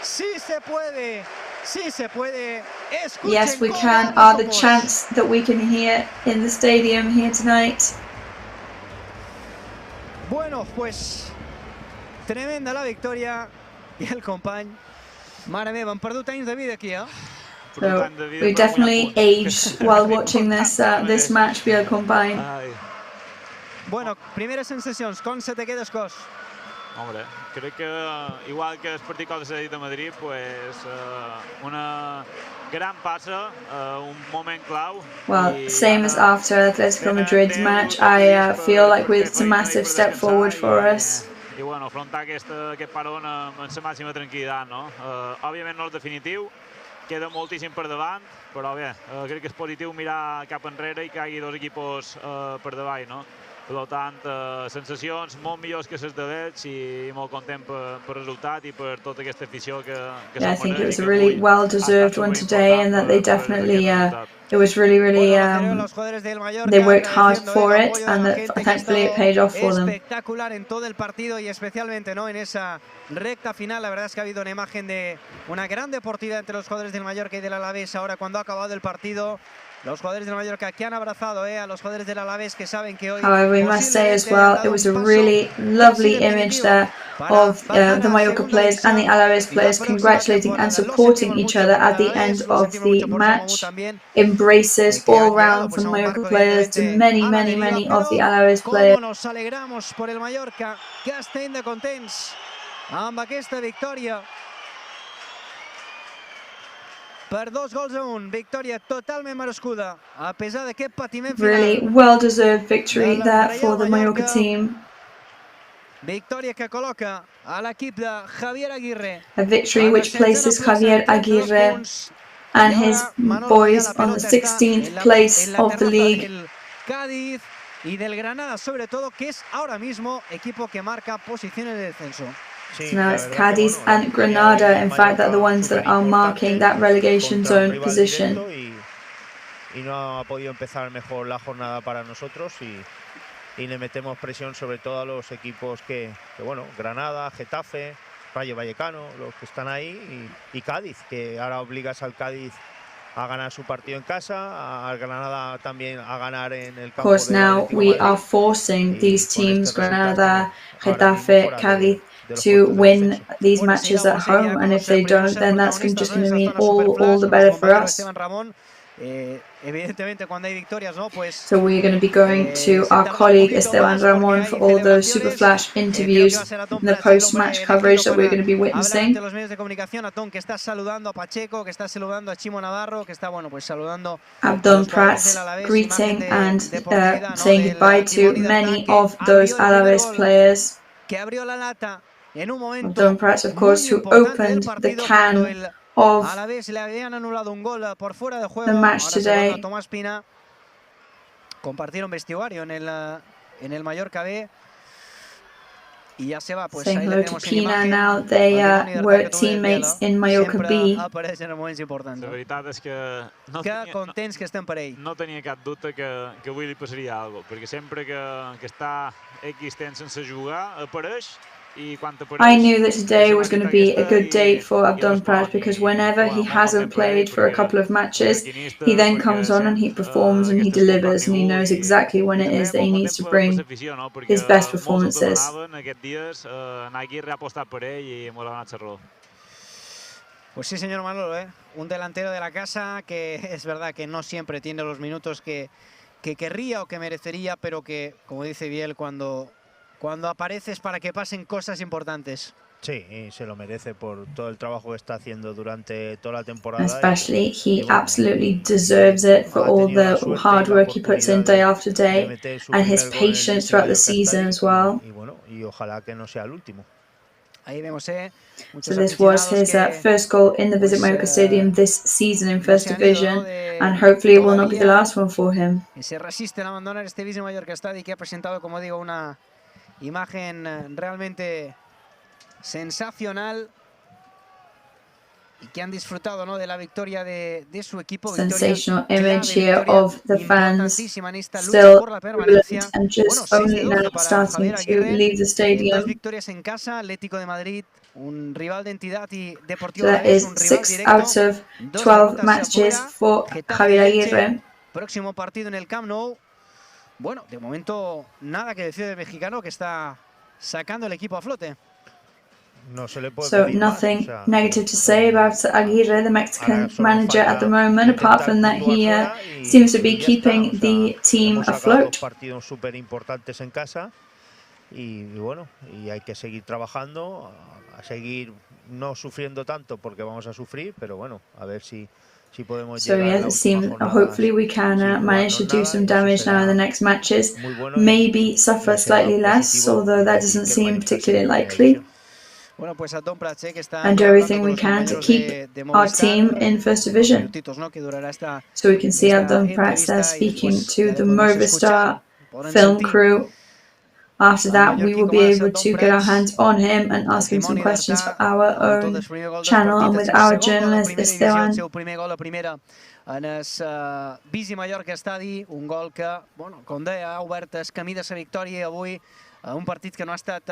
Sí se puede. Sí se puede. Yes, we can. Are the chants that we can hear in the stadium here tonight. Bueno, pues tremenda la victòria i el company. Mare meva, hem perdut anys de vida aquí, eh? So we definitely aged while watching this match be combined. Bueno, primeres sensacions, com se te queda el cos? Hombre, crec que igual que el partit contra el de Madrid, pues una gran passa, un moment clau. Well, same as after Atletico Madrid's match, I feel like it's a massive step forward for us. I bueno, afrontar aquest parón amb la màxima tranquil·litat, no? Òbviament no és definitiu, queda moltíssim per davant, però bé, crec que és positiu mirar cap enrere i que hi hagi dos equipos per davall, no? Per tant, sensacions molt millors que les de veig i molt content per resultat i per tota aquesta afició que I think it was a really well-deserved one today, and that they definitely, it was really, they worked hard for it, and that thankfully it paid off for them. Espectacular en todo el partido y especialmente en esa recta final. La verdad es que ha habido una imagen de una gran deportividad entre los jugadores del Mallorca y del Alavés. Ahora, cuando ha acabado el partido, los jugadores del Mallorca que han abrazado a los jugadores del Alavés que saben que hoy... However, we must say as well, it was a really lovely image there of the Mallorca players and the Alavés players congratulating and supporting each other at the end of the match. Embraces all round from Mallorca players to many of the Alavés players. Nos alegramos por el Mallorca, que estem de contents amb aquesta victòria. Per 2-1, victòria totalment merescuda, a pesar d'aquest patiment final. Really well-deserved victory there for the Mallorca team. Victòria que col·loca a l'equip de Javier Aguirre. A victory which places Javier Aguirre and his boys on the 16th place of the league. Cádiz y del Granada sobre todo, que es ahora mismo equipo que marca posiciones de descenso. So now it's Cádiz and Granada, in fact, that are the ones that are marking that relegation zone position. Y no ha podido empezar mejor la jornada para nosotros y le metemos presión sobre todo a los equipos que bueno, Granada, Getafe, Rayo Vallecano, los que están ahí, y Cádiz, que ahora obligas al Cádiz a ganar su partido en casa, al Granada también a ganar en el campo. Of course, now we are forcing these teams, Granada, Getafe, Cádiz, to win these matches at home, and if they don't, then that's just going to mean all the better for us. So we're going to be going to our colleague Esteban Ramon for all those super flash interviews and the post-match coverage that we're going to be witnessing. Abdon Prats greeting and saying goodbye to many of those Alavés players. Abdon Prats, of course, who opened the can of the match today. Compartieron vestuario en el Mallorca B. Y ya se va, pues saying hello to Pina now. They were teammates in Mallorca B. La veritat és que no tenia cap dubte que avui li passaria alguna cosa, perquè sempre que està X temps sense jugar apareix. I knew that today was going to be a good day for Abdon Prats, because whenever he hasn't played for a couple of matches, he then comes on and he performs and he delivers, and he knows exactly when it is that he needs to bring his best performances. Pues sí, señor Manolo, un delantero de la casa que es verdad que no siempre tiene los minutos que querría o que merecería, pero que, como dice Biel, cuando apareces para que pasen cosas importantes. Sí, y se lo merece por todo el trabajo que está haciendo durante toda la temporada. Especially, he absolutely deserves it for all the hard work he puts in day after day, and his patience throughout the season as well. Y bueno, y ojalá que no sea el último. Ahí vemos, so this was his first goal in the Visit Mallorca Stadium this season in First Division, and hopefully it will not be the last one for him. Se resisten a abandonar este Visit Mallorca Stadium, que ha presentado, como digo, una imagen realmente sensacional. y que han disfrutado, ¿no?, de la victoria de su equipo. Sensational image here of the fans still jubilant and just only now starting to leave the stadium. 2 victorias en casa, Atlético de Madrid, un rival de entidad, y Deportivo So that Alavés, is un rival 6 directo. out of 12 matches for Javier Aguirre. Próximo partido en el Camp Nou. Bueno, de momento nada que decir del mexicano, que está sacando el equipo a flote. No se le puede So pedir nothing más, negative to say about Aguirre, the Mexican manager at the moment, apart from that he seems to be keeping the team afloat. Partidos súper importantes en casa y bueno, y hay que seguir trabajando, a seguir no sufriendo tanto porque vamos a sufrir, pero bueno, a ver si podemos So llegar yes, it seems hopefully we can manage to do some damage now in the next matches. Maybe suffer slightly less, although that doesn't seem particularly likely. Bueno, pues a Tom Prats, que está And do everything we can to keep our team in First Division. So we can see Don Prats there speaking to the Movistar film crew. After that, we will be able to get our hands on him and ask him some questions for our own channel and with our journalist Esteban. En el Bici Mallorca Estadi, un gol que, bueno, com deia, ha obert el camí de la victòria avui. Un partit que no ha estat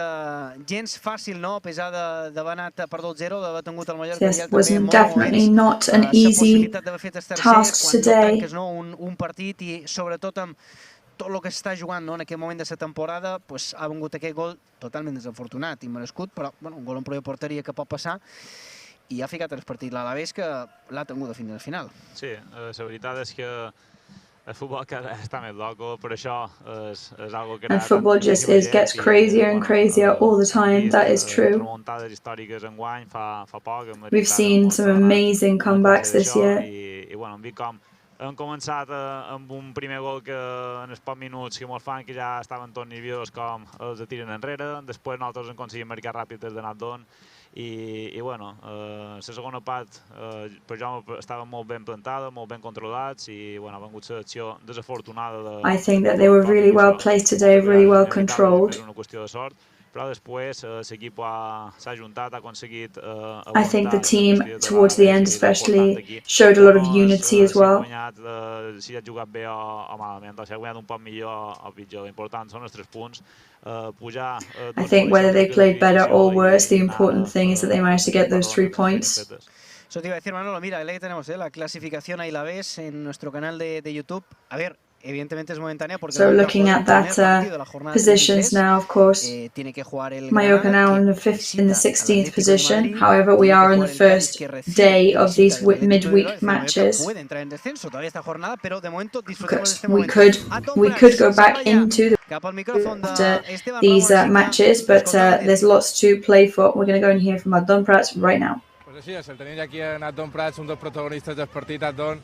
gens fàcil, no? A pesar d'haver anat per 2-0, d'haver tingut el Mallorca. Yes, it was definitely not an easy task today. Un partit i sobretot amb tot el que s'està jugant, no, en aquest moment de la temporada, pues, ha vengut aquest gol totalment desafortunat i merescut, però bueno, un gol en pròpia porteria que pot passar, i ha ficat el partit l'Alavés, que l'ha tingut fins al final. Sí, la veritat és que el futbol cada està més loco, per això és algo que... And football just gets crazier and crazier all the time, that is true. We've seen some amazing comebacks this year. I bueno, hem vist com hem començat amb un primer gol que en els pocs minuts que molt fan, que ja estaven tots nerviós com els tiren enrere, després nosaltres hem aconseguit marcar ràpid des de Natdon i bueno, la segona part per jo estava molt ben plantada, molt ben controlats i bueno, ha vengut l'acció desafortunada. I think that they were really well placed today, really well controlled. És una qüestió de sort. Però després l'equip s'ha ajuntat, ha aconseguit... I think the team, towards the end especially, showed a lot of unity as well. Si ha jugat bé o malament, si ha guanyat un poc millor o pitjor. L'important són els 3 punts. I think whether they played better or worse, the important thing is that they managed to get those 3 points. Eso te iba a decir, Manolo, mira, ahí tenemos la clasificación, ahí la ves en nuestro canal de YouTube. A ver, evidentemente es momentánea porque... So looking at that positions now, of course, Mallorca now in the 16th position. However, we are on the first day of these midweek matches. We could go back into these matches, but there's lots to play for. We're going to go and hear from Adon Prats right now. Pues així és, el tenim aquí en Adon Prats, un dels protagonistes del partit. Adon,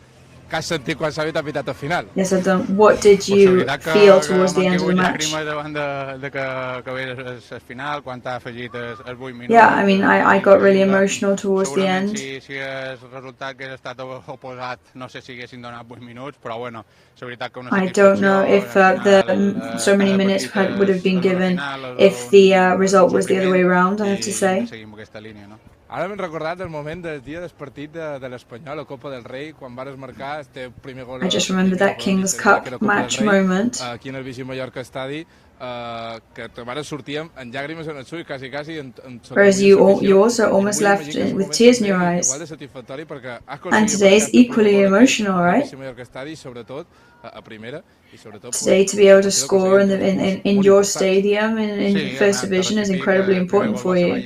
què has sentit quan s'ha vist el pitat al final? Yes, Adon, what did you feel towards the end of the match? Yeah, I mean, I got really emotional towards the end. I don't know if so many minutes would have been given if the result was the other way around, I have to say. Ara m'he recordat el moment del dia del partit de l'Espanyol, la Copa del Rei, quan vares marcar este primer gol. I just remember that King's Cup match moment. Aquí en el Bici Mallorca Estadi, que te vares sortir amb llàgrimes en els ulls, quasi. Whereas you also almost left with tears in your eyes. And today is equally emotional, right? Today, to be able to score in your stadium in First Division is incredibly important for you.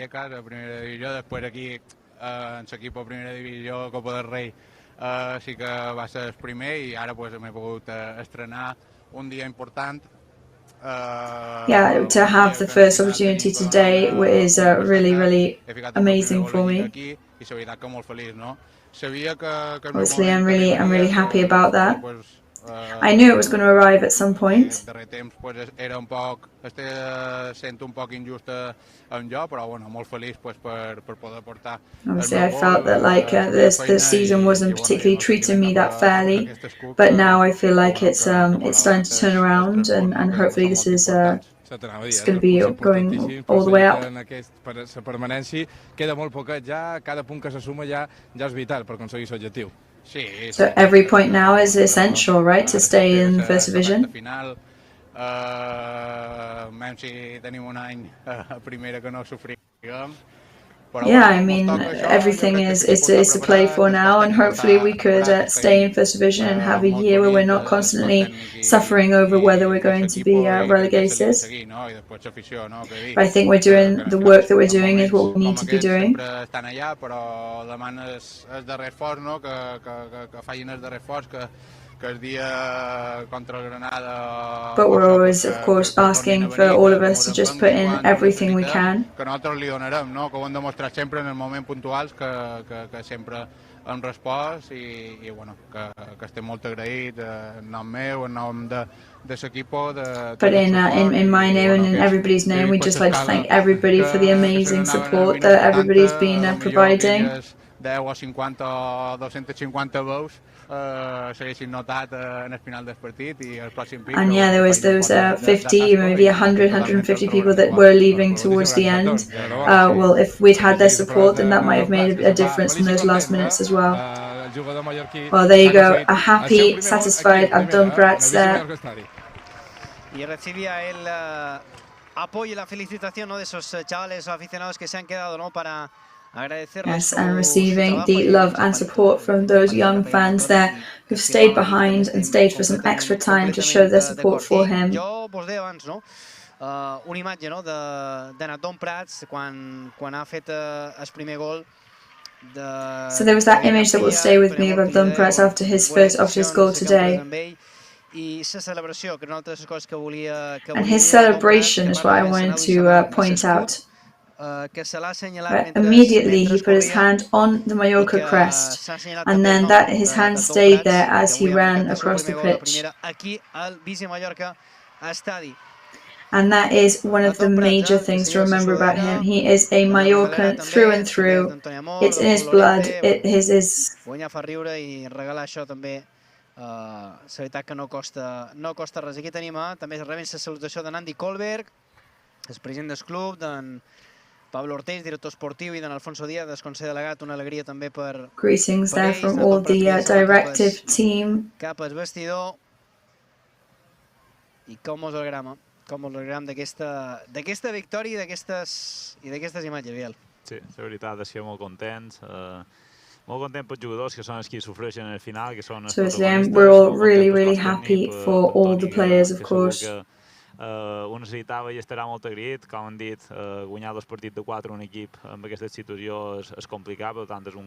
Sí que va ser el primer i ara m'he pogut estrenar un dia important. Yeah, to have the first opportunity today is really amazing for me. Obviously, I'm really happy about that. I knew it was going to arrive at some point. Obviously, I felt that the season wasn't particularly treating me that fairly, but now I feel like it's starting to turn around, and hopefully this is It's going to be going all the way up. Per permanència queda molt poquet ja, cada punt que se suma ja és vital per aconseguir aquest objectiu. So every point now is essential, right, to stay in First Division? Yeah, I mean, everything is to play for now, and hopefully we could stay in First Division and have a year where we're not constantly suffering over whether we're going to be relegated. But I think we're doing the work that we're doing is what we need to be doing. But we're always, of course, asking for all of us to just put in everything we can. Hem respost i bueno, que estem molt agraïts en nom meu, en nom de l'equipo. But in my name and in everybody's name, we'd just like to thank everybody for the amazing support that everybody's been providing. 10 o 50 o 250 veus s'haguessin notat en el final del partit i el pròxim pic. And yeah, there was those 50, maybe 100, 150 people that were leaving towards the end. Well, if we'd had their support, then that might have made a difference in those last minutes as well. Well, there you go, a happy, satisfied Abdon Prats there. Y recibía el apoyo y la felicitación, ¿no?, de esos chavales o aficionados que se han quedado, ¿no?, para Yes, and receiving the love and support from those young fans there who've stayed behind and stayed for some extra time to show their support for him. Jo vos deia abans, no?, una imatge, no?, d'Abdon Prats quan ha fet el primer gol. So there was that image that will stay with me of Abdon Prats after his goal today. And his celebration is what I wanted to point out. Immediately he put his hand on the Mallorca crest, and then his hand stayed there as he ran across the pitch. And that is one of the major things to remember about him. He is a Mallorcan through and through. It's in his blood. It is. La veritat que no costa res. Aquí tenim també rebent la salutació de Nandi Kohlberg, el president del club, d'en Pablo Ortiz, director esportiu, i d'en Alfonso Díaz, el consell delegat. Una alegria també per greetings there from all the directive team. Cap al vestidor. I com us alegram d'aquesta victòria i d'aquestes imatges, Biel. Sí, la veritat, estem molt contents. Molt content pels jugadors que són els que sofreixen al final, que són els protagonistes. We're all really happy for all the players, of course. Ho necessitava i estarà molt agraït. Com han dit, guanyar 2 partits de 4 un equip amb aquesta situació és complicat, per tant és un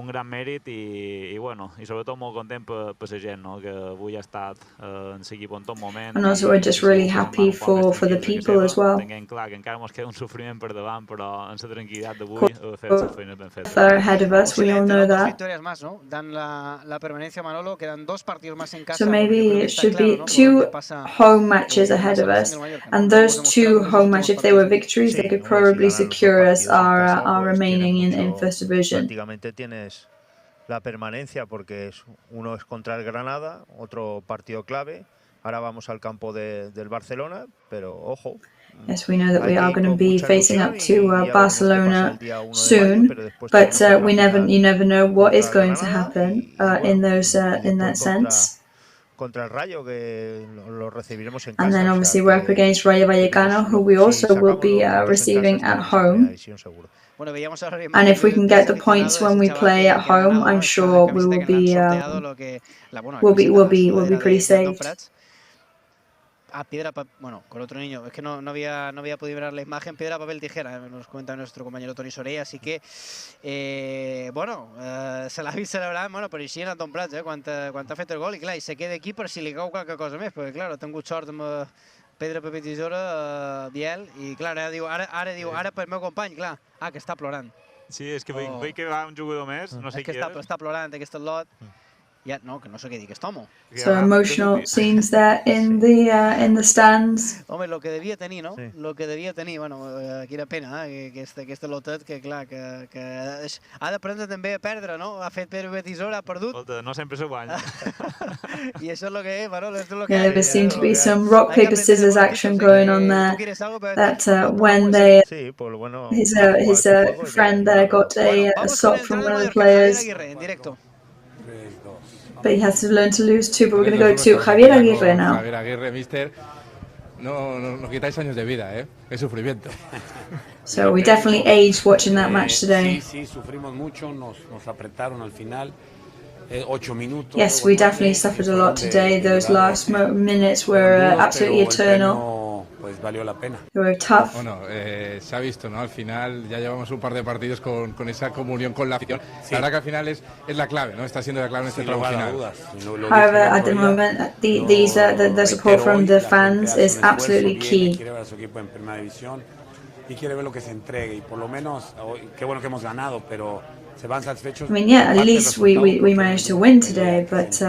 gran mèrit i sobretot molt content per la gent, que avui ha estat en l'equip en tot moment. And also we're just really happy for the people as well. Tinguem clar que encara ens queda un sofriment per davant, però en la tranquil·litat d'avui fer la feina ben feta. Far ahead of us, we all know that. Dan la permanencia, Manolo, quedan 2 partidos más en casa. So maybe it should be 2 home matches ahead of us, and those 2 home matches, if they were victories, they could probably secure us our remaining in First Division. La permanencia, porque uno es contra el Granada, otro partido clave. Ahora vamos al campo del Barcelona, pero ojo. Yes, we know that we are going to be facing up to Barcelona soon, but you never know what is going to happen in that sense. Contra el Rayo, que lo recibiremos en casa. And then obviously we're up against Rayo Vallecano, who we also will be receiving at home. And if we can get the points when we play at home, I'm sure we will be pretty saved. Con otro niño, es que no había podido ver la imagen. Piedra, papel, tijera, nos cuenta nuestro compañero Toni Soler, así que se l'ha vist celebrant, però així en Abdon Prats, quan ha fet el gol, i clar, i se queda aquí per si li cau qualque cosa més, perquè clar, ha tingut sort amb pedra, paper, tisora, Biel, i clar, ara diu, pel meu company, clar, que està plorant. Sí, és que veig que va un jugador més, no sé qui és. Està plorant aquest lot. Ya, no, que no sé qué di que estamos. So emotional scenes there in the stands. Hombre, lo que devia tenir, no? Sí. Lo que devia tenir, bueno, quina pena, que este lotet, que clar, que ha d'aprendre també a perdre, no? Ha fet per Betisora, ha perdut. No sempre s'ho guanya. I això és el que és, Manolo, és el que Yeah, there seemed to be some rock, paper, scissors action going on there. That when they, his friend there got a assault from one of the players. But he has to learn to lose too, but we're going to go to Javier Aguirre now. Javier Aguirre, mister, no nos quitáis años de vida, qué sufrimiento. So we definitely aged watching that match today. Sí, sufrimos mucho, nos apretaron al final. 8 minutos. Yes, we definitely suffered a lot today. Those last minutes were absolutely eternal. Pues valió la pena. They were tough. Bueno, se ha visto, ¿no? Al final ya llevamos un par de partidos con esa comunión con la afición. Sí. La verdad que al final es la clave, ¿no? Está siendo la clave en este tramo final. However, at the moment, the support from the fans is absolutely key. Quiere ver a su equipo en primera división y quiere ver lo que se entregue. Y por lo menos, qué bueno que hemos ganado, pero se van satisfechos. I mean, yeah, at least we managed to win today, but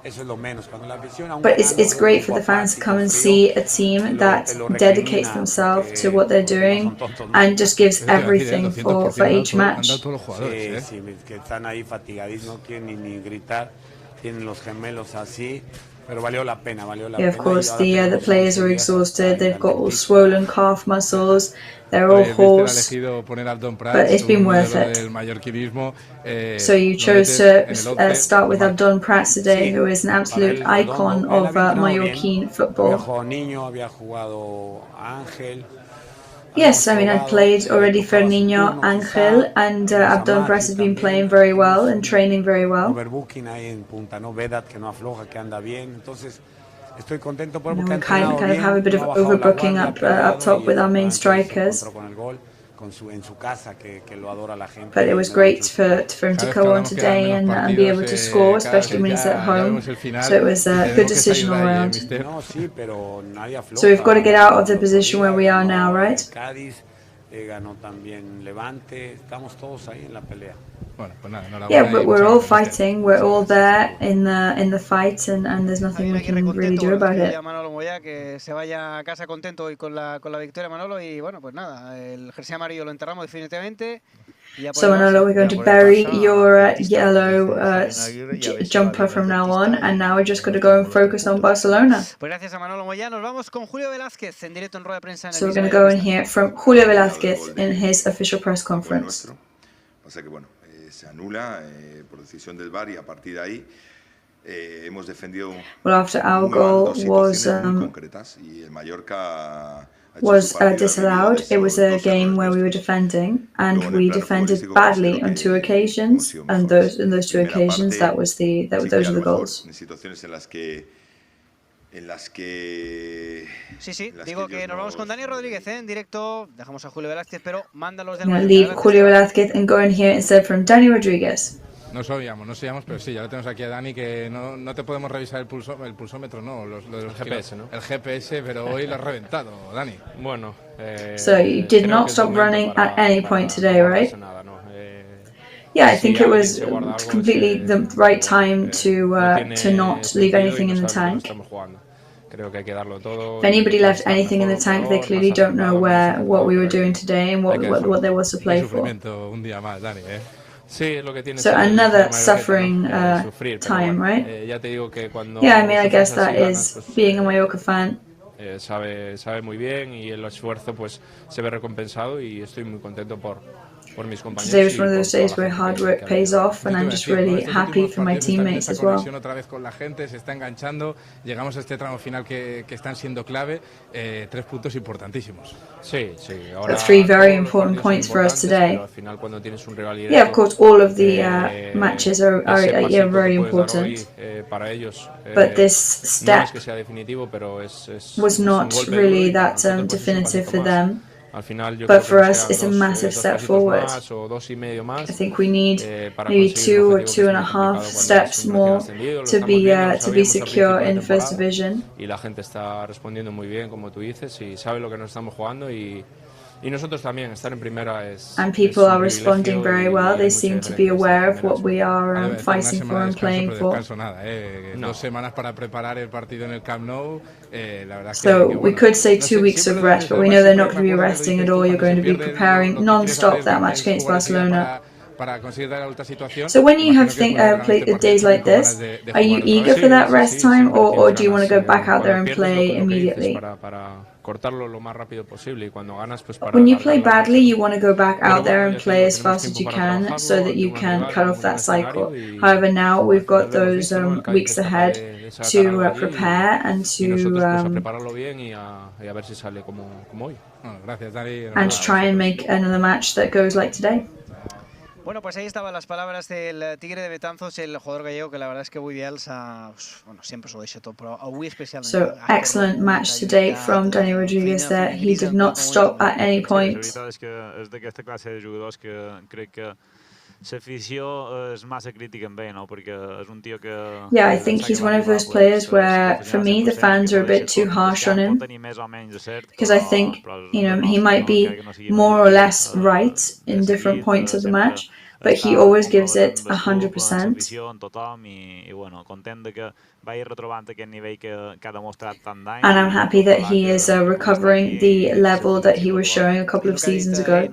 it's great for the fans to come and see a team that dedicates themselves to what they're doing and just gives everything for each match. Sí, que están ahí fatigadísimos, no quieren ni gritar, tienen los gemelos así. Pero valió la pena, yeah, of course, the players are exhausted. They've got all swollen calf muscles. They're all hoarse. But it's been worth it. So you chose to start with Abdon Prats today, who is an absolute icon of Mallorquín football. Yes, I mean, I'd played already for Niño, Ángel, and Abdon Prats has been playing very well and training very well. We kind of have a bit of overbooking up top with our main strikers. But it was great for him to come on today and be able to score, especially when he's at home. So it was a good decision all around. So we've got to get out of the position where we are now, right? Yeah, but we're all fighting. We're all there in the fight, and there's nothing we can really do about it. Manolo Moya, que se vaya a casa contento hoy con la victoria, Manolo, y bueno, pues nada, el jersey amarillo lo enterramos definitivamente. So Manolo, we're going to bury your yellow jumper from now on, and now we're just going to go and focus on Barcelona. Pues gracias a Manolo Moya. Nos vamos con Julio Velázquez en directo en rueda de prensa. So we're going to go and hear from Julio Velázquez in his official press conference. Pasa que bueno, se anula por decisión del VAR y a partir de ahí hemos defendido well, after our goal was disallowed, it was a game where we were defending, and we defended badly on 2 occasions, and in those 2 occasions those are the goals. Sí, digo que nos vamos con Dani Rodríguez en directo. Dejamos a Julio Velázquez, pero mándalos del Mallorca. Leave Julio Velázquez and go and hear instead from Dani Rodríguez. No sabíamos, pero sí, ya lo tenemos aquí a Dani, que no te podemos revisar el pulsómetro, no, los GPS, ¿no? El GPS, pero hoy lo has reventado, Dani. Bueno, so you did not stop running at any point today, right? Yeah, I think it was completely the right time to not leave anything in the tank. If anybody left anything in the tank, they clearly don't know what we were doing today and what there was to play for. So another suffering time, right? Yeah, I mean, I guess that is being a Mallorca fan. Sabe muy bien y el esfuerzo pues se ve recompensado y estoy muy contento por mis compañeros. Today was one of those days where hard work pays off, and I'm just really happy for my teammates as well. Otra vez con la gente, se está enganchando. Llegamos a este tramo final que están siendo clave. 3 puntos importantísimos. Sí. Ahora 3 very important points for us today. Yeah, of course, all of the matches are very important. But this step was not really that definitive for them. But for us, it's a massive step forward. I think we need maybe 2 or 2.5 steps more to be secure in First Division. Y la gente está respondiendo muy bien, como tú dices, y sabe lo que nos estamos jugando y Y nosotros también, estar en primera and people are responding very well. They seem to be aware of what we are fighting for and playing for. No. 2 semanas para preparar el partido en el Camp Nou. So we could say 2 weeks of rest, but we know they're not going to be resting at all. You're going to be preparing non-stop that match against Barcelona. So when you have played days like this, are you eager for that rest time, or do you want to go back out there and play immediately? When you play badly, you want to go back out there and play as fast as you can so that you can cut off that cycle. However, now we've got those weeks ahead to prepare and to try and make another match that goes like today. Bueno, pues ahí estaban las palabras del Tigre de Betanzos, el jugador gallego, que la verdad es que avui Biels, bueno, sempre s'ho deixa tot, però avui especialment. So, excellent match today from Dani Rodriguez there. He did not stop at any point. La veritat és que és d'aquesta classe de jugadors que crec que l'afició és massa crítica amb ell, no? Perquè és un tio que... Yeah, I think he's one of those players where, for me, the fans are a bit too harsh on him. Because I think, you know, he might be more or less right in different points of the match, but he always gives it 100%. And I'm happy that he is recovering the level that he was showing a couple of seasons ago.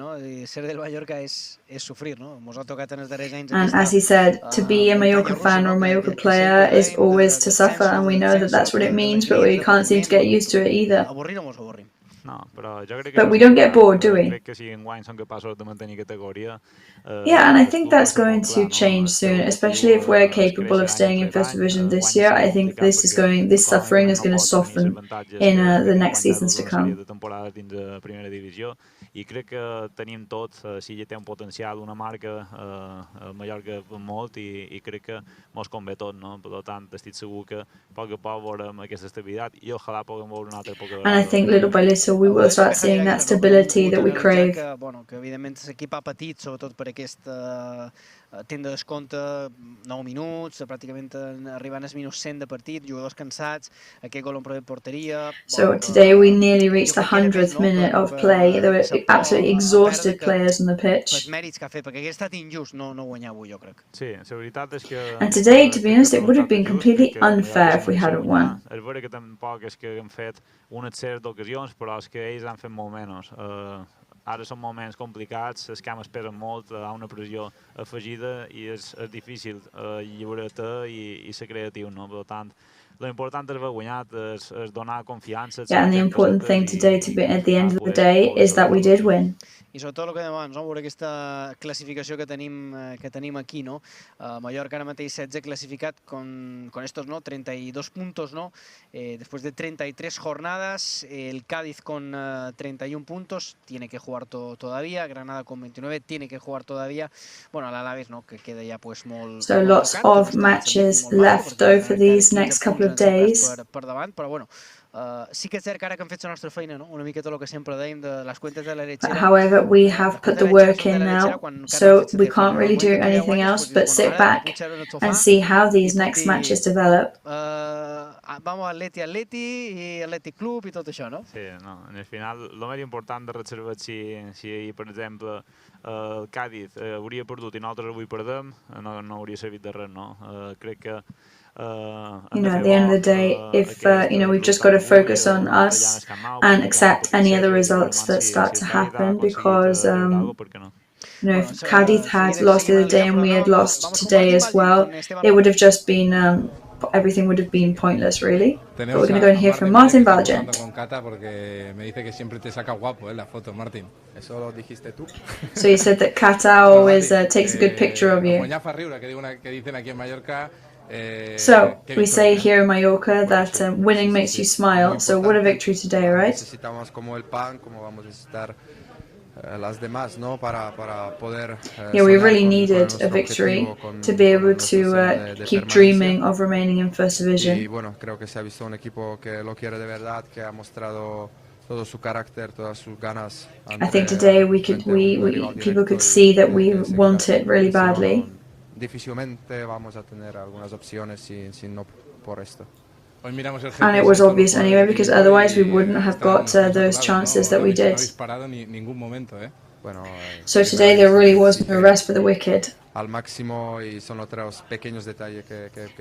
And as he said, to be a Mallorca fan or a Mallorca player is always to suffer, and we know that that's what it means, but we can't seem to get used to it either. But we don't get bored, do we? Yeah, and I think that's going to change soon, especially if we're capable of staying in First Division this year. I think this suffering is going to soften in the next seasons to come. I crec que tenim tot, SIGUE té un potencial, una marca a Mallorca molt i crec que mos convé tot, no? Per tant, estic segur que a poc veurem aquesta estabilitat i ojalà puguem veure una altra poca vegada. And I think little by little we will start seeing that stability that we crave. Que evidentment l'equip ha patit, sobretot per aquesta temps de descompte, 9 minuts, pràcticament arribant als minuts 100 de partit, jugadors cansats, aquest gol en prova de porteria... So today we nearly reached the 100th minute of play. There were absolutely exhausted players on the pitch. Els mèrits que ha fet, perquè hagués estat injust no guanyar avui, jo crec. Sí, la veritat és que... And today, to be honest, it would have been completely unfair if we hadn't won. És veritat que tampoc és que hem fet una sèrie d'ocasions, però és que ells han fet molt menys. Ara són moments complicats, els camps esperen molt, hi ha una pressió afegida i és difícil lliurar-te i ser creatiu, no? Per tant, l'important és haver guanyat, és donar confiança. Yeah, and the important thing today, to be at the end of the day, is that we did win. I sobretot el que dèiem abans, no? Veure aquesta classificació que tenim aquí, no? Mallorca ara mateix 16 clasificat con estos, ¿no? 32 puntos, ¿no? Después de 33 jornadas, el Cádiz con 31 puntos, tiene que jugar todavía, Granada con 29, tiene que jugar todavía, bueno, al Alavés, ¿no? Que queda ya pues molt... So lots of matches left over these next couple of days. Per davant, però bueno, sí que és cert que ara que hem fet la nostra feina, no? Una miqueta el que sempre dèiem de les cuentes de la lechera. However, we have put the work in now, so we can't really do anything else but sit back and see how these next matches develop. Vamos a Atleti i Atlètic Club i tot això, no? Sí, no, en el final, el més important de reservar si per exemple, el Cádiz hauria perdut i nosaltres avui perdem, no hauria servit de res, no? Crec que you know, at the end of the day, if you know, we've just got to focus on us and accept any other results that start to happen, because you know, if Cádiz had lost the other day and we had lost today as well, it would have just been everything would have been pointless, really. But we're going to go and hear from Martin Valgent. So you said that Kata always takes a good picture of you. So, we say here in Mallorca that winning makes you smile, so what a victory today, right? Yeah, we really needed a victory to be able to keep dreaming of remaining in First Division. I think today people could see that we want it really badly. And it was obvious anyway, because otherwise we wouldn't have got those chances that we did. So today there really was no rest for the wicked.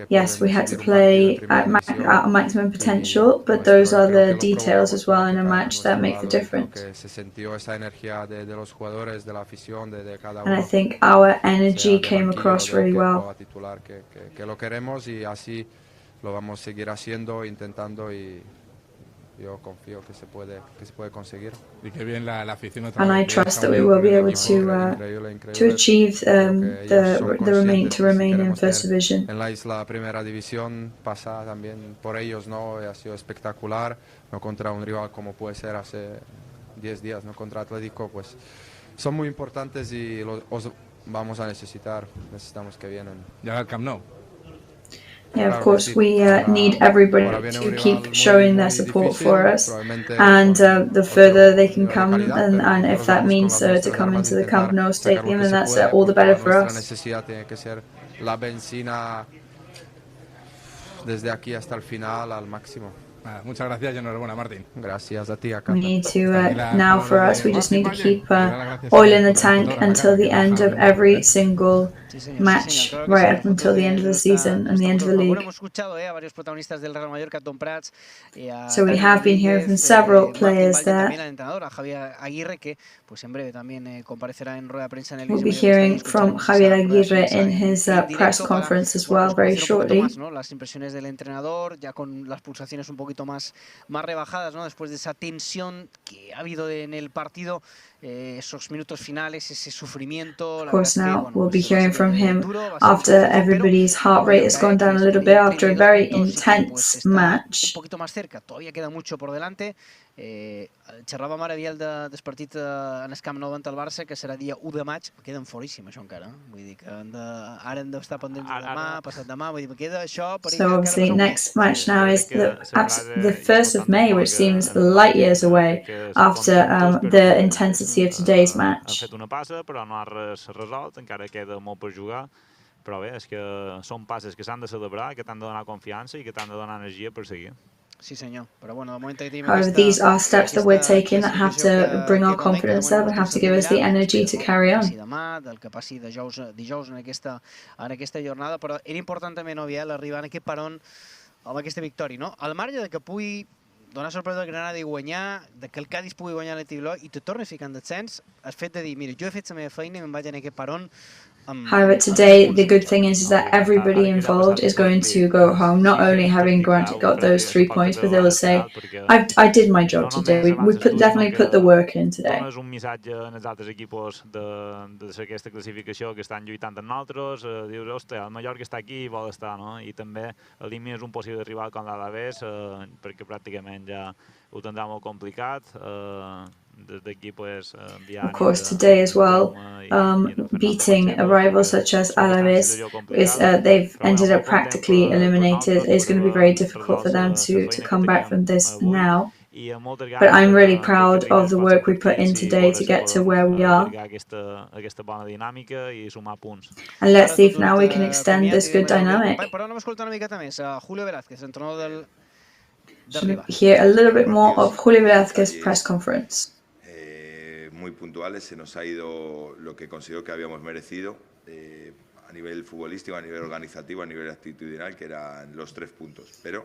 Yes, we had to play at maximum potential, but those are the details as well in a match that make the difference. And I think our energy came across really well. Lo vamos a seguir haciendo, intentando y yo confío que se puede conseguir. And I trust that we will be able to achieve to remain in first division. En la isla primera división pasa también por ellos, ¿no? Ha sido espectacular, no contra un rival como puede ser hace 10 días, no contra Atlético, pues son muy importantes y los vamos a necesitamos que vienen. Ya al Camp Nou. Yeah, of course, we need everybody to keep showing their support for us, and the further they can come, and if that means to come into the Camp Nou Stadium, then that's all the better for us. La benzina desde aquí hasta el final al máximo. Muchas gracias y enhorabuena, Martín. Gracias a ti, We need to, now for us, we just need to keep oil in the tank until the end of every single match, right up until the end of the season and the end of the league. So we have been hearing from several players there. We'll be hearing from Javier Aguirre in his press conference as well very shortly. Más rebajadas, ¿no? Después de esa tensión que ha habido en el partido, esos minutos finales, ese sufrimiento. Of course, now we'll be hearing from him after everybody's heart rate has gone down a little bit after a very intense match. Un poquito más cerca, todavía queda mucho por delante. Xerrava Maraviel del partit en el Camp Nou davant el Barça, que serà dia 1 de maig. Queden foríssim, això encara. Vull dir que ara hem d'estar pendents de demà, passat demà. Vull dir que queda això. So obviously, next match now is the 1st of May, which seems light years away after the intensity of today's match. Ha fet una passa, però no ha res resolt, encara queda molt per jugar. Però bé, és que són passes que s'han de celebrar, que t'han de donar confiança i que t'han de donar energia per seguir. Sí, senyor. Però bueno, de moment tenim However, these are steps that we're taking that have to bring our confidence up and have to give us the energy to carry on. Demà, del que passi dijous en aquesta jornada, però era important també, no, Biel, arribar en aquest peron amb aquesta victòria, no? Al marge de que pugui donar sorpresa al Granada i guanyar, de que el Cádiz pugui guanyar l'Etibiló i te torni a ficar en descens, el fet de dir, mira, jo he fet la meva feina i me'n vaig en aquest peron. However, today the good thing is that everybody involved is going to go home, not only having got those 3 points, but they will say, I did my job today. We definitely put the work in today. És un missatge als altres equipos d'aquesta classificació que estan lluitant amb nosaltres. Dius, ostres, el Mallorca està aquí i vol estar, no? I també elimines un possible rival com l'Alavés, perquè pràcticament ja ho tindrà molt complicat. Of course, today as well, beating a rival such as Alavés, they've ended up practically eliminated. It's going to be very difficult for them to come back from this now. But I'm really proud of the work we put in today to get to where we are. And let's see if now we can extend this good dynamic. Should we hear a little bit more of Julio Velázquez's press conference? Muy puntuales, se nos ha ido lo que considero que habíamos merecido a nivel futbolístico, a nivel organizativo, a nivel actitudinal, que eran los 3 puntos. Pero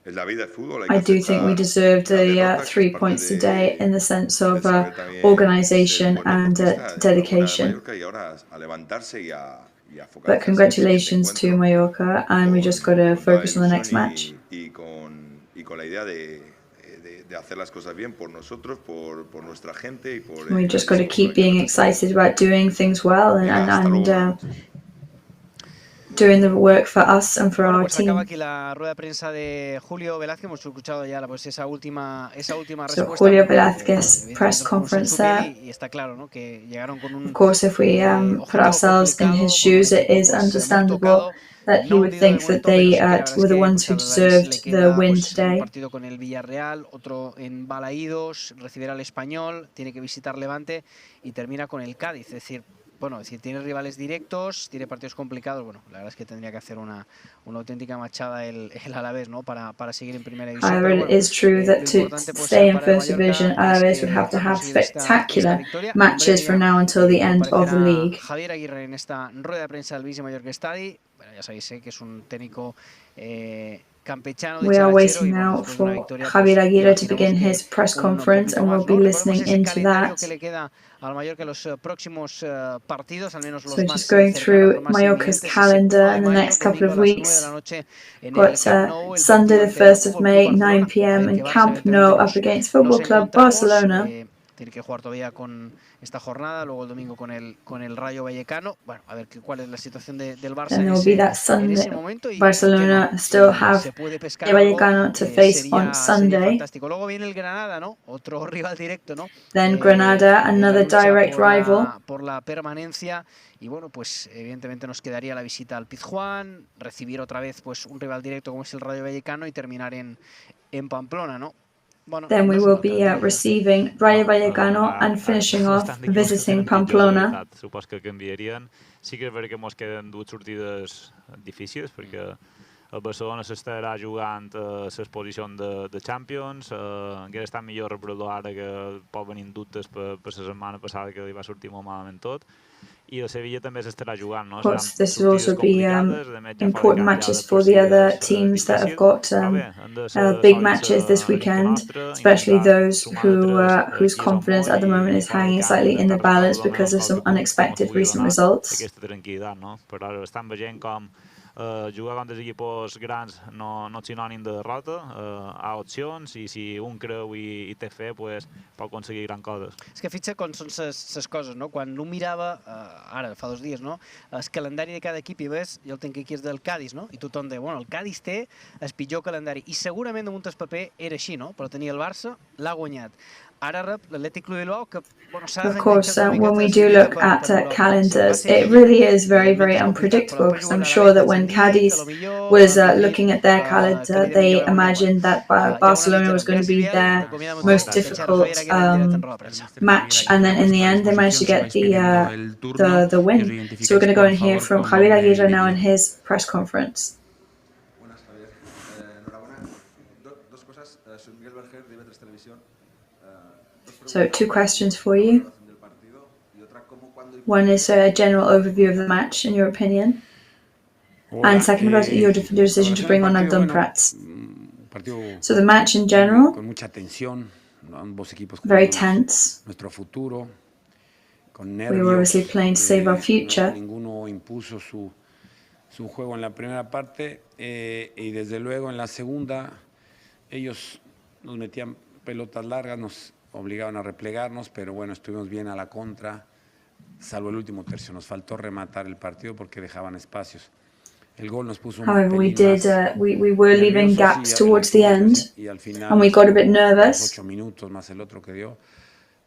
es la vida del fútbol. I do think we deserved the 3 points today in the sense of organization and dedication. But congratulations to Mallorca, and we just got to focus on the next match. Y con la idea de hacer las cosas bien por nosotros, por nuestra gente y por... We just got to keep being excited about doing things well and doing the work for us and for our team. Acaba aquí la rueda de prensa de Julio Velázquez. Hemos escuchado ya esa última respuesta. So Julio Velázquez press conference there. Y está claro, ¿no? Que llegaron con un... Of course, if we put ourselves in his shoes, it is understandable that he would think that they were the ones who deserved the win today. Un partido con el Villarreal, otro en Balaídos, recibirá al Español, tiene que visitar Levante y termina con el Cádiz. Es decir, bueno, es decir, tiene rivales directos, tiene partidos complicados. Bueno, la verdad es que tendría que hacer una auténtica machada el Alavés, ¿no? Para seguir en primera división. However, it is true that to stay in first division, Alavés would have to have spectacular matches from now until the end of the league. Javier Aguirre en esta rueda de prensa del Visi Mallorca Stadi. Bueno, ya sabéis que es un técnico campechano. We are waiting now for Javier Aguirre to begin his press conference, and we'll be listening into that. So just going through Mallorca's calendar in the next couple of weeks. Got Sunday the 1st of May, 9 p.m. in Camp Nou up against Futbol Club Barcelona. Tiene que jugar todavía con esta jornada, luego el domingo con el Rayo Vallecano. Bueno, a ver cuál es la situación del Barça en ese momento. Y Barcelona still have el Vallecano to face on Sunday. Fantástico. Luego viene el Granada, ¿no? Otro rival directo, ¿no? Then Granada, another direct rival. Por la permanencia. Y bueno, pues evidentemente nos quedaría la visita al Pizjuán, recibir otra vez pues un rival directo como es el Rayo Vallecano y terminar en Pamplona, ¿no? Then we will be receiving Rayo Vallecano and finishing off visiting Pamplona. Supos que canviarien. Sí que és veritat que ens queden dues sortides difícils, perquè el Barcelona s'estarà jugant a les posicions de Champions. Hauria estat millor reproduir ara que pot venir dubtes per la setmana passada que li va sortir molt malament tot. I el Sevilla també s'estarà jugant, no? Of course, this will also be important matches for the other teams that have got big matches this weekend, especially those whose confidence at the moment is hanging slightly in the balance because of some unexpected recent results. Aquesta tranquil·litat, no? Però ara estan veient com jugar contra els equipos grans no és sinònim de derrota, hi ha opcions i si un creu i té fe, pues, pot aconseguir grans coses. És que fixa com són les coses, no? Quan un mirava, ara fa 2 dies, no? El calendari de cada equip i ves, jo el tinc aquí és del Cádiz, no? I tothom diu, bueno, el Cádiz té el pitjor calendari i segurament damunt el paper era així, no? Però tenia el Barça, l'ha guanyat. Ara rep l'Atlètic Club de Bilbao que, bueno, s'ha de... Of course, when we do look at calendars, it really is very, very unpredictable because I'm sure that when Cadiz was looking at their calendar, they imagined that Barcelona was going to be their most difficult match, and then in the end they managed to get the win. So we're going to go and hear from Javier Aguirre now in his press conference. So 2 questions for you. One is a general overview of the match, in your opinion. And second, about your decision to bring on Abdon Prats. So the match in general, very tense. We were obviously playing to save our future. Su juego en la primera parte y desde luego en la segunda ellos nos metían pelotas largas, nos obligaban a replegarnos, pero bueno, estuvimos bien a la contra, salvo el último tercio. Nos faltó rematar el partido porque dejaban espacios. El gol nos puso un However, we were leaving gaps towards the end, and we got a bit nervous. 8 minutos más el otro que dio,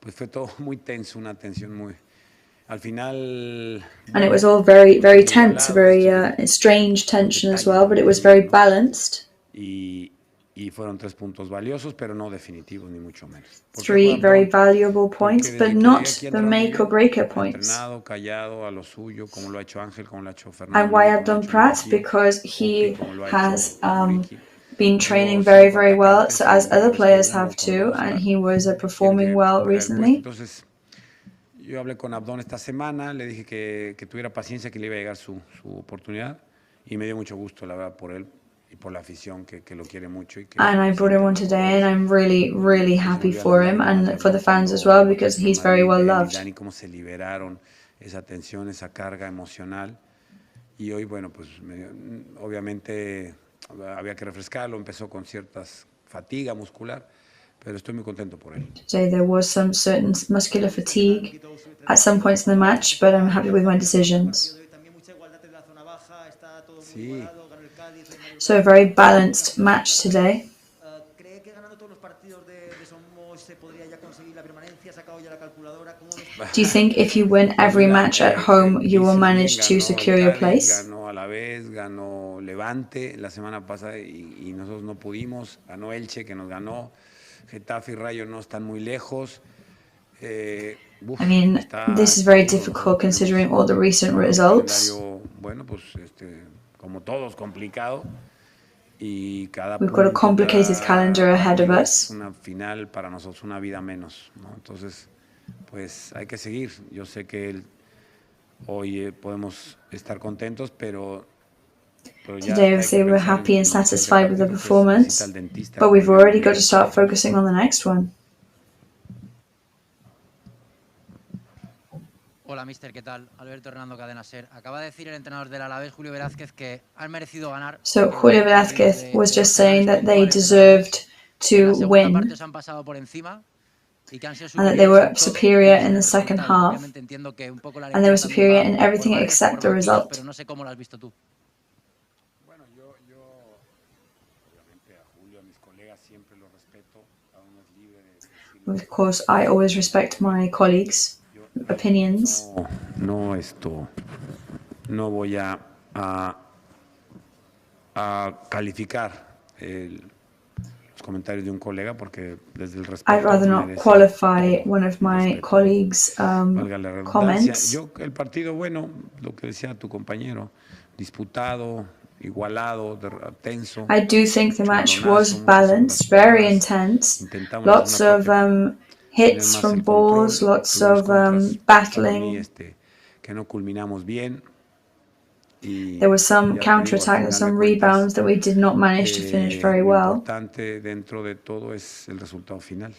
pues fue todo muy tenso, una tensión muy... Al final... And it was all very, very tense, very strange tension as well, but it was very balanced. Y fueron 3 puntos valiosos, pero no definitivos, ni mucho menos. 3 very valuable points, but not the make or break it points. Entrenado, callado, a lo suyo, como lo ha hecho Ángel, como lo ha hecho Fernando. And why Abdon Prats? Because he has been training very, very well, so as other players have too, and he was performing well recently. Entonces, yo hablé con Abdon esta semana, le dije que tuviera paciencia, que le iba a llegar su oportunidad, y me dio mucho gusto, la verdad, por él. Por la afición que lo quiere mucho y que and I brought him on today, and I'm really, really happy for him and for the fans as well because he's very well loved. Y cómo se liberaron esa tensión, esa carga emocional y hoy, bueno, pues obviamente había que refrescarlo, empezó con ciertas fatiga muscular, pero estoy muy contento por él. Today there was some certain muscular fatigue at some points in the match, but I'm happy with my decisions. Sí. So a very balanced match today. Do you think if you win every match at home, you will manage to secure your place? Ganó Alavés, ganó Levante la semana pasada y nosotros no pudimos. Ganó Elche, que nos ganó. Getafe y Rayo no están muy lejos. I mean, this is very difficult considering all the recent results. Bueno, pues como todos complicado y cada We've got a complicated calendar ahead of us. Una final para nosotros, una vida menos, ¿no? Entonces, pues hay que seguir. Yo sé que hoy podemos estar contentos, pero today, obviously, we're happy and satisfied with the performance, but we've already got to start focusing on the next one. Hola, mister, ¿qué tal? Alberto Hernando Cadena Ser. Acaba de decir el entrenador del Alavés, Julio Velázquez, que han merecido ganar. So Julio Velázquez was just saying that they deserved to win and that they were superior in the second half, and they were superior in everything except the result. Of course, I always respect my colleagues' opinions. No voy a calificar los comentarios de un colega porque desde el respeto. I'd rather not qualify one of my colleagues' comments. El partido, bueno, lo que decía tu compañero, disputado, igualado, tenso. I do think the match was balanced, very intense, lots of hits from balls, lots of battling. Que no culminamos bien. There was some counter-attack and some rebounds that we did not manage to finish very well. Dentro de todo es el resultado final.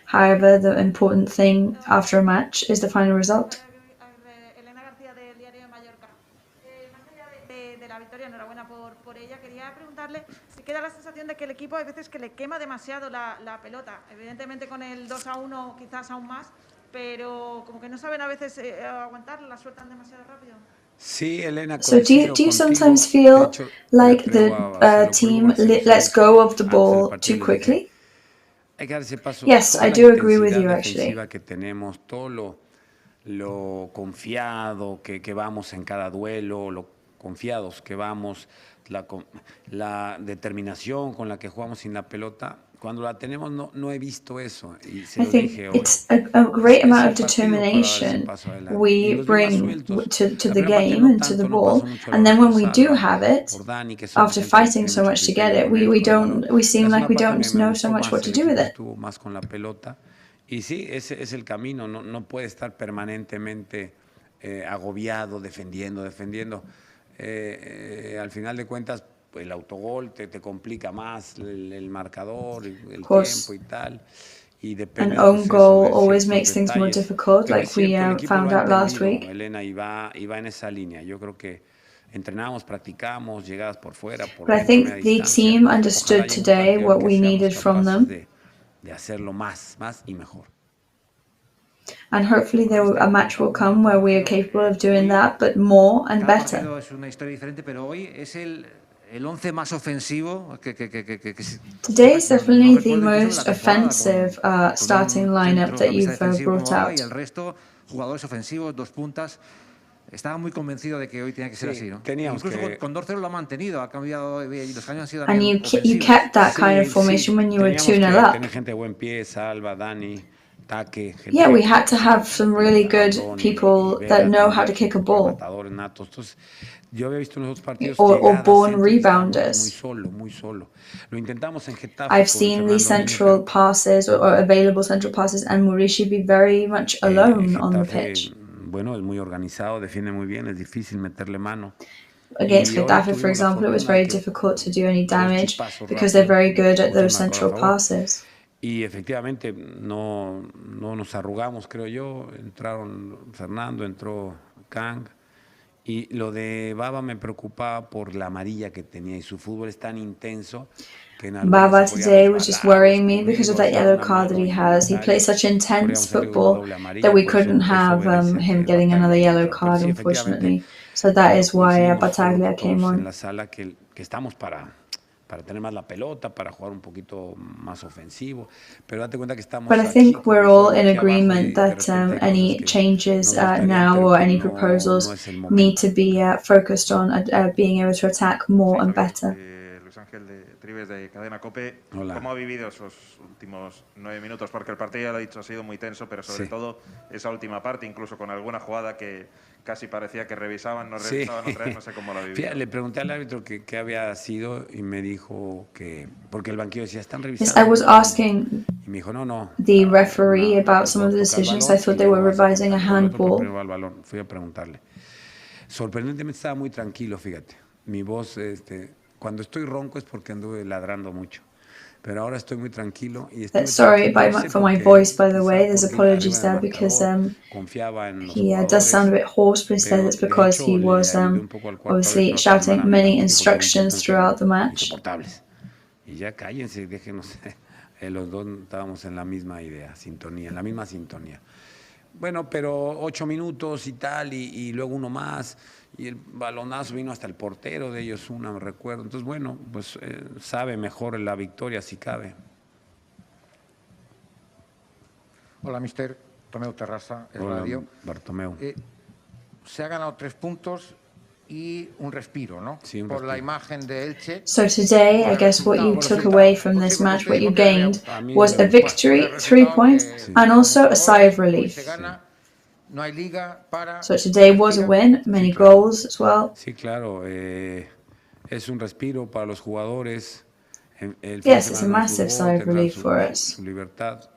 However, the important thing after a match is the final result. Queda la sensación de que el equipo hay veces que le quema demasiado la pelota. Evidentemente con el 2-1 quizás aún más, pero como que no saben a veces aguantarla, la sueltan demasiado rápido. Sí, Elena. So do you sometimes feel like the team lets go of the ball too quickly? Yes, I do agree with you actually. Que tenemos todo lo confiado que vamos en cada duelo, lo confiados que vamos, la determinación con la que jugamos sin la pelota. Cuando la tenemos no he visto eso. Y se lo dije hoy. It's a great amount of determination we bring to the game and to the ball, and then when we do have it, after fighting so much to get it, we seem like we don't know so much what to do with it. Más con la pelota. Y sí, ese es el camino. No puede estar permanentemente agobiado, defendiendo. Al final de cuentas, el autogol te complica más el marcador, el tiempo y tal. An own goal always makes things more difficult, like we found out last week. Elena iba en esa línea. Yo creo que entrenamos, practicamos, llegadas por fuera. But I think the team understood today what we needed from them. De hacerlo más y mejor. And hopefully a match will come where we are capable of doing that, but more and better. Today is definitely the most offensive starting lineup that you've brought out. Estaba muy convencido de que hoy tenía que ser así, ¿no? Incluso con 2-0 lo ha mantenido, ha cambiado y los cambios han sido también ofensivos. And you kept that kind of formation when you were 2-0 up. Tener gente de buen pie, Salva, Dani, Taque. Yeah, we had to have some really good people that know how to kick a ball. Yo había visto en los partidos or born rebounders. Muy solo. Lo intentamos en Getafe. I've seen these central passes or available central passes and Mauricio be very much alone on the pitch. Bueno, es muy organizado, defiende muy bien, es difícil meterle mano. Against Getafe, for example, it was very difficult to do any damage because they're very good at those central passes. Y efectivamente no nos arrugamos, creo yo. Entraron Fernando, entró Kang. Y lo de Baba me preocupaba por la amarilla que tenía y su fútbol es tan intenso. Baba today was just worrying me because of that yellow card that he has. He plays such intense football that we couldn't have him getting another yellow card, unfortunately. So that is why Bataglia came on. En la sala que estamos para tener más la pelota, para jugar un poquito más ofensivo, pero date cuenta que estamos. But I think we're all in agreement that any changes now or any proposals need to be focused on being able to attack more and better. Ángel de Tribes de Cadena COPE. Hola. ¿Cómo ha vivido esos últimos 9 minutos? Porque el partido, ya lo he dicho, ha sido muy tenso, pero sobre todo esa última parte, incluso con alguna jugada que casi parecía que revisaban, no revisaban otra vez, no sé cómo la vivió. Le pregunté al árbitro qué había sido y me dijo que, porque el banquillo decía, están revisando. Yes, I was asking y me dijo, no. the referee about some of the decisions. I thought they were revising a handball. Fui a preguntarle. Sorprendentemente estaba muy tranquilo, fíjate. Mi voz, cuando estoy ronco es porque anduve ladrando mucho. Pero ahora estoy muy tranquilo y sorry for my voice, by the way. There's apologies there because he does sound a bit hoarse, but he says it's because he was obviously shouting many instructions throughout the match. Y ya cállense, déjenos. Los dos estábamos en la misma idea, sintonía, en la misma sintonía. Bueno, pero 8 minutos y tal, y luego uno más, y el balonazo vino hasta el portero de ellos, me recuerdo. Entonces, bueno, pues sabe mejor la victoria si cabe. Hola, mister. Tomeu Terrassa, el Hola, radio. Bartomeu. Se ha ganado 3 puntos y un respiro, ¿no? Sí, por la imagen de Elche. So today, I guess what you took away from this match, what you gained, was a victory, 3 points, and also a sigh of relief. So today was a win, many goals as well. Sí, claro. Es un respiro para los jugadores. Yes, it's a massive sigh of relief for us. Su libertad.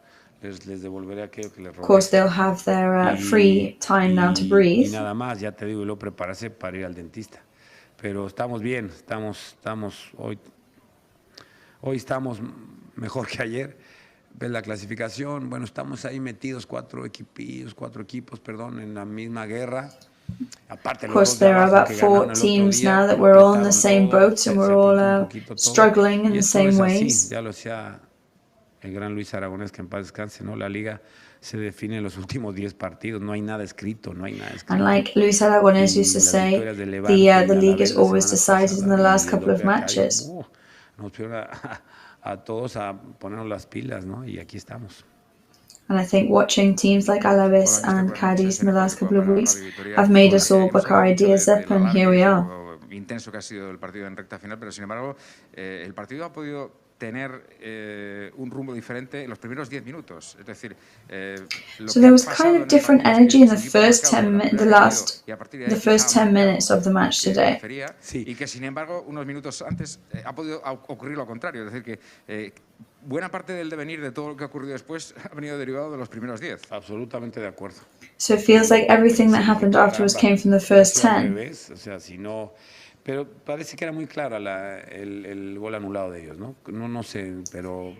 Les devolveré aquello que les robé. Of course, they'll have their free time now to breathe. Y nada más, ya te digo, lo prepararse para ir al dentista. Pero estamos bien, estamos hoy estamos mejor que ayer. Ves la clasificación, bueno, estamos ahí metidos 4 equipos, en la misma guerra. Aparte, of course, there are about 4 teams now that we're all in the same boat and we're all struggling in the same ways. Ya lo decía el gran Luis Aragonés, que en paz descanse, ¿no? La liga se define en los últimos 10 partidos, no hay nada escrito, And like Luis Aragonés used to say, the league is always decided in the last couple of matches. Nos pidieron a todos a ponernos las pilas, ¿no? Y aquí estamos. And I think watching teams like Alavés and Cádiz in the last couple of weeks have made us all back our ideas up, and here we are. Intenso que ha sido el partido en recta final, pero sin embargo, el partido ha podido tener un rumbo diferente en los primeros 10 minutos. Es decir, so there was kind of different energy in the first 10 minutes of the match today. Y que sin embargo, unos minutos antes ha podido ocurrir lo contrario. Es decir, que buena parte del devenir de todo lo que ha ocurrido después ha venido derivado de los primeros 10. Absolutamente de acuerdo. So it feels like everything that happened afterwards came from the first 10. O sea, si no... Pero parece que era muy clara el gol anulado de ellos, ¿no? No sé, pero...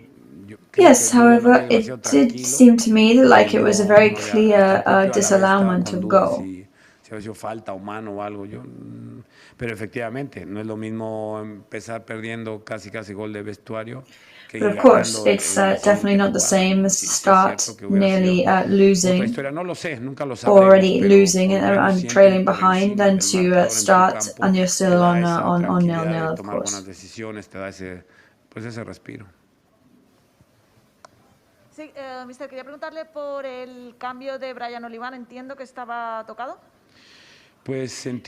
Yes, however, it did seem to me like it was a very clear disallowment of goal. Si había sido falta o mano o algo, pero efectivamente, no es lo mismo empezar perdiendo casi gol de vestuario. But of course, it's definitely not the same as start nearly losing, already losing and trailing behind, than to start and you're still on 0-0, of course. Sí, mister, quería preguntarle por el cambio de Brian Oliván. Entiendo que estaba tocado.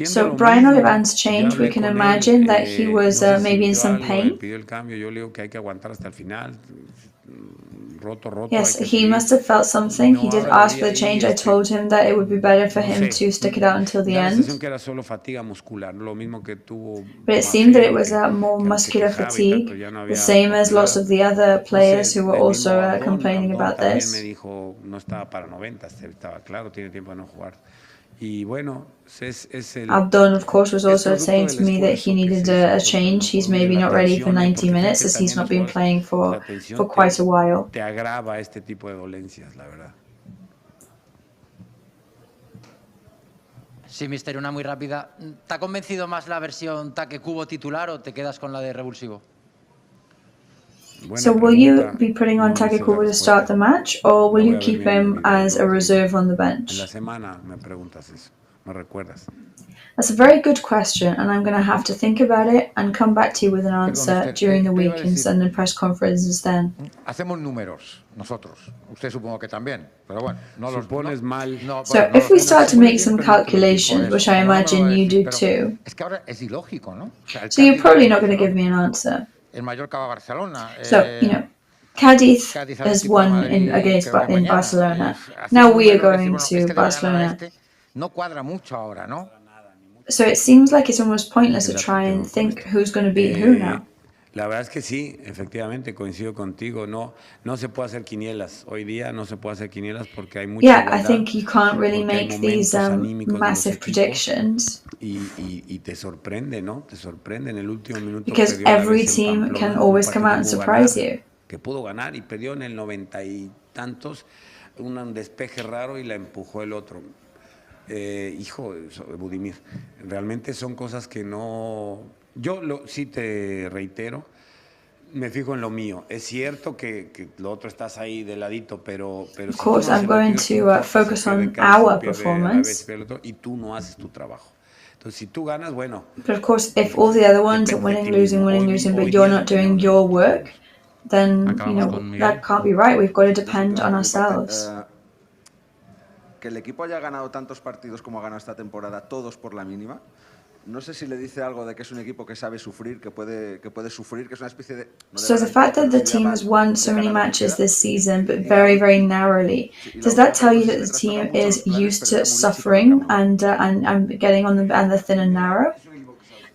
So Brian Olivan's change, we can imagine that he was maybe in some pain. Yes, he must have felt something. He did ask for the change. I told him that it would be better for him to stick it out until the end. But it seemed that it was more muscular fatigue, the same as lots of the other players who were also complaining about this. Abdon, of course, was also saying to me that he needed a change. He's maybe not ready for 90 minutes as he's not been playing for quite a while. Te agrava este tipo de dolencias, la verdad. Sí, mister, una muy rápida. ¿Te ha convencido más la versión Taque Kubo titular o te quedas con la de revulsivo? So will you be putting on Taque Kubo to start the match, or will you keep him as a reserve on the bench? La semana me preguntas eso, me recuerdas. That's a very good question, and I'm going to have to think about it and come back to you with an answer during the week and send in press conferences then. Hacemos números nosotros. Usted supongo que también, pero bueno, no los pones mal. So if we start to make some calculations, which I imagine you do too, es que ahora es ilógico, ¿no? so you're probably not going to give me an answer. el Mallorca va a Barcelona. So, Cádiz has won in Barcelona. Now we are going to Barcelona. No cuadra mucho ahora, ¿no? So it seems like it's almost pointless to try and think who's going to beat who now. La verdad es que sí, efectivamente, coincido contigo. No se puede hacer quinielas. Hoy día no se puede hacer quinielas porque hay mucha igualdad, I think you can't really make these massive predictions. Y te sorprende, ¿no? Te sorprende en el último minuto. Because every team can always come out and surprise you. Que pudo ganar y perdió en el 90 y tantos, un despeje raro y la empujó el otro. Hijo, Budimir, realmente son cosas que no... Yo sí te reitero, me fijo en lo mío. Es cierto que lo otro estás ahí de ladito, pero of course, I'm going to focus on our performance. Y tú no haces tu trabajo. Entonces, si tú ganas, bueno. But of course, if all the other ones are winning, losing, but you're not doing your work, then that can't be right. We've got to depend on ourselves. Que el equipo haya ganado tantos partidos como ha ganado esta temporada, todos por la mínima. No sé si le dice algo de que es un equipo que sabe sufrir, que puede sufrir, que es una especie de... So the fact that the team has won so many matches this season, but very, very narrowly, does that tell you that the team is used to suffering and getting on the thin and narrow?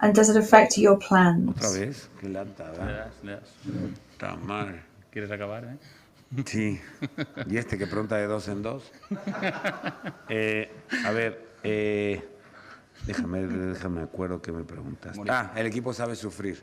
And does it affect your plans? Otra vez, qué lata, ¿verdad? Está mal. ¿Quieres acabar, Sí. Y que pregunta de 2 en 2. A ver, déjame acuerdo que me preguntaste. El equipo sabe sufrir.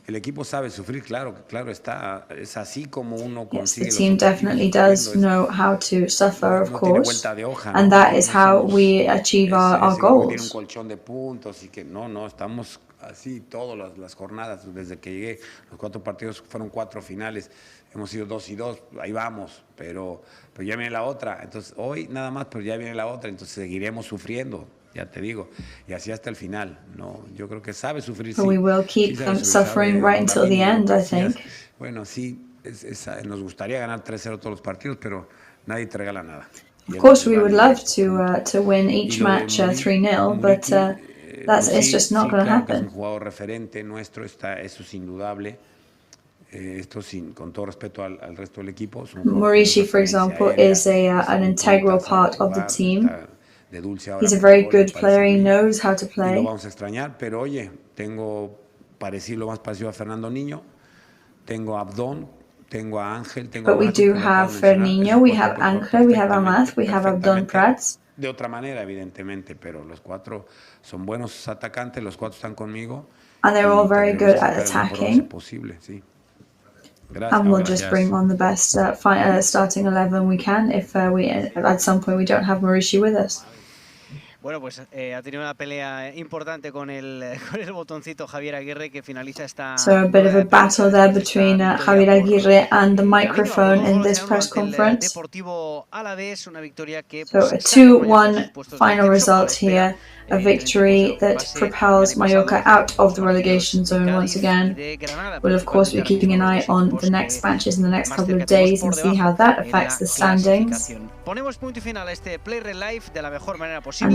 El equipo sabe sufrir, claro está. Es así como uno consigue. Yes, the team definitely does know how to suffer, of course, and that is how we achieve our goals. Tiene un colchón de puntos y que no, estamos así todas las jornadas desde que llegué. Los 4 partidos fueron 4 finales. Hemos sido 2 y 2, ahí vamos, pero ya viene la otra. Entonces, hoy nada más, pero ya viene la otra, entonces seguiremos sufriendo, ya te digo, y así hasta el final. No, yo creo que sabe sufrir. But we will keep suffering right until the end, I think. Bueno, sí, nos gustaría ganar 3-0 todos los partidos, pero nadie te regala nada. Of course, we would love to win each match 3-0, but it's just not going to happen. Es un jugador referente nuestro, eso es indudable. Esto con todo respeto al resto del equipo. Maurici, for example, is an integral part of the team. He's a very good player. He knows how to play. Lo vamos a extrañar, pero oye, tengo lo más parecido a Fernando Niño, tengo a Abdón, tengo a Ángel, tengo But we do have Fernando, we have Ángel, we have Amaz, we have Abdón Prats. De otra manera, evidentemente, pero los 4 son buenos atacantes, los 4 están conmigo. And they're all very good at attacking. Posible, sí. And we'll just bring on the best starting 11 we can if at some point we don't have Maurici with us. Bueno, pues ha tenido una pelea importante con el botoncito Javier Aguirre que finaliza esta... So a bit of a battle there between Javier Aguirre and the microphone in this press conference. Deportivo Alavés, una victoria que... So a 2-1 final result here. A victory that propels Mallorca out of the relegation zone once again. We'll of course be keeping an eye on the next matches in the next couple of days and see how that affects the standings. And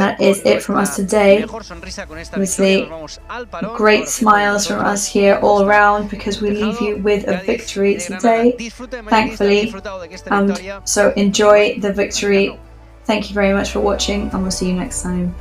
that is it from us today. Obviously, great smiles from us here all round because we leave you with a victory today, thankfully. So enjoy the victory. Thank you very much for watching and we'll see you next time.